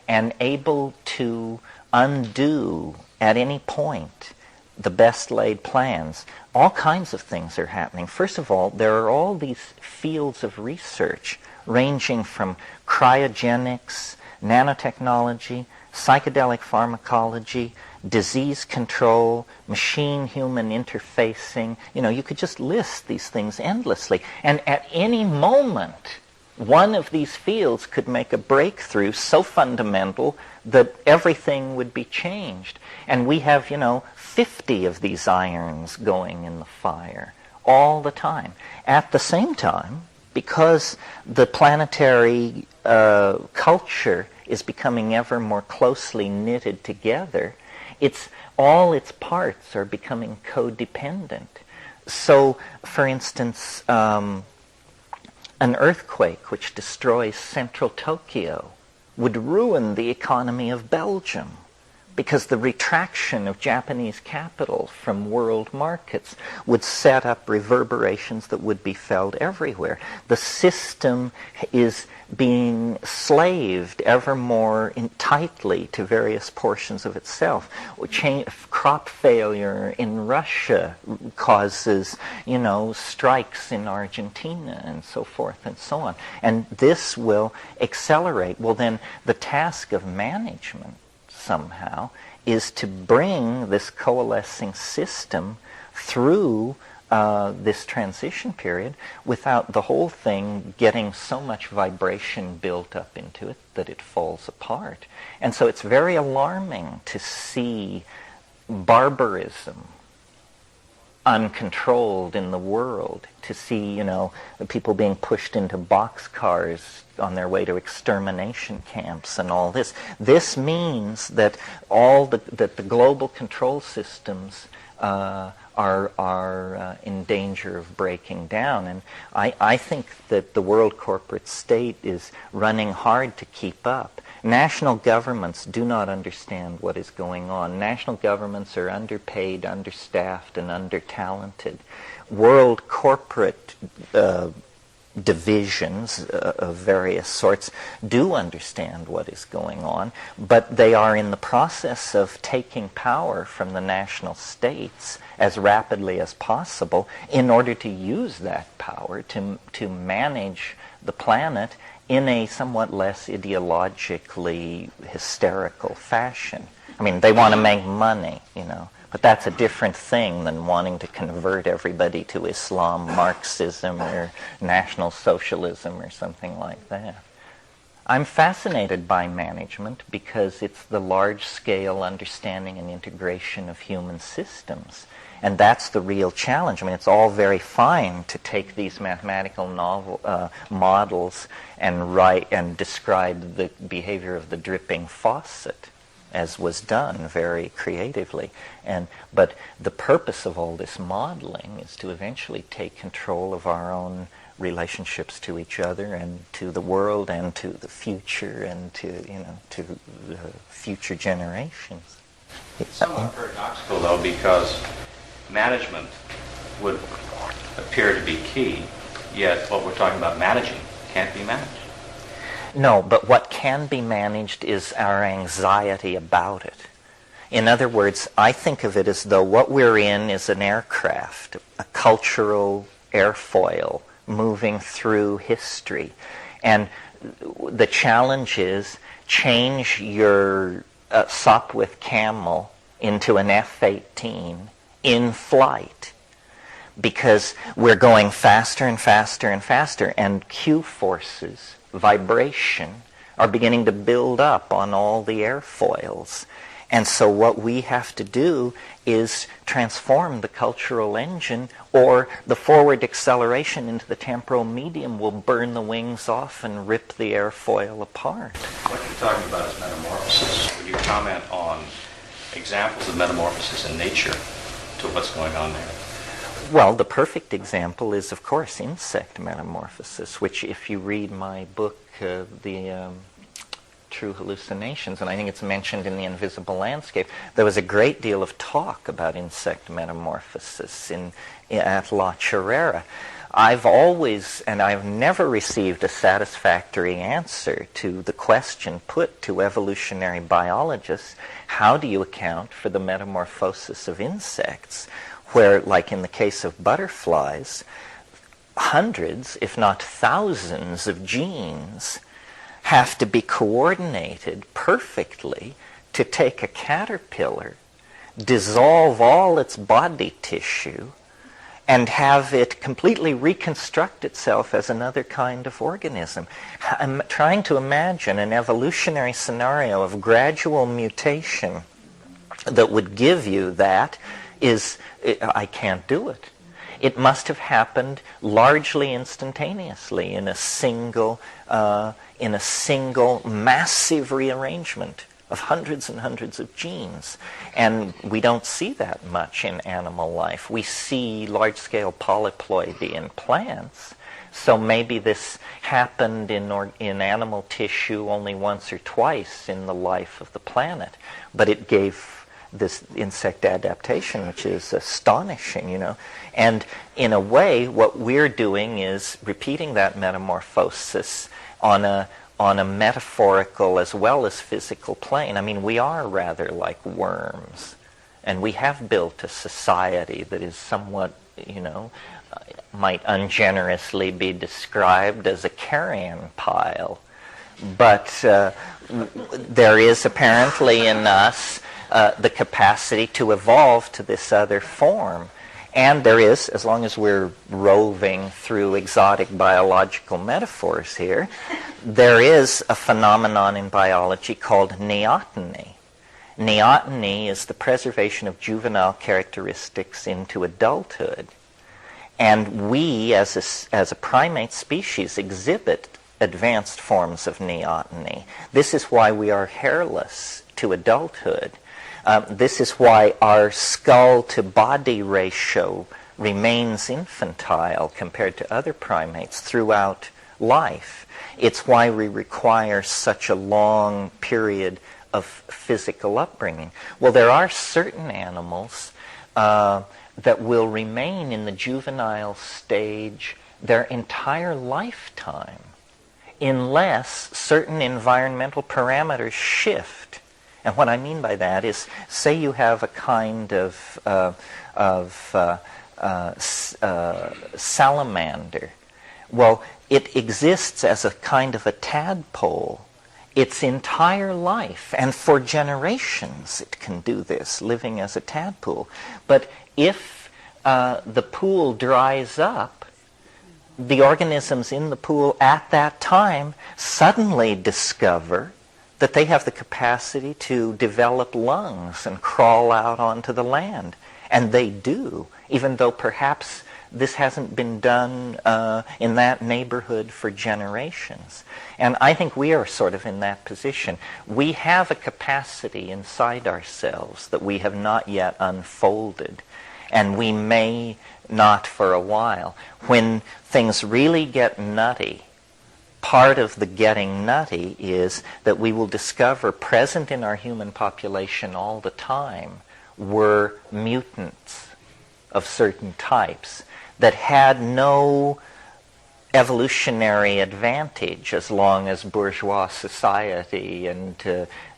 and able to undo at any point the best laid plans. All kinds of things are happening. First of all, there are all these fields of research ranging from cryogenics, nanotechnology, psychedelic pharmacology, disease control, machine-human interfacing. You know, you could just list these things endlessly. And at any moment, one of these fields could make a breakthrough so fundamental that everything would be changed. And we have, you know, 50 of these irons going in the fire all the time. At the same time, because the planetary culture is becoming ever more closely knitted together, all its parts are becoming codependent. So, for instance, an earthquake which destroys central Tokyo would ruin the economy of Belgium, because the retraction of Japanese capital from world markets would set up reverberations that would be felt everywhere. The system is being slaved ever more tightly to various portions of itself. Crop failure in Russia causes, you know, strikes in Argentina and so forth and so on. And this will accelerate. Well, then the task of management somehow is to bring this coalescing system through this transition period without the whole thing getting so much vibration built up into it that it falls apart. And so it's very alarming to see barbarism uncontrolled in the world, to see, you know, people being pushed into boxcars on their way to extermination camps and all this. This means that that the global control systems are in danger of breaking down. And I think that the world corporate state is running hard to keep up. National governments do not understand what is going on. National governments are underpaid, understaffed, and under-talented. World corporate divisions of various sorts do understand what is going on, but they are in the process of taking power from the national states as rapidly as possible in order to use that power to manage the planet in a somewhat less ideologically hysterical fashion. I mean, they want to make money, you know, but that's a different thing than wanting to convert everybody to Islam, Marxism, or National Socialism, or something like that. I'm fascinated by management because it's the large-scale understanding and integration of human systems. And that's the real challenge. I mean, it's all very fine to take these mathematical models and write and describe the behavior of the dripping faucet, as was done very creatively. But the purpose of all this modeling is to eventually take control of our own relationships to each other and to the world and to the future and to the future generations. It's somewhat paradoxical, though, because management would appear to be key, yet what we're talking about managing can't be managed. No, but what can be managed is our anxiety about it. In other words, I think of it as though what we're in is an aircraft, a cultural airfoil moving through history. And the challenge is change your Sopwith Camel into an F-18 in flight, because we're going faster and faster and faster, and Q forces, vibration, are beginning to build up on all the airfoils. And so what we have to do is transform the cultural engine, or the forward acceleration into the temporal medium will burn the wings off and rip the airfoil apart. What you're talking about is metamorphosis. Would you comment on examples of metamorphosis in nature to what's going on there? Well, the perfect example is, of course, insect metamorphosis, which if you read my book, the True Hallucinations, and I think it's mentioned in The Invisible Landscape, there was a great deal of talk about insect metamorphosis at La Chorrera. I've always, and I've never received a satisfactory answer to the question put to evolutionary biologists, how do you account for the metamorphosis of insects, where, like in the case of butterflies, hundreds, if not thousands of genes have to be coordinated perfectly to take a caterpillar, dissolve all its body tissue, and have it completely reconstruct itself as another kind of organism. I'm trying to imagine an evolutionary scenario of gradual mutation that would give you that. I can't do it. It must have happened largely instantaneously in a single massive rearrangement of hundreds and hundreds of genes. And we don't see that much in animal life. We see large-scale polyploidy in plants. So maybe this happened in animal tissue only once or twice in the life of the planet. But it gave this insect adaptation, which is astonishing, And in a way, what we're doing is repeating that metamorphosis on a metaphorical as well as physical plane. I mean, we are rather like worms, and we have built a society that is somewhat, might ungenerously be described as a carrion pile. But there is apparently in us the capacity to evolve to this other form. And there is, as long as we're roving through exotic biological metaphors here, there is a phenomenon in biology called neoteny. Neoteny is the preservation of juvenile characteristics into adulthood. And we, as a primate species, exhibit advanced forms of neoteny. This is why we are hairless to adulthood. This is why our skull-to-body ratio remains infantile compared to other primates throughout life. It's why we require such a long period of physical upbringing. Well, there are certain animals that will remain in the juvenile stage their entire lifetime unless certain environmental parameters shift. And what I mean by that is, say you have a kind of salamander. Well, it exists as a kind of a tadpole its entire life, and for generations it can do this, living as a tadpole. But if the pool dries up, the organisms in the pool at that time suddenly discover that they have the capacity to develop lungs and crawl out onto the land. And they do, even though perhaps this hasn't been done in that neighborhood for generations. And I think we are sort of in that position. We have a capacity inside ourselves that we have not yet unfolded. and we may not for a while. When things really get nutty, part of the getting nutty is that we will discover present in our human population all the time were mutants of certain types that had no evolutionary advantage as long as bourgeois society and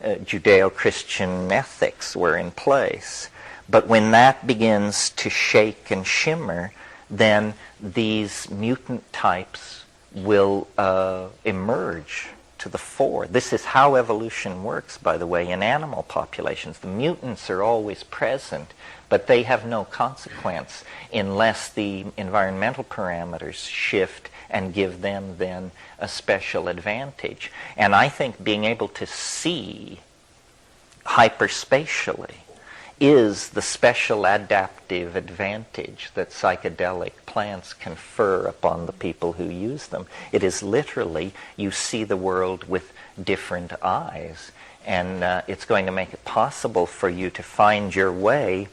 Judeo-Christian ethics were in place. But when that begins to shake and shimmer, then these mutant types will emerge to the fore. This is how evolution works, by the way, in animal populations. The mutants are always present, but they have no consequence unless the environmental parameters shift and give them then a special advantage. And I think being able to see hyperspatially is the special adaptive advantage that psychedelic plants confer upon the people who use them. It is literally, you see the world with different eyes, and it's going to make it possible for you to find your way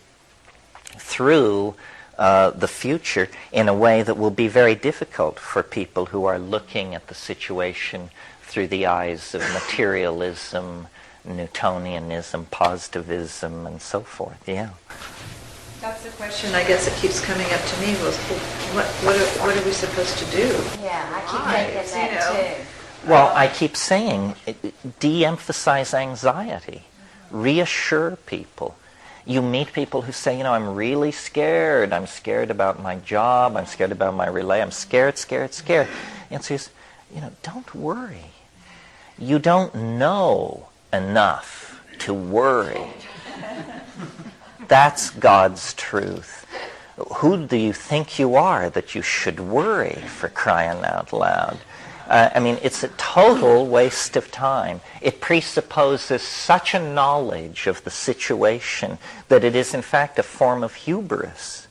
through the future in a way that will be very difficult for people who are looking at the situation through the eyes of materialism, Newtonianism, positivism, and so forth. Yeah. That's the question, I guess, that keeps coming up to me was, what are we supposed to do? Yeah, I keep thinking that too. Well, I keep saying, de-emphasize anxiety. Reassure people. You meet people who say, I'm really scared. I'm scared about my job. I'm scared about my relay. I'm scared. The answer is, don't worry. You don't know enough to worry. That's God's truth. Who do you think you are that you should worry, for crying out loud? It's a total waste of time. It presupposes such a knowledge of the situation that it is in fact a form of hubris.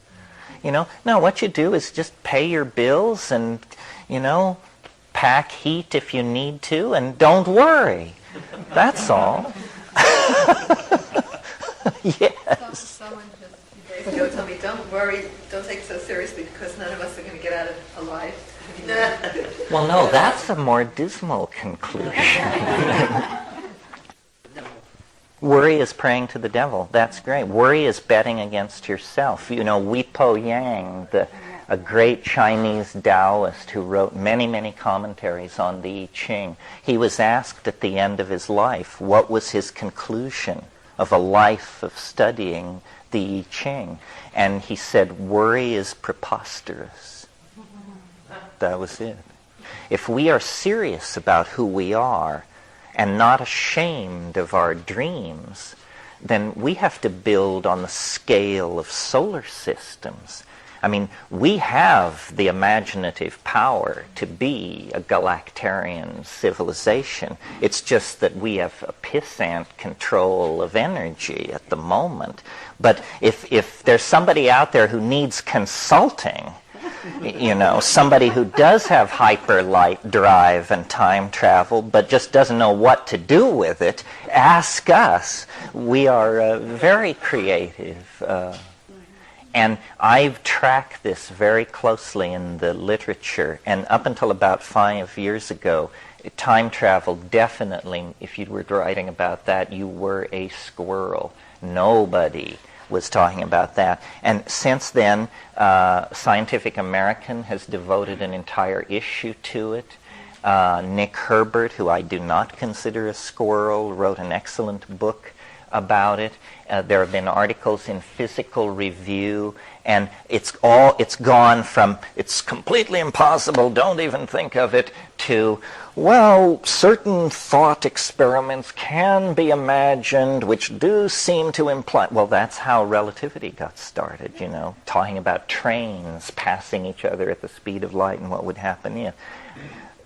No, what you do is just pay your bills and, pack heat if you need to, and don't worry. That's all. Yes. Someone just a few days ago told me, don't worry, don't take it so seriously because none of us are going to get out of it alive. Well, no, that's a more dismal conclusion. Worry is praying to the devil. That's great. Worry is betting against yourself. Wi Po Yang, a great Chinese Taoist who wrote many, many commentaries on the I Ching, he was asked at the end of his life what was his conclusion of a life of studying the I Ching. And he said, worry is preposterous. That was it. If we are serious about who we are and not ashamed of our dreams, then we have to build on the scale of solar systems. We have the imaginative power to be a galactarian civilization. It's just that we have a pissant control of energy at the moment. But if there's somebody out there who needs consulting, somebody who does have hyperlight drive and time travel but just doesn't know what to do with it, ask us. We are very creative. And I've tracked this very closely in the literature, and up until about 5 years ago, time travel definitely, if you were writing about that, you were a squirrel. Nobody was talking about that. And since then, Scientific American has devoted an entire issue to it. Nick Herbert, who I do not consider a squirrel, wrote an excellent book about it. There have been articles in Physical Review, and it's gone from it's completely impossible, don't even think of it, to, well, certain thought experiments can be imagined which do seem to imply. Well, that's how relativity got started, talking about trains passing each other at the speed of light and what would happen if.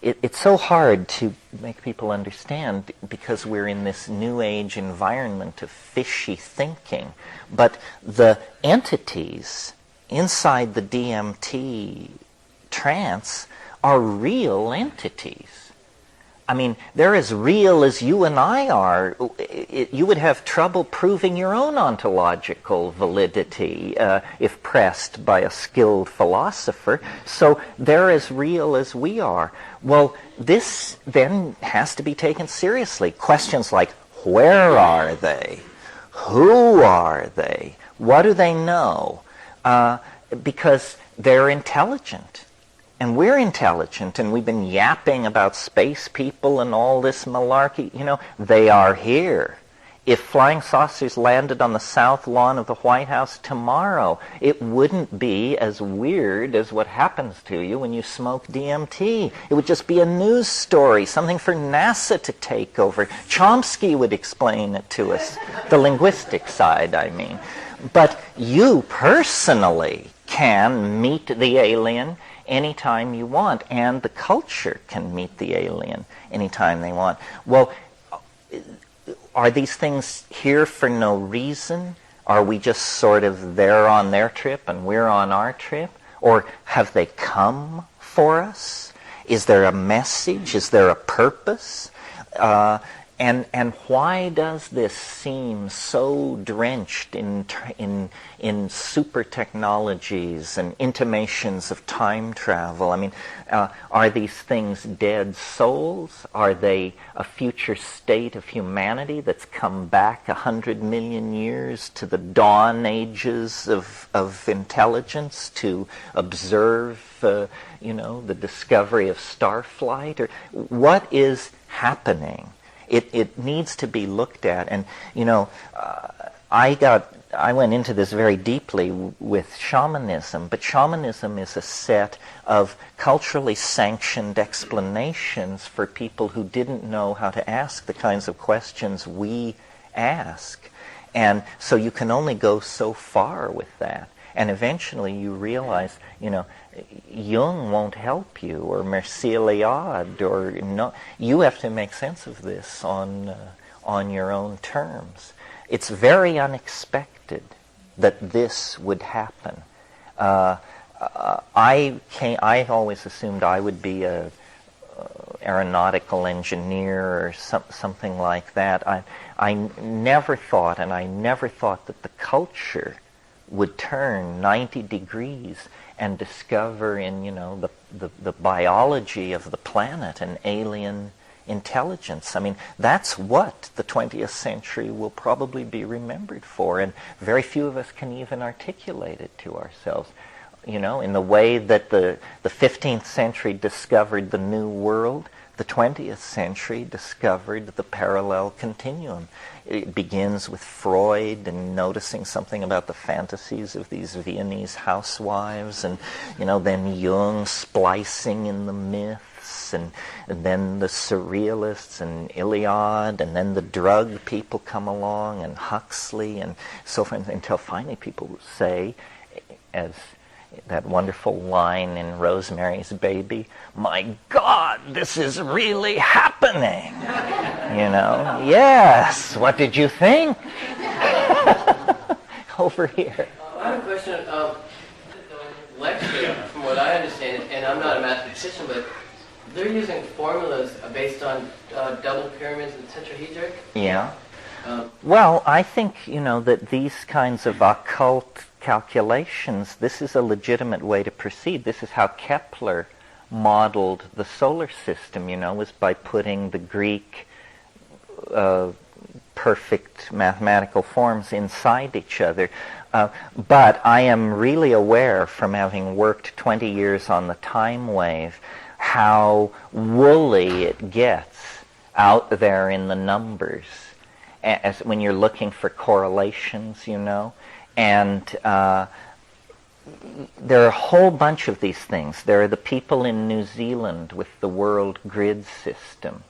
It's so hard to make people understand because we're in this new age environment of fishy thinking. But the entities inside the DMT trance are real entities. I mean, they're as real as you and I are. You would have trouble proving your own ontological validity if pressed by a skilled philosopher. So they're as real as we are. Well, this then has to be taken seriously. Questions like, where are they? Who are they? What do they know? Because they're intelligent. And we're intelligent, and we've been yapping about space people and all this malarkey. You know, they are here. If flying saucers landed on the south lawn of the White House tomorrow, it wouldn't be as weird as what happens to you when you smoke DMT. It would just be a news story, something for NASA to take over. Chomsky would explain it to us, the linguistic side, I mean. But you personally can meet the alien anytime you want, and the culture can meet the alien anytime they want. Well, are these things here for no reason? Are we just sort of there on their trip and we're on our trip? Or have they come for us? Is there a message? Is there a purpose? And why does this seem so drenched in super technologies and intimations of time travel? I mean, are these things dead souls? Are they a future state of humanity that's come back 100 million years to the dawn ages of intelligence to observe, the discovery of starflight? Or what is happening? It needs to be looked at. And, I went into this very deeply with shamanism, but shamanism is a set of culturally sanctioned explanations for people who didn't know how to ask the kinds of questions we ask. And so you can only go so far with that. And eventually you realize, Jung won't help you, or Mircea Eliade, or no. You have to make sense of this on your own terms. It's very unexpected that this would happen. I always assumed I would be a aeronautical engineer or something like that. I never thought that the culture would turn 90 degrees and discover in, the biology of the planet an alien intelligence. I mean, that's what the 20th century will probably be remembered for, and very few of us can even articulate it to ourselves. In the way that the 15th century discovered the New World, the 20th century discovered the parallel continuum. It begins with Freud and noticing something about the fantasies of these Viennese housewives, and then Jung splicing in the myths, and then the surrealists and Iliad, and then the drug people come along, and Huxley, and so forth, until finally people say, as that wonderful line in Rosemary's Baby, "My God, this is really happening." Yes, what did you think? Over here. I have a question. Lecture, from what I understand, and I'm not a mathematician, but they're using formulas based on double pyramids and tetrahedric. Yeah. Well, I think, that these kinds of occult calculations, this is a legitimate way to proceed. This is how Kepler modeled the solar system, was by putting the Greek perfect mathematical forms inside each other. But I am really aware, from having worked 20 years on the time wave, how woolly it gets out there in the numbers as when you're looking for correlations, and there are a whole bunch of these things. There are the people in New Zealand with the world grid system.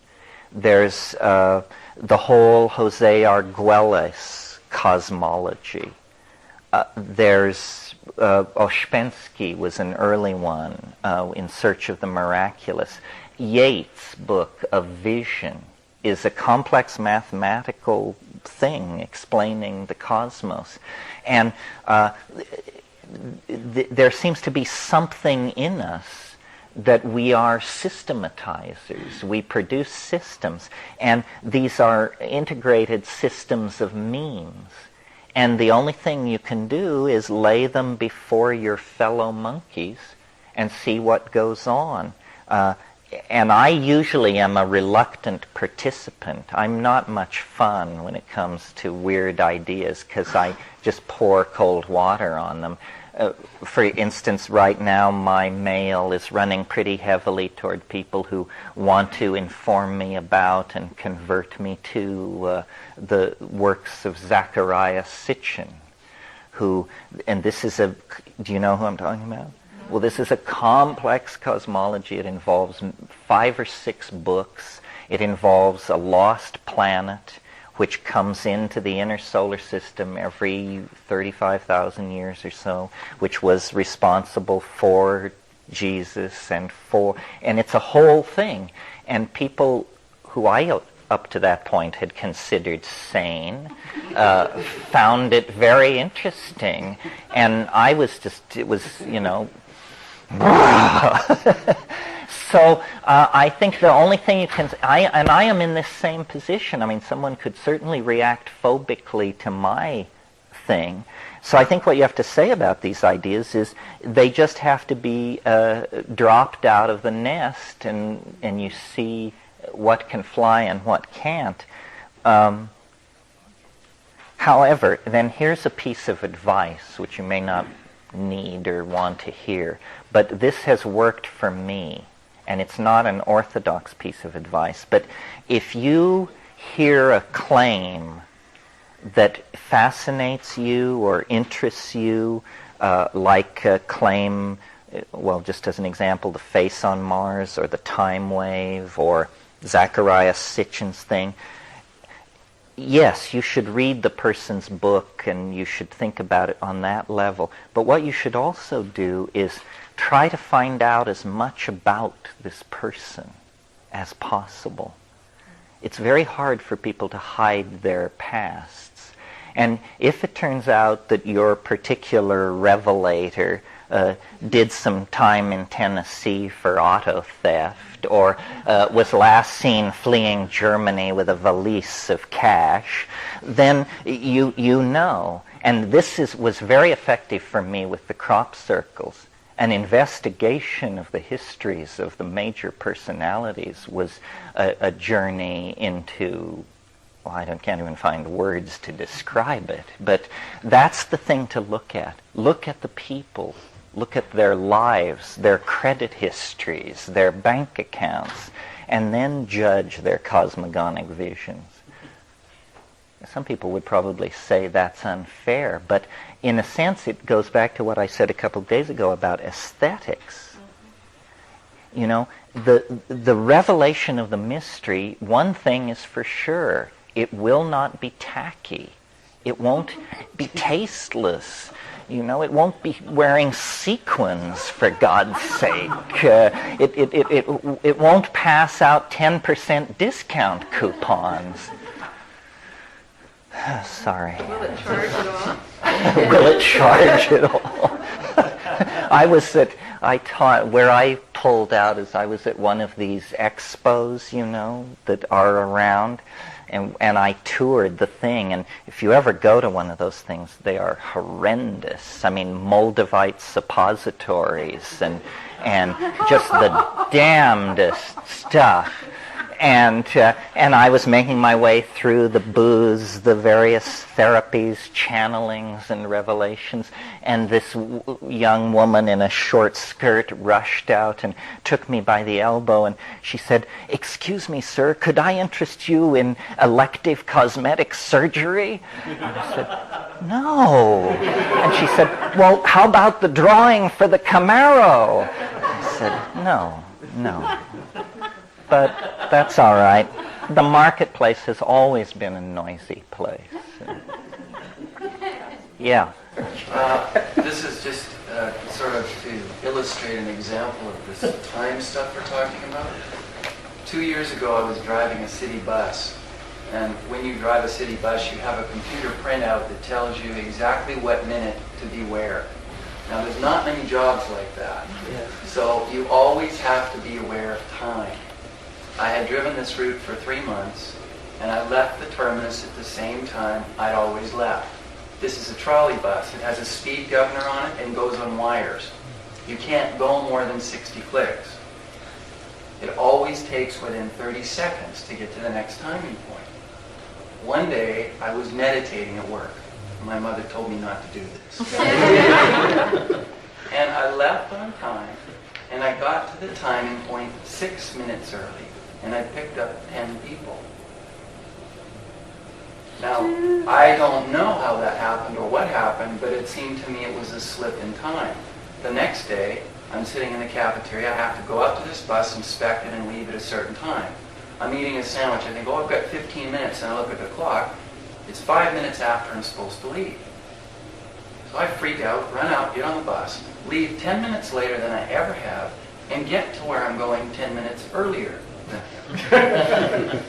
There's the whole Jose Arguelles cosmology. There's Ouspensky was an early one, In Search of the Miraculous. Yeats' book of Vision is a complex mathematical thing explaining the cosmos. And there seems to be something in us that we are systematizers. We produce systems, and these are integrated systems of means. And the only thing you can do is lay them before your fellow monkeys and see what goes on. And I usually am a reluctant participant. I'm not much fun when it comes to weird ideas because I just pour cold water on them. For instance, right now my mail is running pretty heavily toward people who want to inform me about and convert me to the works of Zecharia Sitchin, who, and this is a, do you know who I'm talking about? Well, this is a complex cosmology. It involves 5 or 6 books. It involves a lost planet which comes into the inner solar system every 35,000 years or so, which was responsible for Jesus and it's a whole thing. And people who I up to that point had considered sane found it very interesting, and I was just, it was, you know, so I think the only thing you can, I am in this same position. I mean, someone could certainly react phobically to my thing. So I think what you have to say about these ideas is they just have to be dropped out of the nest, and you see what can fly and what can't. However, then here's a piece of advice which you may not need or want to hear, but this has worked for me, and it's not an orthodox piece of advice. But if you hear a claim that fascinates you or interests you, like a claim, well, just as an example, the face on Mars or the time wave or Zecharia Sitchin's thing, yes, you should read the person's book and you should think about it on that level. But what you should also do is try to find out as much about this person as possible. It's very hard for people to hide their pasts. And if it turns out that your particular revelator did some time in Tennessee for auto theft, or was last seen fleeing Germany with a valise of cash, then you know. And this was very effective for me with the crop circles. An investigation of the histories of the major personalities was a journey into, well, I can't even find words to describe it, but that's the thing to look at. Look at the people. Look at their lives, their credit histories, their bank accounts, and then judge their cosmogonic visions. Some people would probably say that's unfair, but in a sense it goes back to what I said a couple of days ago about aesthetics. You know, the revelation of the mystery, one thing is for sure, it will not be tacky. It won't be tasteless. You know, it won't be wearing sequins, for God's sake. It won't pass out 10% discount coupons. Sorry. Will it charge at all? Will it charge at all? Where I pulled out is I was at one of these expos, you know, that are around. And I toured the thing, and if you ever go to one of those things, they are horrendous. I mean, Moldavite suppositories and just the damnedest stuff. And I was making my way through the booths, the various therapies, channelings, and revelations, and this young woman in a short skirt rushed out and took me by the elbow, and she said, "Excuse me, sir, could I interest you in elective cosmetic surgery?" And I said, "No." And she said, "Well, how about the drawing for the Camaro?" I said, No. But that's all right. The marketplace has always been a noisy place. Yeah. This is just sort of to illustrate an example of this time stuff we're talking about. 2 years ago, I was driving a city bus. And when you drive a city bus, you have a computer printout that tells you exactly what minute to be where. Now, there's not many jobs like that. So you always have to be aware of time. I had driven this route for 3 months, and I left the terminus at the same time I'd always left. This is a trolley bus. It has a speed governor on it and goes on wires. You can't go more than 60 clicks. It always takes within 30 seconds to get to the next timing point. One day, I was meditating at work. My mother told me not to do this. And I left on time, and I got to the timing point 6 minutes early, and I picked up 10 people. Now, I don't know how that happened or what happened, but it seemed to me it was a slip in time. The next day, I'm sitting in the cafeteria. I have to go up to this bus, inspect it, and leave at a certain time. I'm eating a sandwich. I think, oh, I've got 15 minutes, and I look at the clock. It's 5 minutes after I'm supposed to leave. So I freak out, run out, get on the bus, leave 10 minutes later than I ever have, and get to where I'm going 10 minutes earlier than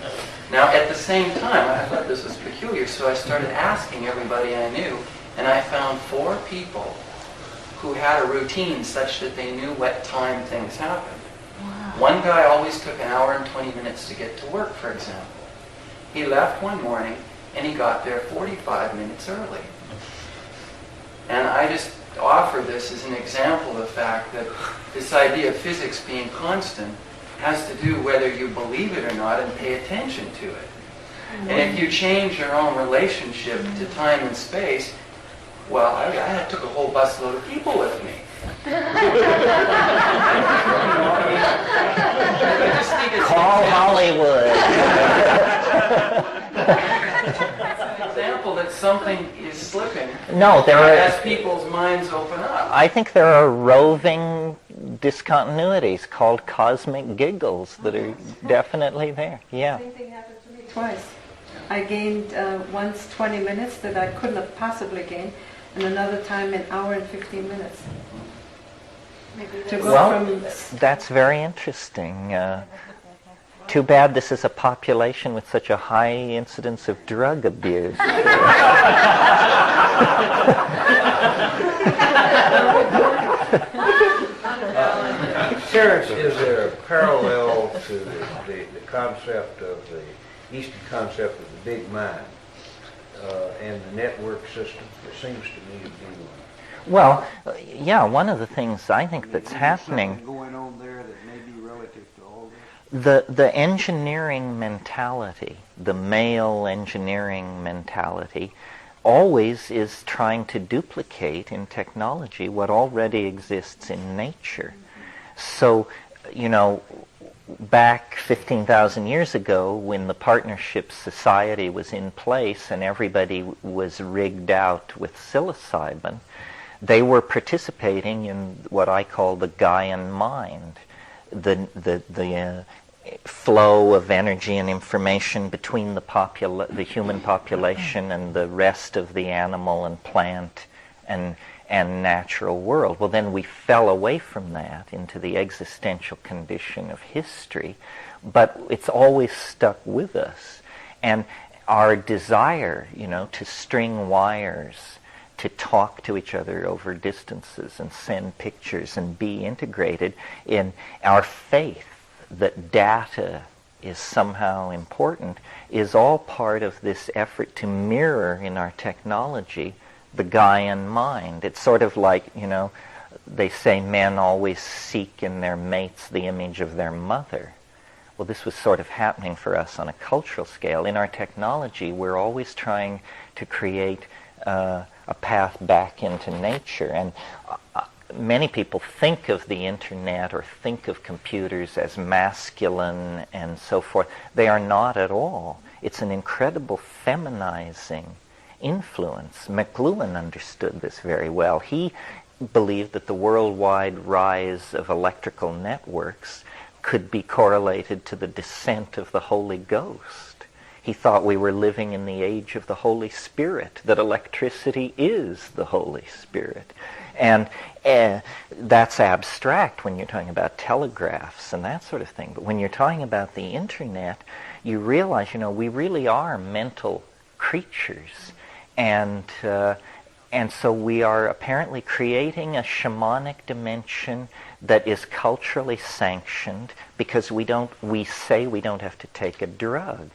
Now, at the same time, I thought this was peculiar, so I started asking everybody I knew, and I found 4 people who had a routine such that they knew what time things happened. Wow. One guy always took an hour and 20 minutes to get to work, for example. He left one morning, and he got there 45 minutes early. And I just offer this as an example of the fact that this idea of physics being constant has to do whether you believe it or not and pay attention to it. And if you change your own relationship to time and space, well, I took a whole busload of people with me. Call Hollywood. It's an example that something is slipping. No, there are, as people's minds open up. I think there are roving discontinuities called cosmic giggles that are definitely there. Yeah. Same thing happened to me twice. I gained once 20 minutes that I couldn't have possibly gained, and another time an hour and 15 minutes. To go Well, from that's very interesting. Too bad this is a population with such a high incidence of drug abuse. Terence, is there a parallel to the concept of the Eastern concept of the big mind and the network system? There seems to me to be one. Well, yeah, one of the things I think that's happening, Something going on there that may be relative to all this? the engineering mentality, the male engineering mentality, always is trying to duplicate in technology what already exists in nature. So, you know, back 15,000 years ago, when the partnership society was in place and everybody was rigged out with psilocybin, they were participating in what I call the Gaian mind, the flow of energy and information between the human population and the rest of the animal and plant and natural world. Well, then we fell away from that into the existential condition of history, but it's always stuck with us. And our desire, you know, to string wires, to talk to each other over distances and send pictures and be integrated in our faith that data is somehow important, is all part of this effort to mirror in our technology the Gaian mind. It's sort of like, you know, they say men always seek in their mates the image of their mother. Well, this was sort of happening for us on a cultural scale. In our technology, we're always trying to create a path back into nature. And many people think of the internet or think of computers as masculine and so forth. They are not at all. It's an incredible feminizing influence. McLuhan understood this very well. He believed that the worldwide rise of electrical networks could be correlated to the descent of the Holy Ghost. He thought we were living in the age of the Holy Spirit, that electricity is the Holy Spirit. And that's abstract when you're talking about telegraphs and that sort of thing. But when you're talking about the internet, you realize, you know, we really are mental creatures. And And so we are apparently creating a shamanic dimension that is culturally sanctioned because we say we don't have to take a drug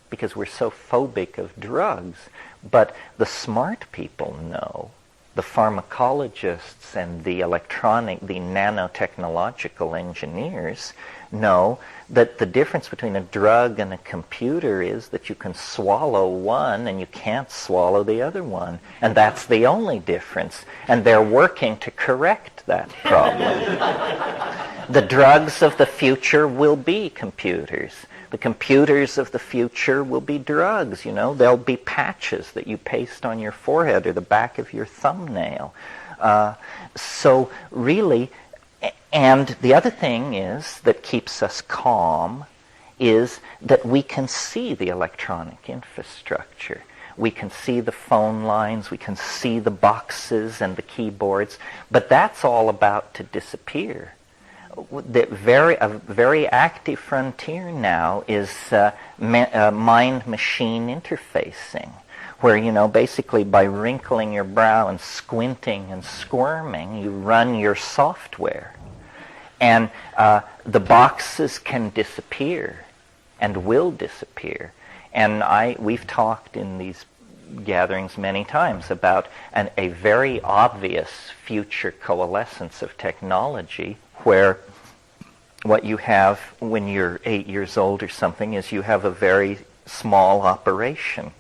because we're so phobic of drugs. But the smart people know, the pharmacologists and the nanotechnological engineers know that the difference between a drug and a computer is that you can swallow one and you can't swallow the other one. And that's the only difference. And they're working to correct that problem. The drugs of the future will be computers. The computers of the future will be drugs, They'll be patches that you paste on your forehead or the back of your thumbnail. So really, and the other thing is that keeps us calm is that we can see the electronic infrastructure. We can see the phone lines, we can see the boxes and the keyboards, but that's all about to disappear. A very active frontier now is mind-machine interfacing, where, basically by wrinkling your brow and squinting and squirming, you run your software. And the boxes can disappear and will disappear. And we've talked in these gatherings many times about a very obvious future coalescence of technology where what you have when you're 8 years old or something is you have a very small operation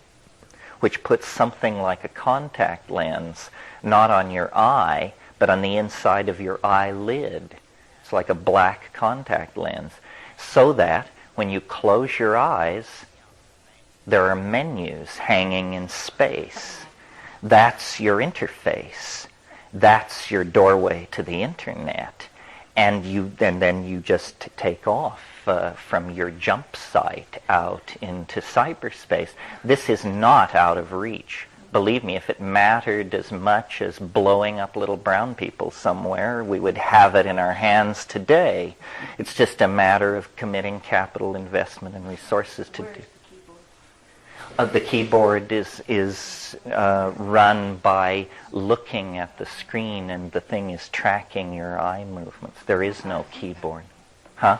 which puts something like a contact lens not on your eye but on the inside of your eyelid. It's like a black contact lens, so that when you close your eyes, there are menus hanging in space. That's your interface. That's your doorway to the internet. And then you just take off from your jump site out into cyberspace. This is not out of reach. Believe me, if it mattered as much as blowing up little brown people somewhere, we would have it in our hands today. It's just a matter of committing capital investment and resources to do. The keyboard is run by looking at the screen, and the thing is tracking your eye movements. There is no keyboard. Huh?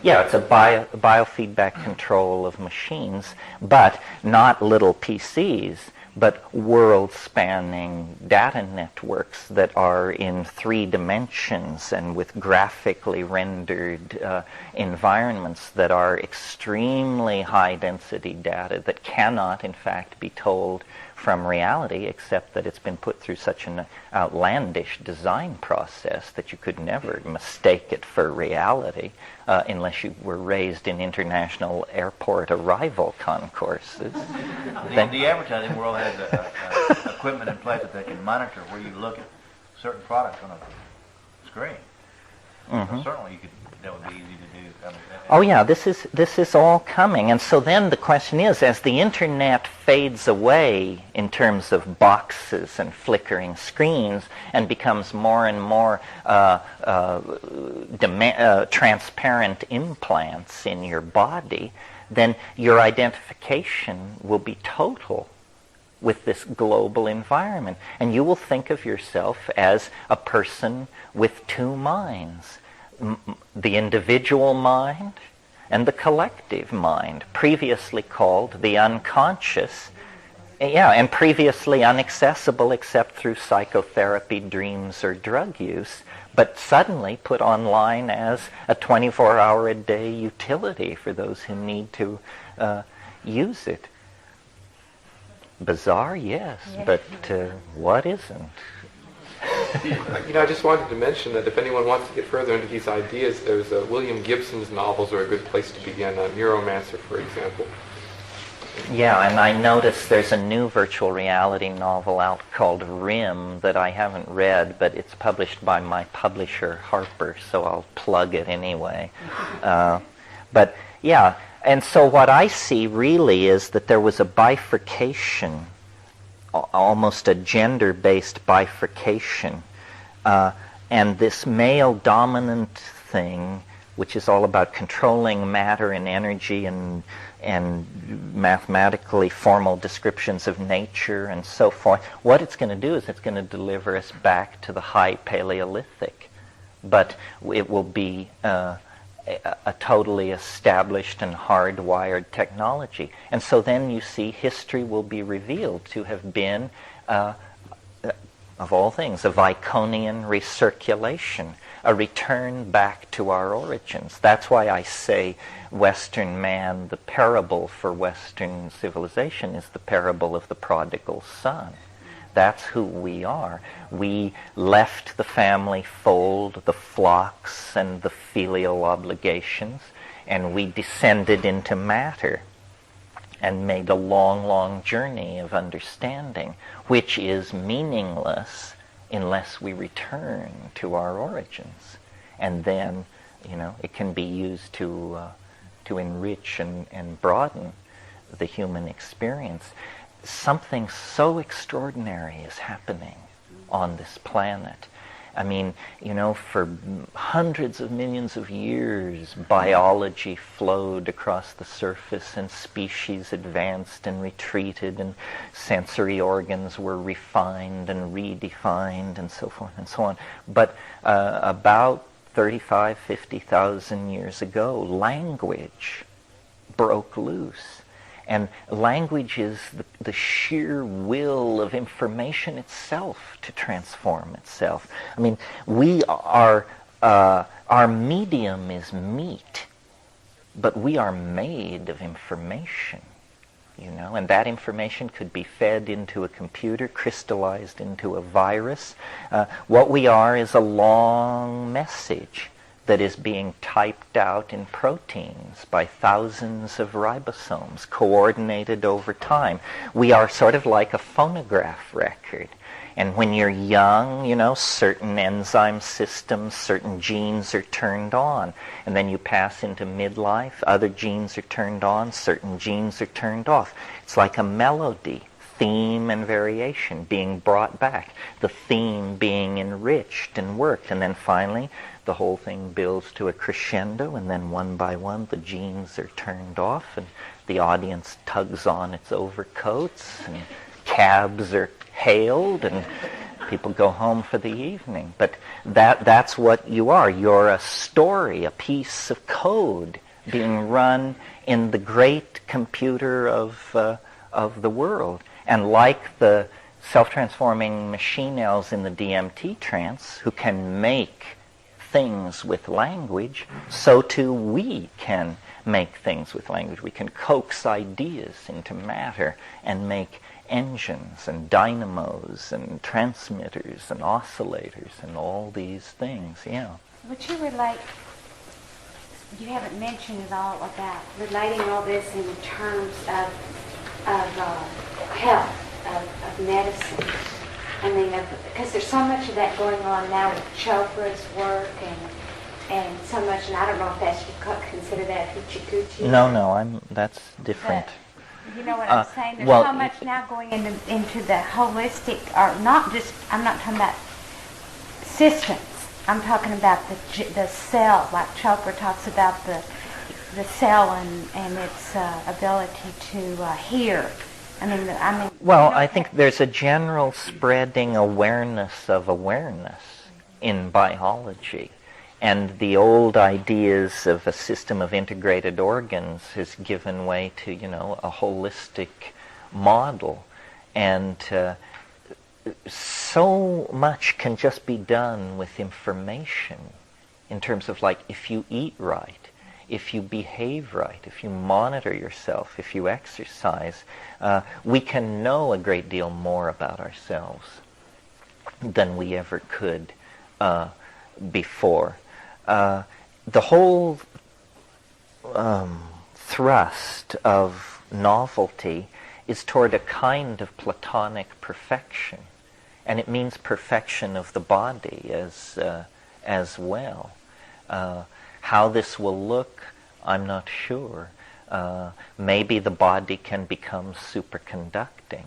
Yeah, it's a biofeedback control of machines, but not little PCs, but world-spanning data networks that are in 3 dimensions and with graphically rendered environments that are extremely high-density data that cannot, in fact, be told from reality, except that it's been put through such an outlandish design process that you could never mistake it for reality unless you were raised in international airport arrival concourses. The advertising world has equipment in place that they can monitor where you look at certain products on a screen. Mm-hmm. Certainly that would be easy to do. Oh yeah, this is all coming. And so then the question is, as the internet fades away in terms of boxes and flickering screens and becomes more and more transparent implants in your body, then your identification will be total with this global environment. And you will think of yourself as a person with 2 minds. The individual mind and the collective mind, previously called the unconscious, and previously inaccessible except through psychotherapy, dreams, or drug use, but suddenly put online as a 24-hour-a-day utility for those who need to use it. Bizarre, yes, but what isn't? I just wanted to mention that if anyone wants to get further into these ideas, there's William Gibson's novels are a good place to begin. Neuromancer, for example. Yeah, and I noticed there's a new virtual reality novel out called Rim that I haven't read, but it's published by my publisher, Harper, so I'll plug it anyway. But yeah, and so what I see really is that there was a bifurcation, almost a gender-based bifurcation, and this male dominant thing which is all about controlling matter and energy and mathematically formal descriptions of nature and so forth, what it's going to do is it's going to deliver us back to the high Paleolithic. But it will be a totally established and hardwired technology. And so then you see history will be revealed to have been, of all things, a Viconian recirculation, a return back to our origins. That's why I say Western man, the parable for Western civilization is the parable of the prodigal son. That's who we are. We left the family fold, the flocks, and the filial obligations, and we descended into matter and made a long, long journey of understanding, which is meaningless unless we return to our origins. And then, it can be used to enrich and broaden the human experience. Something so extraordinary is happening on this planet. I mean, for hundreds of millions of years, biology flowed across the surface and species advanced and retreated and sensory organs were refined and redefined and so forth and so on. But about 35, 50,000 years ago, language broke loose. And language is the sheer will of information itself to transform itself. I mean, our medium is meat, but we are made of information, and that information could be fed into a computer, crystallized into a virus. What we are is a long message that is being typed out in proteins by thousands of ribosomes, coordinated over time. We are sort of like a phonograph record. And when you're young, certain enzyme systems, certain genes are turned on. And then you pass into midlife, other genes are turned on, certain genes are turned off. It's like a melody, theme and variation being brought back, the theme being enriched and worked, and then finally the whole thing builds to a crescendo, and then one by one the genes are turned off and the audience tugs on its overcoats and cabs are hailed and people go home for the evening. But that's what you are. You're a story, a piece of code being run in the great computer of the world. And like the self-transforming machine elves in the DMT trance who can make things with language, so too we can make things with language. We can coax ideas into matter and make engines and dynamos and transmitters and oscillators and all these things, Would you relate, you haven't mentioned at all about relating all this in terms of health, of medicine. I mean, because there's so much of that going on now with Chopra's work and so much, and I don't know if that's, you consider that hoochie-coochie. No, that's different. But, you know what I'm saying? There's so much now going into the holistic, or not just, I'm not talking about systems. I'm talking about the cell, like Chopra talks about the cell and its ability to hear. Well, I think there's a general spreading awareness of awareness in biology. And the old ideas of a system of integrated organs has given way to, a holistic model. And so much can just be done with information in terms of, like, if you eat right, if you behave right, if you monitor yourself, if you exercise, we can know a great deal more about ourselves than we ever could before. The whole thrust of novelty is toward a kind of Platonic perfection, and it means perfection of the body as well. How this will look, I'm not sure. Maybe the body can become superconducting.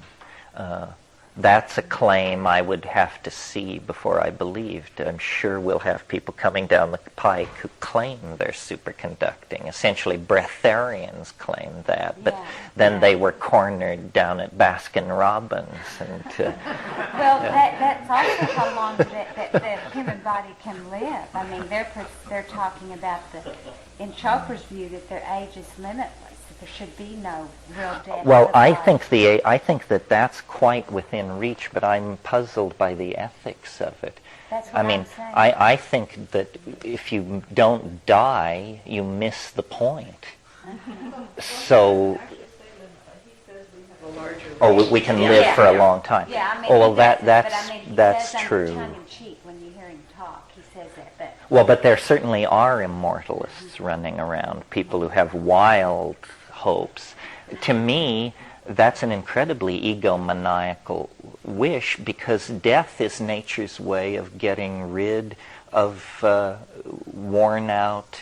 That's a claim I would have to see before I believed. I'm sure we'll have people coming down the pike who claim they're superconducting. Essentially, breatharians claim that, but then they were cornered down at Baskin-Robbins. And well, that's also how long that the human body can live. I mean, they're talking about in Chopra's view that their age is limitless. There should be no real death. Well, I think that that's quite within reach, but I'm puzzled by the ethics of it. That's what I'm saying. I think that if you don't die, you miss the point. So, we can live for a long time. Yeah, I mean, well, that's true. Tongue in cheek when you hear him talk. He says that, but well, but there certainly are immortalists running around, people who have wild hopes. To me, that's an incredibly egomaniacal wish, because death is nature's way of getting rid of worn out.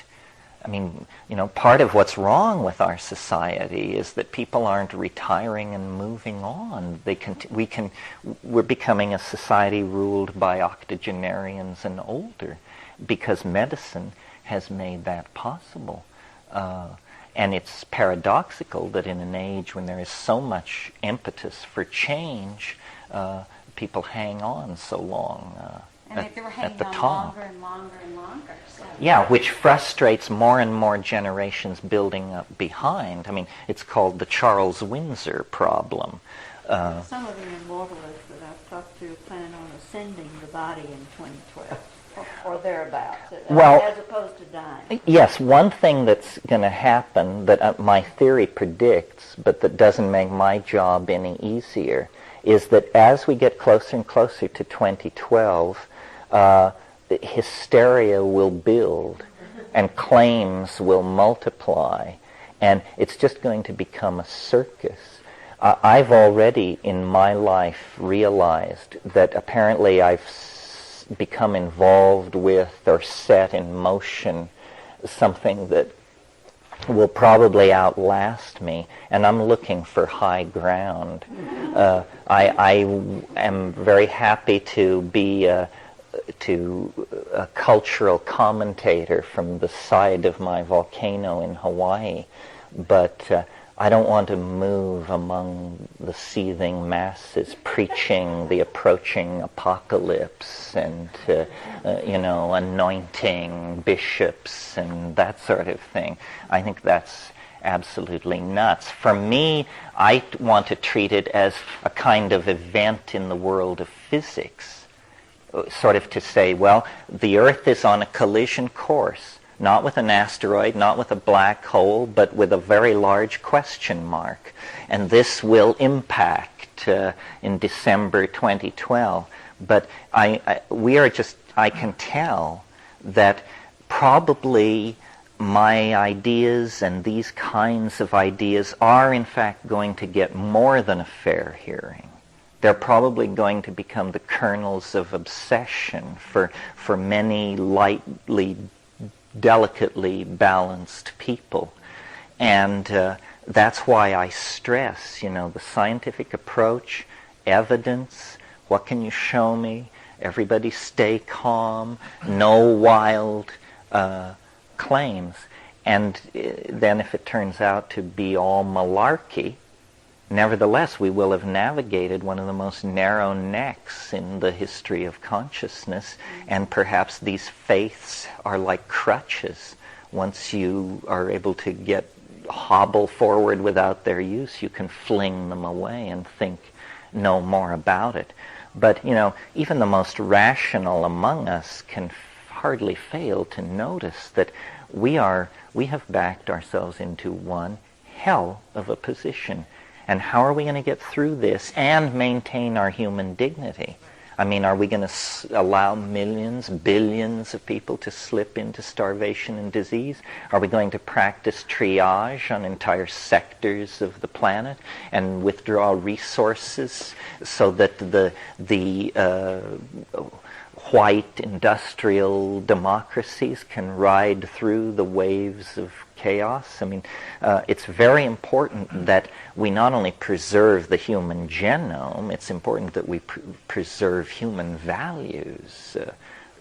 I mean, part of what's wrong with our society is that people aren't retiring and moving on. We're becoming a society ruled by octogenarians and older, because medicine has made that possible. And it's paradoxical that in an age when there is so much impetus for change, people hang on so long they were hanging at the on top. longer and longer and longer. So. Yeah, which frustrates more and more generations building up behind. I mean, it's called the Charles Windsor problem. Some of the immortalists that I've talked to plan on ascending the body in 2012. Or thereabouts, as opposed to dying. Yes, one thing that's going to happen that my theory predicts, but that doesn't make my job any easier, is that as we get closer and closer to 2012, hysteria will build and claims will multiply, and it's just going to become a circus. I've already in my life realized that apparently I've become involved with or set in motion something that will probably outlast me, and I'm looking for high ground. I am very happy to be a cultural commentator from the side of my volcano in Hawaii, but I don't want to move among the seething masses preaching the approaching apocalypse and, anointing bishops and that sort of thing. I think that's absolutely nuts. For me, I want to treat it as a kind of event in the world of physics, sort of to say, well, the Earth is on a collision course. Not with an asteroid, not with a black hole, but with a very large question mark. And this will impact in December 2012. But I can tell that probably my ideas and these kinds of ideas are in fact going to get more than a fair hearing. They're probably going to become the kernels of obsession for many delicately balanced people. And that's why I stress, the scientific approach, evidence, what can you show me? Everybody stay calm, no wild claims. And then if it turns out to be all malarkey, nevertheless, we will have navigated one of the most narrow necks in the history of consciousness, and perhaps these faiths are like crutches. Once you are able to hobble forward without their use, you can fling them away and think no more about it. But, even the most rational among us can hardly fail to notice that we have backed ourselves into one hell of a position. And how are we going to get through this and maintain our human dignity? I mean, are we going to allow millions, billions of people to slip into starvation and disease? Are we going to practice triage on entire sectors of the planet and withdraw resources so that the white industrial democracies can ride through the waves of chaos. I mean, it's very important that we not only preserve the human genome, it's important that we preserve human values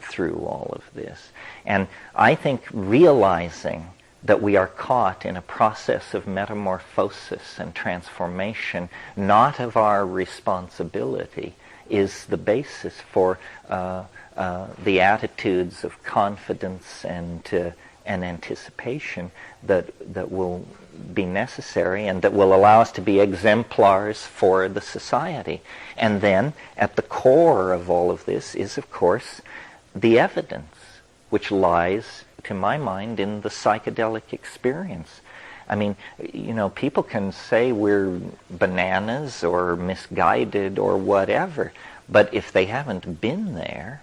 through all of this. And I think realizing that we are caught in a process of metamorphosis and transformation, not of our responsibility, is the basis for the attitudes of confidence and anticipation that will be necessary and that will allow us to be exemplars for the society. And then, at the core of all of this is, of course, the evidence, which lies, to my mind, in the psychedelic experience. I mean, people can say we're bananas or misguided or whatever, but if they haven't been there,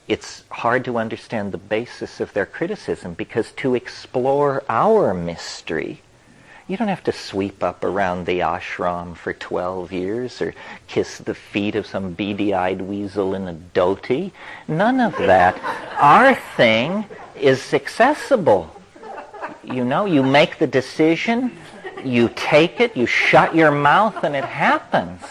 it's hard to understand the basis of their criticism, because to explore our mystery, you don't have to sweep up around the ashram for 12 years or kiss the feet of some beady-eyed weasel in a dhoti. None of that. Our thing is accessible. You make the decision, you take it, you shut your mouth, and it happens.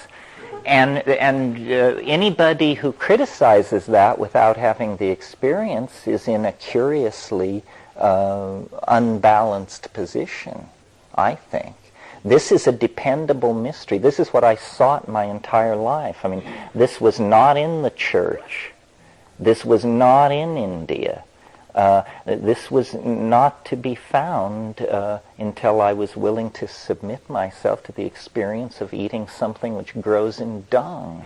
And anybody who criticizes that without having the experience is in a curiously unbalanced position, I think. This is a dependable mystery. This is what I sought my entire life. I mean, this was not in the church. This was not in India. This was not to be found until I was willing to submit myself to the experience of eating something which grows in dung.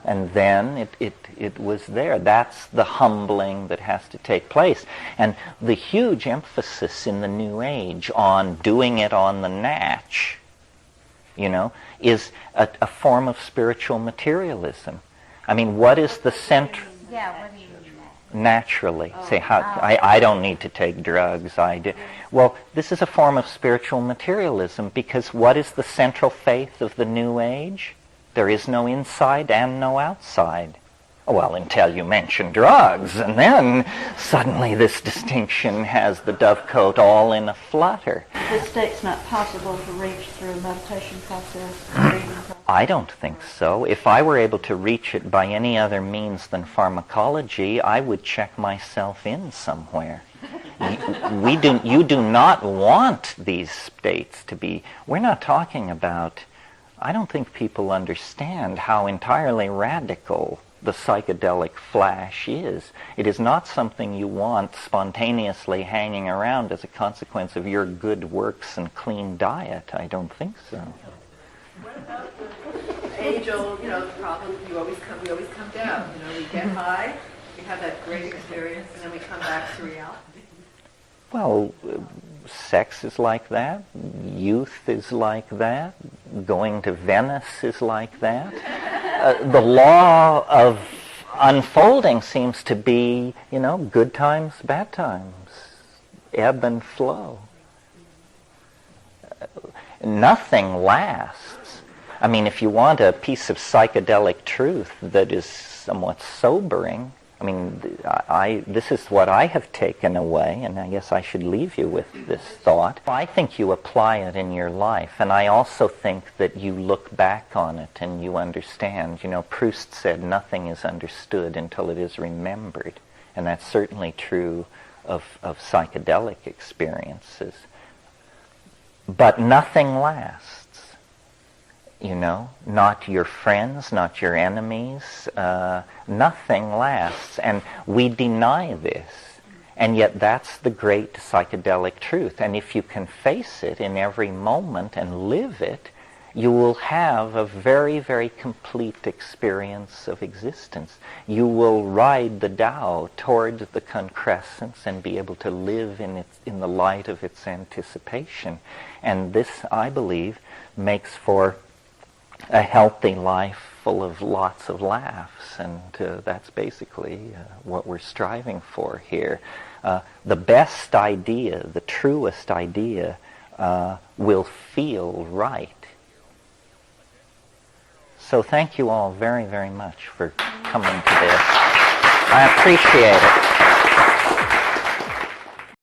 And then it was there. That's the humbling that has to take place. And the huge emphasis in the New Age on doing it on the natch, is a form of spiritual materialism. I mean, what is the central... Yeah, what do you mean? Naturally. Say, I don't need to take drugs, I do. Well, this is a form of spiritual materialism, because what is the central faith of the New Age? There is no inside and no outside. Well, until you mention drugs, and then suddenly this distinction has the dovecote all in a flutter. This state's not possible to reach through a meditation process, breathing process. I don't think so. If I were able to reach it by any other means than pharmacology, I would check myself in somewhere. You do not want these states to be... We're not talking about... I don't think people understand how entirely radical the psychedelic flash is. It is not something you want spontaneously hanging around as a consequence of your good works and clean diet. I don't think so. What about the age-old, the problem? We always come down. We get high, we have that great experience, and then we come back to reality. Well, sex is like that. Youth is like that. Going to Venice is like that. The law of unfolding seems to be, good times, bad times, ebb and flow. Nothing lasts. I mean, if you want a piece of psychedelic truth that is somewhat sobering, I mean, this is what I have taken away, and I guess I should leave you with this thought. I think you apply it in your life, and I also think that you look back on it and you understand. Proust said nothing is understood until it is remembered, and that's certainly true of psychedelic experiences. But nothing lasts. Not your friends, not your enemies, nothing lasts. And we deny this. And yet that's the great psychedelic truth. And if you can face it in every moment and live it, you will have a very, very complete experience of existence. You will ride the Tao toward the concrescence and be able to live in the light of its anticipation. And this, I believe, makes for a healthy life full of lots of laughs, and that's basically what we're striving for here. The best idea, the truest idea, will feel right. So thank you all very, very much for coming to this. I appreciate it.